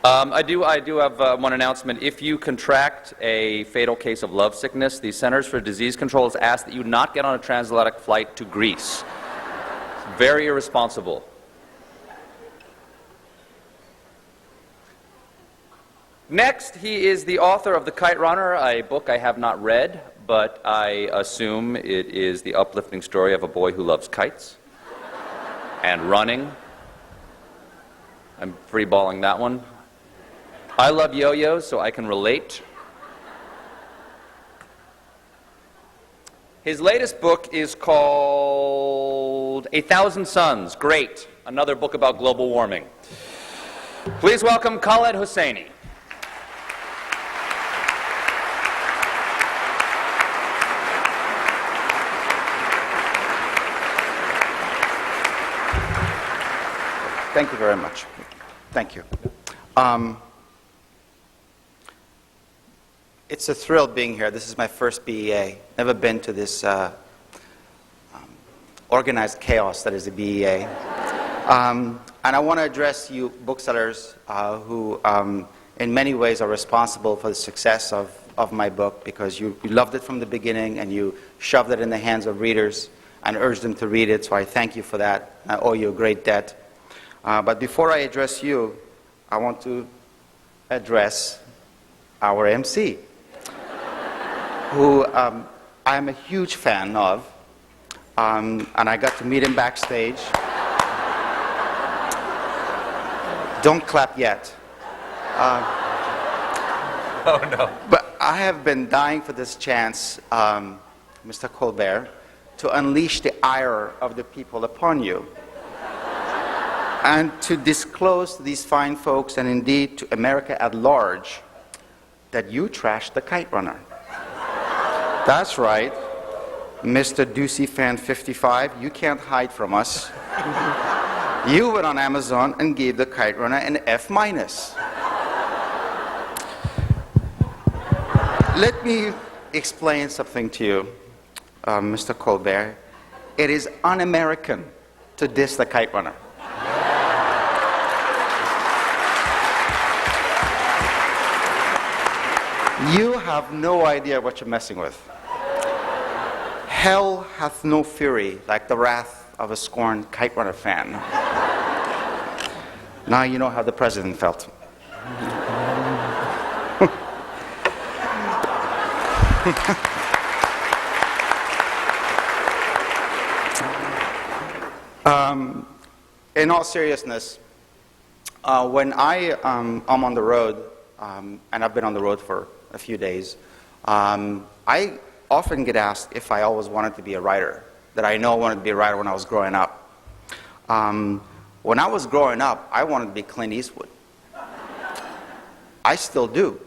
I do have one announcement. If you contract a fatal case of love sickness, the Centers for Disease Control has asked that you not get on a transatlantic flight to Greece. It's very irresponsible. Next, he is the author of The Kite Runner, a book I have not read, but I assume it is the uplifting story of a boy who loves kites and running. I'm freeballing that one. I love yo-yos, so I can relate. His latest book is called 1,000 Suns. Great. Another book about global warming. Please welcome Khaled Hosseini. Thank you very much. Thank you. It's a thrill being here. This is my first BEA. Never been to this organized chaos that is the BEA. And I want to address you booksellers who in many ways are responsible for the success of my book, because you loved it from the beginning and you shoved it in the hands of readers and urged them to read it, so I thank you for that. I owe you a great debt. But before I address you, I want to address our MC, who I'm a huge fan of, and I got to meet him backstage. Don't clap yet. Oh, no. But I have been dying for this chance, Mr. Colbert, to unleash the ire of the people upon you, and to disclose to these fine folks, and indeed to America at large, that you trashed the Kite Runner. That's right, Mr. Ducey Fan 55, you can't hide from us. You went on Amazon and gave the Kite Runner an F-. Let me explain something to you, Mr. Colbert. It is un-American to diss the Kite Runner. You have no idea what you're messing with. Hell hath no fury like the wrath of a scorned Kite Runner fan. Now you know how the president felt. In all seriousness, when I am on the road, and I've been on the road for a few days, I often get asked if I always wanted to be a writer, that I know I wanted to be a writer when I was growing up. When I was growing up, I wanted to be Clint Eastwood. I still do.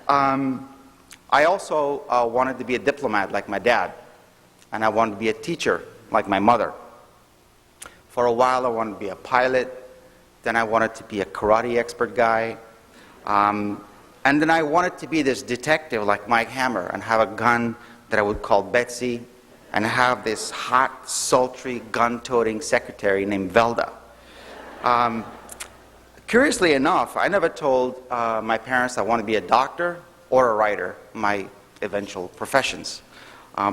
I also wanted to be a diplomat like my dad, and I wanted to be a teacher like my mother. For a while, I wanted to be a pilot. Then I wanted to be a karate expert guy. And then I wanted to be this detective like Mike Hammer and have a gun that I would call Betsy and have this hot, sultry, gun-toting secretary named Velda. Curiously enough, I never told my parents I wanted to be a doctor or a writer, my eventual professions,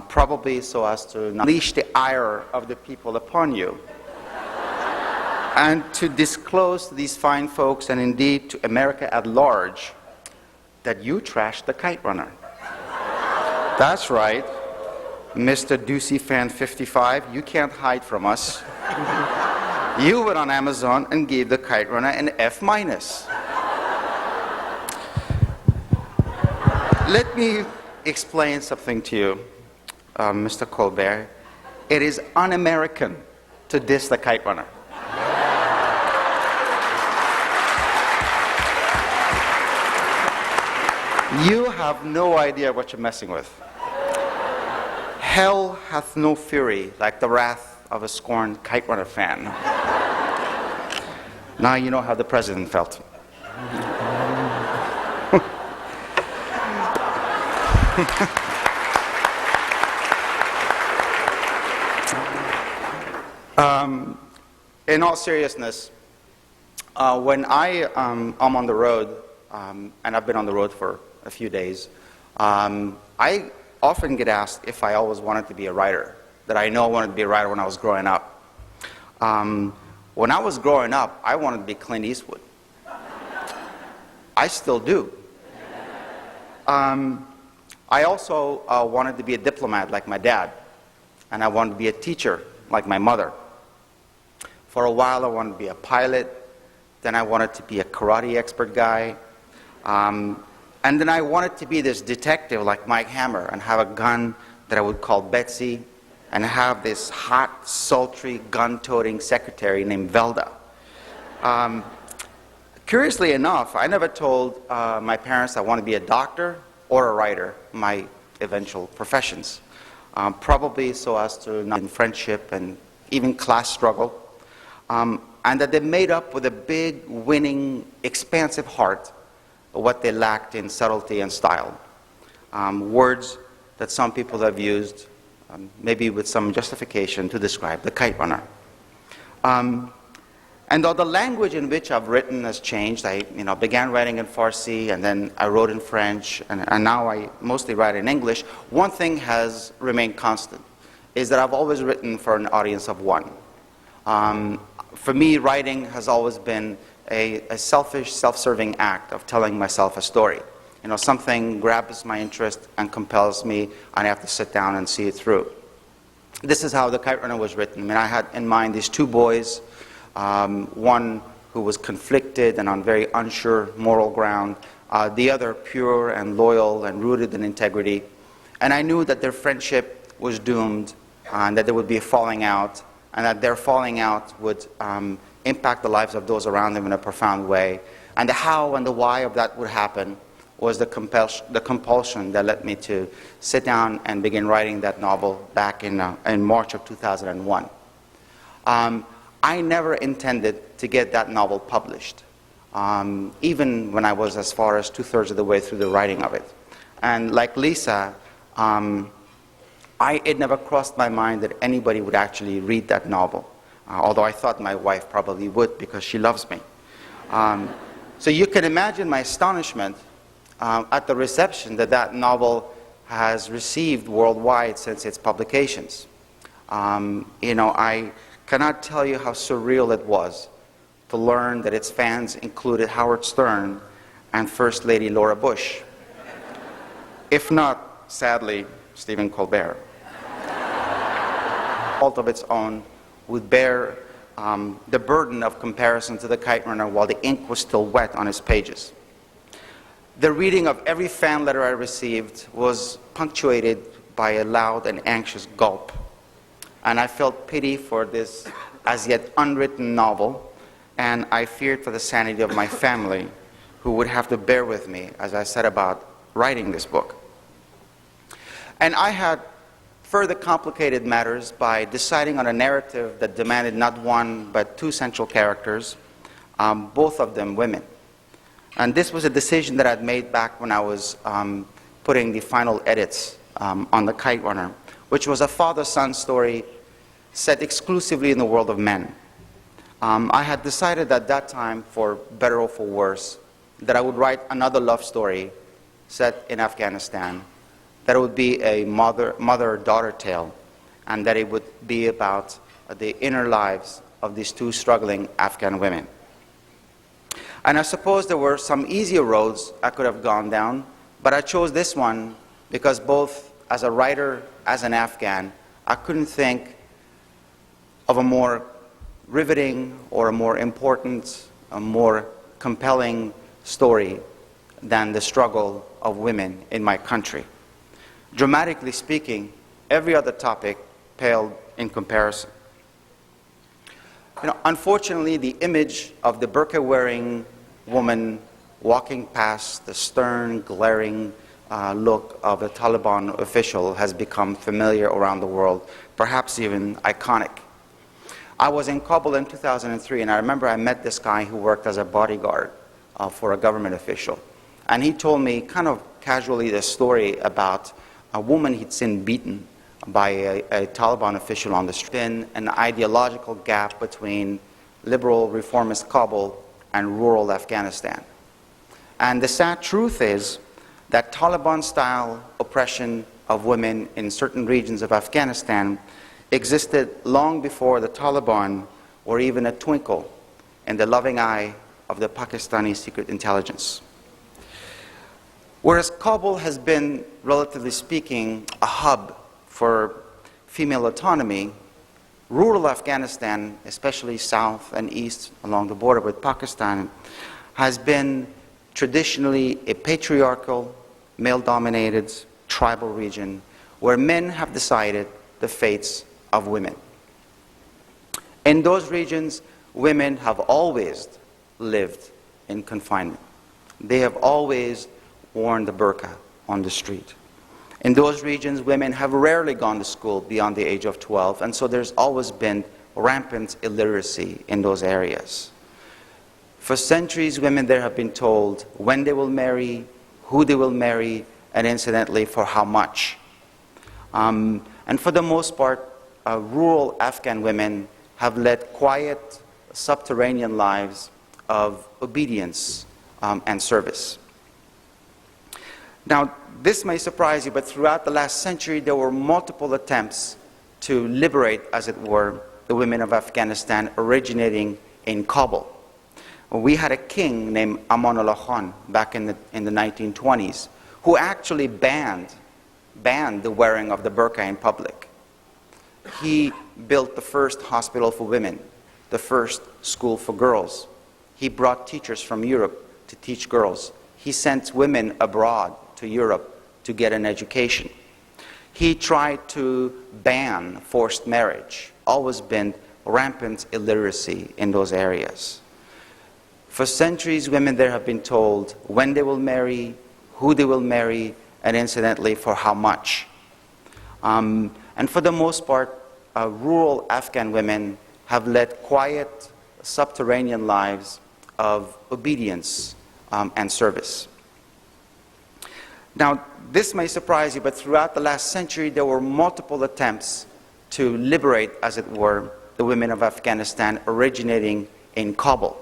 probably so as to unleash the ire of the people upon you, and to disclose to these fine folks, and indeed to America at large, that you trashed the Kite Runner. That's right, Mr. Ducey Fan 55, you can't hide from us. You went on Amazon and gave the Kite Runner an F-. Let me explain something to you, Mr. Colbert. It is un-American to diss the Kite Runner. You have no idea what you're messing with. Hell hath no fury like the wrath of a scorned Kite Runner fan. Now you know how the president felt. In all seriousness, when I am on the road, and I've been on the road for a few days, I often get asked if I always wanted to be a writer, that I know I wanted to be a writer when I was growing up. When I was growing up, I wanted to be Clint Eastwood. I still do. I also wanted to be a diplomat like my dad, and I wanted to be a teacher like my mother. For a while, I wanted to be a pilot. Then I wanted to be a karate expert guy. And then I wanted to be this detective like Mike Hammer and have a gun that I would call Betsy and have this hot, sultry, gun-toting secretary named Velda. Curiously enough, I never told my parents I want to be a doctor or a writer, my eventual professions. Probably so as to not in friendship and even class struggle. And that they made up with a big, winning, expansive heart what they lacked in subtlety and style. Words that some people have used, maybe with some justification, to describe the kite runner. And though the language in which I've written has changed, I began writing in Farsi, and then I wrote in French, and now I mostly write in English, one thing has remained constant, is that I've always written for an audience of one. For me, writing has always been a selfish, self-serving act of telling myself a story. Something grabs my interest and compels me, and I have to sit down and see it through. This is how The Kite Runner was written. I mean, I had in mind these two boys, one who was conflicted and on very unsure moral ground, the other pure and loyal and rooted in integrity. And I knew that their friendship was doomed, and that there would be a falling out, and that their falling out would impact the lives of those around them in a profound way. And the how and the why of that would happen was the compulsion that led me to sit down and begin writing that novel back in March of 2001. I never intended to get that novel published, even when I was as far as 2/3 of the way through the writing of it. And like Lisa, it never crossed my mind that anybody would actually read that novel, although I thought my wife probably would because she loves me. So you can imagine my astonishment at the reception that that novel has received worldwide since its publications. I cannot tell you how surreal it was to learn that its fans included Howard Stern and First Lady Laura Bush, if not, sadly, Stephen Colbert. Fault of its own would bear the burden of comparison to The Kite Runner while the ink was still wet on his pages. The reading of every fan letter I received was punctuated by a loud and anxious gulp. And I felt pity for this as yet unwritten novel, and I feared for the sanity of my family, who would have to bear with me as I set about writing this book. And I had further complicated matters by deciding on a narrative that demanded not one but two central characters, both of them women. And this was a decision that I'd made back when I was putting the final edits on The Kite Runner, which was a father-son story set exclusively in the world of men. I had decided at that time, for better or for worse, that I would write another love story set in Afghanistan, that it would be a mother-daughter tale, and that it would be about the inner lives of these two struggling Afghan women. And I suppose there were some easier roads I could have gone down, but I chose this one because both as a writer, as an Afghan, I couldn't think of a more riveting or a more important, a more compelling story than the struggle of women in my country. Dramatically speaking, every other topic paled in comparison. Unfortunately, the image of the burqa-wearing woman walking past the stern, glaring look of a Taliban official has become familiar around the world, perhaps even iconic. I was in Kabul in 2003, and I remember I met this guy who worked as a bodyguard for a government official. And he told me, kind of casually, this story about a woman he'd seen beaten by a Taliban official on the street. Been an ideological gap between liberal reformist Kabul and rural Afghanistan. And the sad truth is that Taliban-style oppression of women in certain regions of Afghanistan existed long before the Taliban were even a twinkle in the loving eye of the Pakistani secret intelligence. Whereas Kabul has been, relatively speaking, a hub for female autonomy, rural Afghanistan, especially south and east along the border with Pakistan, has been traditionally a patriarchal, male-dominated, tribal region where men have decided the fates of women. In those regions, women have always lived in confinement. They have always worn the burqa on the street. In those regions, women have rarely gone to school beyond the age of 12, and so there's always been rampant illiteracy in those areas. For centuries, women there have been told when they will marry, who they will marry, and incidentally, for how much. And for the most part, rural Afghan women have led quiet, subterranean lives of obedience and service. Now, this may surprise you, but throughout the last century, there were multiple attempts to liberate, as it were, the women of Afghanistan originating in Kabul. We had a king named Amanullah Khan back in the 1920s who actually banned the wearing of the burqa in public. He built the first hospital for women, the first school for girls. He brought teachers from Europe to teach girls. He sent women abroad to Europe to get an education. He tried to ban forced marriage. Always been rampant illiteracy in those areas. For centuries, women there have been told when they will marry, who they will marry, and incidentally, for how much. And for the most part, rural Afghan women have led quiet, subterranean lives of obedience and service. Now, this may surprise you, but throughout the last century, there were multiple attempts to liberate, as it were, the women of Afghanistan originating in Kabul.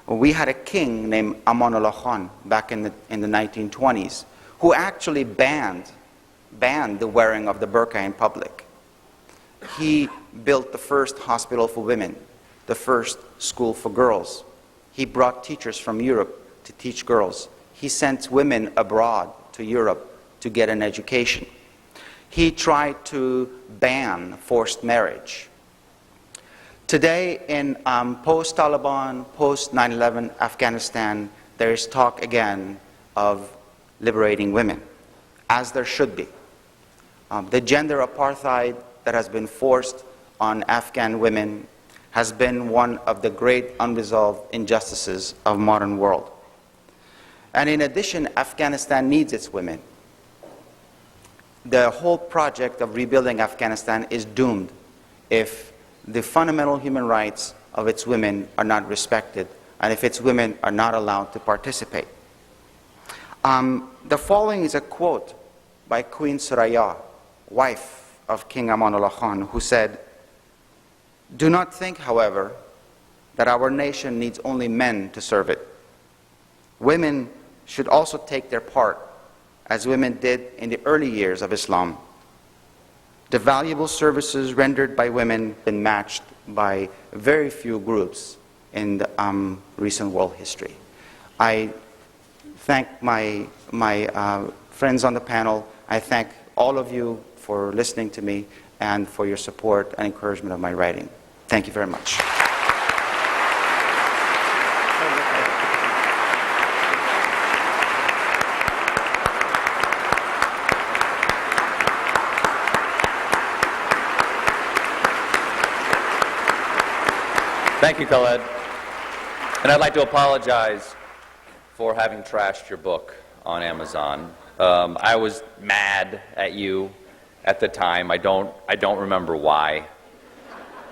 We had a king named Amanullah Khan back in the 1920s who actually banned the wearing of the burqa in public. He built the first hospital for women, the first school for girls. He brought teachers from Europe to teach girls. He sent women abroad to Europe to get an education. He tried to ban forced marriage. Today, in post-Taliban, post-9/11 Afghanistan, there is talk again of liberating women, as there should be. The gender apartheid that has been forced on Afghan women has been one of the great unresolved injustices of modern world. And in addition, Afghanistan needs its women. The whole project of rebuilding Afghanistan is doomed if the fundamental human rights of its women are not respected and if its women are not allowed to participate. The following is a quote by Queen Suraya, wife of King Amanullah Khan, who said, "Do not think, however, that our nation needs only men to serve it. Women should also take their part, as women did in the early years of Islam. The valuable services rendered by women have been matched by very few groups in the recent world history." I thank my friends on the panel. I thank all of you for listening to me and for your support and encouragement of my writing. Thank you very much. Thank you, Khaled. And I'd like to apologize for having trashed your book on Amazon. I was mad at you at the time. I don't remember why.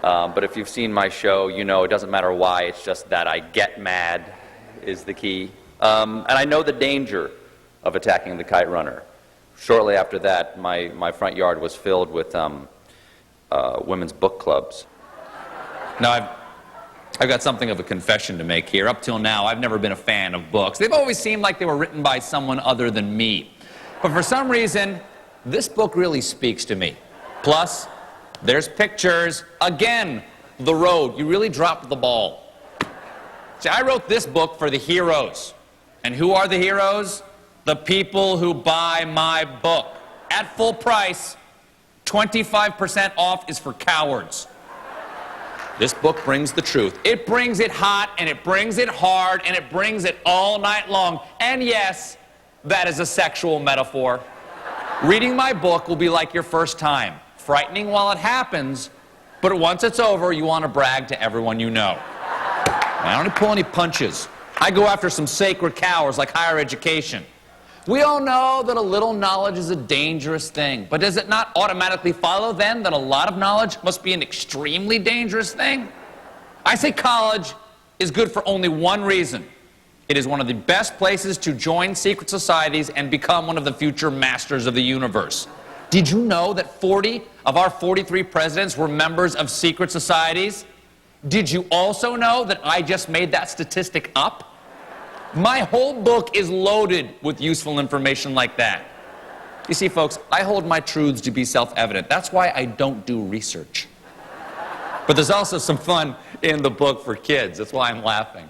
But if you've seen my show, you know it doesn't matter why, it's just that I get mad is the key. And I know the danger of attacking the kite runner. shortly after that, my front yard was filled with women's book clubs. Now, I've got something of a confession to make here. Up till now, I've never been a fan of books. They've always seemed like they were written by someone other than me. But for some reason, this book really speaks to me. Plus, there's pictures. Again, the road. You really dropped the ball. See, I wrote this book for the heroes. And who are the heroes? The people who buy my book. At full price, 25% off is for cowards. This book brings the truth. It brings it hot, and it brings it hard, and it brings it all night long. And yes, that is a sexual metaphor. Reading my book will be like your first time. Frightening while it happens, but once it's over, you want to brag to everyone you know. I don't pull any punches. I go after some sacred cows like higher education. We all know that a little knowledge is a dangerous thing, but does it not automatically follow then that a lot of knowledge must be an extremely dangerous thing? I say college is good for only one reason. It is one of the best places to join secret societies and become one of the future masters of the universe. Did you know that 40 of our 43 presidents were members of secret societies? Did you also know that I just made that statistic up? My whole book is loaded with useful information like that. You see, folks, I hold my truths to be self-evident. That's why I don't do research. But there's also some fun in the book for kids. That's why I'm laughing.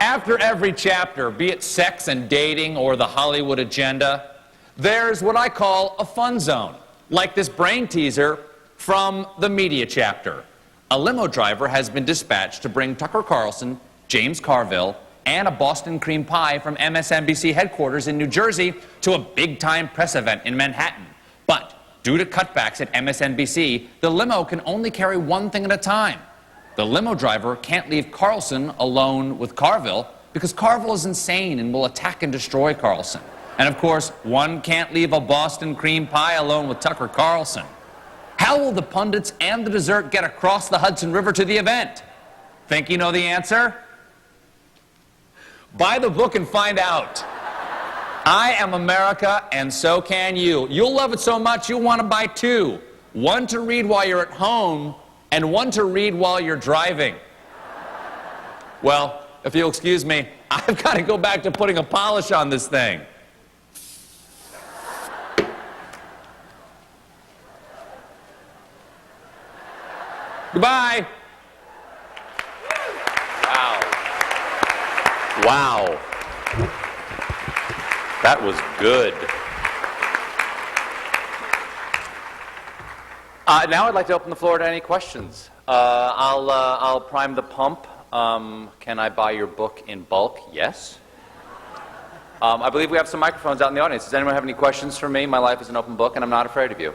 After every chapter, be it sex and dating or the Hollywood agenda, there's what I call a fun zone, like this brain teaser from the media chapter. A limo driver has been dispatched to bring Tucker Carlson, James Carville, and a Boston cream pie from MSNBC headquarters in New Jersey to a big-time press event in Manhattan. But due to cutbacks at MSNBC, the limo can only carry one thing at a time. The limo driver can't leave Carlson alone with Carville because Carville is insane and will attack and destroy Carlson. And of course, one can't leave a Boston cream pie alone with Tucker Carlson. How will the pundits and the dessert get across the Hudson River to the event? Think you know the answer? Buy the book and find out. I am America, and so can you. You'll love it so much you'll want to buy two. One to read while you're at home, and one to read while you're driving. Well, if you'll excuse me, I've got to go back to putting a polish on this thing. Goodbye. Wow. That was good. Now I'd like to open the floor to any questions. I'll prime the pump. Can I buy your book in bulk? Yes. I believe we have some microphones out in the audience. Does anyone have any questions for me? My life is an open book, and I'm not afraid of you.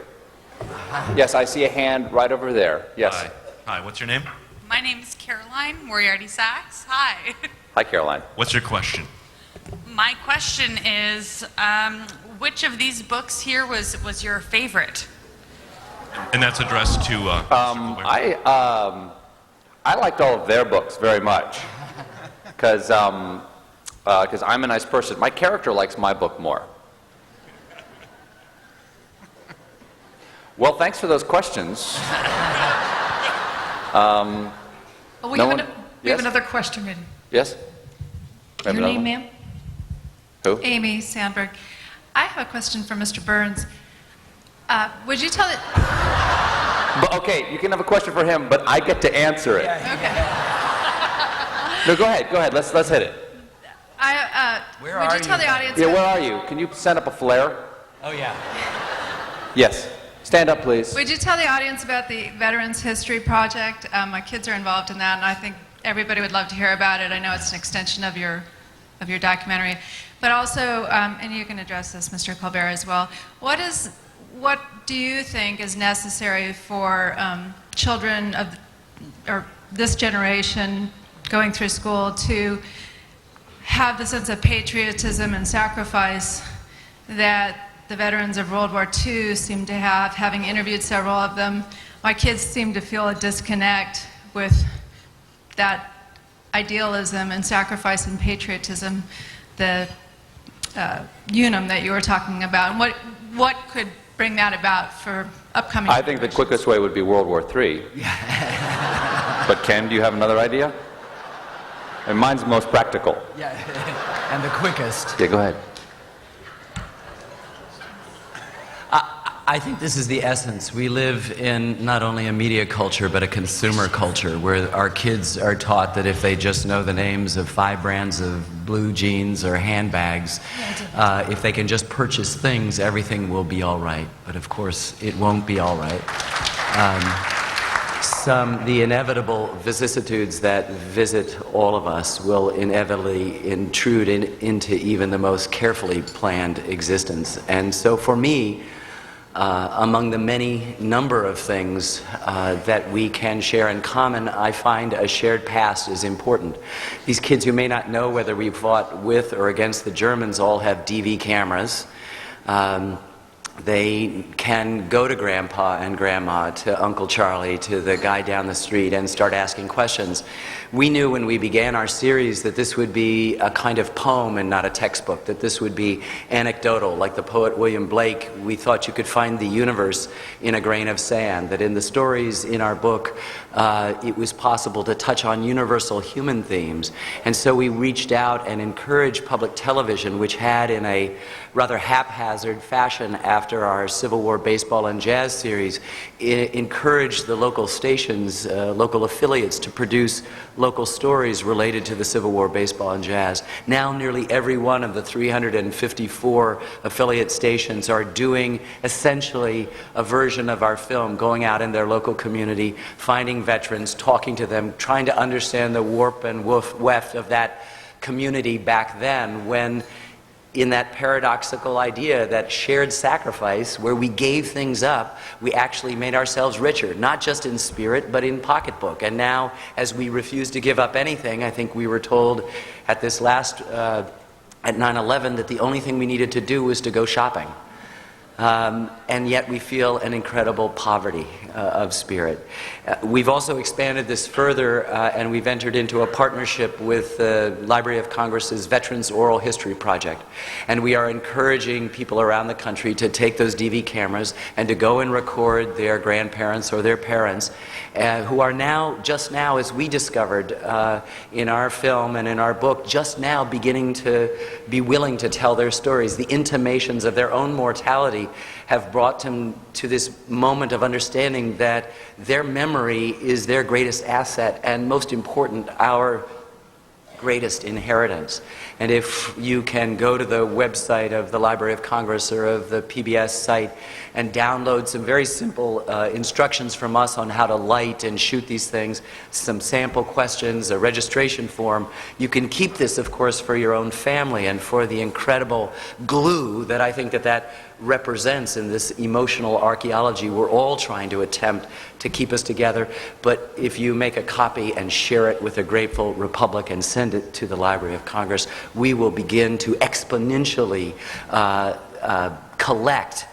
Yes, I see a hand right over there. Yes. Hi, what's your name? My name is Caroline Moriarty Sachs. Hi. Hi, Caroline. What's your question? My question is, which of these books here was your favorite? And that's addressed to... I liked all of their books very much because I'm a nice person. My character likes my book more. Well, thanks for those questions. We have another question ready. Yes? Your name, ma'am? Who? Amy Sandberg. I have a question for Mr. Burns. Would you tell it... But, okay, you can have a question for him, but I get to answer it. Okay. No, go ahead. Let's hit it. Would you tell the audience... Yeah, where are you? Can you send up a flare? Oh, yeah. Yes. Stand up, please. Would you tell the audience about the Veterans History Project? My kids are involved in that, and I think everybody would love to hear about it. I know it's an extension of your documentary. But also, and you can address this, Mr. Colbert, as well, what do you think is necessary for children of or this generation going through school to have the sense of patriotism and sacrifice that the veterans of World War II seem to have? Having interviewed several of them, my kids seem to feel a disconnect with that idealism and sacrifice and patriotism. The Unum that you were talking about, and what could bring that about for upcoming? I think the quickest way would be World War III. But Ken, do you have another idea? And mine's most practical. Yeah, and the quickest. Yeah, go ahead. I think this is the essence. We live in not only a media culture, but a consumer culture where our kids are taught that if they just know the names of 5 brands of blue jeans or handbags, if they can just purchase things, everything will be all right. But of course, it won't be all right. The inevitable vicissitudes that visit all of us will inevitably intrude into even the most carefully planned existence. And so for me, among the many number of things that we can share in common, I find a shared past is important. These kids who may not know whether we fought with or against the Germans all have DV cameras. They can go to Grandpa and Grandma, to Uncle Charlie, to the guy down the street and start asking questions. We knew when we began our series that this would be a kind of poem and not a textbook, that this would be anecdotal, like the poet William Blake. We thought you could find the universe in a grain of sand, that in the stories in our book, it was possible to touch on universal human themes. And so we reached out and encouraged public television, which had in a rather haphazard fashion after our Civil War baseball and jazz series, encouraged the local stations, local affiliates to produce local stories related to the Civil War baseball and jazz. Now nearly every one of the 354 affiliate stations are doing essentially a version of our film, going out in their local community, finding veterans, talking to them, trying to understand the warp and weft of that community back then, when in that paradoxical idea that shared sacrifice, where we gave things up, we actually made ourselves richer, not just in spirit, but in pocketbook. And now, as we refuse to give up anything, I think we were told at this last, at 9/11, that the only thing we needed to do was to go shopping. And yet we feel an incredible poverty of spirit. We've also expanded this further, and we've entered into a partnership with the Library of Congress's Veterans Oral History Project. And we are encouraging people around the country to take those DV cameras and to go and record their grandparents or their parents, who are now, just now, as we discovered in our film and in our book, just now beginning to be willing to tell their stories. The intimations of their own mortality have brought them to this moment of understanding that their memory is their greatest asset and, most important, our greatest inheritance. And if you can go to the website of the Library of Congress or of the PBS site and download some very simple instructions from us on how to light and shoot these things, some sample questions, a registration form, you can keep this, of course, for your own family and for the incredible glue that I think that represents in this emotional archaeology we're all trying to attempt to keep us together. But if you make a copy and share it with a grateful Republic and send it to the Library of Congress, we will begin to exponentially collect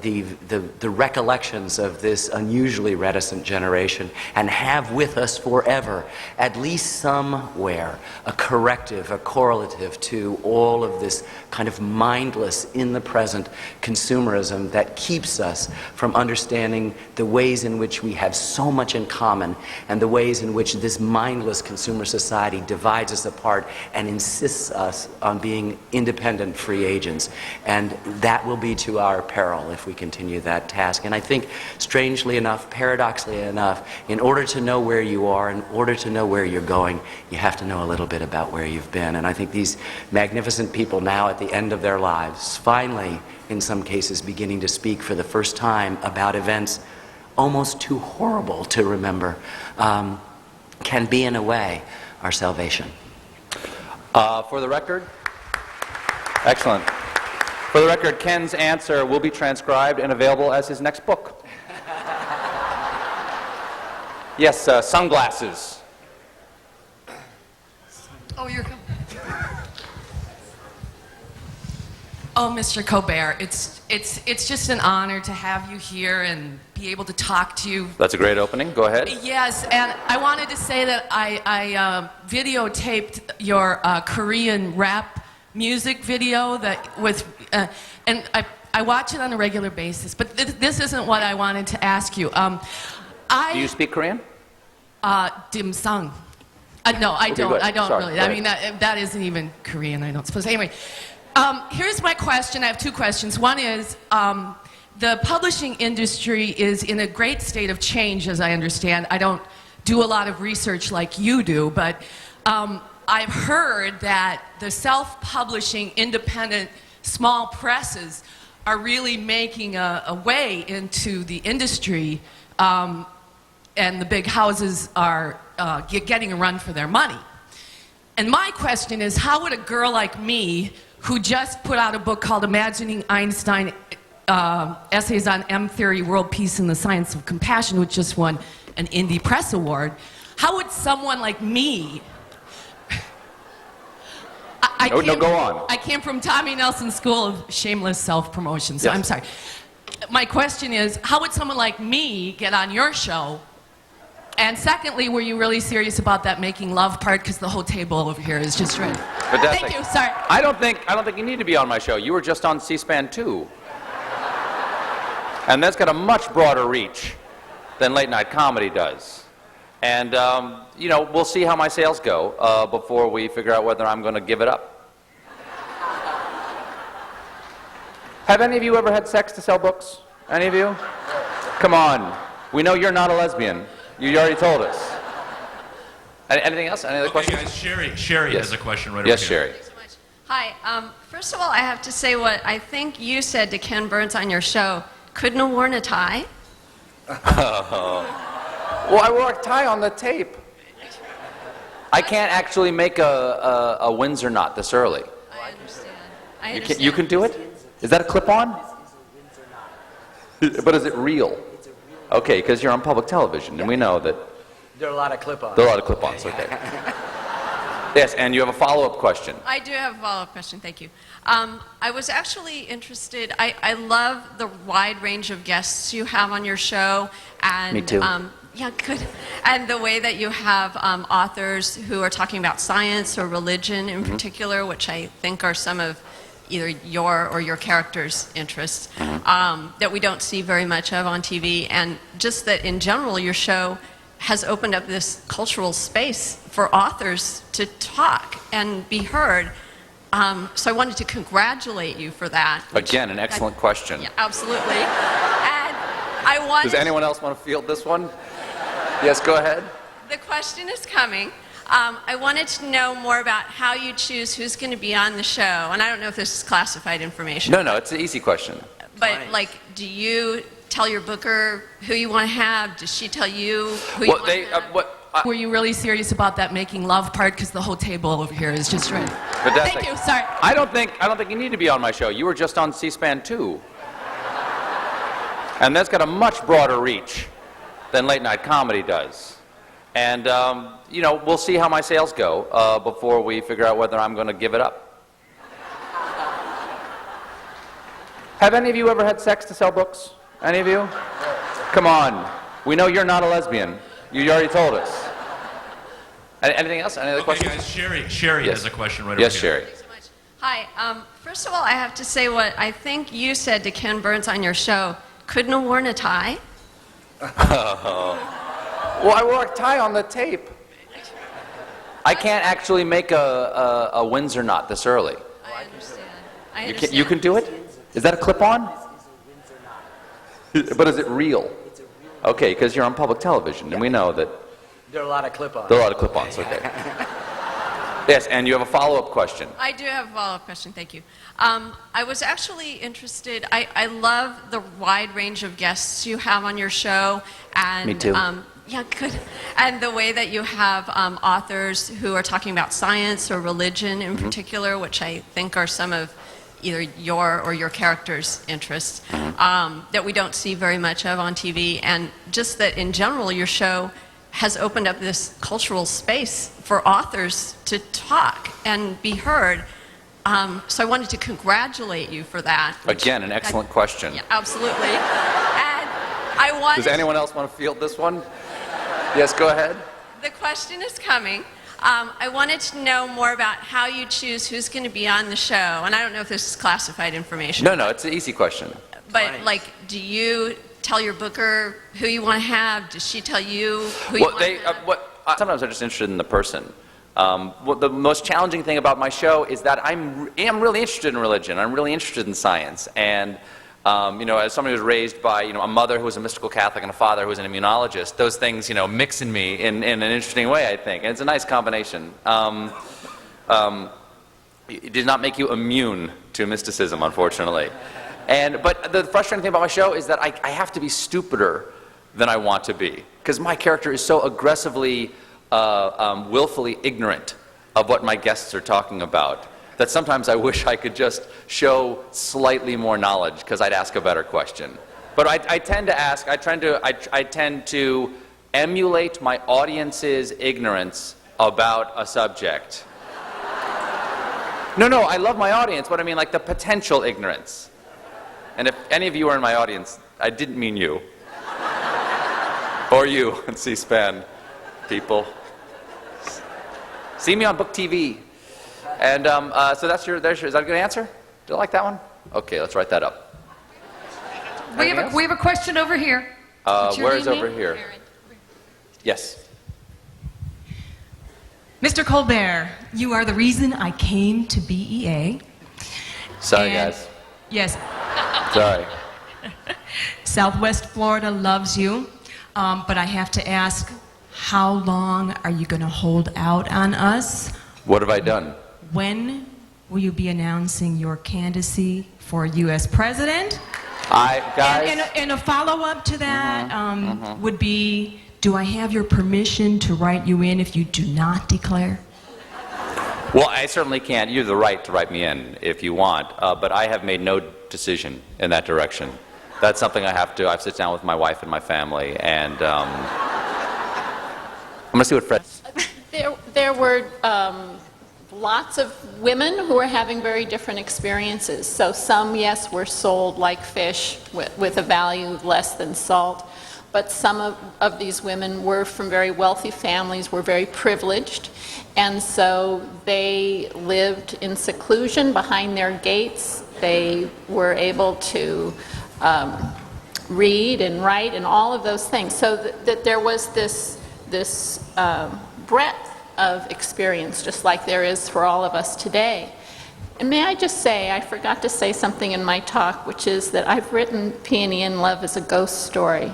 the recollections of this unusually reticent generation and have with us forever, at least somewhere, a corrective, a correlative to all of this kind of mindless, in the present consumerism that keeps us from understanding the ways in which we have so much in common and the ways in which this mindless consumer society divides us apart and insists us on being independent free agents. And that will be to our peril if we continue that task. And I think, strangely enough, paradoxically enough, in order to know where you are, in order to know where you're going, you have to know a little bit about where you've been. And I think these magnificent people now at the end of their lives, finally, in some cases, beginning to speak for the first time about events almost too horrible to remember, can be, in a way, our salvation. For the record, excellent. For the record, Ken's answer will be transcribed and available as his next book. Yes, sunglasses. Oh, you're coming. Oh, Mr. Colbert, it's just an honor to have you here and be able to talk to you. That's a great opening. Go ahead. Yes, and I wanted to say that I videotaped your Korean rap music video that with, and I watch it on a regular basis. But this isn't what I wanted to ask you. Do you speak Korean? Dim sum. No, I Okay, don't. good. I don't Sorry, really. go I ahead. mean, that isn't even Korean, I don't suppose. Anyway, here's my question. I have two questions. One is, the publishing industry is in a great state of change, as I understand. I don't do a lot of research like you do, but I've heard that the self-publishing, independent, small presses are really making a way into the industry, and the big houses are getting a run for their money. And my question is, how would a girl like me, who just put out a book called Imagining Einstein, Essays on M-Theory, World Peace, and the Science of Compassion, which just won an Indie Press Award, how would someone like me... Go on. I came from Tommy Nelson's school of shameless self-promotion, so Yes. I'm sorry. My question is, how would someone like me get on your show? And secondly, were you really serious about that making love part? Because the whole table over here is just ready. Fantastic. Thank you, sorry. I don't think you need to be on my show. You were just on C-SPAN 2. And that's got a much broader reach than late night comedy does. And, you know, we'll see how my sales go before we figure out whether I'm going to give it up. Have any of you ever had sex to sell books? Any of you? Come on. We know you're not a lesbian. You already told us. Anything else? Any other questions? Guys, Sherry Yes. has a question right Yes, over here. Sherry. Hi. First of all, I have to say what I think you said to Ken Burns on your show. Couldn't have worn a tie? Well, I wore a tie on the tape. I can't actually make a Windsor knot this early. I understand. You can do it? Is that a clip-on? But is it real? Okay, because you're on public television, and we know that There are a lot of clip-ons. there are a lot of clip-ons. Okay. Yes, and you have a follow-up question. I do have a follow-up question, thank you. I was actually interested, I love the wide range of guests you have on your show. And, Me too. Yeah, good. And the way that you have authors who are talking about science or religion in particular, which I think are some of either your or your character's interests, that we don't see very much of on TV. And just that in general, your show has opened up this cultural space for authors to talk and be heard. So I wanted to congratulate you for that. Again, an excellent question. Yeah, absolutely. And I wanted... Does anyone else want to field this one? Yes, go ahead. The question is coming. I wanted to know more about how you choose who's going to be on the show. And I don't know if this is classified information. No, it's an easy question. But, like, do you tell your booker who you want to have? Does she tell you who you want to have? Were you really serious about that making love part? Because the whole table over here is just ready. Fantastic. Thank you, sorry. I don't think you need to be on my show. You were just on C-SPAN 2. And that's got a much broader reach than late night comedy does. And, you know, we'll see how my sales go before we figure out whether I'm going to give it up. Have any of you ever had sex to sell books? Any of you? Come on. We know you're not a lesbian. You already told us. Anything else? Any other questions? Guys, Sherry Yes. has a question right Yes, over here. Sherry. Hi. First of all, I have to say what I think you said to Ken Burns on your show. Couldn't have worn a tie? Well, I wore a tie on the tape. I can't actually make a Windsor knot this early. I understand. You can do it? Is that a clip-on? But is it real? Okay, because you're on public television, and we know that There are a lot of clip-ons. there are a lot of clip-ons. Okay. Yes, and you have a follow-up question. I do have a follow-up question, thank you. I was actually interested, I love the wide range of guests you have on your show. And, Me too. Yeah, good. And the way that you have authors who are talking about science or religion in particular, which I think are some of either your or your character's interests, that we don't see very much of on TV. And just that in general, your show has opened up this cultural space for authors to talk and be heard. So I wanted to congratulate you for that. Again, an excellent question. Yeah, absolutely. And I wanted... Does anyone else want to field this one? Yes, go ahead. The question is coming. I wanted to know more about how you choose who's going to be on the show. And I don't know if this is classified information. No, it's an easy question. But, like, do you tell your booker who you want to have? Does she tell you who you want to have? Sometimes I'm just interested in the person. The most challenging thing about my show is that I am really interested in religion. I'm really interested in science. And, as somebody who was raised by, a mother who was a mystical Catholic and a father who was an immunologist, those things, mix in me in an interesting way, I think. And it's a nice combination. It did not make you immune to mysticism, unfortunately. But the frustrating thing about my show is that I have to be stupider than I want to be. Because my character is so aggressively, willfully ignorant of what my guests are talking about that sometimes I wish I could just show slightly more knowledge because I'd ask a better question. But I tend to emulate my audience's ignorance about a subject. No, I love my audience, but I mean like the potential ignorance. And if any of you are in my audience, I didn't mean you. Or you, C-SPAN people. See me on Book TV. And so is that a good answer? Do you like that one? Okay, let's write that up. We have a question over here. Where's over here? Yes. Mr. Colbert, you are the reason I came to BEA. Sorry, guys. Yes. Sorry. Southwest Florida loves you, but I have to ask, how long are you going to hold out on us? What have I done? When will you be announcing your candidacy for U.S. President? Guys. And a follow-up to that would be, do I have your permission to write you in if you do not declare? Well, I certainly can't. You have the right to write me in if you want, but I have made no decision in that direction. That's something I sit down with my wife and my family, and I'm going to see what Fred... There were lots of women who were having very different experiences. So some, yes, were sold like fish with a value less than salt. But some of these women were from very wealthy families, were very privileged. And so they lived in seclusion behind their gates. They were able to read and write and all of those things. So that there was this breadth of experience, just like there is for all of us today. And may I just say, I forgot to say something in my talk, which is that I've written Peony in Love as a ghost story,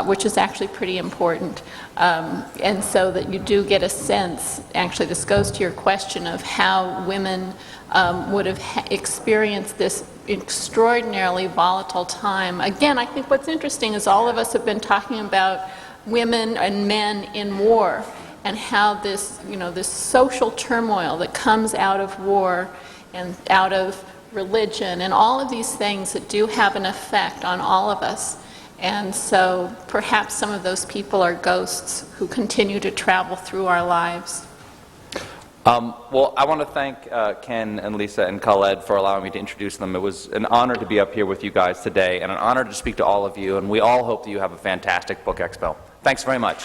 which is actually pretty important. And so that you do get a sense, actually this goes to your question of how women would have experienced this extraordinarily volatile time. Again, I think what's interesting is all of us have been talking about women and men in war, and how this, this social turmoil that comes out of war and out of religion and all of these things that do have an effect on all of us. And so perhaps some of those people are ghosts who continue to travel through our lives. Well, I want to thank Ken and Lisa and Khaled for allowing me to introduce them. It was an honor to be up here with you guys today, and an honor to speak to all of you, and we all hope that you have a fantastic Book Expo. Thanks very much.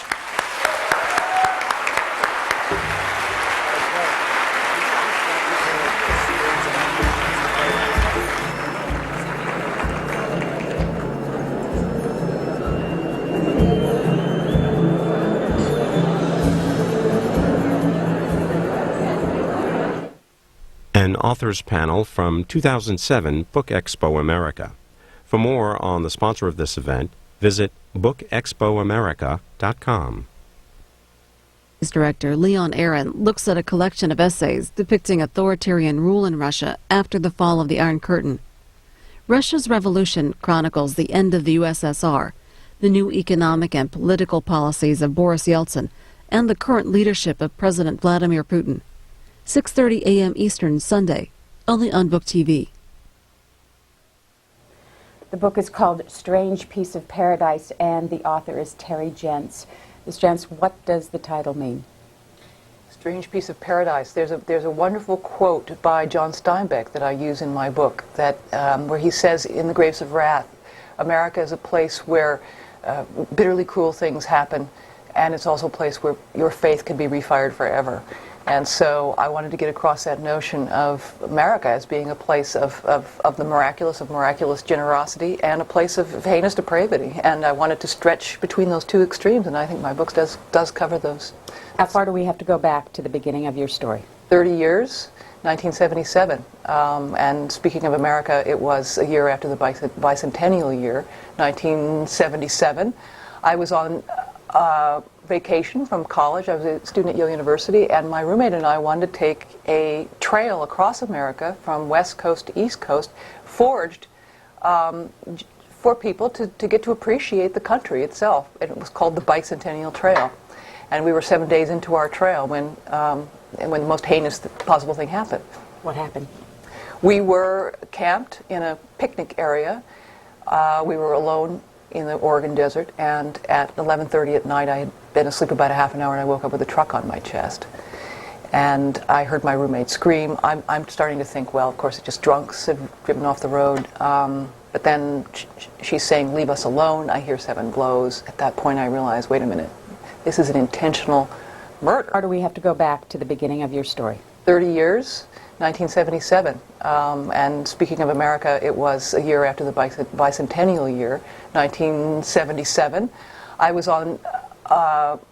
An authors panel from 2007 Book Expo America. For more on the sponsor of this event, visit bookexpoamerica.com. Director Leon Aaron looks at a collection of essays depicting authoritarian rule in Russia after the fall of the Iron Curtain. Russia's Revolution chronicles the end of the USSR, the new economic and political policies of Boris Yeltsin, and the current leadership of President Vladimir Putin. 6:30 a.m. Eastern, Sunday, only on Book TV. The book is called Strange Piece of Paradise, and the author is Terry Jentz. Ms. Jentz, what does the title mean? Strange Piece of Paradise. There's a wonderful quote by John Steinbeck that I use in my book, that where he says in The Grapes of Wrath, America is a place where bitterly cruel things happen, and it's also a place where your faith can be refired forever. And so I wanted to get across that notion of America as being a place of the miraculous, of miraculous generosity, and a place of heinous depravity. And I wanted to stretch between those two extremes, and I think my book does cover those. How far do we have to go back to the beginning of your story? 30 years, 1977. And speaking of America, it was a year after the bicentennial year, 1977. I was on vacation from college. I was a student at Yale University, and my roommate and I wanted to take a trail across America from West Coast to East Coast, forged for people to get to appreciate the country itself. And it was called the Bicentennial Trail. And we were 7 days into our trail when the most heinous possible thing happened. What happened? We were camped in a picnic area. We were alone in the Oregon desert, and at 11:30 at night I had been asleep about a half an hour, and I woke up with a truck on my chest. And I heard my roommate scream. I'm starting to think, well, of course, it's just drunks have driven off the road. But then she's saying, leave us alone. I hear 7 blows. At that point I realized, wait a minute, this is an intentional murder. Or do we have to go back to the beginning of your story? 30 years, 1977. And speaking of America, it was a year after the bicentennial year, 1977. I was on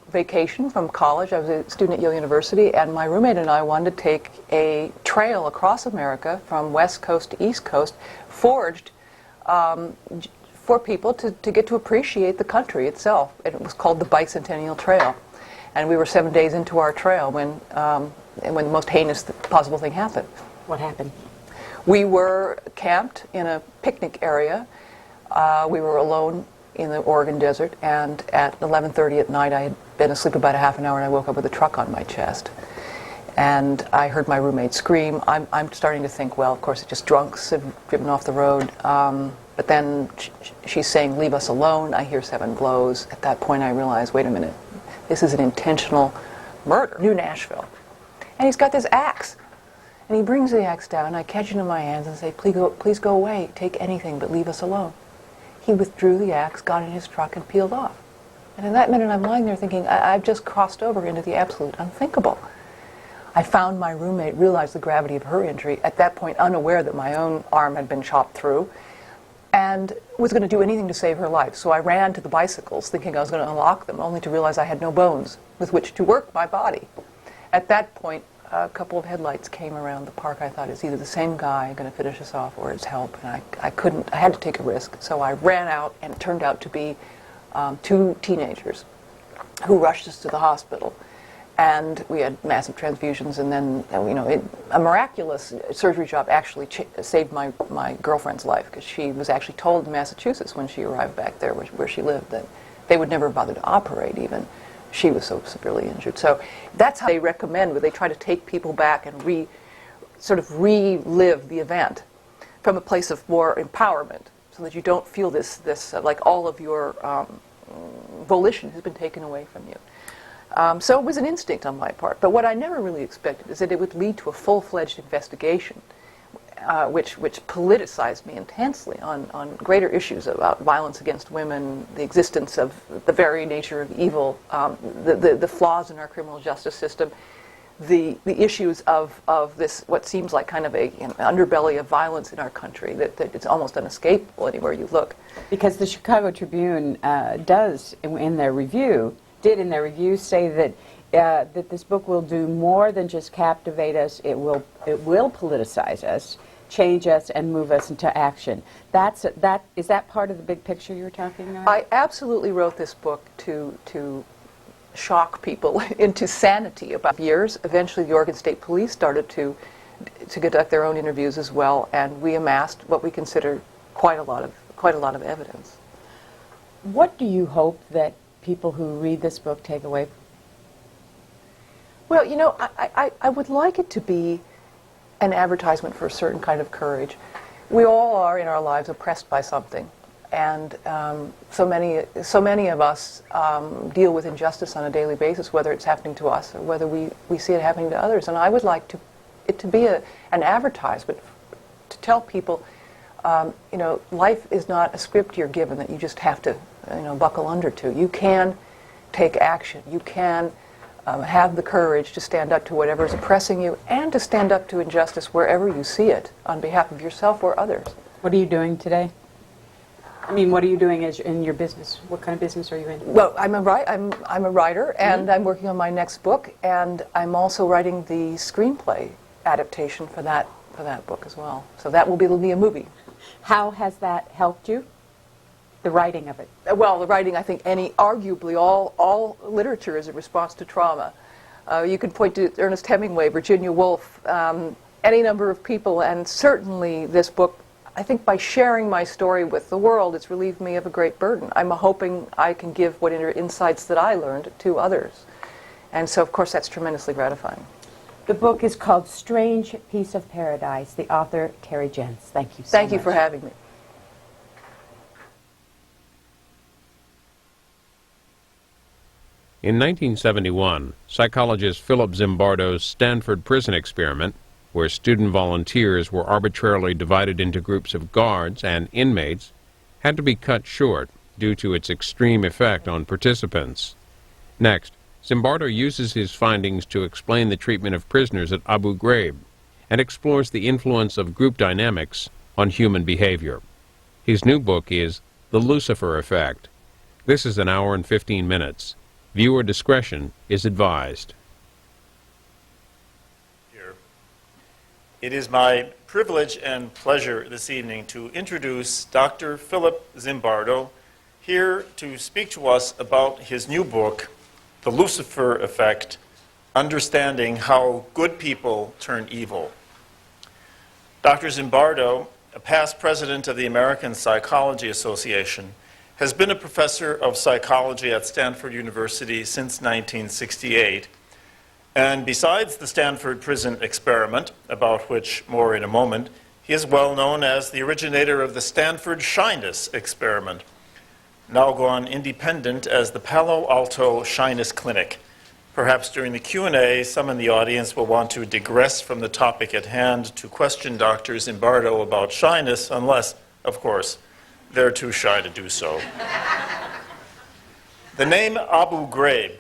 vacation from college. I was a student at Yale University, and my roommate and I wanted to take a trail across America from West Coast to East Coast, forged for people to get to appreciate the country itself. And it was called the Bicentennial Trail. And we were 7 days into our trail when the most heinous possible thing happened. What happened? We were camped in a picnic area. We were alone in the Oregon desert, and at 11:30 at night I had been asleep about a half an hour, and I woke up with a truck on my chest. And I heard my roommate scream. I'm starting to think, well, of course, it's just drunks have driven off the road. But then she's saying, leave us alone. I hear 7 blows. At that point I realized, wait a minute, this is an intentional murder. New Nashville. And he's got this axe. And he brings the axe down, and I catch it in my hands and say, please go away. Take anything, but leave us alone. He withdrew the axe, got in his truck, and peeled off. And in that minute, I'm lying there thinking, I've just crossed over into the absolute unthinkable. I found my roommate, realized the gravity of her injury, at that point unaware that my own arm had been chopped through, and was going to do anything to save her life. So I ran to the bicycles, thinking I was going to unlock them, only to realize I had no bones with which to work my body. At that point, a couple of headlights came around the park. I thought, it's either the same guy going to finish us off or it's help. And I had to take a risk. So I ran out, and it turned out to be 2 teenagers who rushed us to the hospital. And we had massive transfusions, and then, a miraculous surgery job actually saved my girlfriend's life, because she was actually told in Massachusetts when she arrived back there where she lived that they would never bother to operate even. She was so severely injured. So that's how they recommend, where they try to take people back and relive the event from a place of more empowerment, so that you don't feel this like all of your volition has been taken away from you. So it was an instinct on my part. But what I never really expected is that it would lead to a full-fledged investigation, which politicized me intensely on greater issues about violence against women, the existence of the very nature of evil, the flaws in our criminal justice system, the issues of this, what seems like kind of an underbelly of violence in our country that it's almost unescapable anywhere you look. Because the Chicago Tribune did in their review say that that this book will do more than just captivate us. It will politicize us, change us, and move us into action. Is that part of the big picture you were talking about? I absolutely wrote this book to shock people into sanity about years. Eventually, the Oregon State Police started to conduct their own interviews as well, and we amassed what we consider quite a lot of evidence. What do you hope that people who read this book take away? Well, I would like it to be an advertisement for a certain kind of courage. We all are in our lives oppressed by something, and so many of us deal with injustice on a daily basis, whether it's happening to us or whether we see it happening to others. And I would like it to be an advertisement to tell people, life is not a script you're given that you just have to buckle under to. You can take action. You can have the courage to stand up to whatever is oppressing you and to stand up to injustice wherever you see it on behalf of yourself or others. What are you doing today? I mean, what are you doing in your business? What kind of business are you in? Well, I'm a writer, and I'm working on my next book, and I'm also writing the screenplay adaptation for that book as well. So that will be a movie. How has that helped you? The writing of it? Well, the writing, I think, arguably all literature is a response to trauma. You can point to Ernest Hemingway, Virginia Woolf, any number of people, and certainly this book, I think by sharing my story with the world, it's relieved me of a great burden. I'm hoping I can give what insights that I learned to others. And so, of course, that's tremendously gratifying. The book is called Strange Piece of Paradise. The author, Terry Jentz. Thank you so much. Thank you for having me. In 1971, psychologist Philip Zimbardo's Stanford prison experiment, where student volunteers were arbitrarily divided into groups of guards and inmates, had to be cut short due to its extreme effect on participants. Next, Zimbardo uses his findings to explain the treatment of prisoners at Abu Ghraib and explores the influence of group dynamics on human behavior. His new book is The Lucifer Effect. This is an hour and 15 minutes. Viewer discretion is advised. It is my privilege and pleasure this evening to introduce Dr. Philip Zimbardo here to speak to us about his new book, The Lucifer Effect, Understanding How Good People Turn Evil. Dr. Zimbardo, a past president of the American Psychology Association, has been a professor of psychology at Stanford University since 1968. And besides the Stanford prison experiment, about which more in a moment, he is well known as the originator of the Stanford Shyness experiment, now gone independent as the Palo Alto Shyness Clinic. Perhaps during the Q&A, some in the audience will want to digress from the topic at hand to question Dr. Zimbardo about shyness, unless, of course, they're too shy to do so. The name Abu Ghraib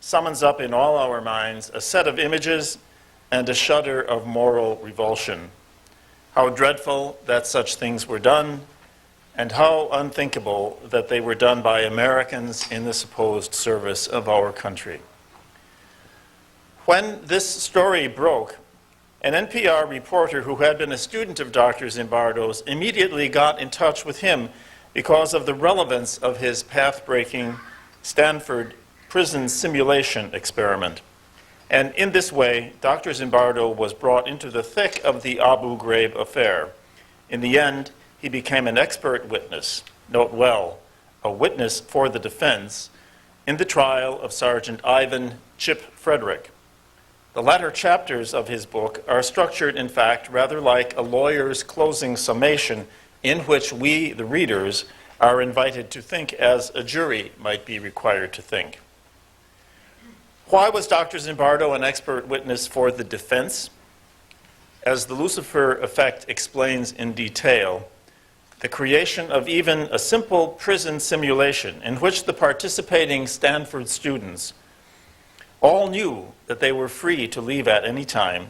summons up in all our minds a set of images and a shudder of moral revulsion. How dreadful that such things were done, and how unthinkable that they were done by Americans in the supposed service of our country. When this story broke, an NPR reporter who had been a student of Dr. Zimbardo's immediately got in touch with him because of the relevance of his path-breaking Stanford prison simulation experiment. And in this way, Dr. Zimbardo was brought into the thick of the Abu Ghraib affair. In the end, he became an expert witness, note well, a witness for the defense, in the trial of Sergeant Ivan Chip Frederick. The latter chapters of his book are structured, in fact, rather like a lawyer's closing summation in which we, the readers, are invited to think as a jury might be required to think. Why was Dr. Zimbardo an expert witness for the defense? As the Lucifer Effect explains in detail, the creation of even a simple prison simulation in which the participating Stanford students all knew that they were free to leave at any time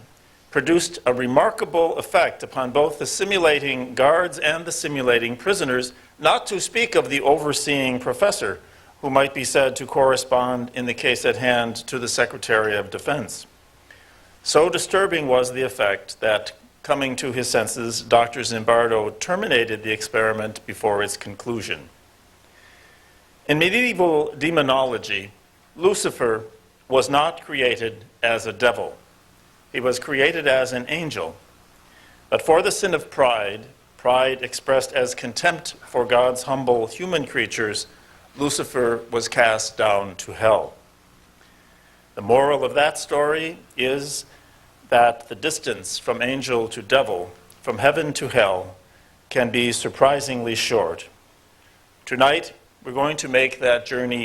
produced a remarkable effect upon both the simulating guards and the simulating prisoners, not to speak of the overseeing professor, who might be said to correspond in the case at hand to the Secretary of Defense. So disturbing was the effect that, coming to his senses, Dr. Zimbardo terminated the experiment before its conclusion. In medieval demonology, Lucifer was not created as a devil. He was created as an angel. But for the sin of pride, pride expressed as contempt for God's humble human creatures, Lucifer was cast down to hell. The moral of that story is that the distance from angel to devil, from heaven to hell, can be surprisingly short. Tonight, we're going to make that journey